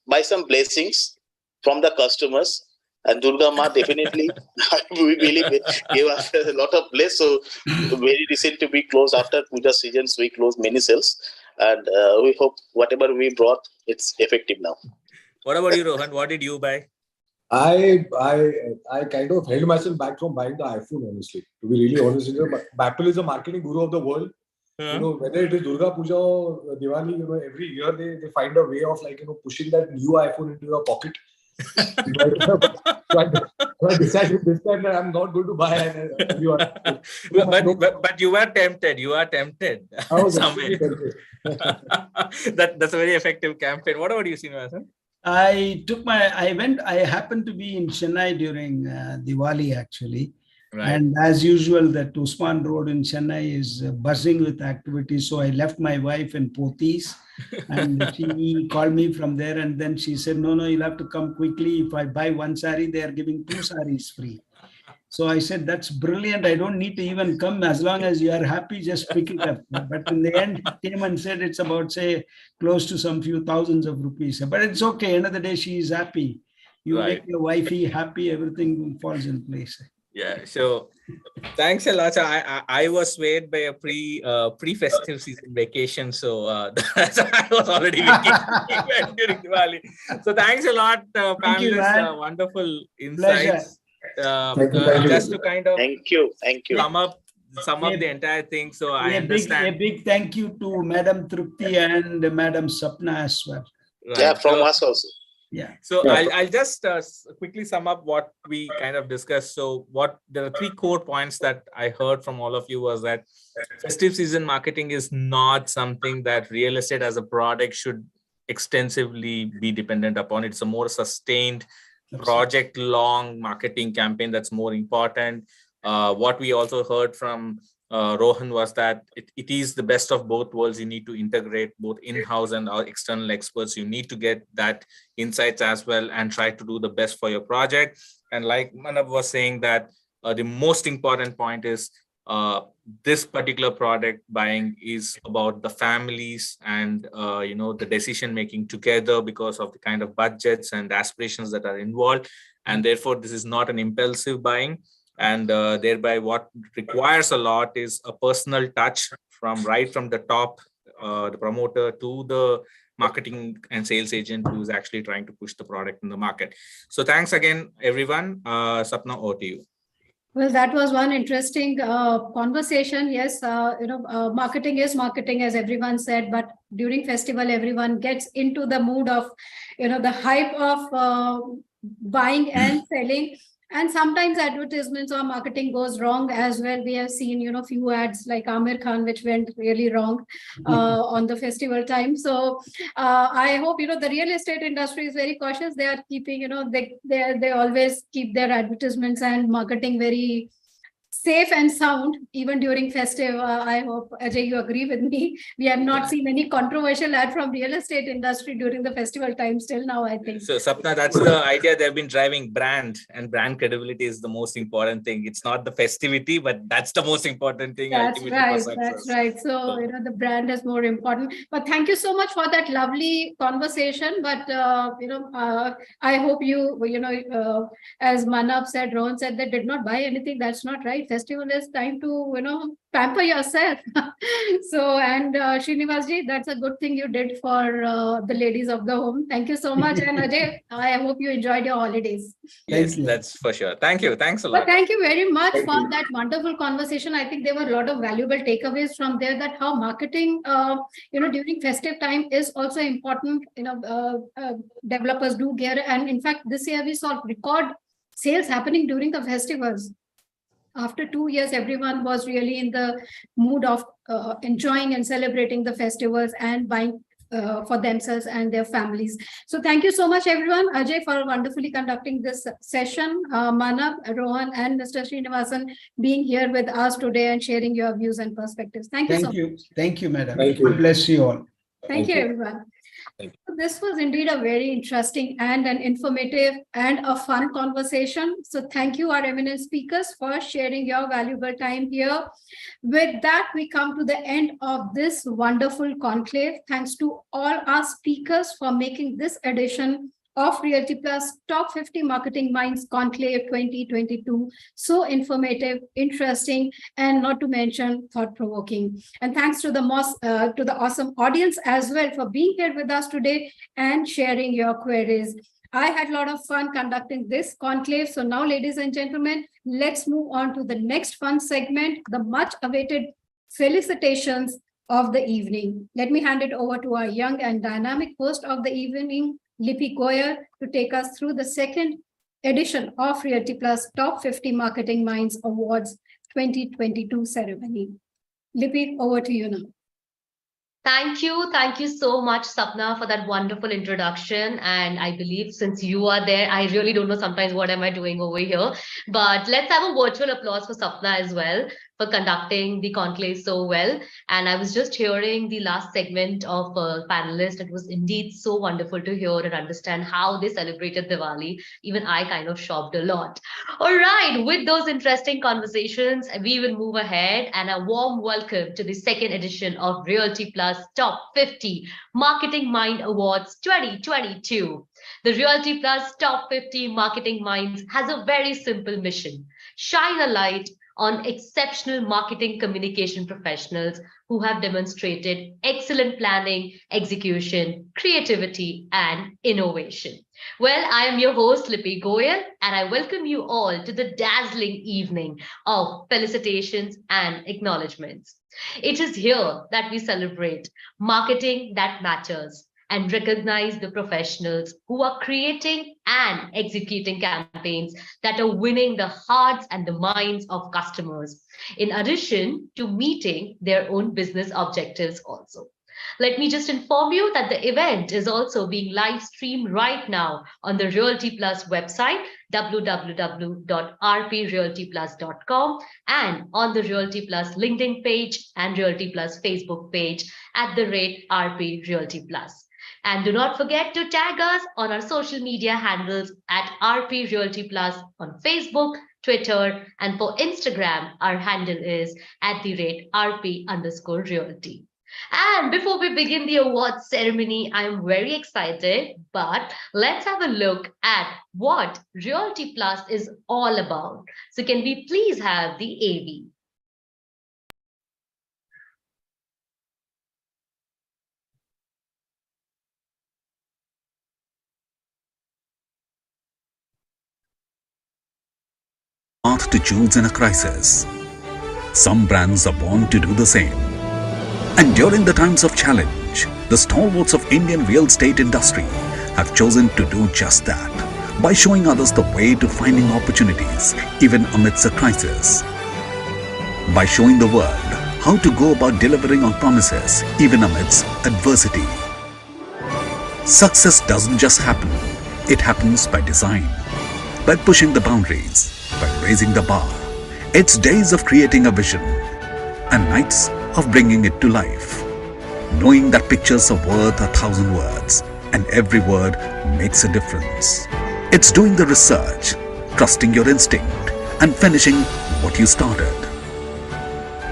buy some blessings from the customers. And Durga Ma definitely, we believe, gave us a lot of bless. So very recently we closed after Puja seasons, we closed many sales. And we hope whatever we brought, it's effective now. What about you, Rohan? What did you buy? I kind of held myself back from buying the iPhone, honestly. To be really honest, Apple is a marketing guru of the world. You know, whether it is Durga Puja or Diwali, you know, every year they find a way of like, you know, pushing that new iPhone into your pocket. So I decided this time that I'm not going to buy an new iPhone. But you were tempted. You are tempted. I was somewhere. That's a very effective campaign. What about you, Srinivasan? I happened to be in Chennai during Diwali actually. Right. And as usual, that Usman Road in Chennai is buzzing with activities. So I left my wife in Pothis and she called me from there. And then she said, no, you'll have to come quickly. If I buy one sari, they are giving 2 saris free. So I said, that's brilliant. I don't need to even come. As long as you are happy, just pick it up. But in the end, came and said it's about, say, close to some few thousands of rupees. But it's okay. End of the day, she is happy. You make your wifey happy, everything falls in place. Yeah. So thanks a lot. So I was swayed by a pre-festive season vacation. So I was already vacationing during Diwali. So thanks a lot, panelists. Wonderful insights. Just to kind of thank you sum up the entire thing. So I understand. A big thank you to Madam Trupti and Madam Sapna as well. Right. Yeah, from us also. Yeah. So I'll just quickly sum up what we kind of discussed. So there are 3 core points that I heard from all of you was that festive season marketing is not something that real estate as a product should extensively be dependent upon. It's a more sustained project long marketing campaign that's more important. What we also heard from Rohan was that it is the best of both worlds. You need to integrate both in-house and our external experts. You need to get that insights as well and try to do the best for your project. And like Manav was saying that the most important point is this particular product buying is about the families and the decision making together because of the kind of budgets and aspirations that are involved. And therefore, this is not an impulsive buying. And thereby what requires a lot is a personal touch from the top, the promoter to the marketing and sales agent who's actually trying to push the product in the market. So thanks again, everyone. Sapna, over to you. Well, that was one interesting conversation. Yes, marketing is marketing, as everyone said, but during festival, everyone gets into the mood of, the hype of buying and selling. And sometimes advertisements or marketing goes wrong as well. We have seen, few ads like Amir Khan, which went really wrong on the festival time. So I hope, the real estate industry is very cautious. They are keeping, they always keep their advertisements and marketing very safe and sound, even during festive. I hope, Ajay, you agree with me. We have not seen any controversial ad from real estate industry during the festival time till now, I think. So, Sapna, that's the idea. They've been driving brand, and brand credibility is the most important thing. It's not the festivity, but that's the most important thing. That's right. That's right. So, the brand is more important. But thank you so much for that lovely conversation. But, I hope you, as Manav said, Rohan said, they did not buy anything. That's not right. Festival is time to, pamper yourself. So, and Srinivas ji, that's a good thing you did for the ladies of the home. Thank you so much. And Ajay, I hope you enjoyed your holidays. Yes, that's for sure. Thank you. Thanks a lot. But thank you very much for that wonderful conversation. I think there were a lot of valuable takeaways from there, that how marketing, during festive time is also important. Developers do care. And in fact, this year we saw record sales happening during the festivals. After 2 years, everyone was really in the mood of enjoying and celebrating the festivals and buying for themselves and their families. So thank you so much, everyone. Ajay, for wonderfully conducting this session. Manav, Rohan, and Mr. Srinivasan being here with us today and sharing your views and perspectives. Thank you so much. Thank you, madam. Thank you. God bless you all. Thank you, everyone. This was indeed a very interesting and an informative and a fun conversation. So thank you, our eminent speakers, for sharing your valuable time here. With that, we come to the end of this wonderful conclave. Thanks to all our speakers for making this edition of Realty Plus Top 50 Marketing Minds Conclave 2022 so informative, interesting, and not to mention thought-provoking. And thanks to the awesome audience as well for being here with us today and sharing your queries. I had a lot of fun conducting this conclave. So now, ladies and gentlemen, let's move on to the next fun segment, the much awaited felicitations of the evening. Let me hand it over to our young and dynamic host of the evening, Lipi Goyal, to take us through the second edition of Realty Plus Top 50 Marketing Minds Awards 2022 ceremony. Lipi, over to you now. Thank you. Thank you so much, Sapna, for that wonderful introduction. And I believe since you are there, I really don't know sometimes what am I doing over here. But let's have a virtual applause for Sapna as well for conducting the conclave so well. And I was just hearing the last segment of panelists. It was indeed so wonderful to hear and understand how they celebrated Diwali. Even I kind of shopped a lot. All right, with those interesting conversations, we will move ahead, and a warm welcome to the second edition of Realty Plus Top 50 Marketing Mind Awards 2022. The Realty Plus Top 50 Marketing Minds has a very simple mission: shine a light on exceptional marketing communication professionals who have demonstrated excellent planning, execution, creativity, and innovation. Well, I am your host, Lipi Goyal, and I welcome you all to the dazzling evening of felicitations and acknowledgements. It is here that we celebrate marketing that matters and recognize the professionals who are creating and executing campaigns that are winning the hearts and the minds of customers, in addition to meeting their own business objectives also. Let me just inform you that the event is also being live streamed right now on the Realty Plus website, www.rprealtyplus.com, and on the Realty Plus LinkedIn page and Realty Plus Facebook page @RP Realty Plus. And do not forget to tag us on our social media handles at RP Realty Plus on Facebook, Twitter, and for Instagram, our handle is @RP_Realty. And before we begin the awards ceremony, I am very excited, but let's have a look at what Realty Plus is all about. So can we please have the AV? Path to choose in a crisis. Some brands are born to do the same. And during the times of challenge, the stalwarts of Indian real estate industry have chosen to do just that by showing others the way to finding opportunities even amidst a crisis. By showing the world how to go about delivering on promises even amidst adversity. Success doesn't just happen, it happens by design, by pushing the boundaries, by raising the bar. It's days of creating a vision and nights of bringing it to life. Knowing that pictures are worth 1,000 words and every word makes a difference. It's doing the research, trusting your instinct and finishing what you started.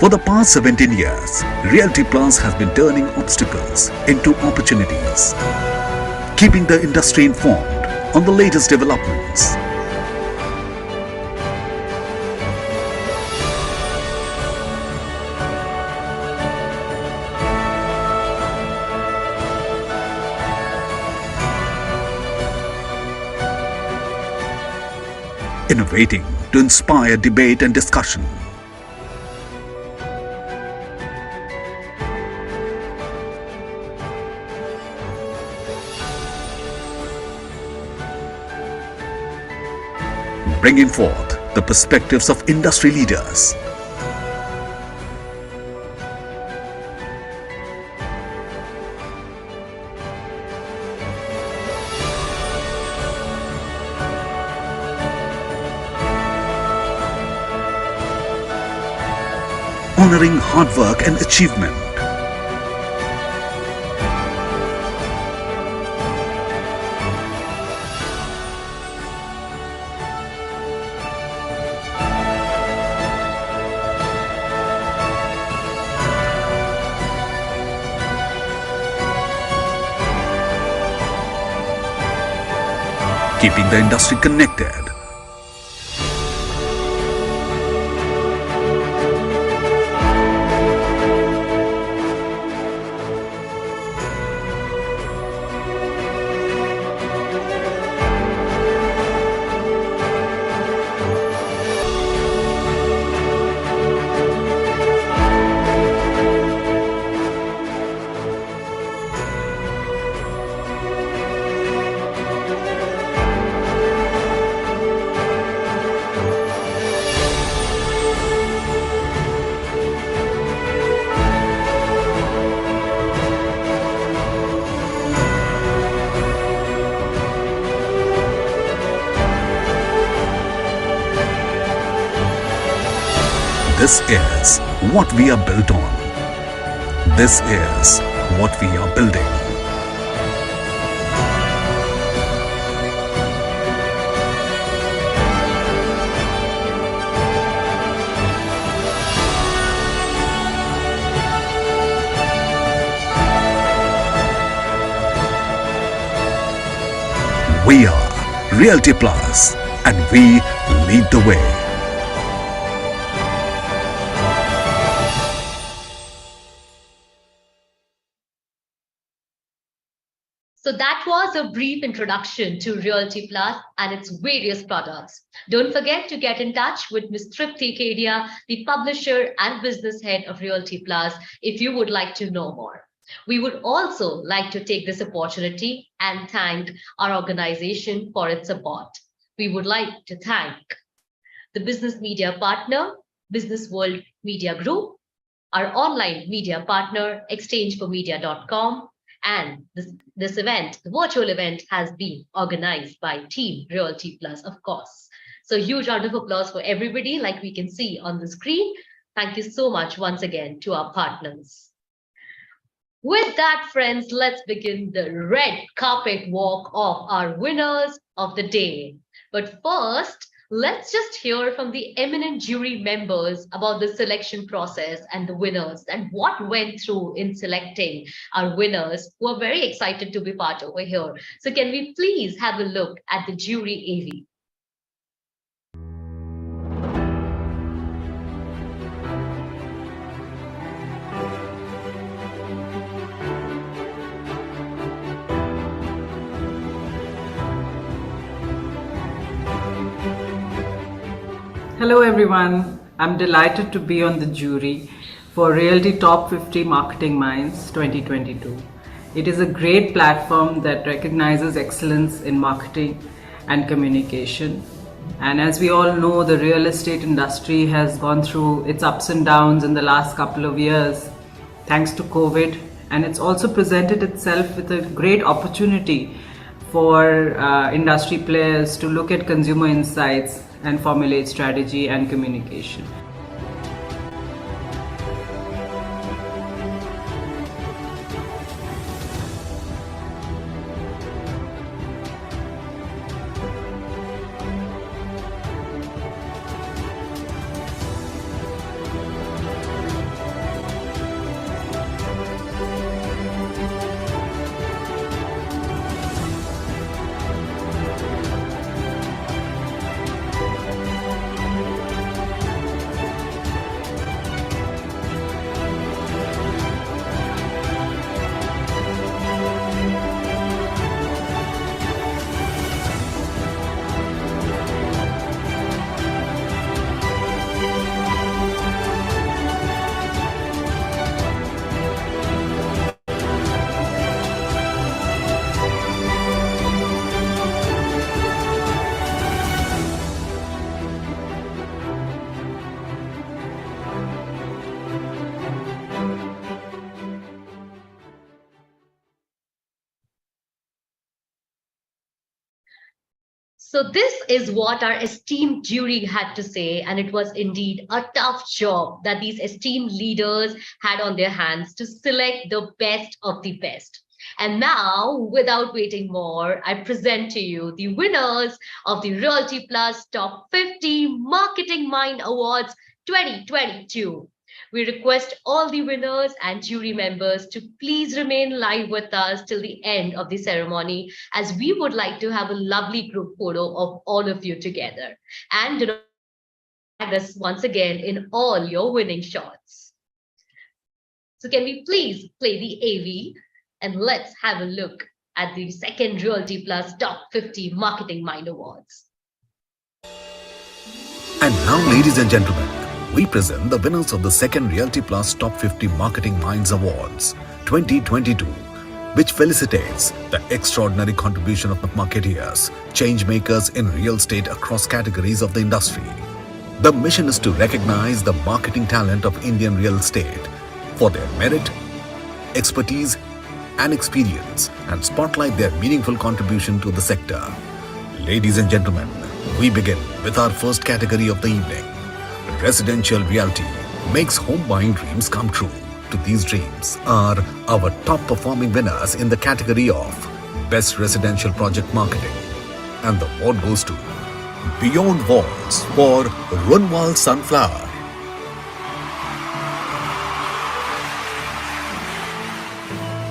For the past 17 years, Realty Plus has been turning obstacles into opportunities, keeping the industry informed on the latest developments. Innovating to inspire debate and discussion. Bringing forth the perspectives of industry leaders. Honoring hard work and achievement. Keeping the industry connected. this is what we are built on. This is what we are building. We are Realty Plus, and we lead the way. So that was a brief introduction to Realty Plus and its various products. Don't forget to get in touch with Ms. Tripti Kedia, the publisher and business head of Realty Plus, if you would like to know more. We would also like to take this opportunity and thank our organization for its support. We would like to thank the business media partner, Business World Media Group, our online media partner, exchangeformedia.com, and this event, the virtual event, has been organized by Team Realty Plus, of course. So huge round of applause for everybody, like we can see on the screen. Thank you so much once again to our partners. With that, friends, let's begin the red carpet walk of our winners of the day. But first, let's just hear from the eminent jury members about the selection process and the winners and what went through in selecting our winners, who are very excited to be part over here. So can we please have a look at the jury AV? Hello everyone, I'm delighted to be on the jury for Realty Top 50 Marketing Minds 2022. It is a great platform that recognizes excellence in marketing and communication. And as we all know, the real estate industry has gone through its ups and downs in the last couple of years thanks to COVID, and it's also presented itself with a great opportunity for industry players to look at consumer insights and formulate strategy and communication. So this is what our esteemed jury had to say, and it was indeed a tough job that these esteemed leaders had on their hands to select the best of the best. And now, without waiting more, I present to you the winners of the Realty Plus Top 50 Marketing Mind Awards 2022. We request all the winners and jury members to please remain live with us till the end of the ceremony, as we would like to have a lovely group photo of all of you together. And do not tag us once again in all your winning shots. So can we please play the AV and let's have a look at the second Realty Plus Top 50 Marketing Mind Awards. And now, ladies and gentlemen, we present the winners of the second Realty Plus Top 50 Marketing Minds Awards 2022, which felicitates the extraordinary contribution of marketeers, change makers in real estate across categories of the industry. The mission is to recognize the marketing talent of Indian real estate for their merit, expertise, and experience, and spotlight their meaningful contribution to the sector. Ladies and gentlemen, we begin with our first category of the evening, Residential Realty makes home buying dreams come true. To these dreams are our top performing winners in the category of Best Residential Project Marketing. And the award goes to Beyond Walls for Runwal Sunflower.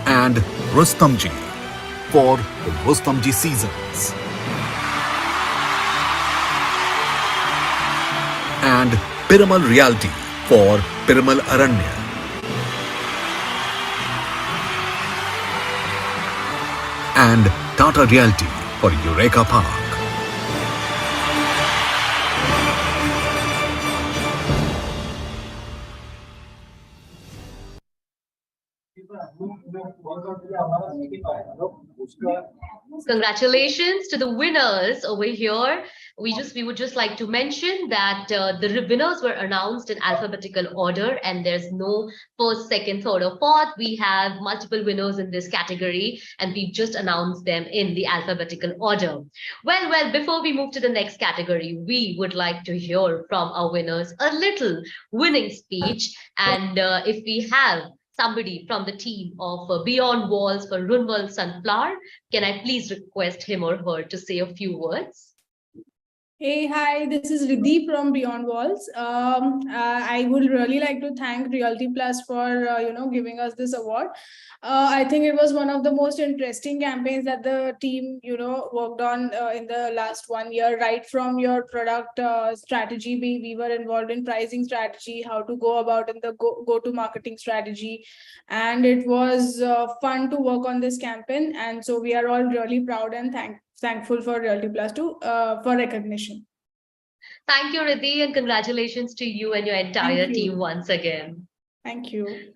And Rustomji for Rustomji Seasons. And Piramal Realty for Piramal Aranya. And Tata Realty for Eureka Park. Congratulations to the winners over here. We would just like to mention that the winners were announced in alphabetical order, and there's no first, second, third, or fourth. We have multiple winners in this category, and we've just announced them in the alphabetical order. Well, before we move to the next category, we would like to hear from our winners a little winning speech. And if we have somebody from the team of Beyond Walls for Runwal Sunflower, can I please request him or her to say a few words? Hey, hi, this is Riddhi from Beyond Walls. I would really like to thank Realty Plus for, giving us this award. I think it was one of the most interesting campaigns that the team, worked on in the last 1 year, right from your product strategy. We were involved in pricing strategy, how to go about in the go-to marketing strategy. And it was fun to work on this campaign. And so we are all really proud and thankful for Realty Plus for recognition. Thank you, Riddhi, and congratulations to you and your entire team once again. Thank you.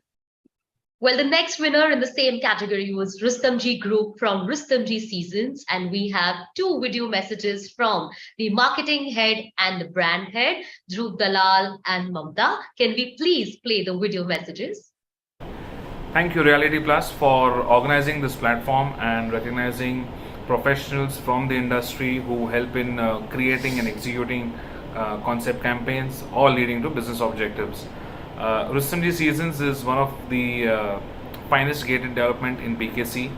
Well, the next winner in the same category was Rustomji Group from Rustomji Seasons, and we have 2 video messages from the marketing head and the brand head, Dhruv Dalal and Mamta. Can we please play the video messages? Thank you, Reality Plus, for organizing this platform and recognizing professionals from the industry who help in creating and executing concept campaigns, all leading to business objectives. Rustomji Seasons is one of the finest gated development in BKC.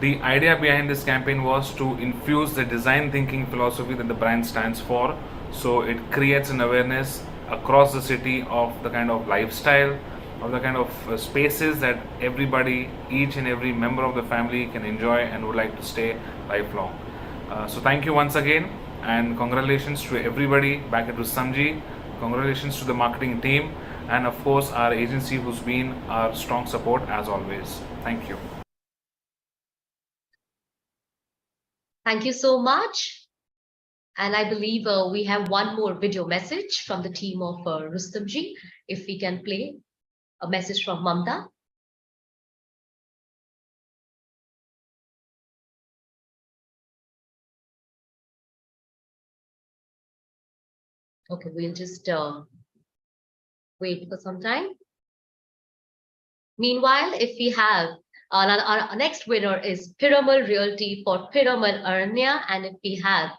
The idea behind this campaign was to infuse the design thinking philosophy that the brand stands for. So it creates an awareness across the city of the kind of lifestyle, of the kind of spaces that everybody, each and every member of the family can enjoy and would like to stay lifelong. So thank you once again, and congratulations to everybody back at Rustomji. Congratulations to the marketing team, and of course our agency who's been our strong support as always. Thank you. Thank you so much. And I believe we have one more video message from the team of Rustomji. If we can play a message from Mamta. Okay, we'll just wait for some time. Meanwhile, if we have our next winner is Piramal Realty for Piramal Aranya, and if we have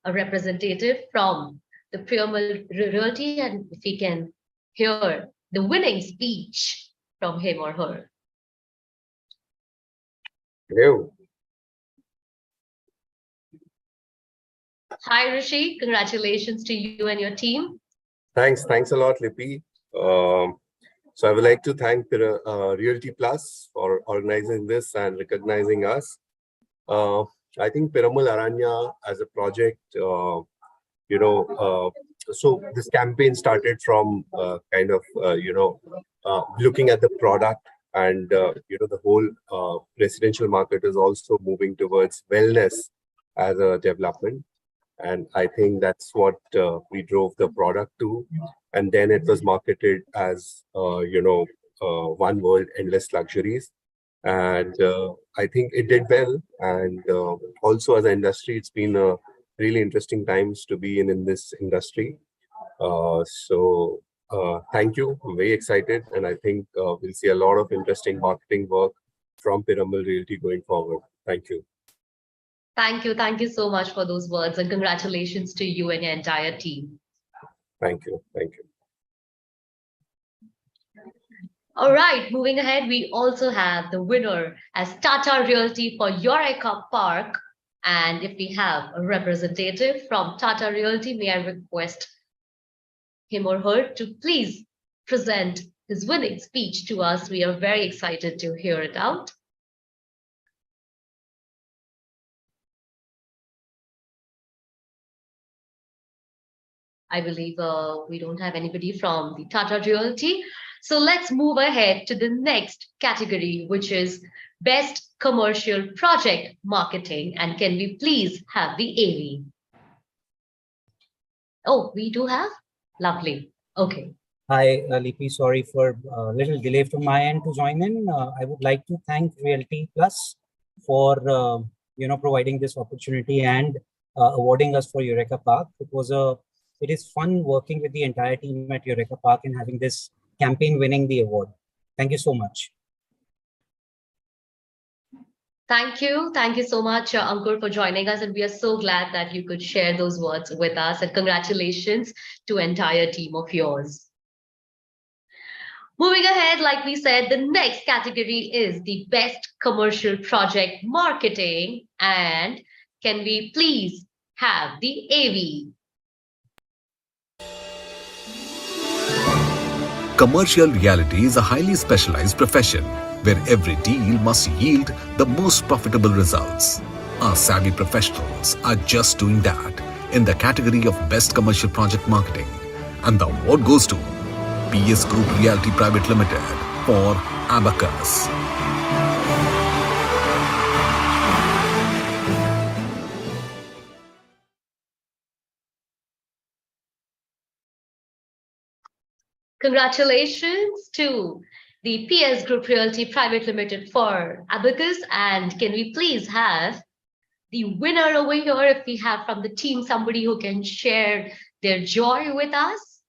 a representative from the Piramal Realty, and if we can hear the winning speech from him or her. Hello. Hi, Rishi. Congratulations to you and your team. Thanks a lot, Lippy. So I would like to thank Realty Plus for organizing this and recognizing us. I think Piramal Aranya as a project, so this campaign started from looking at the product, and the whole residential market is also moving towards wellness as a development. And I think that's what we drove the product to. And then it was marketed as, One World Endless Luxuries. And I think it did well. And also as an industry, it's been a really interesting times to be in this industry. Thank you. I'm very excited. And I think we'll see a lot of interesting marketing work from Piramal Realty going forward. Thank you. Thank you. Thank you so much for those words, and congratulations to you and your entire team. Thank you. Thank you. All right, moving ahead, we also have the winner as Tata Realty for Eureka Park. And if we have a representative from Tata Realty, may I request him or her to please present his winning speech to us. We are very excited to hear it out. I believe we don't have anybody from the Tata Realty. So let's move ahead to the next category, which is Best Commercial Project Marketing. And can we please have the AV? Oh, we do have? Lovely. Okay. Hi, Lipi. Sorry for a little delay from my end to join in. I would like to thank Realty Plus for providing this opportunity and awarding us for Eureka Park. It is fun working with the entire team at Eureka Park and having this campaign winning the award. Thank you so much. Thank you. Thank you so much, Ankur, for joining us. And we are so glad that you could share those words with us. And congratulations to entire team of yours. Moving ahead, like we said, the next category is the Best Commercial Project Marketing. And can we please have the AV? Commercial reality is a highly specialized profession where every deal must yield the most profitable results. Our savvy professionals are just doing that in the category of Best Commercial Project Marketing. And the award goes to PS Group Realty Private Limited for Abacus. Congratulations to the PS Group Realty Private Limited for Abacus. And can we please have the winner over here, if we have from the team somebody who can share their joy with us?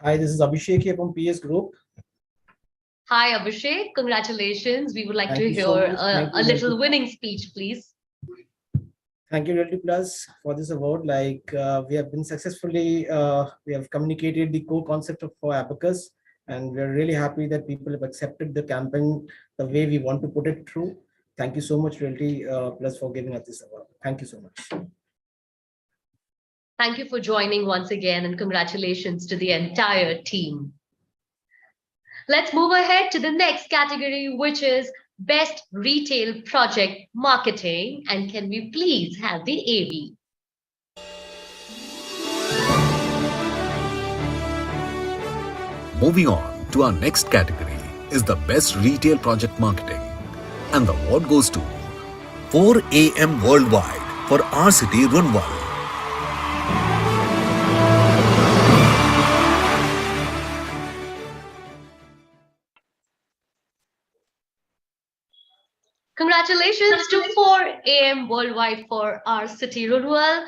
Hi, this is Abhishek here from PS Group. Hi, Abhishek. Congratulations. We would like Thank to you hear so much. a little winning speech, please. Thank you, Realty Plus, for this award. We have been successfully, we have communicated the core concept for Abacus, and we're really happy that people have accepted the campaign the way we want to put it through. Thank you so much, Realty Plus, for giving us this award. Thank you so much. Thank you for joining once again, and congratulations to the entire team. Let's move ahead to the next category, which is Best Retail Project Marketing. And can we please have the AV? Moving on to our next category is the Best Retail Project Marketing. And the award goes to 4 AM Worldwide for our city, Runwal. Congratulations to 4 AM Worldwide for our city, Runwal.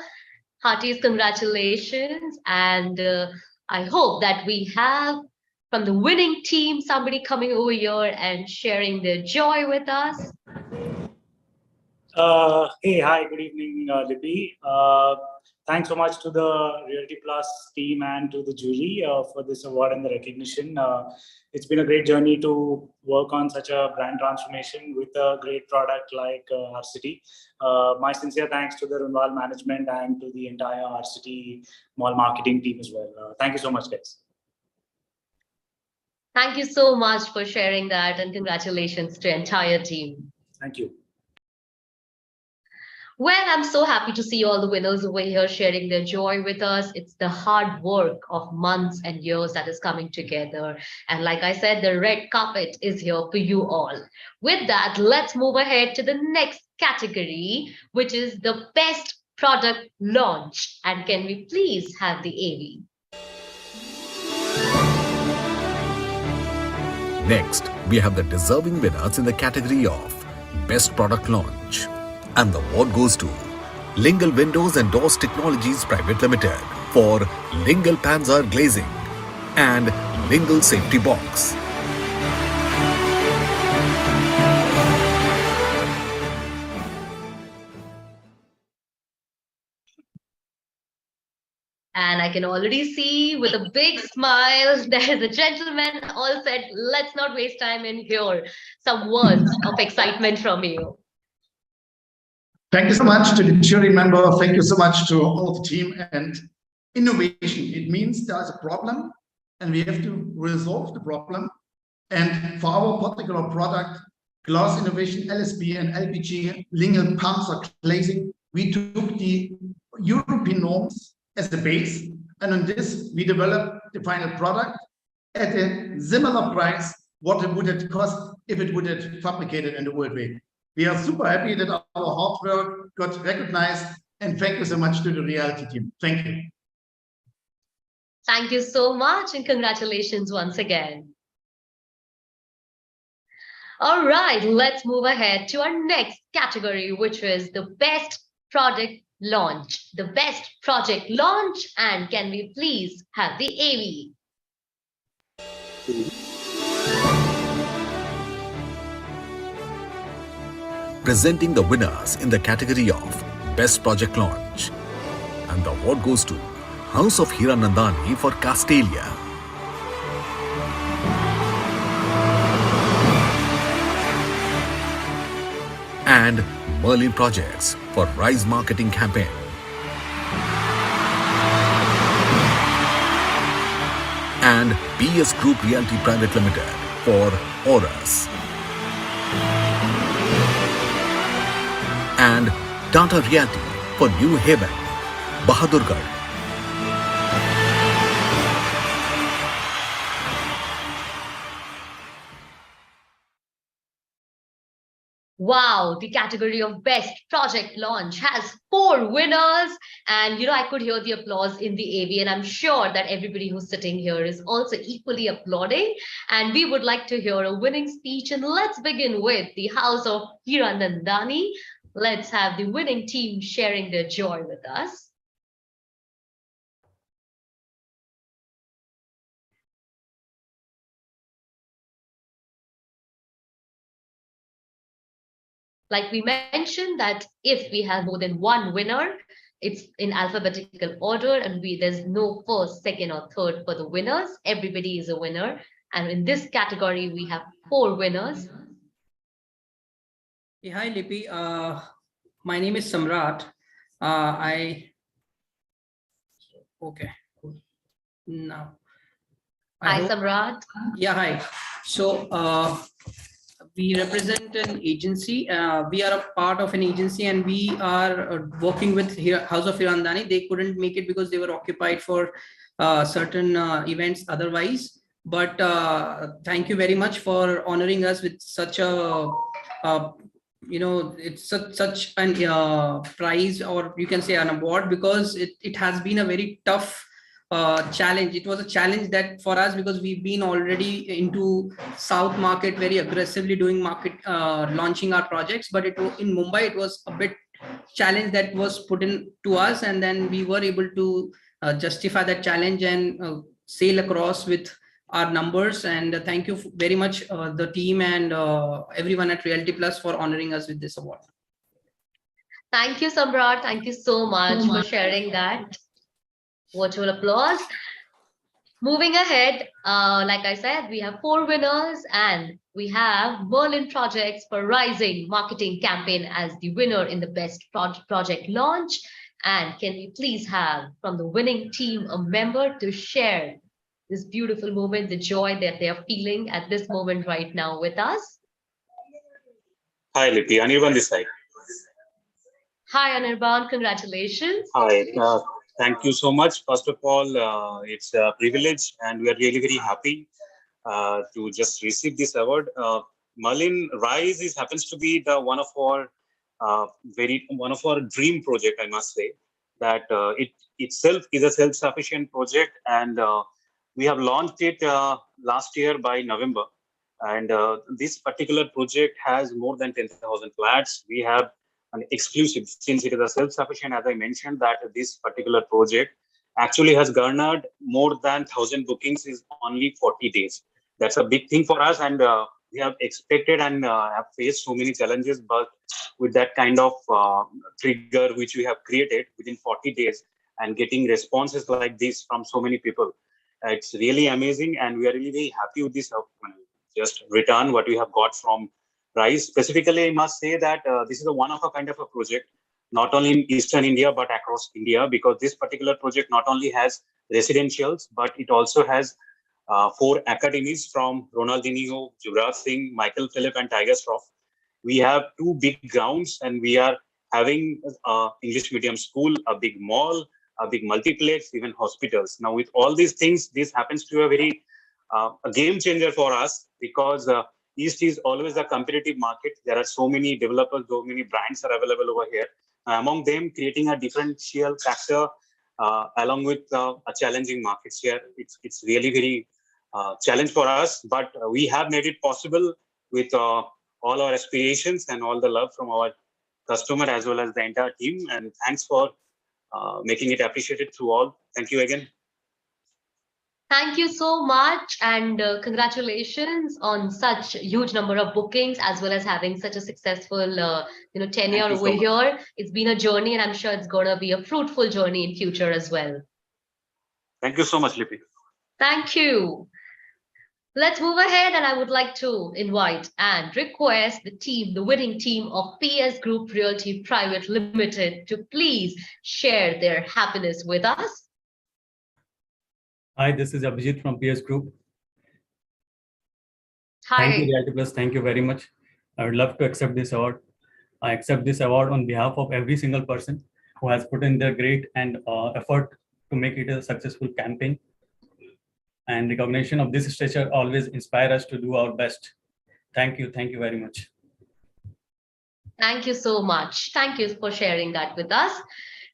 Heartiest congratulations. And I hope that we have from the winning team somebody coming over here and sharing their joy with us. Hey, hi, good evening, Libby. Thanks so much to the Realty Plus team and to the jury for this award and the recognition. It's been a great journey to work on such a brand transformation with a great product like our city. My sincere thanks to the Runwal management and to the entire our city mall marketing team as well. Thank you so much, guys. Thank you so much for sharing that, and congratulations to the entire team. Thank you. Well, I'm so happy to see all the winners over here sharing their joy with us. It's the hard work of months and years that is coming together. And like I said, the red carpet is here for you all. With that, let's move ahead to the next category, which is the Best Product Launch. And can we please have the AV? Next, we have the deserving winners in the category of Best Product Launch. And the award goes to Lingle Windows and Doors Technologies Private Limited for Lingle Panzer Glazing and Lingle Safety Box. And I can already see with a big smile, there's a gentleman all said, let's not waste time and hear some words of excitement from you. Thank you so much to the jury member. Thank you so much to all the team. And innovation, it means there's a problem and we have to resolve the problem. And for our particular product, glass innovation, LSB and LPG, linear pumps or glazing, we took the European norms as the base. And on this, we developed the final product at a similar price what it would have cost if it would have fabricated in the old way. We are super happy that our hard work got recognized, and thank you so much to the Realty team. Thank you. Thank you so much and congratulations once again. All right, let's move ahead to our next category, which is the best product launch. The best project launch, and can we please have the AV? Presenting the winners in the category of Best Project Launch. And the award goes to House of Hiranandani for Castalia. And Merlin Projects for Rise Marketing Campaign. And PS Group Realty Private Limited for Auras. And Tata Realty for New Haven, Bahadurgarh. Wow, the category of best project launch has 4 winners. And I could hear the applause in the AV, and I'm sure that everybody who's sitting here is also equally applauding. And we would like to hear a winning speech. And let's begin with the House of Hiranandani. Let's have the winning team sharing their joy with us. Like we mentioned that if we have more than one winner, it's in alphabetical order, and there's no first, second, or third for the winners. Everybody is a winner. And in this category, we have 4 winners. Hey, hi, Lippy. My name is Samrat. Okay, cool. Now. Hi, Samrat. Yeah, hi. So we represent an agency. We are a part of an agency, and we are working with House of Hiranandani. They couldn't make it because they were occupied for certain events otherwise. But thank you very much for honoring us with such a it's such an prize, or you can say an award, because it has been a very tough challenge. It was a challenge that for us, because we've been already into South market very aggressively doing market launching our projects, but in Mumbai it was a bit challenge that was put in to us, and then we were able to justify that challenge and sail across with our numbers. And thank you very much the team and everyone at Realty Plus for honoring us with this award. Thank you, Samrat. Thank you so much for sharing that. Virtual applause. Moving ahead, like I said, we have 4 winners, and we have Merlin Projects for Rising Marketing Campaign as the winner in the best project launch. And can we please have from the winning team a member to share this beautiful moment, the joy that they are feeling at this moment right now with us? Hi, Lippy. Anirban this side. Hi, Anirban. Congratulations. Hi. Thank you so much. First of all, it's a privilege, and we are really very happy to just receive this award. Merlin Rise happens to be the one of our dream project, I must say. That it itself is a self-sufficient project, and we have launched it last year by November. And this particular project has more than 10,000 flats. We have an exclusive, since it is a self-sufficient, as I mentioned, that this particular project actually has garnered more than 1,000 bookings in only 40 days. That's a big thing for us, and we have expected and have faced so many challenges, but with that kind of trigger which we have created within 40 days, and getting responses like this from so many people. It's really amazing, and we are really very happy with this. Just return what we have got from RISE. Specifically, I must say that this is a one of a kind of a project, not only in Eastern India, but across India, because this particular project not only has residentials, but it also has 4 academies from Ronaldinho, Yuvraj Singh, Michael Phillip, and Tiger Shroff. We have 2 big grounds, and we are having English medium school, a big mall, a big multiplex, even hospitals. Now, with all these things, this happens to a game changer for us, because East is always a competitive market. There are so many developers, so many brands are available over here. Among them, creating a differential factor along with a challenging market share. It's really very challenge for us, but we have made it possible with all our aspirations and all the love from our customer as well as the entire team. And thanks for making it appreciated through all. Thank you again. Thank you so much, and congratulations on such huge number of bookings, as well as having such a successful tenure over here. It's been a journey, and I'm sure it's going to be a fruitful journey in future as well. Thank you so much, Lippy. Thank you. Let's move ahead, and I would like to invite and request the team, the winning team of PS Group Realty Private Limited, to please share their happiness with us. Hi, this is Abhijit from PS Group. Hi. Thank you, Realty Plus. Thank you very much. I would love to accept this award. I accept this award on behalf of every single person who has put in their great and effort to make it a successful campaign. And recognition of this stature always inspire us to do our best. Thank you. Thank you very much. Thank you so much. Thank you for sharing that with us.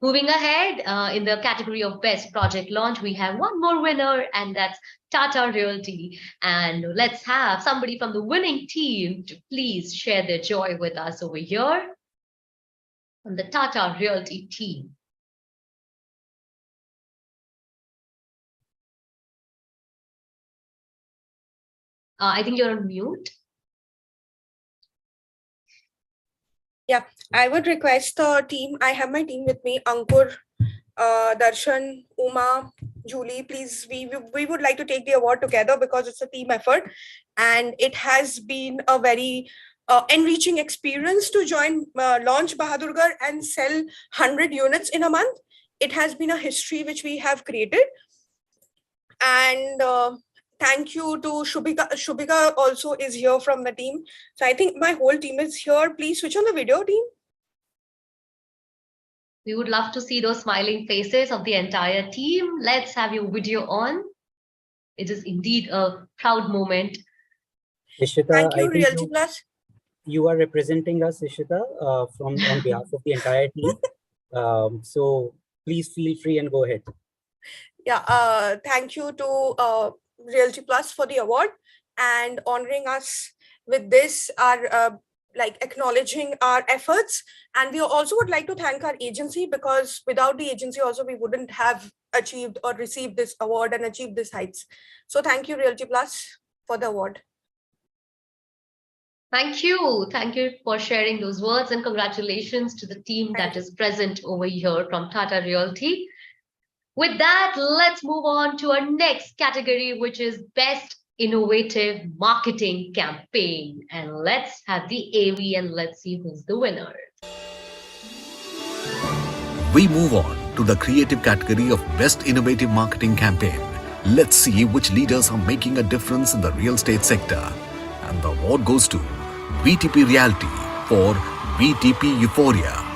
Moving ahead, in the category of Best Project Launch, we have one more winner, and that's Tata Realty. And let's have somebody from the winning team to please share their joy with us over here from the Tata Realty team. I think you're on mute. Yeah, I would request the team. I have my team with me, Ankur, Darshan, Uma, Julie. Please, we would like to take the award together because it's a team effort, and it has been a very enriching experience to join launch Bahadurgarh and sell 100 units in a month. It has been a history which we have created, and thank you to Shubhika. Shubhika also is here from the team. So I think my whole team is here. Please switch on the video, team. We would love to see those smiling faces of the entire team. Let's have your video on. It is indeed a proud moment. Ishita, thank you, I think Realty Plus. You are representing us, Ishita, on behalf of the entire team. So please feel free and go ahead. Yeah, thank you to Realty Plus for the award and honoring us with this, our like acknowledging our efforts. And we also would like to thank our agency, because without the agency also we wouldn't have achieved or received this award and achieved these heights. So thank you, Realty Plus, for the award. Thank you. Thank you for sharing those words, and congratulations to the team that is present over here from Tata Realty. With that, let's move on to our next category, which is Best Innovative Marketing Campaign. And let's have the AV and let's see who's the winner. We move on to the creative category of Best Innovative Marketing Campaign. Let's see which leaders are making a difference in the real estate sector. And the award goes to VTP Realty for VTP Euphoria.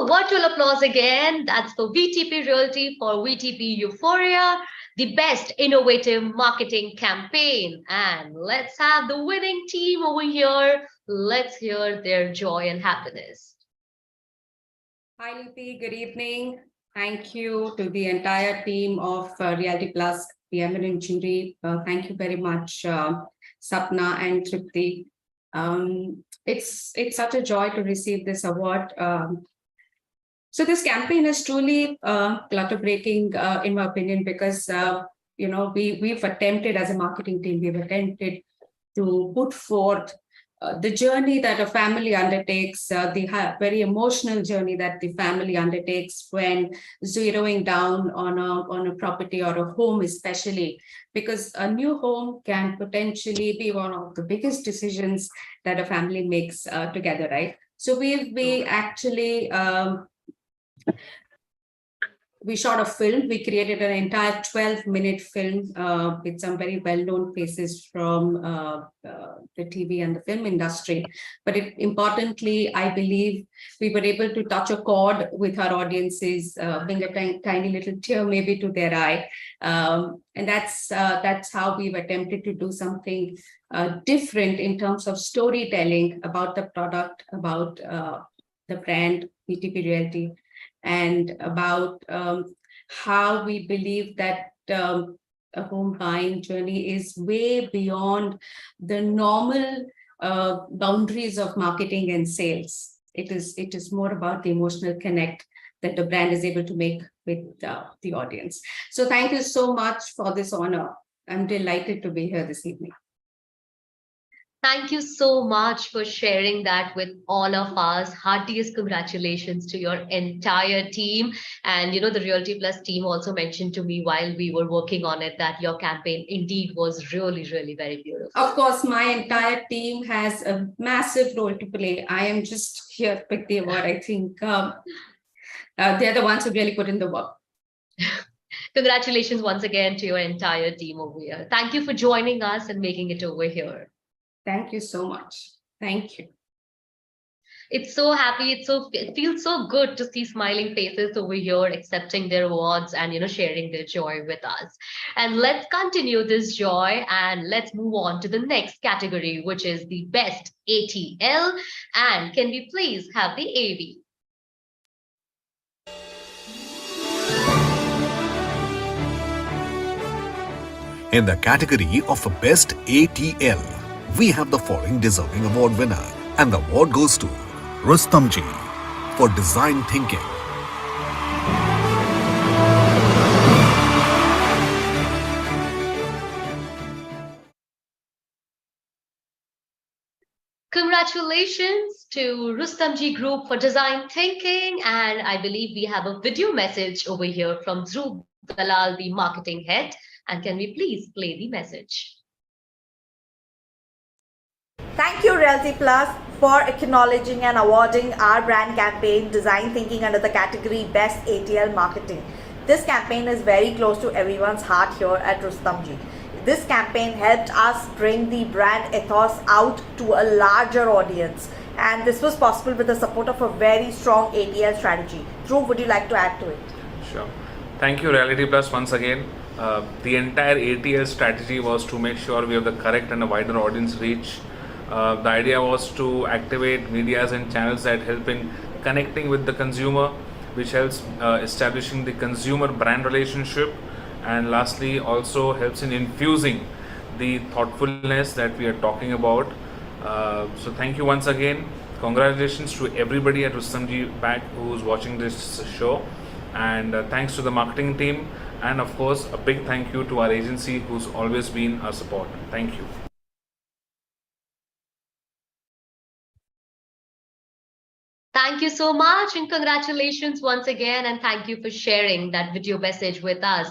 Virtual applause again. That's the VTP Realty for VTP Euphoria, the Best Innovative Marketing Campaign. And let's have the winning team over here. Let's hear their joy and happiness. Hi, Lippy. Good evening. Thank you to the entire team of Realty Plus, the eminent jury. Thank you very much, Sapna and Tripti. It's such a joy to receive this award. So this campaign is truly clutter-breaking, in my opinion, because we've attempted as a marketing team, we've attempted to put forth the journey that a family undertakes, the very emotional journey that the family undertakes when zeroing down on a property or a home, especially because a new home can potentially be one of the biggest decisions that a family makes together, right? So we actually we shot a film. We created an entire 12-minute film with some very well-known faces from the TV and the film industry. But importantly, I believe we were able to touch a chord with our audiences, bring a tiny little tear maybe to their eye. And that's how we've attempted to do something different in terms of storytelling about the product, about the brand, BTP Realty, and about how we believe that a home buying journey is way beyond the normal boundaries of marketing and sales. It is more about the emotional connect that the brand is able to make with the audience. So thank you so much for this honor. I'm delighted to be here this evening. Thank you so much for sharing that with all of us. Heartiest congratulations to your entire team. And the Realty Plus team also mentioned to me while we were working on it that your campaign indeed was really, really very beautiful. Of course, my entire team has a massive role to play. I am just here to pick the award. I think they're the ones who really put in the work. Congratulations once again to your entire team over here. Thank you for joining us and making it over here. Thank you so much. Thank you. It's so happy. It feels so good to see smiling faces over here, accepting their awards and sharing their joy with us. And let's continue this joy and let's move on to the next category, which is the best ATL. And can we please have the AV? In the category of Best ATL, we have the following deserving award winner, and the award goes to Rustamji for design thinking. Congratulations to Rustamji Group for design thinking, and I believe we have a video message over here from Dhruv Dalal, the marketing head. And can we please play the message? Thank you, Realty Plus, for acknowledging and awarding our brand campaign Design Thinking under the category Best ATL Marketing. This campaign is very close to everyone's heart here at Rustamji. This campaign helped us bring the brand ethos out to a larger audience, and this was possible with the support of a very strong ATL strategy. Dhruv, would you like to add to it? Sure. Thank you, Reality Plus, once again. The entire ATL strategy was to make sure we have the correct and a wider audience reach. The idea was to activate medias and channels that help in connecting with the consumer, which helps establishing the consumer brand relationship, and lastly also helps in infusing the thoughtfulness that we are talking about. So thank you once again. Congratulations to everybody at Rustamji back who's watching this show, and thanks to the marketing team, and of course a big thank you to our agency who's always been our support. Thank you. Thank you so much, and congratulations once again, and thank you for sharing that video message with us.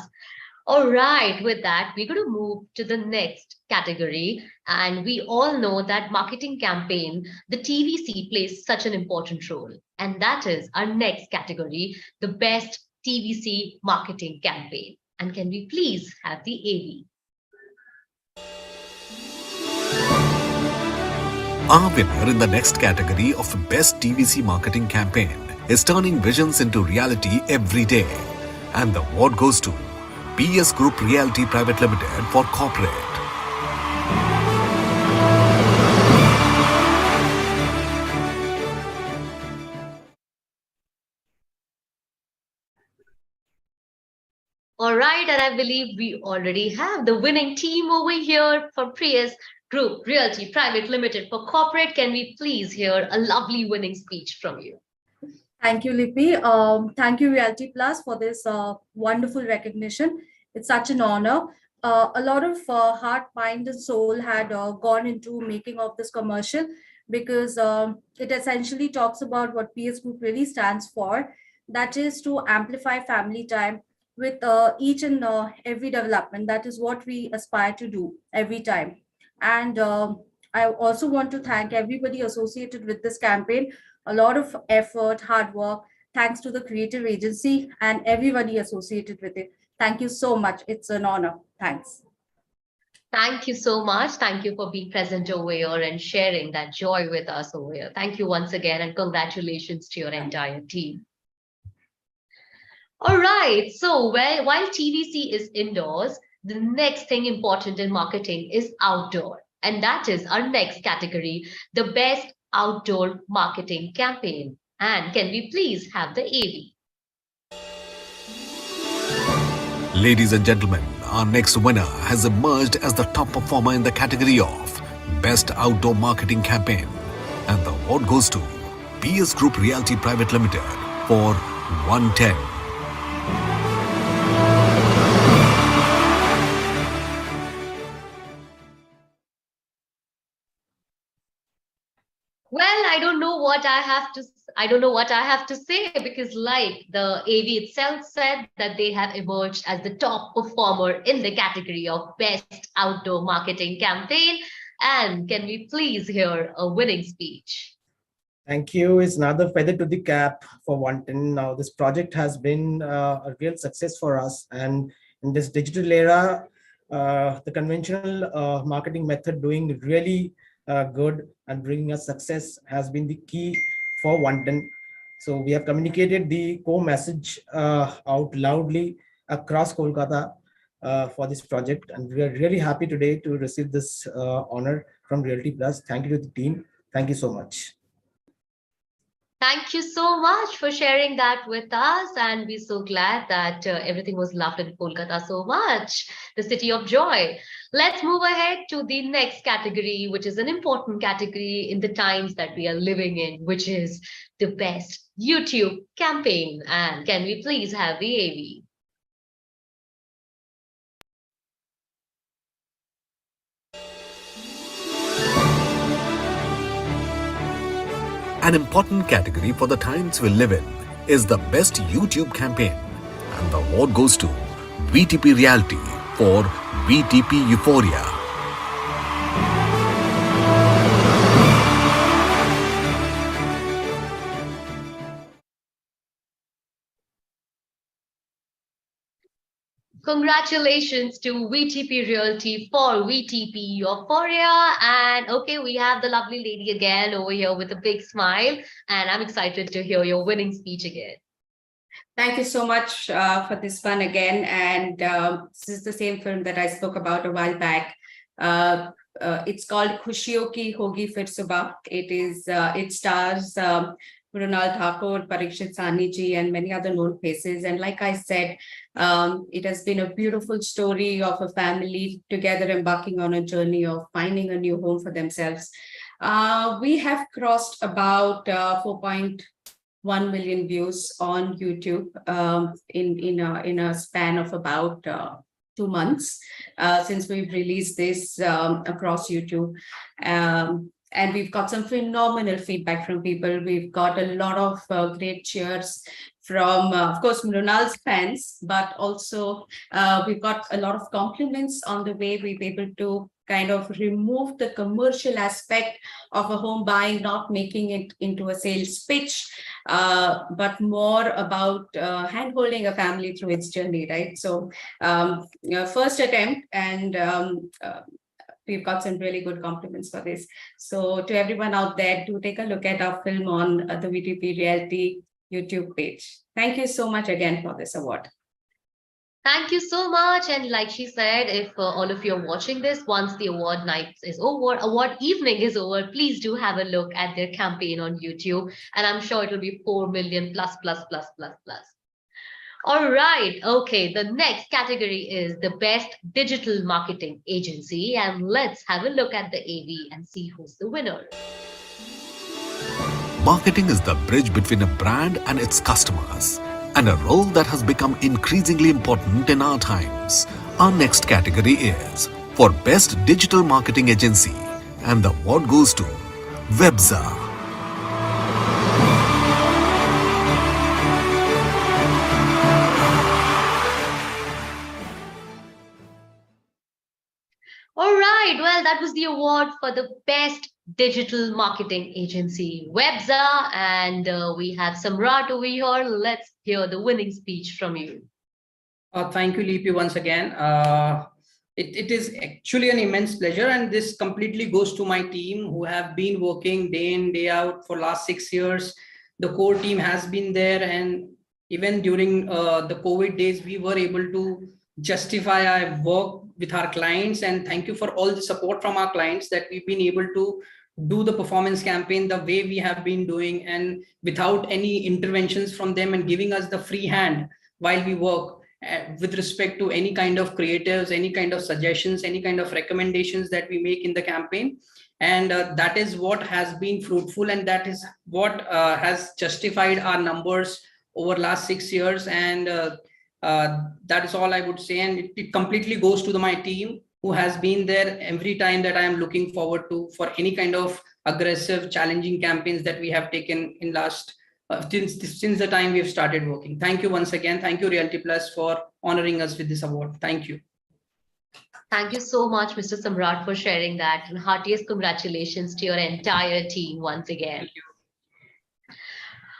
All right, with that, we're going to move to the next category. And we all know that marketing campaign, the TVC plays such an important role. And that is our next category, the best TVC marketing campaign. And can we please have the AV? Our winner in the next category of Best TVC Marketing Campaign is turning visions into reality every day. And the award goes to PS Group Realty Private Limited for corporate. All right, and I believe we already have the winning team over here for PS Group Realty Private Limited for corporate. Can we please hear a lovely winning speech from you? Thank you, Lippy. Thank you, Realty Plus, for this wonderful recognition. It's such an honor. A lot of heart, mind, and soul had gone into making of this commercial because it essentially talks about what PS Group really stands for. That is to amplify family time with each and every development. That is what we aspire to do every time. And I also want to thank everybody associated with this campaign. A lot of effort, hard work, thanks to the creative agency and everybody associated with it. Thank you so much. It's an honor. Thanks. Thank you so much. Thank you for being present over here and sharing that joy with us over here. Thank you once again, and congratulations to your entire team. All right. So while TVC is indoors, the next thing important in marketing is outdoor. And that is our next category, the best outdoor marketing campaign. And can we please have the AV? Ladies and gentlemen, our next winner has emerged as the top performer in the category of Best Outdoor Marketing Campaign. And the award goes to PS Group Realty Private Limited for 110. Well, I don't know what I have to say, because like the AV itself said that they have emerged as the top performer in the category of Best Outdoor Marketing Campaign. And can we please hear a winning speech? Thank you. It's another feather to the cap for 110. Now, this project has been a real success for us. And in this digital era, the conventional marketing method doing really good and bringing us success has been the key for 110. So we have communicated the core message out loudly across Kolkata for this project. And we are really happy today to receive this honor from Realty Plus. Thank you to the team. Thank you so much. Thank you so much for sharing that with us, and we're so glad that everything was loved in Kolkata so much, the city of joy. Let's move ahead to the next category, which is an important category in the times that we are living in, which is the best YouTube campaign. And can we please have the AV? An important category for the times we live in is the best YouTube campaign, and the award goes to VTP Reality for VTP Euphoria. Congratulations to VTP Realty for VTP Euphoria. And okay, we have the lovely lady again over here with a big smile. And I'm excited to hear your winning speech again. Thank you so much for this one again. And this is the same film that I spoke about a while back. It's called Khushiyon Ki Hogi Fir Subah. It stars Mrunal Thakur, Parikshit Sahni ji, and many other known faces. And like I said, it has been a beautiful story of a family together embarking on a journey of finding a new home for themselves. We have crossed about 4.1 million views on YouTube in a span of about 2 months since we've released this across YouTube. And we've got some phenomenal feedback from people. We've got a lot of great cheers from, of course, Mrunal's fans, but also we've got a lot of compliments on the way we've been able to kind of remove the commercial aspect of a home buying, not making it into a sales pitch, but more about hand-holding a family through its journey, right? So first attempt, and we've got some really good compliments for this. So to everyone out there, do take a look at our film on the VTP Realty YouTube page. Thank you so much again for this award. Thank you so much. And like she said, if all of you are watching this, once the award night is over, award evening is over, please do have a look at their campaign on YouTube. And I'm sure it will be 4 million plus. All right. Okay. The next category is the best digital marketing agency. And let's have a look at the AV and see who's the winner. Marketing is the bridge between a brand and its customers, and a role that has become increasingly important in our times. Our next category is for Best Digital Marketing Agency, and the award goes to Webza. All right, well, that was the award for the best digital marketing agency, Webza, and we have Samrat over here. Let's hear the winning speech from you. Thank you, Lipi, once again. It is actually an immense pleasure, and this completely goes to my team who have been working day in, day out for last 6 years. The core team has been there, and even during the COVID days, we were able to justify our work with our clients. And thank you for all the support from our clients that we've been able to do the performance campaign the way we have been doing, and without any interventions from them, and giving us the free hand while we work. With respect to any kind of creatives, any kind of suggestions, any kind of recommendations that we make in the campaign. And that is what has been fruitful, and that is what has justified our numbers over last 6 years. And that is all I would say. And it completely goes to my team who has been there every time that I am looking forward to for any kind of aggressive, challenging campaigns that we have taken in last since the time we have started working. Thank you once again. Thank you, Realty Plus, for honoring us with this award. Thank you. Thank you so much, Mr. Samrat, for sharing that, and heartiest congratulations to your entire team once again. Thank you.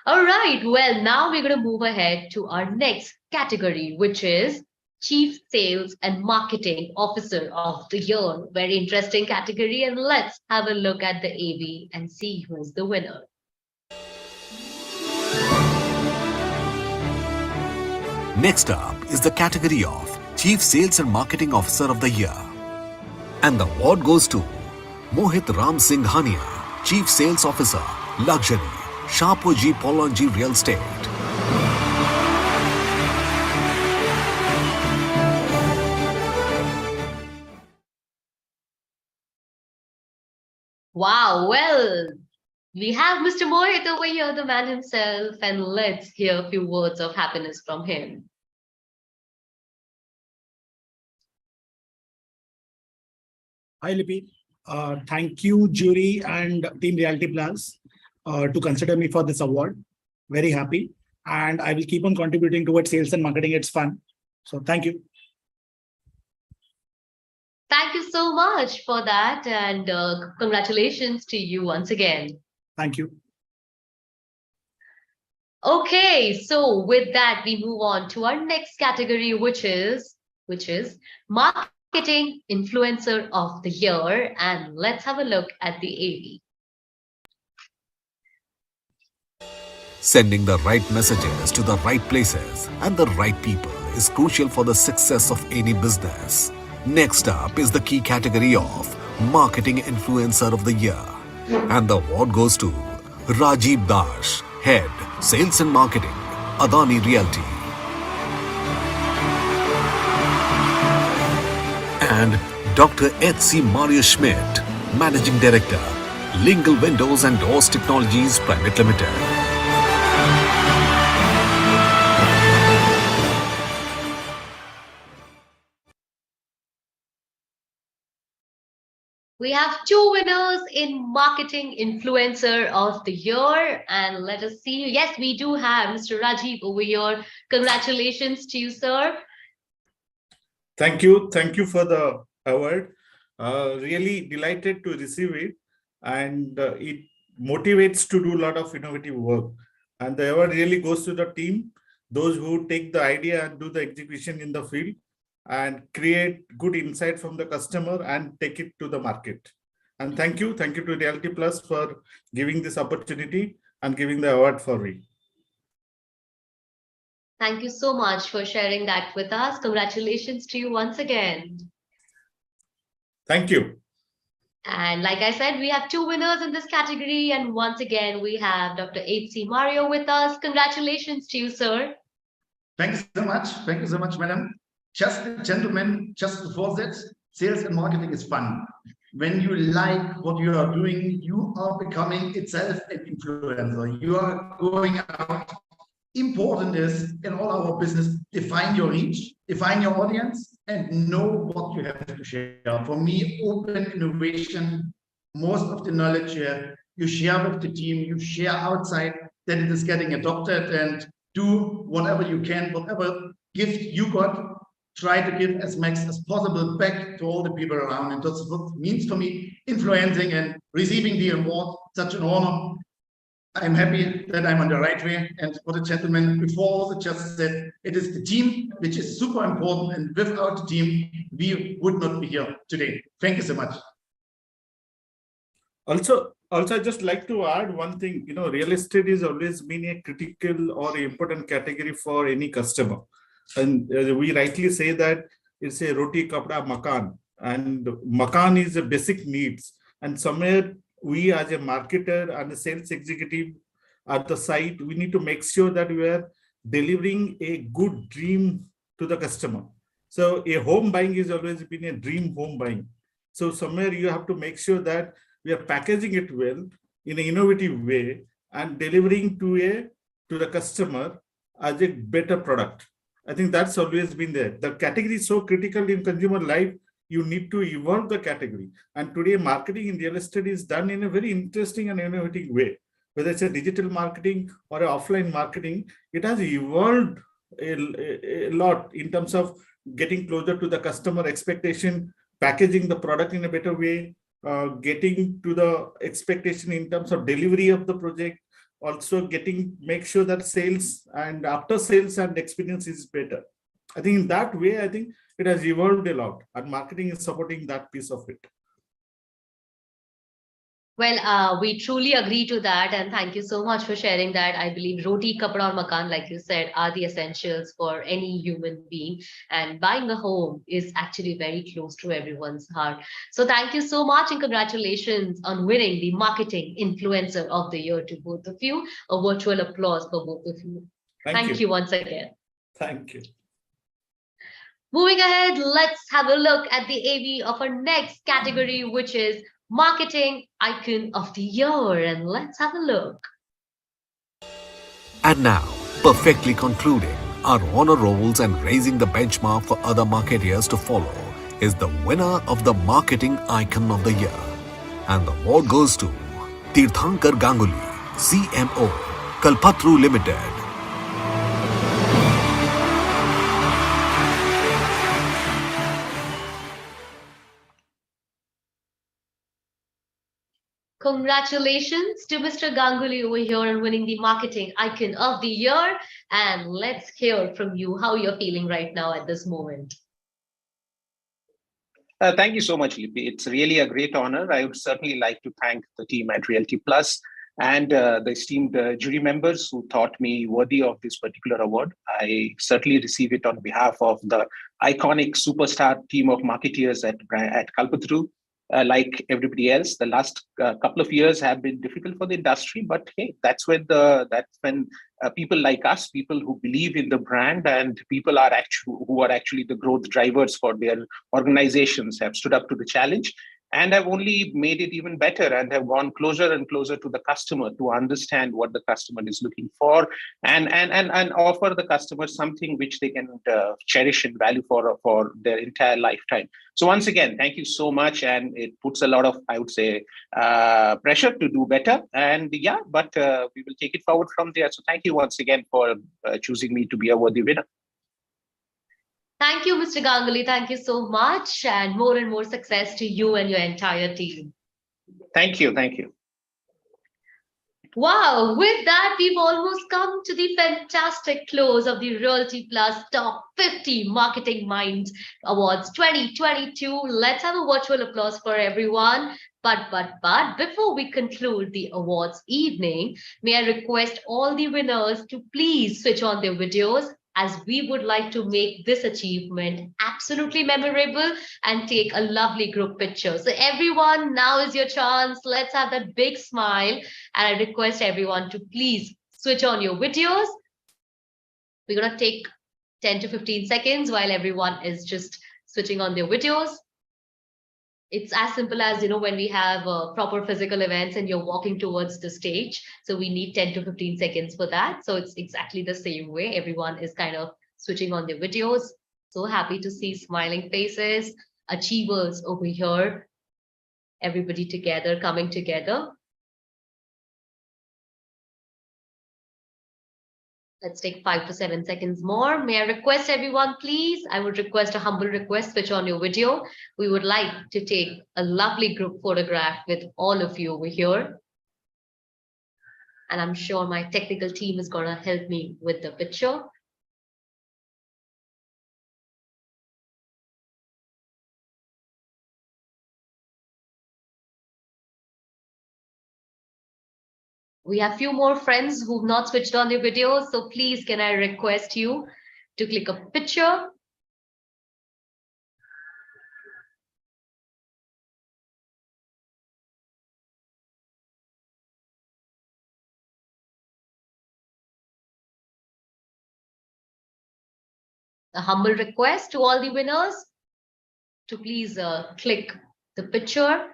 All right, well, now we're going to move ahead to our next category, which is Chief Sales and Marketing Officer of the Year. Very interesting category, and let's have a look at the AV and see who is the winner. Next up is the category of Chief Sales and Marketing Officer of the Year. And the award goes to Mohit Ram Singh Hania, Chief Sales Officer, Luxury, Shapoorji Pallonji Real Estate. Wow, well, we have Mr. Mohit over here, the man himself, and let's hear a few words of happiness from him. Hi, Lipi. Thank you, jury and Team Realty Plus, to consider me for this award. Very happy. And I will keep on contributing towards sales and marketing. It's fun. So thank you. Thank you so much for that, and congratulations to you once again. Thank you. Okay, so with that, we move on to our next category, which is Marketing Influencer of the Year. And let's have a look at the AV. Sending the right messages to the right places and the right people is crucial for the success of any business. Next up is the key category of Marketing Influencer of the Year. And the award goes to Rajiv Dash, Head, Sales and Marketing, Adani Realty. And Dr. H.C. Mario Schmidt, Managing Director, Lingle Windows and Doors Technologies Private Limited. We have two winners in Marketing Influencer of the Year, and let us see. Yes, we do have Mr. Rajiv over here. Congratulations to you, sir. Thank you. Thank you for the award. Really delighted to receive it, and it motivates to do a lot of innovative work. And the award really goes to the team, those who take the idea and do the execution in the field, and create good insight from the customer and take it to the market. And thank you to Realty Plus for giving this opportunity and giving the award for me. Thank you so much for sharing that with us. Congratulations to you once again. Thank you. And like I said, we have two winners in this category. And once again, we have Dr. H.C. Mario with us. Congratulations to you, sir. Thanks so much. Thank you so much, madam. Just a gentleman, just before that, sales and marketing is fun. When you like what you are doing, you are becoming itself an influencer. You are going out. Important is in all our business, define your reach, define your audience, and know what you have to share. For me, open innovation, most of the knowledge here, you share with the team, you share outside that it is getting adopted, and do whatever you can, whatever gift you got, try to give as much as possible back to all the people around. And that's what it means for me, influencing and receiving the award, such an honor. I'm happy that I'm on the right way. And what the gentleman before also just said, it is the team which is super important. And without the team, we would not be here today. Thank you so much. Also, I just like to add one thing. Real estate has always been a critical or important category for any customer. And we rightly say that it's a roti, kapda, makan. And makan is a basic needs. And somewhere we as a marketer and a sales executive at the site, we need to make sure that we are delivering a good dream to the customer. So a home buying has always been a dream home buying. So somewhere you have to make sure that we are packaging it well in an innovative way and delivering to the customer as a better product. I think that's always been there. The category is so critical in consumer life. You need to evolve the category. And today, marketing in real estate is done in a very interesting and innovative way. Whether it's a digital marketing or an offline marketing, it has evolved a lot in terms of getting closer to the customer expectation, packaging the product in a better way, getting to the expectation in terms of delivery of the project, also make sure that sales and after sales and experience is better. I think in that way, I think it has evolved a lot, and marketing is supporting that piece of it. Well, we truly agree to that, and thank you so much for sharing that. I believe roti, kapda, or makan, like you said, are the essentials for any human being, and buying a home is actually very close to everyone's heart. So thank you so much, and congratulations on winning the Marketing Influencer of the Year to both of you. A virtual applause for both of you. Thank you once again. Thank you. Moving ahead, let's have a look at the AV of our next category, which is Marketing Icon of the Year. And let's have a look. And now, perfectly concluding our honor rolls and raising the benchmark for other marketeers to follow, is the winner of the Marketing Icon of the Year. And the award goes to Tirthankar Ganguly, CMO, Kalpatru Limited. Congratulations to Mr. Ganguly over here on winning the Marketing Icon of the Year. And let's hear from you how you're feeling right now at this moment. Thank you so much, Lippy. It's really a great honor. I would certainly like to thank the team at Realty Plus and the esteemed jury members who thought me worthy of this particular award. I certainly receive it on behalf of the iconic superstar team of marketeers at Kalpatru. Like everybody else, the last couple of years have been difficult for the industry, but hey, that's when people like us, people who believe in the brand, and people who are actually the growth drivers for their organizations, have stood up to the challenge and have only made it even better and have gone closer and closer to the customer to understand what the customer is looking for and offer the customer something which they can cherish and value for their entire lifetime. So once again, thank you so much. And it puts a lot of, I would say, pressure to do better. And yeah, but we will take it forward from there. So thank you once again for choosing me to be a worthy winner. Thank you, Mr. Ganguly. Thank you so much. And more success to you and your entire team. Thank you. Thank you. Wow, with that, we've almost come to the fantastic close of the Realty Plus Top 50 Marketing Minds Awards 2022. Let's have a virtual applause for everyone. But before we conclude the awards evening, may I request all the winners to please switch on their videos, as we would like to make this achievement absolutely memorable and take a lovely group picture. So everyone, now is your chance. Let's have that big smile. And I request everyone to please switch on your videos. We're gonna take 10 to 15 seconds while everyone is just switching on their videos. It's as simple as, when we have proper physical events and you're walking towards the stage. So we need 10 to 15 seconds for that. So it's exactly the same way. Everyone is kind of switching on their videos. So happy to see smiling faces, achievers over here, everybody together, coming together. Let's take 5 to 7 seconds more. May I request everyone, please? I would request a humble request, switch on your video. We would like to take a lovely group photograph with all of you over here. And I'm sure my technical team is going to help me with the picture. We have few more friends who've not switched on their videos. So please, can I request you to click a picture? A humble request to all the winners to please click the picture.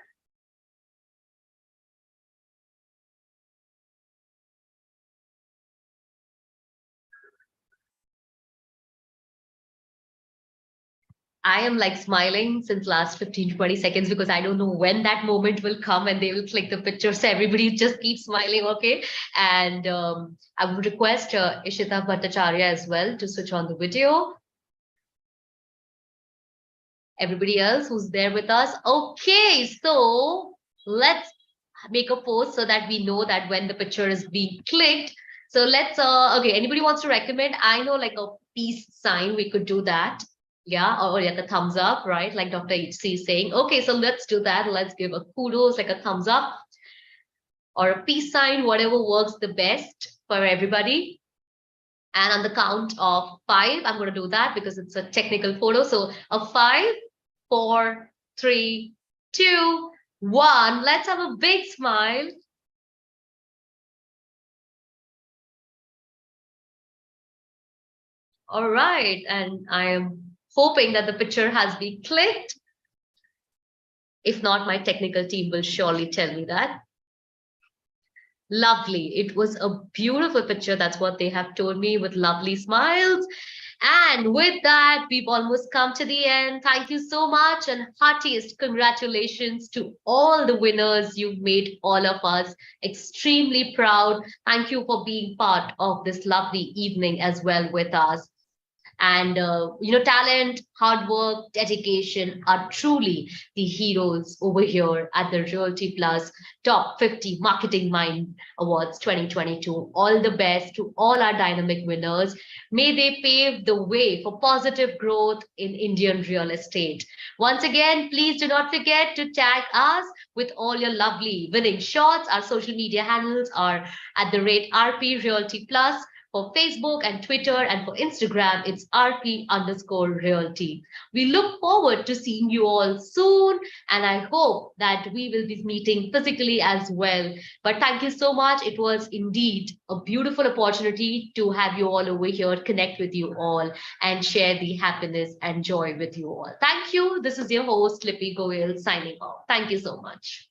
I am like smiling since last 15 to 20 seconds because I don't know when that moment will come and they will click the picture. So everybody just keep smiling, okay? And I would request Ishita Bhattacharya as well to switch on the video. Everybody else who's there with us. Okay, so let's make a post so that we know that when the picture is being clicked. So let's, okay, anybody wants to recommend? I know like a peace sign, we could do that. Yeah, or yeah, the thumbs up, right? Like Dr. HC is saying, okay, so let's do that. Let's give a kudos, like a thumbs up or a peace sign, whatever works the best for everybody. And on the count of 5, I'm going to do that because it's a technical photo. So a 5, 4, 3, 2, 1. Let's have a big smile. All right, and I am hoping that the picture has been clicked. If not, my technical team will surely tell me that. Lovely. It was a beautiful picture. That's what they have told me, with lovely smiles. And with that, we've almost come to the end. Thank you so much, and heartiest congratulations to all the winners. You've made all of us extremely proud. Thank you for being part of this lovely evening as well with us. And, you know, talent, hard work, dedication are truly the heroes over here at the Realty Plus Top 50 Marketing Mind Awards 2022. All the best to all our dynamic winners. May they pave the way for positive growth in Indian real estate. Once again, please do not forget to tag us with all your lovely winning shots. Our social media handles are at the rate RP Realty Plus. For Facebook and Twitter, and for Instagram, it's RP_Realty. We look forward to seeing you all soon, and I hope that we will be meeting physically as well. But thank you so much. It was indeed a beautiful opportunity to have you all over here, connect with you all, and share the happiness and joy with you all. Thank you. This is your host, Lippy Goyal, signing off. Thank you so much.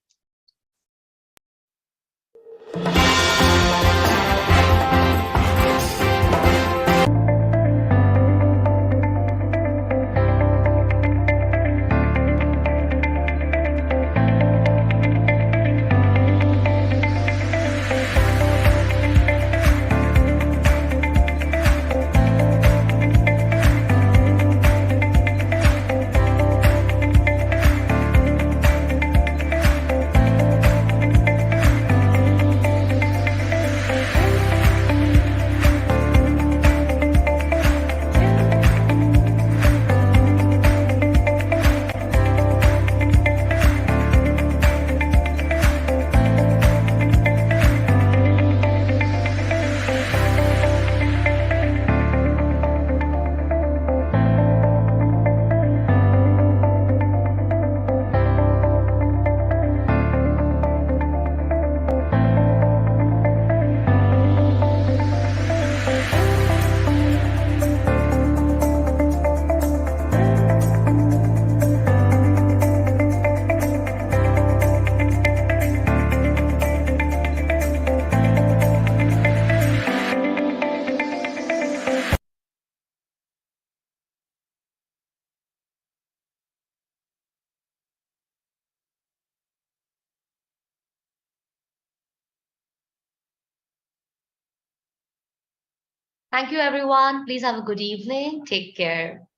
Thank you, everyone. Please have a good evening. Take care.